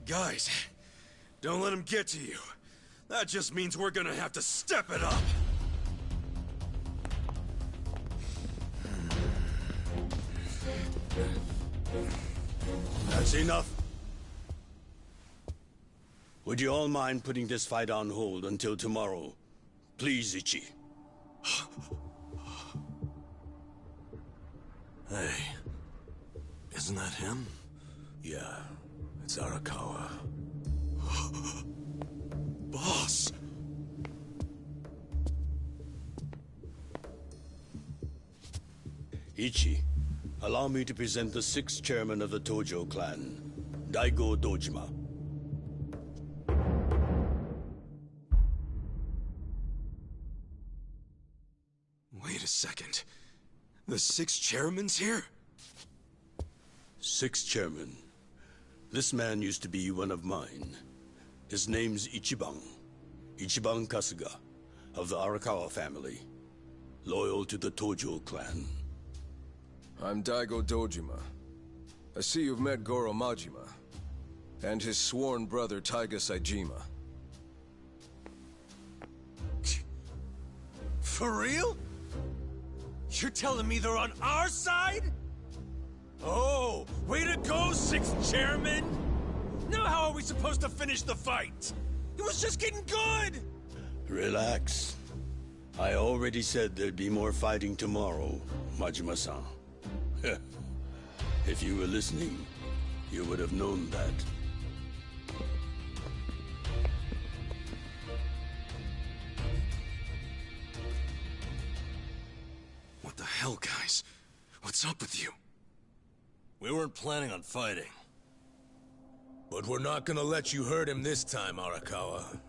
Guys, don't let him get to you. That just means we're gonna have to step it up. That's enough. Would you all mind putting this fight on hold until tomorrow? Please, Ichi. Hey, isn't that him? Yeah, it's Arakawa. Boss! Ichi, allow me to present the 6th chairman of the Tojo clan, Daigo Dojima. Wait a second. The 6 chairman's here? 6th chairman. This man used to be one of mine. His name's Ichiban. Ichiban Kasuga, of the Arakawa family. Loyal to the Tojo clan. I'm Daigo Dojima. I see you've met Goro Majima, and his sworn brother Taiga Saejima. For real? You're telling me they're on our side? Oh, way to go, 6th chairman! Now how are we supposed to finish the fight? It was just getting good! Relax. I already said there'd be more fighting tomorrow, Majima-san. If you were listening, you would have known that. hell, guys? What's up with you? We weren't planning on fighting. But we're not gonna let you hurt him this time, Arakawa.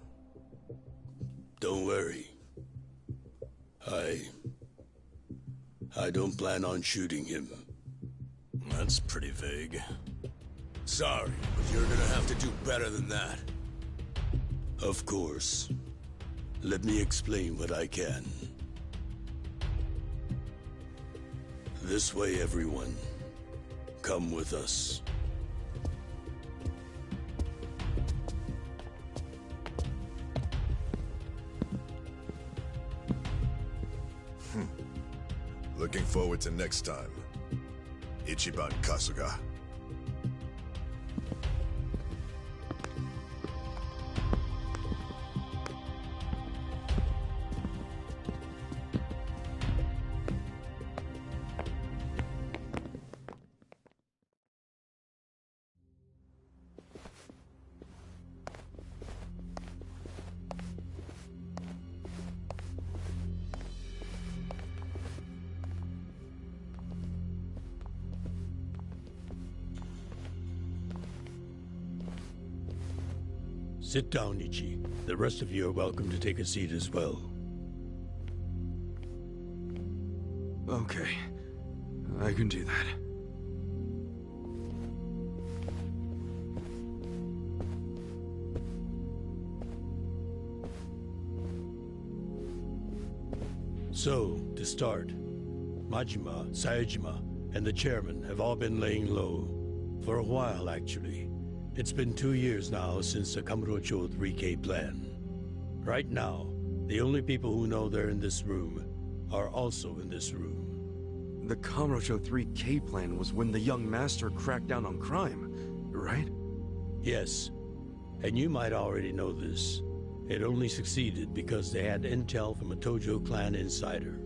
Don't worry. I don't plan on shooting him. That's pretty vague. Sorry, but you're gonna have to do better than that. Of course. Let me explain what I can. This way, everyone. Come with us. Looking forward to next time. Ichiban Kasuga. Sit down, Ichi. The rest of you are welcome to take a seat as well. Okay. I can do that. So, to start, Majima, Saejima, and the chairman have all been laying low. For a while, actually. It's been 2 years now since the Kamurocho 3K plan. Right now, the only people who know they're in this room are also in this room. The Kamurocho 3K plan was when the young master cracked down on crime, right? Yes. And you might already know this. It only succeeded because they had intel from a Tojo clan insider.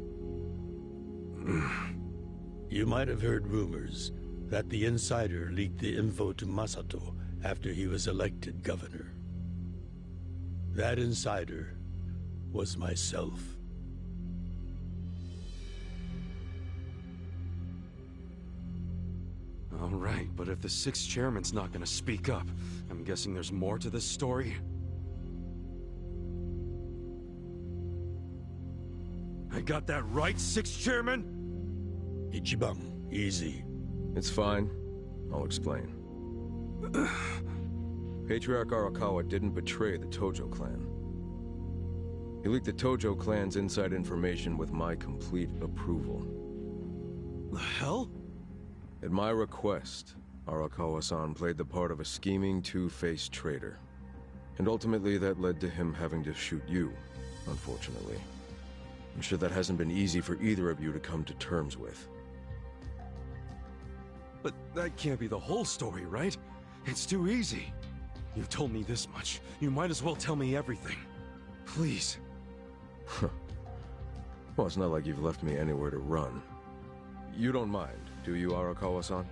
You might have heard rumors that the insider leaked the info to Masato after he was elected governor. That insider was myself. All right, but if the sixth chairman's not gonna speak up, I'm guessing there's more to this story? I got that right, sixth chairman? Ichiban, easy. It's fine. I'll explain. Patriarch Arakawa didn't betray the Tojo clan. He leaked the Tojo clan's inside information with my complete approval. The hell? At my request, Arakawa-san played the part of a scheming, two-faced traitor. And ultimately that led to him having to shoot you, unfortunately. I'm sure that hasn't been easy for either of you to come to terms with. But that can't be the whole story, right? It's too easy. You've told me this much. You might as well tell me everything. Please. Well, it's not like you've left me anywhere to run. You don't mind, do you, Arakawa-san?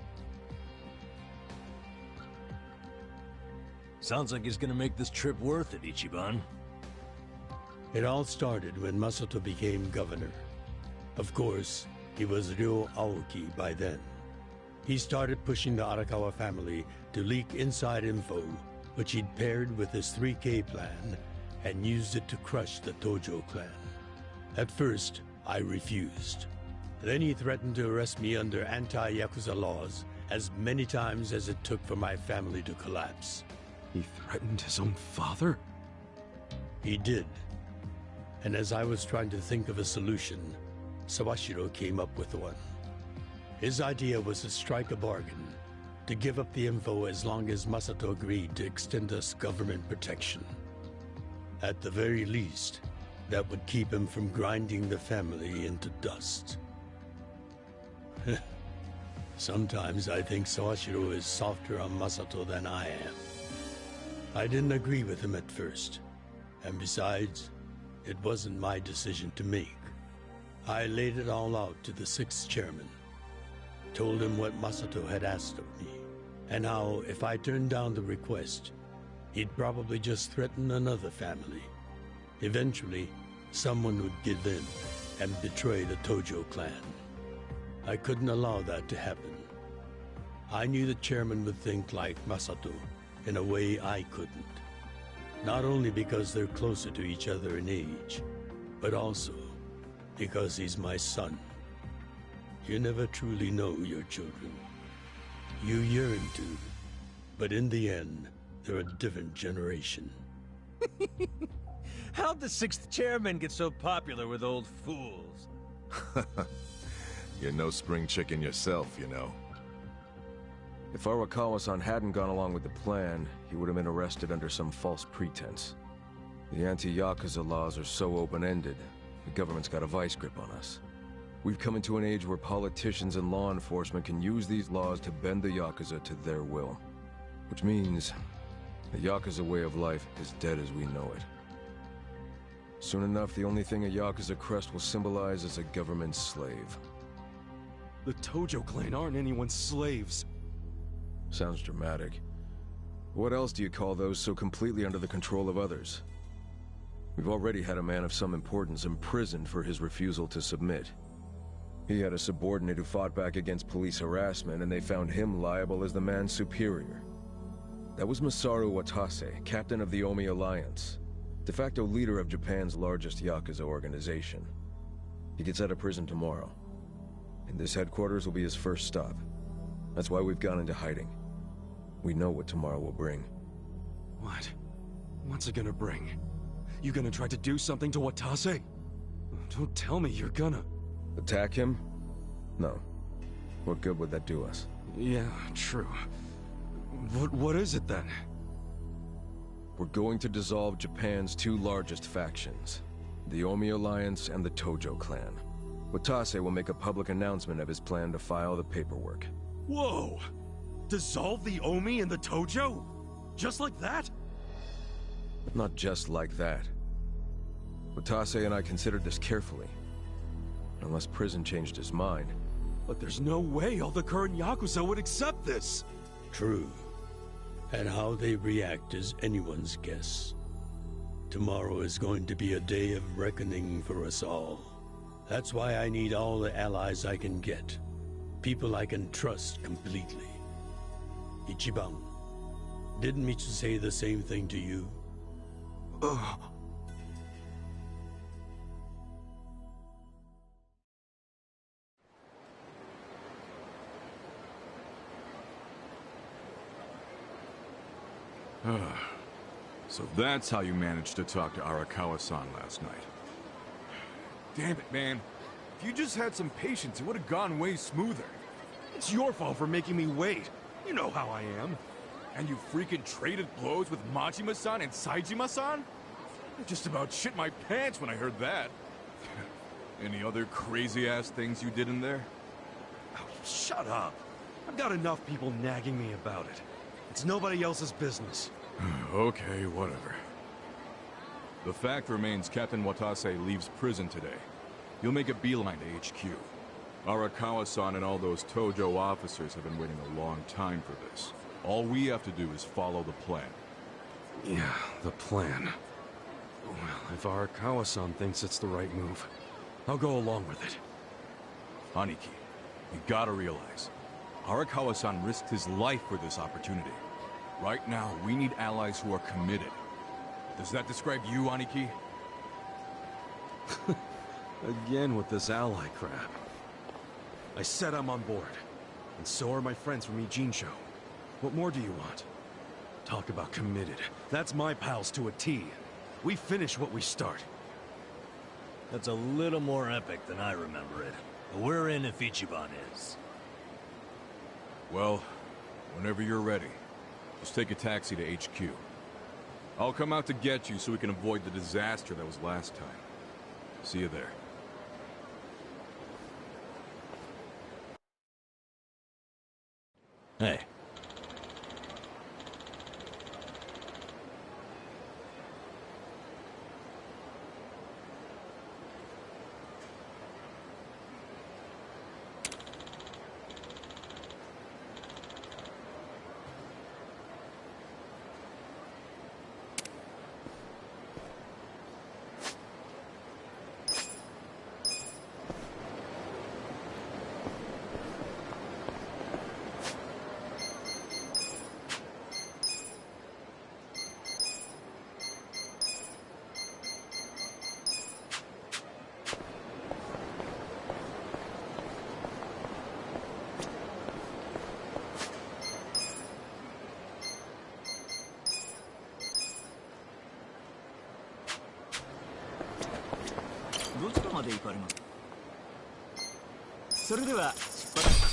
Sounds like he's gonna make this trip worth it, Ichiban. It all started when Masato became governor. Of course, he was Ryo Aoki by then. He started pushing the Arakawa family to leak inside info, which he'd paired with his 3K plan and used it to crush the Tojo clan. At first, I refused. Then he threatened to arrest me under anti-Yakuza laws as many times as it took for my family to collapse. He threatened his own father? He did. And as I was trying to think of a solution, Sawashiro came up with one. His idea was to strike a bargain, to give up the info as long as Masato agreed to extend us government protection. At the very least, that would keep him from grinding the family into dust. Sometimes I think Sawashiro is softer on Masato than I am. I didn't agree with him at first, and besides, it wasn't my decision to make. I laid it all out to the sixth chairman. Told him what Masato had asked of me, and how if I turned down the request, he'd probably just threaten another family. Eventually, someone would give in and betray the Tojo clan. I couldn't allow that to happen. I knew the chairman would think like Masato in a way I couldn't. Not only because they're closer to each other in age, but also because he's my son. You never truly know your children. You yearn to, but in the end, they're a different generation. How'd the 6th chairman get so popular with old fools? You're no spring chicken yourself, you know. If Arakawa-san hadn't gone along with the plan, he would have been arrested under some false pretense. The anti-Yakuza laws are so open-ended, the government's got a vice grip on us. We've come into an age where politicians and law enforcement can use these laws to bend the Yakuza to their will. Which means, the Yakuza way of life is dead as we know it. Soon enough, the only thing a Yakuza crest will symbolize is a government slave. The Tojo clan aren't anyone's slaves. Sounds dramatic. What else do you call those so completely under the control of others? We've already had a man of some importance imprisoned for his refusal to submit. He had a subordinate who fought back against police harassment, and they found him liable as the man's superior. That was Masaru Watase, captain of the Omi Alliance, de facto leader of Japan's largest Yakuza organization. He gets out of prison tomorrow, and this headquarters will be his first stop. That's why we've gone into hiding. We know what tomorrow will bring. What? What's it gonna bring? You gonna try to do something to Watase? Don't tell me you're gonna... Attack him? No. What good would that do us? Yeah, true. What is it then? We're going to dissolve Japan's 2 largest factions, the Omi Alliance and the Tojo clan. Watase will make a public announcement of his plan to file the paperwork. Whoa! Dissolve the Omi and the Tojo? Just like that? Not just like that. Watase and I considered this carefully. Unless prison changed his mind. But there's no way all the current Yakuza would accept this! True. And how they react is anyone's guess. Tomorrow is going to be a day of reckoning for us all. That's why I need all the allies I can get. People I can trust completely. Ichiban, didn't Michu say the same thing to you? So that's how you managed to talk to Arakawa-san last night. Damn it, man. If you just had some patience, it would have gone way smoother. It's your fault for making me wait. You know how I am. And you freaking traded blows with Majima-san and Saejima-san? I just about shit my pants when I heard that. Any other crazy-ass things you did in there? Oh, shut up. I've got enough people nagging me about it. It's nobody else's business. Okay, whatever. The fact remains Captain Watase leaves prison today. You'll make a beeline to HQ. Arakawa-san and all those Tojo officers have been waiting a long time for this. All we have to do is follow the plan. Yeah, the plan. Well, if Arakawa-san thinks it's the right move, I'll go along with it. Aniki, you gotta realize, Arakawa-san risked his life for this opportunity. Right now, we need allies who are committed. Does that describe you, Aniki? Again with this ally crap. I said I'm on board. And so are my friends from Ijincho. What more do you want? Talk about committed. That's my pals to a T. We finish what we start. That's a little more epic than I remember it. But we're in if Ichiban is. Well, whenever you're ready, just take a taxi to HQ. I'll come out to get you so we can avoid the disaster that was last time. See you there. Hey. それでは出発。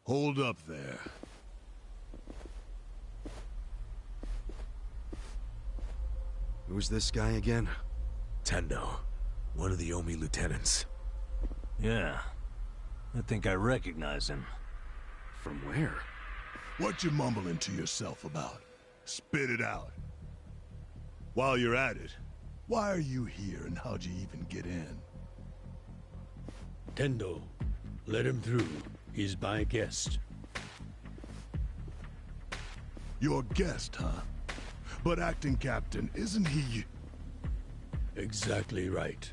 Hold up there. Who's this guy again? Tendo, one of the Omi lieutenants. Yeah, I think I recognize him. From where? What you mumbling to yourself about? Spit it out. While you're at it, why are you here and how'd you even get in? Tendo, let him through. He's my guest. Your guest, huh? But acting captain, isn't he... Exactly right.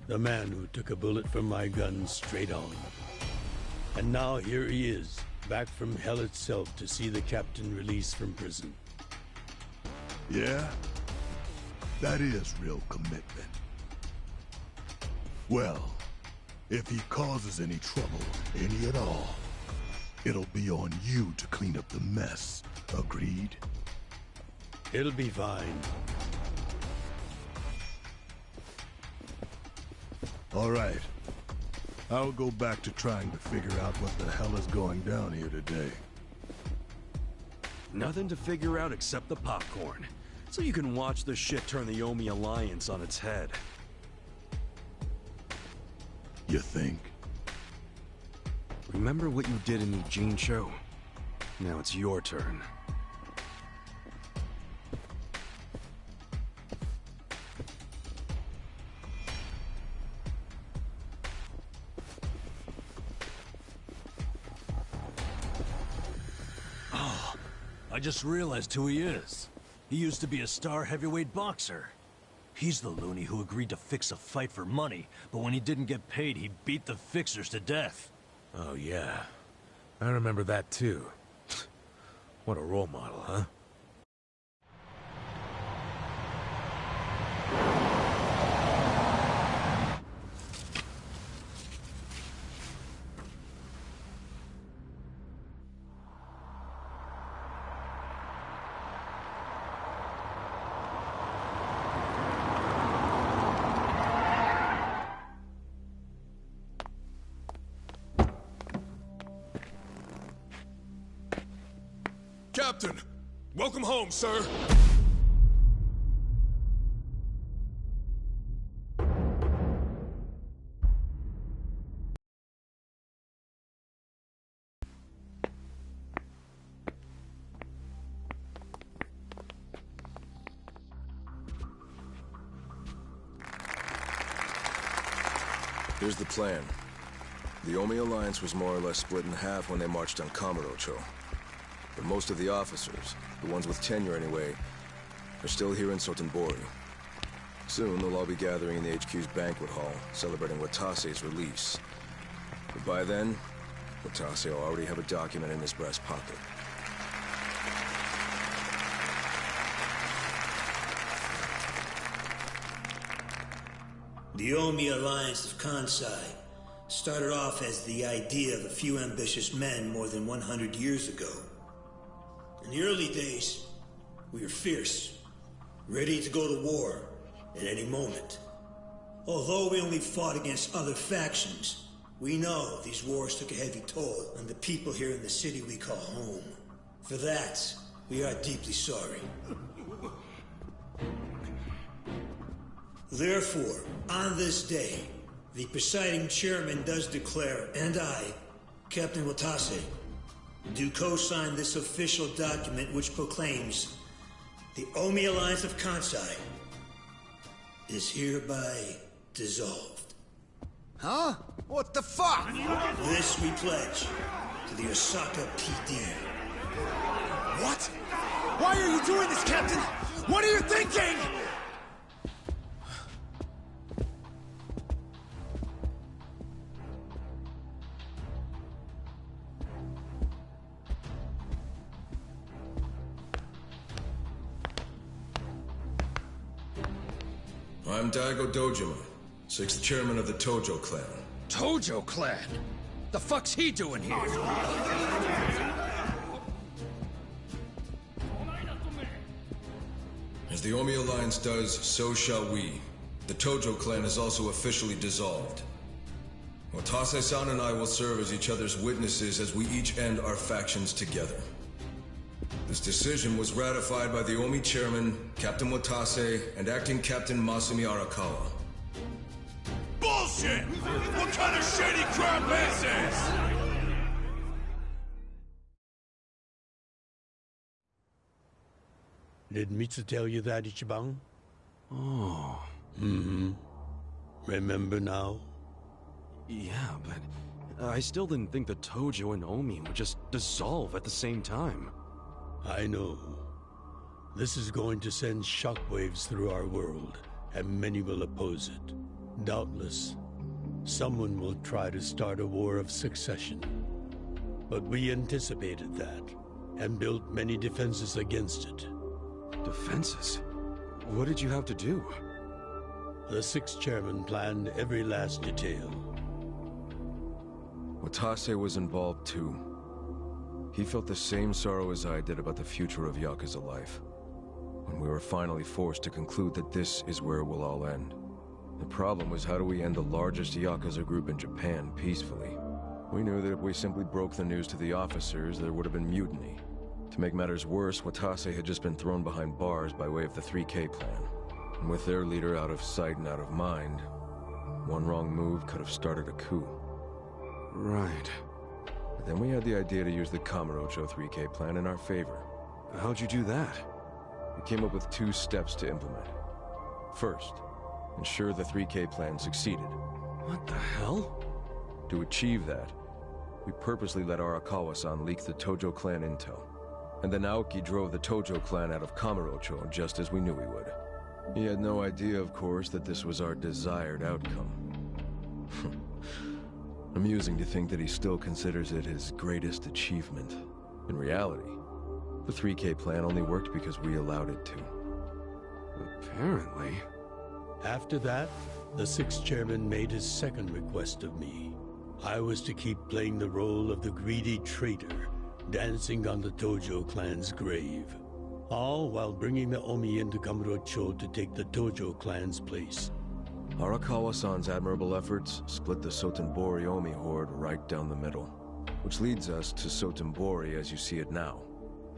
The man who took a bullet from my gun straight on. And now here he is, back from hell itself to see the captain released from prison. Yeah? That is real commitment. Well, if he causes any trouble, any at all, it'll be on you to clean up the mess. Agreed? It'll be fine. All right. I'll go back to trying to figure out what the hell is going down here today. Nothing to figure out except the popcorn. So you can watch the shit turn the Omi Alliance on its head. You think? Remember what you did in Ijincho? Now it's your turn. Oh, I just realized who he is. He used to be a star heavyweight boxer. He's the loony who agreed to fix a fight for money, but when he didn't get paid, he beat the fixers to death. Oh, yeah. I remember that, too. What a role model, huh? Captain! Welcome home, sir! Here's the plan. The Omi Alliance was more or less split in half when they marched on Kamurocho. But most of the officers, the ones with tenure anyway, are still here in Sotenbori. Soon they'll all be gathering in the HQ's banquet hall, celebrating Watase's release. But by then, Watase will already have a document in his breast pocket. The Omi Alliance of Kansai started off as the idea of a few ambitious men more than 100 years ago. In the early days, we were fierce, ready to go to war at any moment. Although we only fought against other factions, we know these wars took a heavy toll on the people here in the city we call home. For that, we are deeply sorry. Therefore, on this day, the presiding chairman does declare, and I, Captain Watase, do co-sign this official document which proclaims the Omi Alliance of Kansai is hereby dissolved. Huh? What the fuck? This we pledge to the Osaka PD. What? Why are you doing this, Captain? What are you thinking? I'm Daigo Dojima, 6th chairman of the Tojo clan. Tojo clan? The fuck's he doing here? As the Omi Alliance does, so shall we. The Tojo clan is also officially dissolved. Watase-san and I will serve as each other's witnesses as we each end our factions together. This decision was ratified by the Omi chairman, Captain Watase, and acting Captain Masumi Arakawa. Bullshit! What kind of shady crap is this? Did Mitsu tell you that, Ichiban? Oh. Mm-hmm. Remember now? Yeah, but I still didn't think the Tojo and Omi would just dissolve at the same time. I know. This is going to send shockwaves through our world, and many will oppose it. Doubtless, someone will try to start a war of succession. But we anticipated that, and built many defenses against it. Defenses? What did you have to do? The 6th chairman planned every last detail. Watase was involved too. He felt the same sorrow as I did about the future of Yakuza life. When we were finally forced to conclude that this is where it will all end. The problem was, how do we end the largest Yakuza group in Japan peacefully? We knew that if we simply broke the news to the officers, there would have been mutiny. To make matters worse, Watase had just been thrown behind bars by way of the 3K plan. And with their leader out of sight and out of mind, one wrong move could have started a coup. Right. But then we had the idea to use the Kamurocho 3K plan in our favor. How'd you do that? We came up with 2 steps to implement. First, ensure the 3K plan succeeded. What the hell? To achieve that, we purposely let Arakawa-san leak the Tojo clan intel. And then Aoki drove the Tojo clan out of Kamurocho just as we knew he would. He had no idea, of course, that this was our desired outcome. Amusing to think that he still considers it his greatest achievement. In reality, the 3K plan only worked because we allowed it to. Apparently. After that, the 6th chairman made his second request of me. I was to keep playing the role of the greedy traitor, dancing on the Tojo clan's grave. All while bringing the Omi into Kamurocho to take the Tojo clan's place. Arakawa-san's admirable efforts split the Sotenbori Omi horde right down the middle. Which leads us to Sotenbori as you see it now.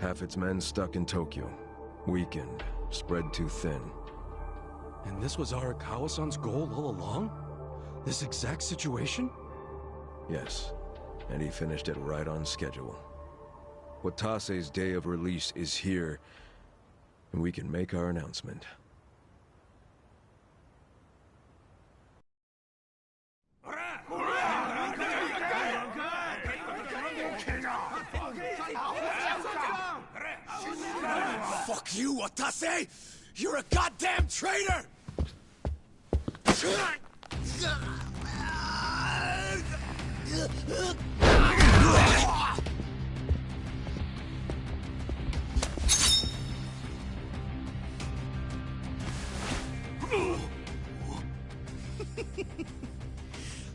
Half its men stuck in Tokyo. Weakened, spread too thin. And this was Arakawa-san's goal all along? This exact situation? Yes, and he finished it right on schedule. Watase's day of release is here, and we can make our announcement. Fuck you, Watase! You're a goddamn traitor!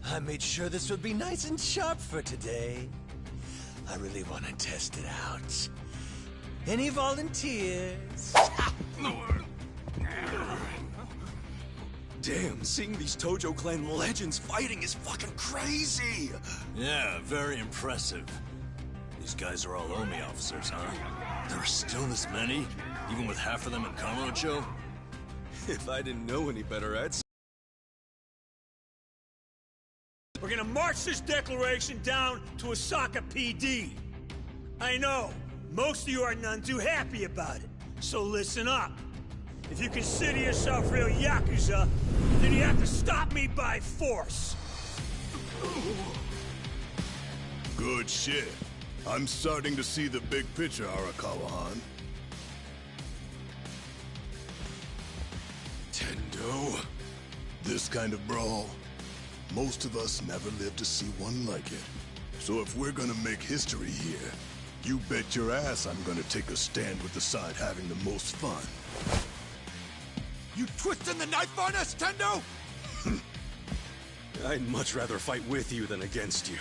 I made sure this would be nice and sharp for today. I really want to test it out. Any volunteers? Damn, seeing these Tojo clan legends fighting is fucking crazy! Yeah, very impressive. These guys are all Omi officers, huh? There are still this many? Even with half of them in Kamurocho? If I didn't know any better, I'd... We're gonna march this declaration down to Osaka PD. I know, most of you are none too happy about it, so listen up. If you consider yourself real Yakuza, then you have to stop me by force. Good shit. I'm starting to see the big picture, Arakawa-han. So, this kind of brawl, most of us never lived to see one like it. So if we're gonna make history here, you bet your ass I'm gonna take a stand with the side having the most fun. You twisting the knife on us, Tendo? I'd much rather fight with you than against you.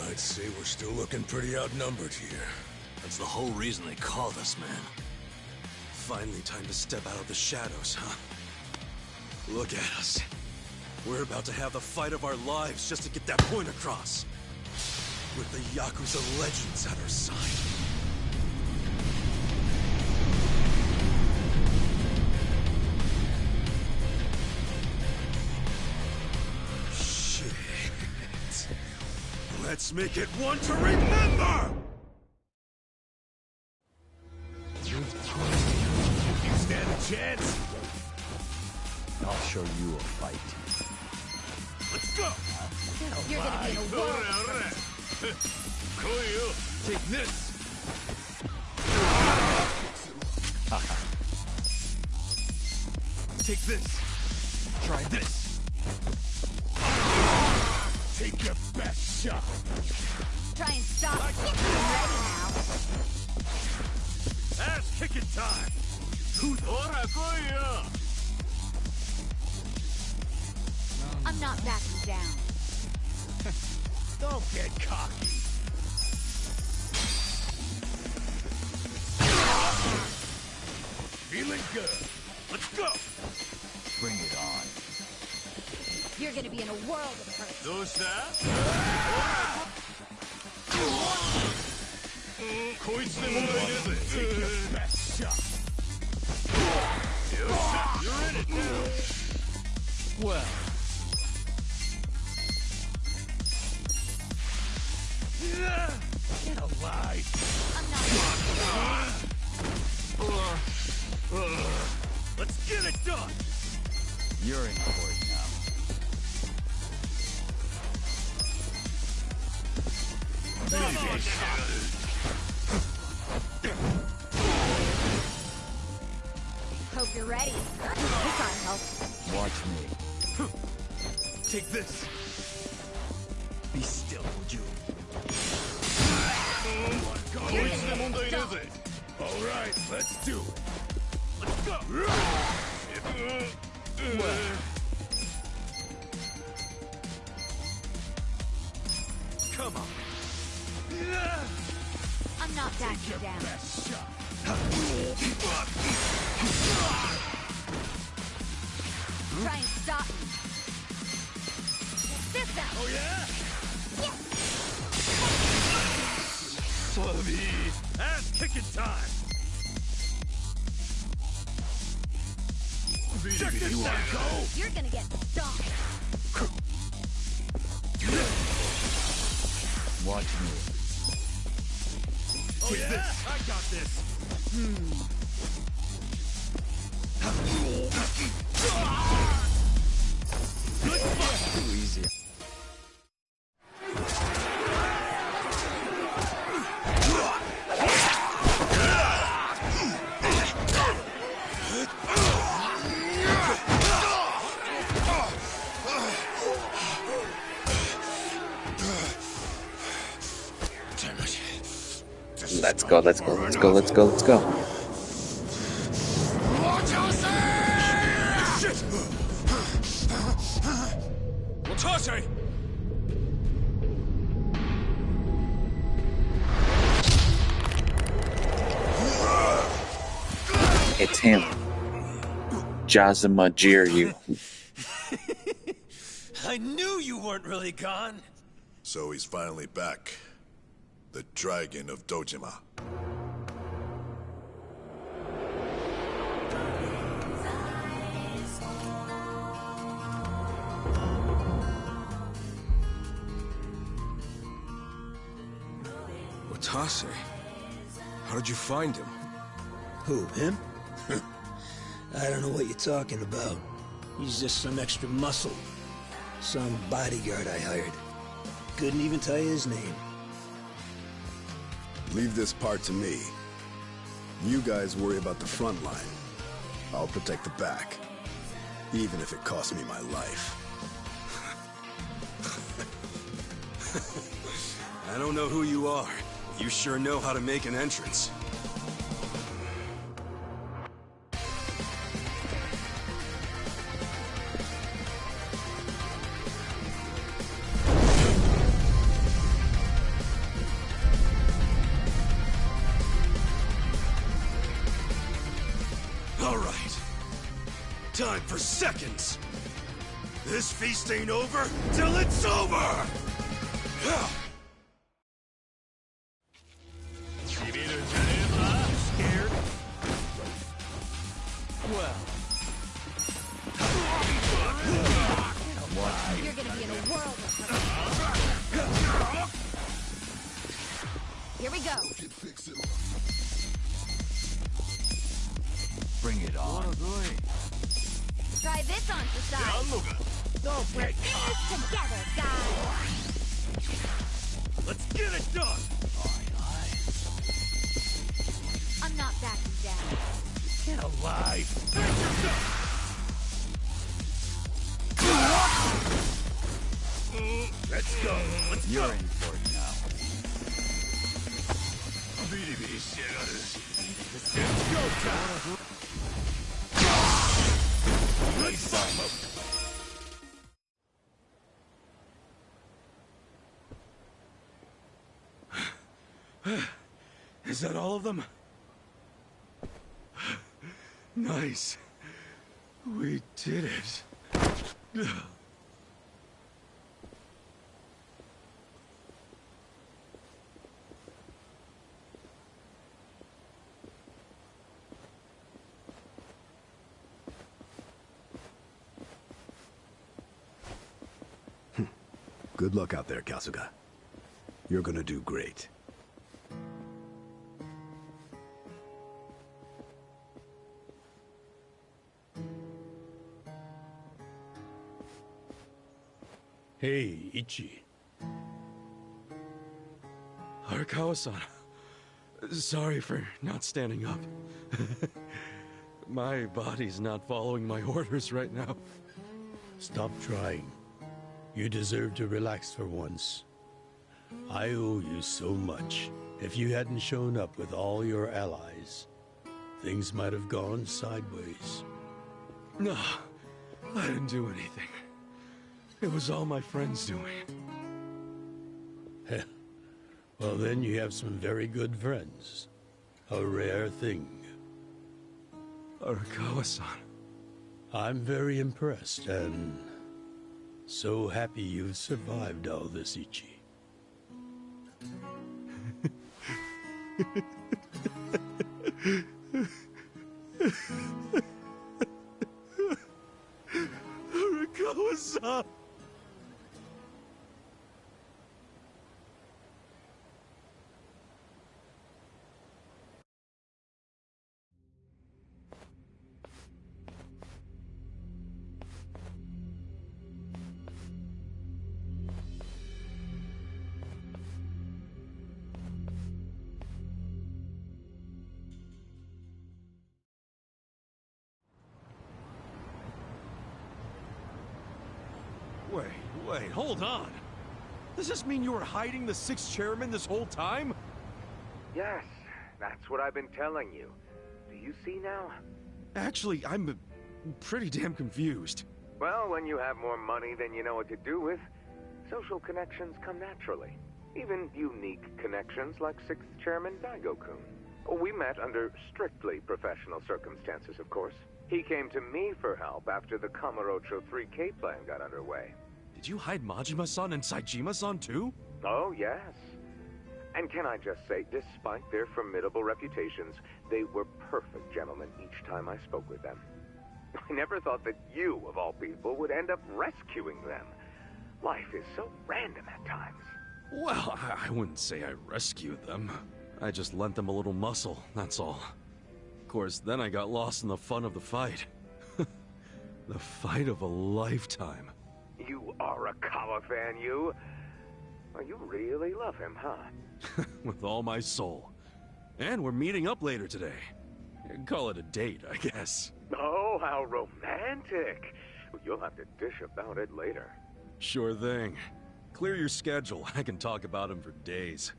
I'd say we're still looking pretty outnumbered here. That's the whole reason they called us, man. Finally time to step out of the shadows, huh? Look at us. We're about to have the fight of our lives just to get that point across. With the Yakuza legends at our side. Shit. Let's make it one to remember! You stand a chance? I'll show you a fight. Let's go! You're gonna be in a world. Take this! Take this! Try this! Take your best shot! Try and stop. I'm ready now. Ass kicking time! I'm not backing down. Don't get cocky. Feeling good. Let's go. Bring it on. You're gonna be in a world of hurt. Take your best shot. You're in it now. Well. Get alive. I'm not. Let's get it done. You're in for it now. Hope you're ready. We can't help. Watch me. Take this. Be still, would you? All right, let's do it. Let's go. Well. Come on. I'm not backing down. Try and stop me. This out. Oh yeah? Yes. Ass kicking time. Check this out. Go. You're gonna get stomped. Watch me. Oh yeah? This. I got this. Good fuck. Too easy. Let's go, let's go, let's go, let's go, let's go. Watase! It's him. Jazama Jiryu. I knew you weren't really gone. So he's finally back. The Dragon of Dojima. Watase? How did you find him? Who, him? I don't know what you're talking about. He's just some extra muscle. Some bodyguard I hired. Couldn't even tell you his name. Leave this part to me. You guys worry about the front line. I'll protect the back. Even if it cost me my life. I don't know who you are. You sure know how to make an entrance. All right. Time for seconds. This feast ain't over till it's over! Scared? Well. You're gonna be in a world of Here we go. Bring it on. Try this on for size. We're in this together, guys. Let's get it done! I'm not backing down. Get alive! Let's go! Let's You're go! in for it now. It's go time! Let's go! Is that all of them? Nice. We did it. Good luck out there, Kasuga. You're gonna do great. Hey, Ichi. Arakawa-san. Sorry for not standing up. My body's not following my orders right now. Stop trying. You deserve to relax for once. I owe you so much. If you hadn't shown up with all your allies, things might have gone sideways. No, I didn't do anything. It was all my friends doing. Well, then you have some very good friends. A rare thing. Arakawa-san. I'm very impressed and so happy you've survived all this, Ichi. Arakawa-san! Wait, hold on! Does this mean you were hiding the sixth chairman this whole time? Yes, that's what I've been telling you. Do you see now? Actually, I'm pretty damn confused. Well, when you have more money than you know what to do with, social connections come naturally. Even unique connections like 6th Chairman Daigo-kun. We met under strictly professional circumstances, of course. He came to me for help after the Kamurocho 3K plan got underway. Did you hide Majima-san and Saejima-san too? Oh, yes. And can I just say, despite their formidable reputations, they were perfect gentlemen each time I spoke with them. I never thought that you, of all people, would end up rescuing them. Life is so random at times. Well, I wouldn't say I rescued them. I just lent them a little muscle, that's all. Of course, then I got lost in the fun of the fight. The fight of a lifetime. You are a Kawa fan, you. Oh, you really love him, huh? With all my soul. And we're meeting up later today. Call it a date, I guess. Oh, how romantic. You'll have to dish about it later. Sure thing. Clear your schedule. I can talk about him for days.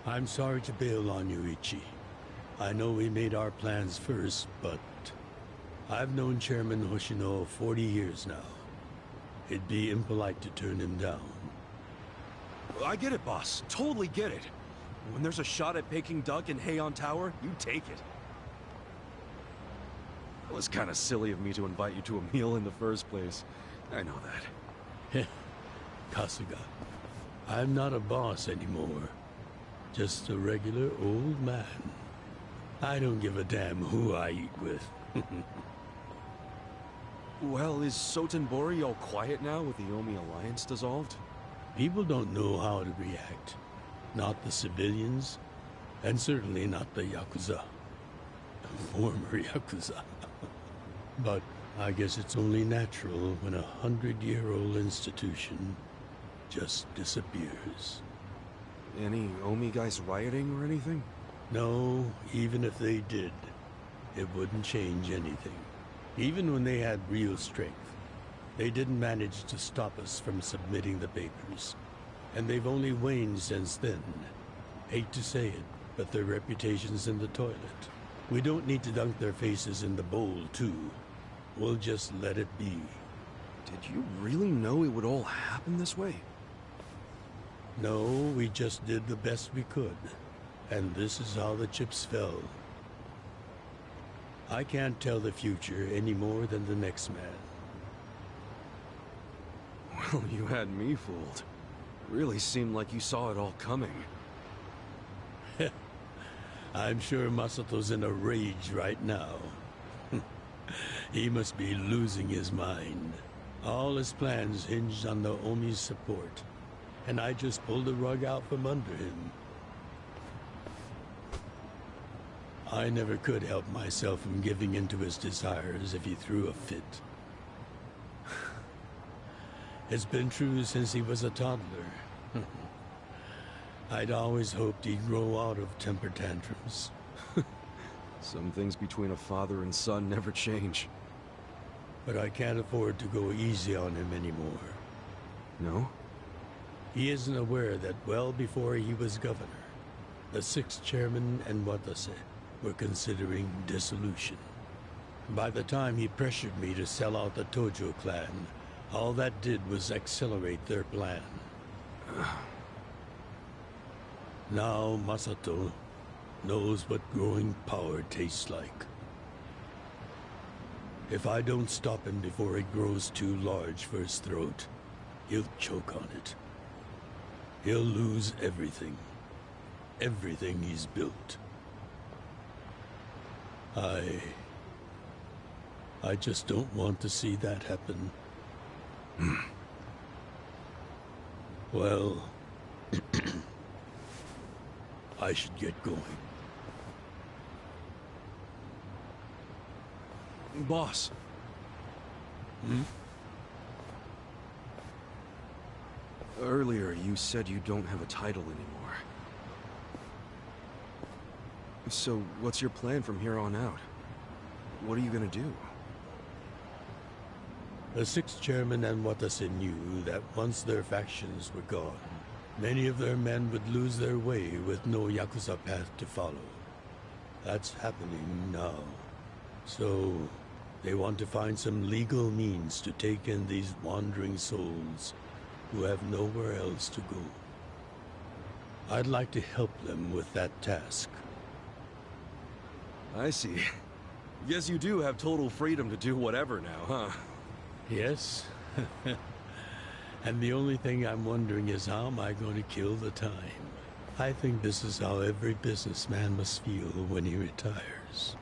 I'm sorry to bail on you, Ichi. I know we made our plans first, but I've known Chairman Hoshino 40 years now. It'd be impolite to turn him down. I get it, boss. Totally get it. When there's a shot at Peking Duck in Heian Tower, you take it. It was kind of silly of me to invite you to a meal in the first place. I know that. Kasuga, I'm not a boss anymore. Just a regular old man. I don't give a damn who I eat with. Well, is Sotenbori all quiet now with the Omi Alliance dissolved? People don't know how to react. Not the civilians, and certainly not the Yakuza. Former Yakuza. But I guess it's only natural when a 100-year-old institution just disappears. Any Omi guys rioting or anything? No, even if they did, it wouldn't change anything. Even when they had real strength, they didn't manage to stop us from submitting the papers. And they've only waned since then. Hate to say it, but their reputation's in the toilet. We don't need to dunk their faces in the bowl, too. We'll just let it be. Did you really know it would all happen this way? No, we just did the best we could. And this is how the chips fell. I can't tell the future any more than the next man. Well, you had me fooled. Really seemed like you saw it all coming. I'm sure Masato's in a rage right now. He must be losing his mind. All his plans hinged on the Omi's support. And I just pulled the rug out from under him. I never could help myself from giving in to his desires if he threw a fit. It's been true since he was a toddler. I'd always hoped he'd grow out of temper tantrums. Some things between a father and son never change. But I can't afford to go easy on him anymore. No? He isn't aware that well before he was governor, the 6th chairman and Watase were considering dissolution. By the time he pressured me to sell out the Tojo clan, all that did was accelerate their plan. Now Masato knows what growing power tastes like. If I don't stop him before it grows too large for his throat, he'll choke on it. He'll lose everything. Everything he's built. I just don't want to see that happen. Well, I should get going. Boss. Earlier, you said you don't have a title anymore. So, what's your plan from here on out? What are you gonna do? The 6th chairman and Watase knew that once their factions were gone, many of their men would lose their way with no Yakuza path to follow. That's happening now. So, they want to find some legal means to take in these wandering souls who have nowhere else to go. I'd like to help them with that task. I see. Guess you do have total freedom to do whatever now, huh? Yes. And the only thing I'm wondering is how am I going to kill the time? I think this is how every businessman must feel when he retires.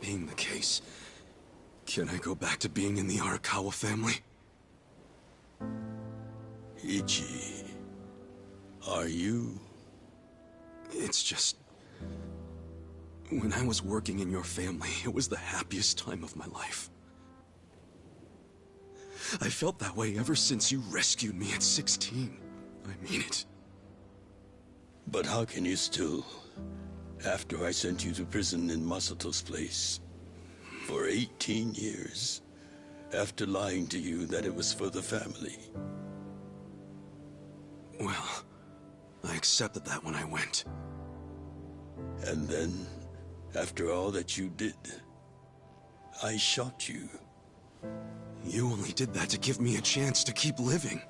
being the case, can I go back to being in the Arakawa family? Ichi, are you? It's just... when I was working in your family, it was the happiest time of my life. I felt that way ever since you rescued me at 16. I mean it. But how can you still, after I sent you to prison in Masato's place, for 18 years, after lying to you that it was for the family? Well, I accepted that when I went. And then, after all that you did, I shot you. You only did that to give me a chance to keep living.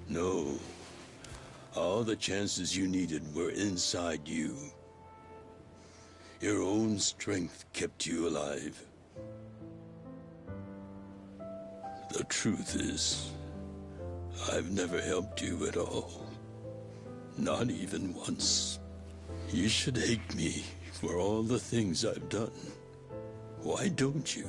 No. All the chances you needed were inside you. Your own strength kept you alive. The truth is, I've never helped you at all. Not even once. You should hate me for all the things I've done. Why don't you?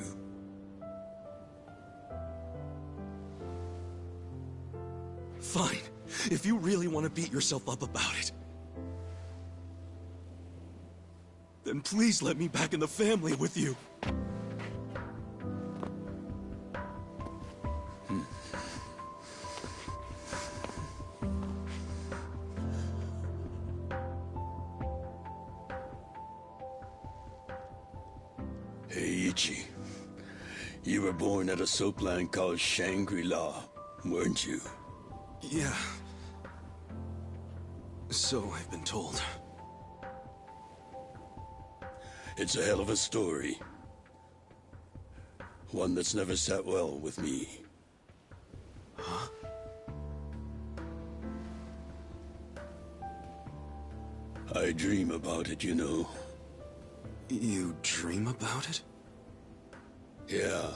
Fine. If you really want to beat yourself up about it, then please let me back in the family with you. Hey, Ichi. You were born at a soapland called Shangri-La, weren't you? Yeah. So I've been told. It's a hell of a story. One that's never sat well with me. Huh? I dream about it, you know. You dream about it? Yeah.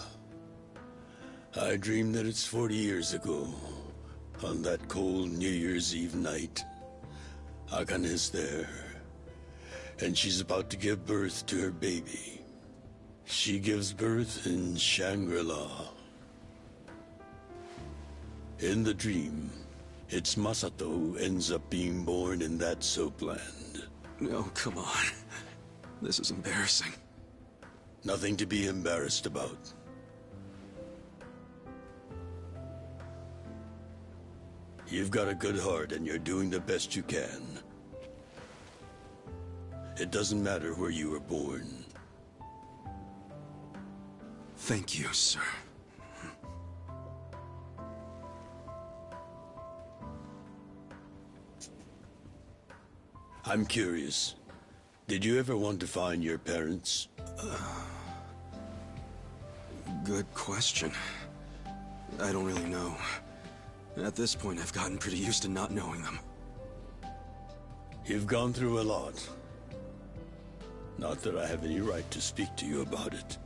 I dream that it's 40 years ago, on that cold New Year's Eve night. Akane's there, and she's about to give birth to her baby. She gives birth in Shangri-La. In the dream, it's Masato who ends up being born in that soapland. No, come on. This is embarrassing. Nothing to be embarrassed about. You've got a good heart and you're doing the best you can. It doesn't matter where you were born. Thank you, sir. I'm curious. Did you ever want to find your parents? Good question. I don't really know. At this point, I've gotten pretty used to not knowing them. You've gone through a lot. Not that I have any right to speak to you about it.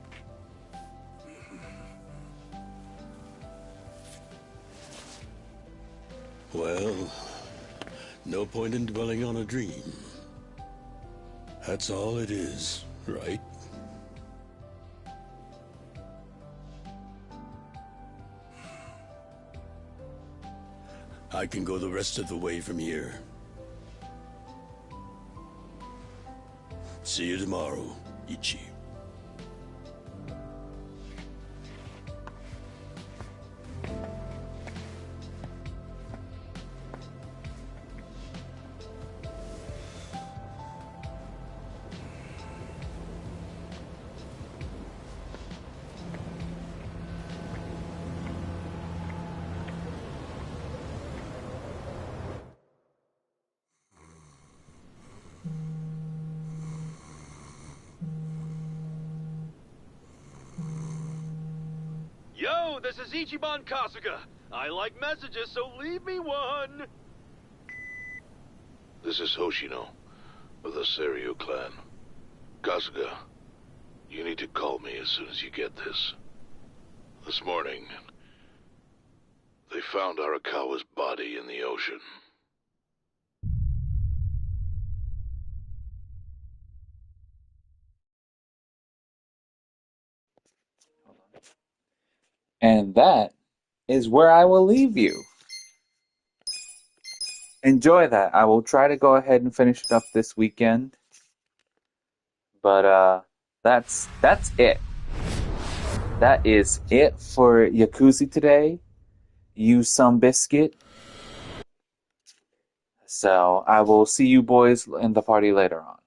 Well, no point in dwelling on a dream. That's all it is, right? I can go the rest of the way from here. See you tomorrow, Ichi. Yo, this is Ichiban Kasuga. I like messages, so leave me one. This is Hoshino, of the Seiryu clan. Kasuga, you need to call me as soon as you get this. This morning, they found Arakawa's body in the ocean. And that is where I will leave you. Enjoy that. I will try to go ahead and finish it up this weekend. But that's it. That is it for Yakuzie today. You some biscuit. So I will see you boys in the party later on.